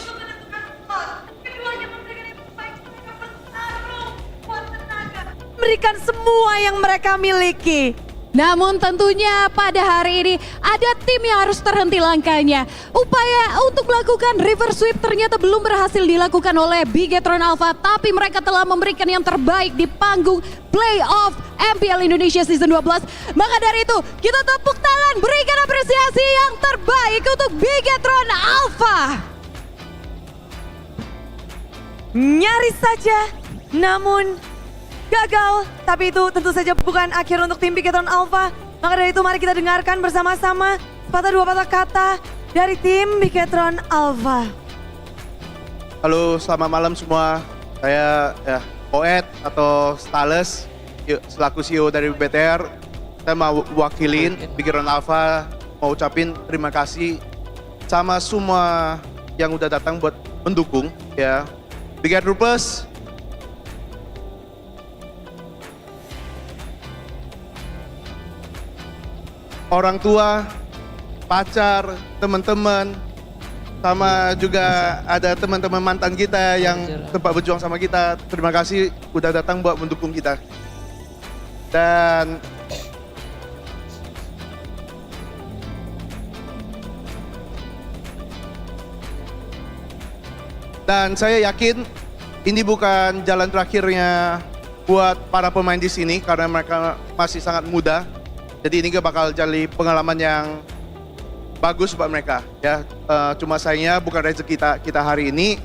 Berikan semua yang mereka miliki. Namun tentunya pada hari ini ada tim yang harus terhenti langkahnya. Upaya untuk melakukan reverse sweep ternyata belum berhasil dilakukan oleh Bigetron Alpha, tapi mereka telah memberikan yang terbaik di panggung playoff MPL Indonesia Season 12. Maka dari itu kita tepuk tangan, berikan apresiasi yang terbaik untuk Bigetron Alpha. Nyaris saja, namun gagal, tapi itu tentu saja bukan akhir untuk tim Bigetron Alpha. Maka dari itu mari kita dengarkan bersama-sama sepatah dua patah kata dari tim Bigetron Alpha. Halo, selamat malam semua. Saya Poet atau Stales, selaku CEO dari BTR. Saya mau wakilin Bigetron Alpha, mau ucapin terima kasih sama semua yang udah datang buat mendukung ya. Bigetroopers, orang tua, pacar, teman-teman, sama juga ada teman-teman mantan kita yang tempat berjuang sama kita. Terima kasih udah datang buat mendukung kita. Dan saya yakin ini bukan jalan terakhirnya buat para pemain di sini karena mereka masih sangat muda. Jadi ini bakal jadi pengalaman yang bagus buat mereka ya. Cuma sayangnya bukan rezeki kita hari ini,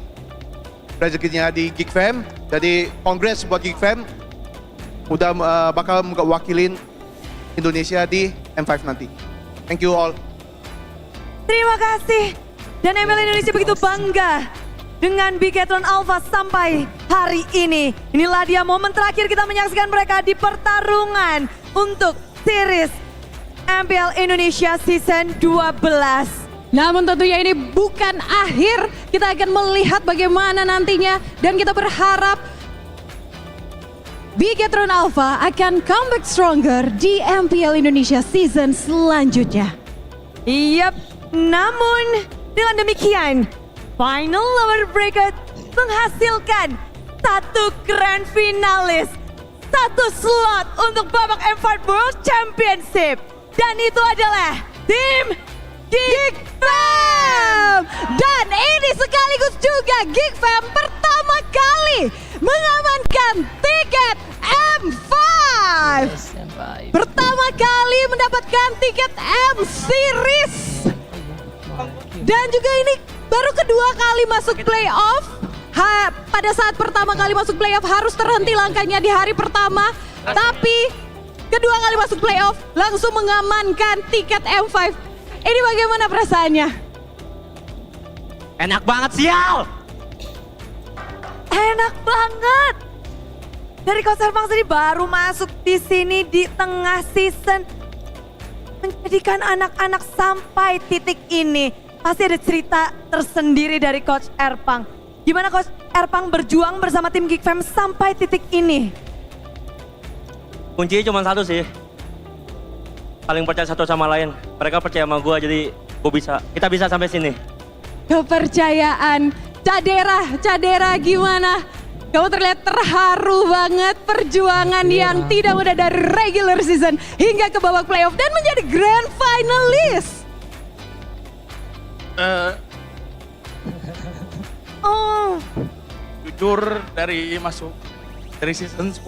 rezekinya di Geekfam. Jadi congrats buat Geekfam udah bakal wakilin Indonesia di M5 nanti. Thank you all. Terima kasih. Dan ML Indonesia begitu bangga dengan Bigetron Alpha sampai hari ini. Inilah dia momen terakhir kita menyaksikan mereka di pertarungan untuk series MPL Indonesia Season 12. Namun tentunya ini bukan akhir, kita akan melihat bagaimana nantinya dan kita berharap Bigetron Alpha akan comeback stronger di MPL Indonesia Season selanjutnya. Yap, namun dengan demikian final lower bracket menghasilkan satu grand finalis, satu slot untuk babak M5 World Championship. Dan itu adalah tim Geekfam. Dan ini sekaligus juga Geekfam pertama kali mengamankan tiket M5. Pertama kali mendapatkan tiket M Series. Dan juga ini baru kedua kali masuk playoff. Pada saat pertama kali masuk playoff harus terhenti langkahnya di hari pertama. Tapi kedua kali masuk playoff langsung mengamankan tiket M5. Ini bagaimana perasaannya? Enak banget sial. Enak banget. Dari Coach Erpang sendiri baru masuk di sini di tengah season, menjadikan anak-anak sampai titik ini. Pasti ada cerita tersendiri dari Coach Erpang. Gimana Coach Erpang berjuang bersama tim Geekfam sampai titik ini? Kuncinya cuma satu sih. Paling percaya satu sama lain. Mereka percaya sama gue, jadi kita bisa sampai sini. Kepercayaan. Cadera gimana? Kamu terlihat terharu banget perjuangan yang tidak mudah dari regular season hingga ke babak playoff dan menjadi grand finalist. Jujur dari season 10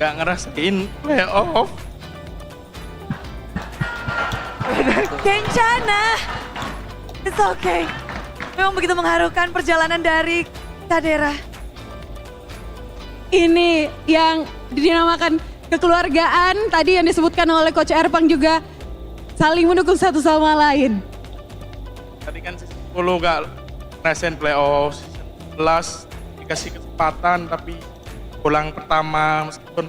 gak ngerasain playoff. Kencana, it's okay. Memang begitu mengharukan perjalanan dari Cadera. Ini yang dinamakan kekeluargaan, tadi yang disebutkan oleh Coach Erpang juga saling mendukung satu sama lain. kan season 10 gak ngerasain playoff, season 11 dikasih kesempatan tapi pulang pertama, meskipun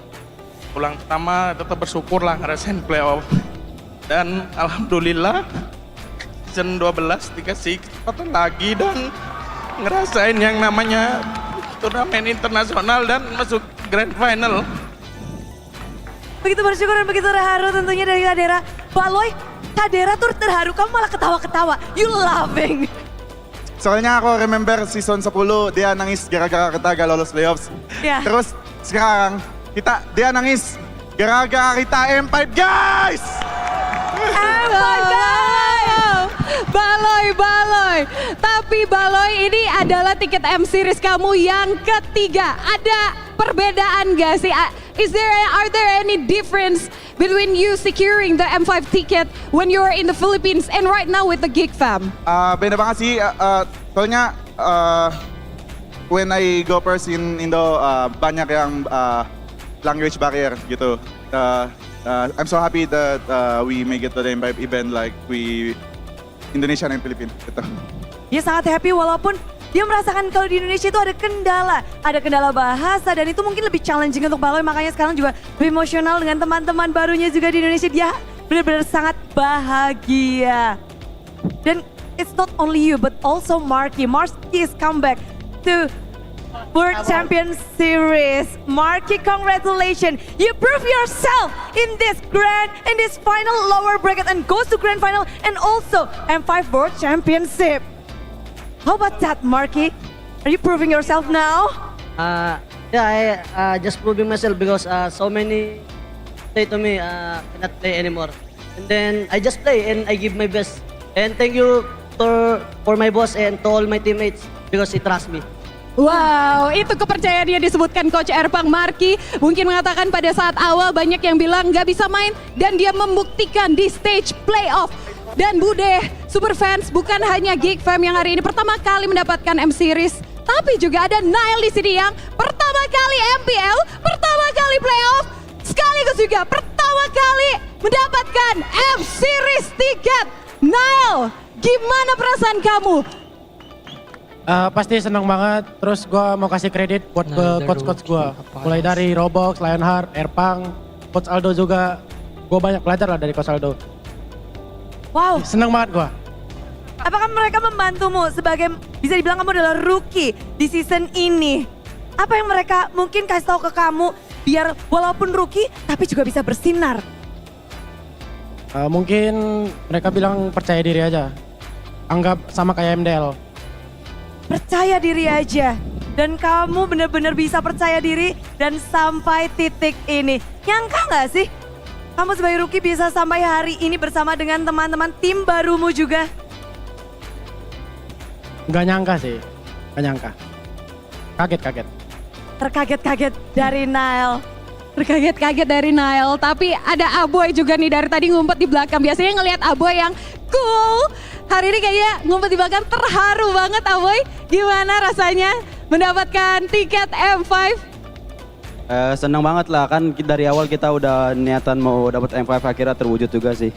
pulang pertama tetap bersyukur lah ngerasain playoff. Dan alhamdulillah season 12 dikasih kesempatan lagi dan ngerasain yang namanya turnamen internasional dan masuk grand final. Begitu bersyukur dan begitu terharu tentunya dari Kadera. Baloy, Kadera tuh terharu, kamu malah ketawa-ketawa. You laughing. Soalnya aku remember season 10 dia nangis gara-gara kita gak lolos playoffs. Yeah. Terus sekarang dia nangis gara-gara kita M5 guys! M5 Baloy. Tapi Baloy ini adalah tiket M Series kamu yang ketiga. Ada perbedaan gak sih? Are there any difference between you securing the M5 ticket when you're in the Philippines and right now with the Geekfam? Beda banget sih, soalnya when I go first in Indo, banyak yang language barrier gitu. I'm so happy that we make it to the M5 event like we Indonesia dan Filipina gitu. Dia sangat happy walaupun dia merasakan kalau di Indonesia itu ada kendala bahasa dan itu mungkin lebih challenging untuk Baloy, makanya sekarang juga lebih emosional dengan teman-teman barunya juga di Indonesia. Dia benar-benar sangat bahagia. Dan it's not only you but also Markyy. Markyy is come back to World Champion Series. Markyy, congratulations. You prove yourself in this final lower bracket and goes to grand final and also M5 World Championship. How about that, Markyy? Are you proving yourself now? Yeah, I just proving myself because so many say to me cannot play anymore. And then I just play and I give my best. And thank you for my boss and to all my teammates because he trust me. Wow, itu kepercayaan yang disebutkan Coach Erpang. Markyy mungkin mengatakan pada saat awal banyak yang bilang nggak bisa main dan dia membuktikan di stage playoff. Dan Bude, super fans, bukan hanya Geekfam yang hari ini pertama kali mendapatkan M Series, tapi juga ada Nile di sini yang pertama kali MPL, pertama kali playoff, sekaligus juga pertama kali mendapatkan M Series tiket. Nile, gimana perasaan kamu? Pasti senang banget, terus gue mau kasih kredit buat ke coach-coach gue. Mulai dari Robox, Lionheart, Erpang, Coach Aldo juga. Gue banyak belajar lah dari Coach Aldo. Wow. Senang banget gue. Apakah mereka membantumu sebagai, bisa dibilang kamu adalah rookie di season ini? Apa yang mereka mungkin kasih tahu ke kamu biar walaupun rookie tapi juga bisa bersinar? Mungkin mereka bilang percaya diri aja. Anggap sama kayak MDL. Percaya diri aja. Dan kamu benar-benar bisa percaya diri dan sampai titik ini. Nyangka gak sih? Kamu sebagai rookie bisa sampai hari ini bersama dengan teman-teman tim barumu juga? Gak nyangka sih, gak nyangka. Kaget-kaget. Terkaget-kaget dari Nile. Terkaget-kaget dari Nile, tapi ada Aboy juga nih dari tadi ngumpet di belakang. Biasanya ngelihat Aboy yang cool. Hari ini kayaknya ngumpet di belakang, terharu banget Aboy. Gimana rasanya mendapatkan tiket M5? Senang banget lah, kan dari awal kita udah niatan mau dapat M5, akhirnya terwujud juga sih.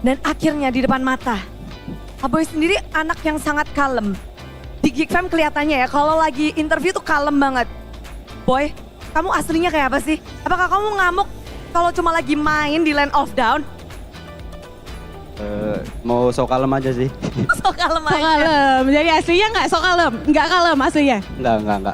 Dan akhirnya di depan mata, Aboy sendiri anak yang sangat kalem. Di Geekfam kelihatannya ya, kalau lagi interview tuh kalem banget. Boy, kamu aslinya kayak apa sih? Apakah kamu ngamuk kalau cuma lagi main di Land of Down? Mau sok kalem aja sih. Sok kalem aja. Sok kalem, jadi aslinya nggak sok kalem? Nggak kalem aslinya? Enggak.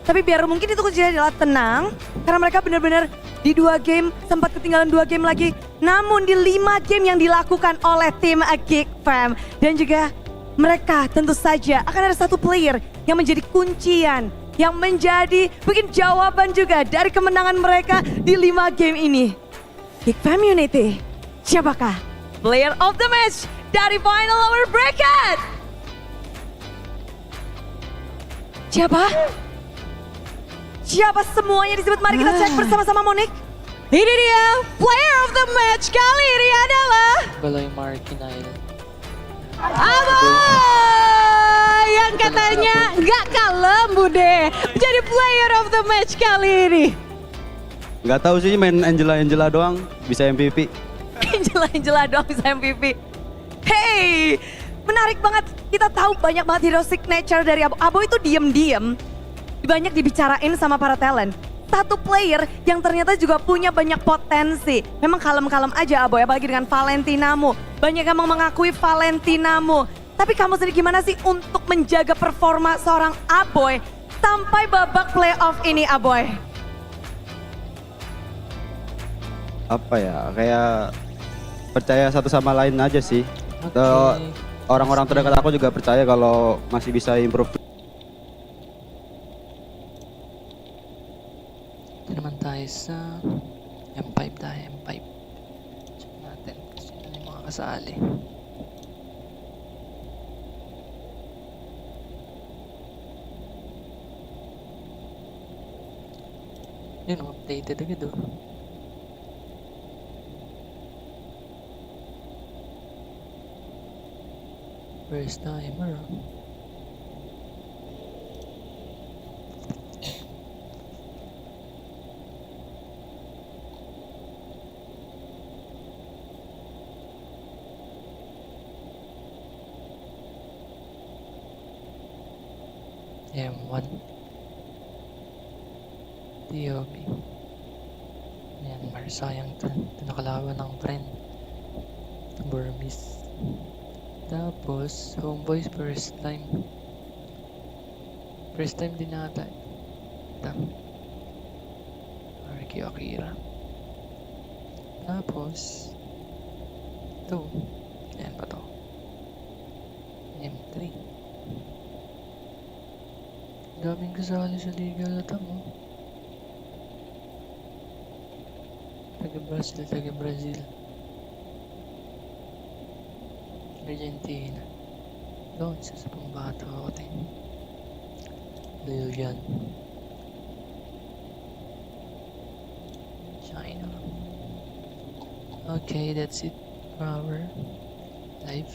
Tapi biar mungkin itu kuncinya adalah tenang, karena mereka benar-benar di 2 game, sempat ketinggalan 2 game lagi. Namun di 5 game yang dilakukan oleh tim Geekfam. Dan juga mereka tentu saja akan ada satu player yang menjadi kuncian, yang menjadi mungkin jawaban juga dari kemenangan mereka di 5 game ini. Geekfam Unity, siapakah player of the match dari final lower bracket? Siapa semuanya disebut? Mari kita cek bersama-sama, Monik. Ini dia, player of the match kali ini adalah Baloy, Markyy, Nile. Aboy yang katanya nggak kalem Bude, jadi player of the match kali ini. Nggak tahu sih, main Angela doang bisa MVP. Angela doang bisa MVP. Hey! Menarik banget. Kita tahu banyak banget hero signature dari Abo. Abo itu diem-diem. Banyak dibicarain sama para talent. Satu player yang ternyata juga punya banyak potensi. Memang kalem-kalem aja Abo ya, apalagi dengan Valentinamu. Banyak yang mengakui Valentinamu. Tapi kamu sendiri gimana sih untuk menjaga performa seorang Aboy sampai babak playoff ini Aboy? Apa ya, kayak percaya satu sama lain aja sih. Orang-orang terdekat aku juga percaya kalau masih bisa improve. Ito naman tayo sa M5 tayo, M5. Check natin kung sino yung mga kasali. Yun, updated agad oh. First timer. M1 TOB. Ayan, Marsayang nakalaban ng friend Burmese. Tapos, Homeboys first time. First time din nata. Ito. Markyy Akira. Tapos, ito. Ayan pa to. M3. Daming kasali sa Liga Latam, oh. Taga-Brazil. Argentina. Doon sa pambato ako din. Lilian. China. Okay, that's it for our live.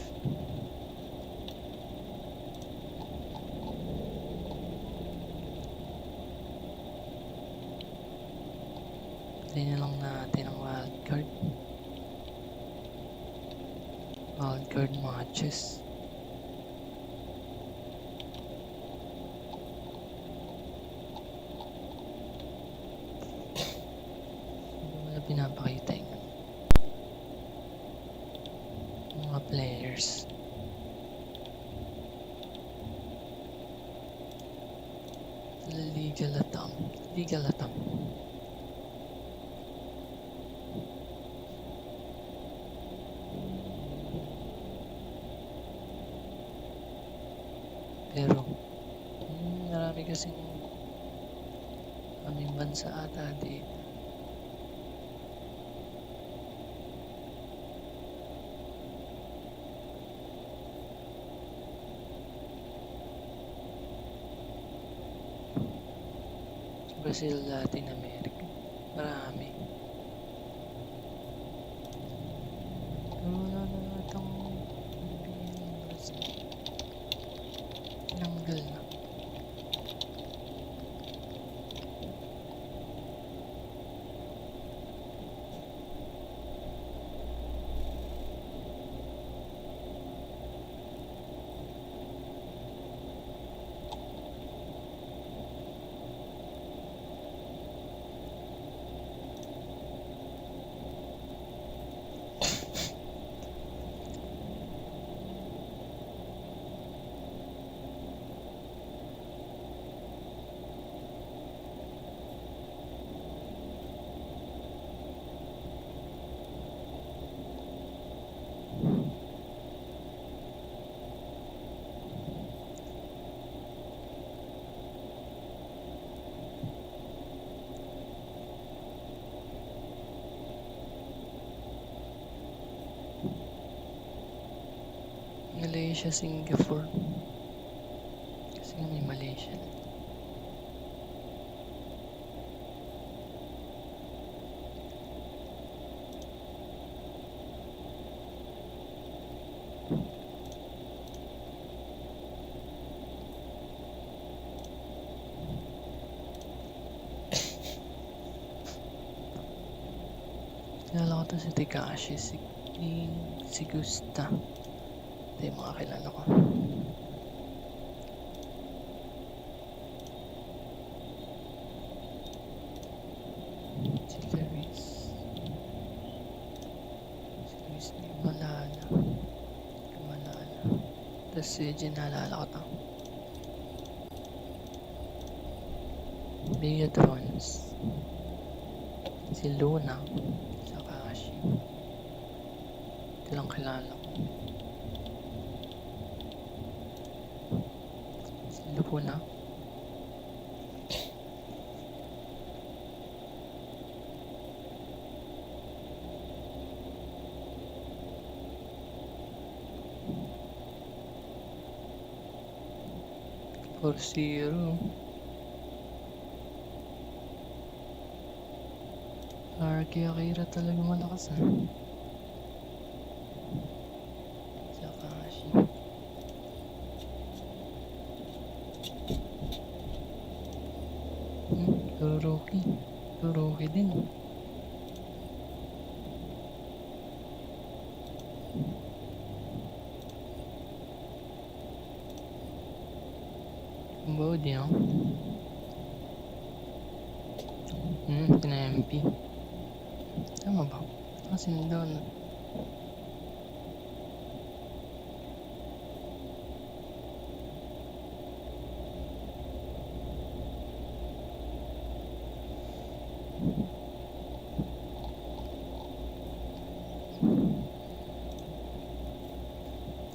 Tingnan lang natin ang wildcard. Wildcard matches. Wala pinapakita yung mga players. Liga Latam. Pero marami kasing aming bansa ata dito. Brazil, Latin America. Marami. Pero wala na itong Brazil. Tinanggal na. Malaysia, Singapore. Kasi nga may Malaysia. Kilala ko to si Tekashi, si Gusta. Hindi mga kilala ko. Si Clarice. Si Clarice di malala. Malala. Tapos si Jen, naalala ko to. Bigetrons. Si Luna. Saka Ashi. Ito lang kilala ko. Si Luna. For zero. Markyy Akira talaga malakas ah. Saka Ashi. Kuruki. Kuruki din. Body ah. Pina-MP. Tama ba? Kasi doon.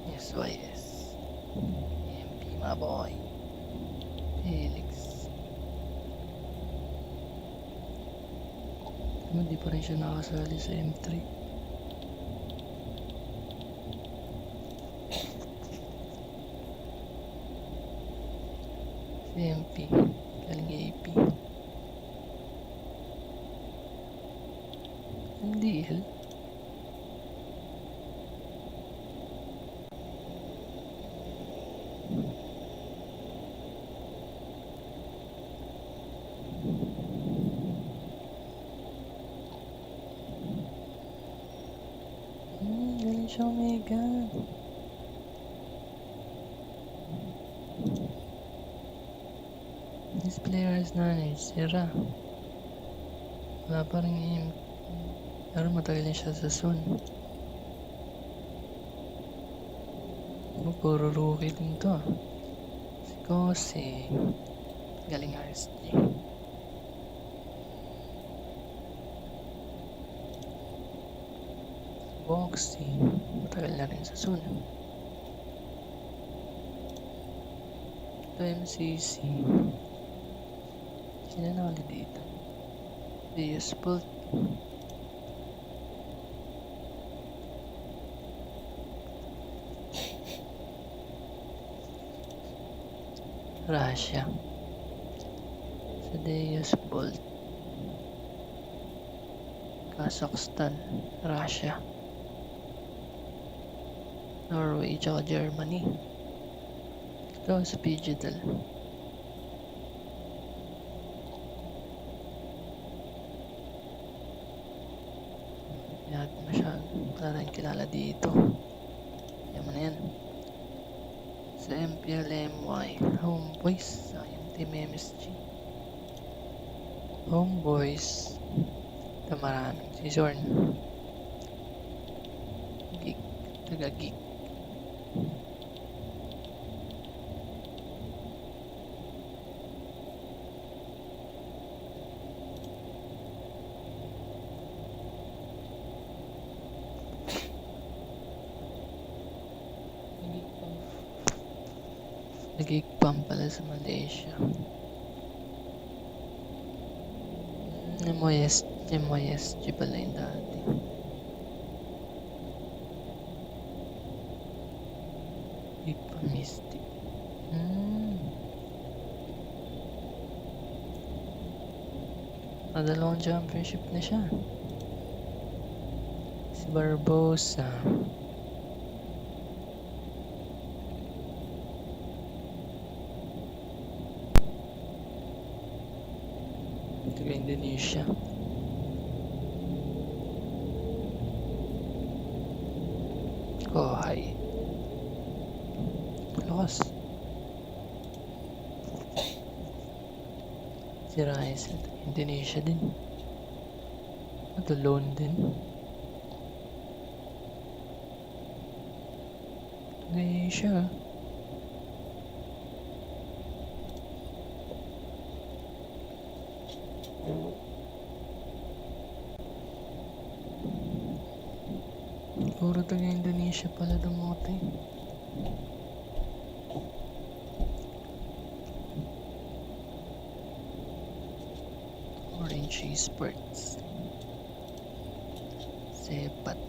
Yes, why yes. MP my boy. Helix. Hindi pa rin siya nakasali sa M3. Si MP, galing AP. MDL. Galing siya Omega. This player has knowledge. Sira. Wala pa rin aim. Pero matagal din siya sa zone. Puro rookie din to. Si Kose. Galing RSG. Boxy. Matagal na rin sa zone. Ito MCC. Sinanali dito. Useful. Russia. Sadeus Bolt. Kazakhstan. Russia. Norway tsaka Germany. Ito sa Digital. Yan masyado. Wala rin kilala dito. Yan mo na yan. Sa MPLMY. Homeboys. Sayang Team MSG. Homeboys. Ito marami. Si Zorn. Geek. Taga Geek. Nag-Geekfam pala sa Malaysia. MYSG pala yung dati. Geekfam Mystic. Dalawang championship na siya. Si Barbosa. Taga Indonesia. Oh, hi. Lakas. Si Rice, Indonesia din. Ito lone din. Indonesia. Puro taga Indonesia pala dumote. Orange Esports. Sepat.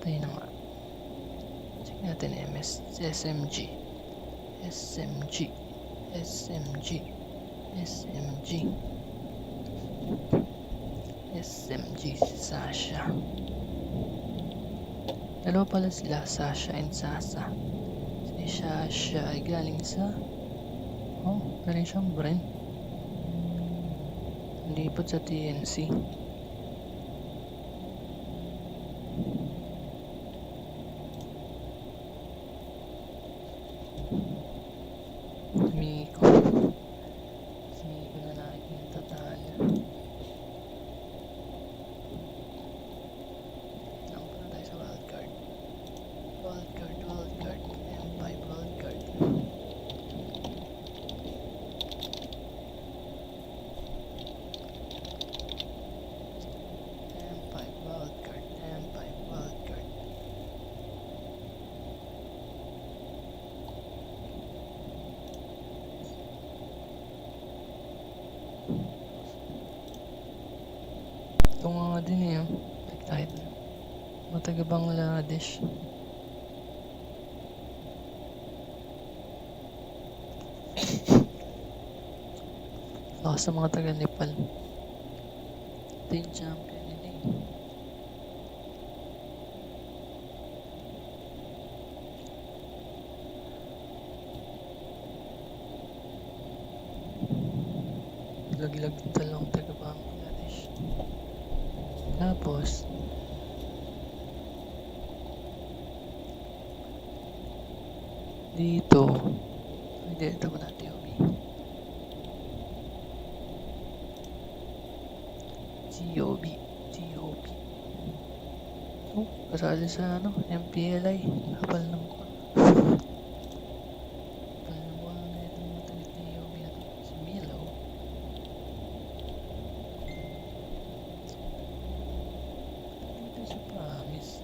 Tayo na nga. Check natin SMG. SMG. SMG. SMG. SMG si Sasha. Dalawa pala sila, Sasha and Sasa. Si Sasha ay galing sa galing siyang brand. Lipat sa TNC. Miko. Si Miko na lagi yung tatalo. Napunta tayo sa wildcard. Wildcard. M5 wildcard. M5 wildcard. Ito nga din eh. Kahit mataga Bangladesh. Lakas sa mga taga Nepal. Ito yung champion nila eh. Laglag din talong taga Bangladesh. Tapos dito ito ko natin GOB kasali sa MPLI kapal ng mukha na itong matalit na GOB na ito si Milo. Dito sa promise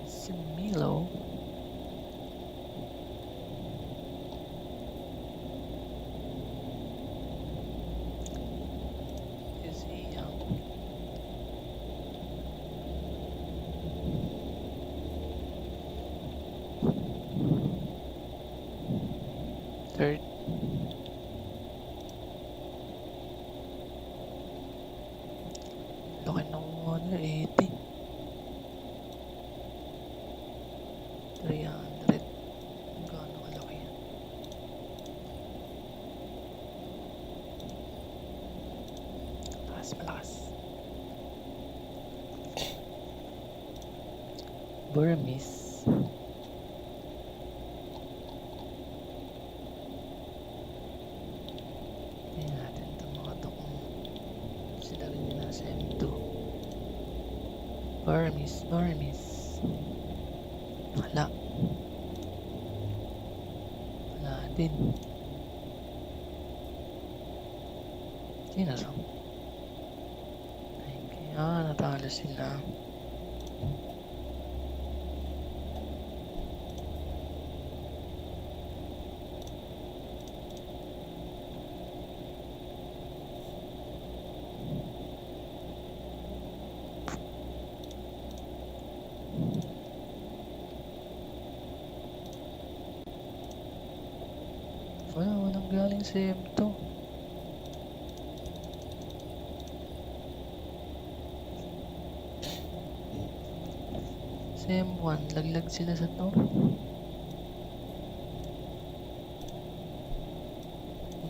si Milo. Is he young? Third. Laki ng 180. 300. Gaano kalaki yan? Malakas. Burmese. Tingnan natin itong mga to kung sila rin din nasa M2. Burmese. Wala din. Sino to? Ay, kaya natalo sila. galing sa M2. Sa M1, laglag sila sa to.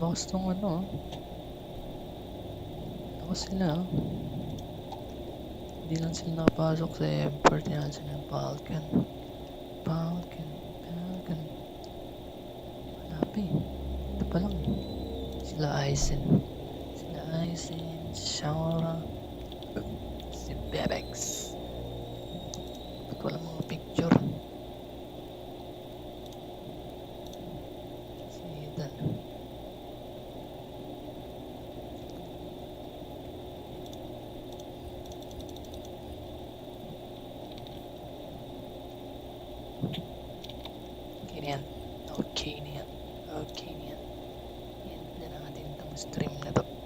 Bakas tong ano. Ako sila. Hindi lang sila nakapasok sa M4. Tinahan sila ng Falcon. Falcon. Malapi. Ito pa lang. Sila Aizen. Shaura. Si Bebex. Ba't walang mga picture? Si Ethan. Okay na yan. Okay na yan. Yan na natin itong stream na to.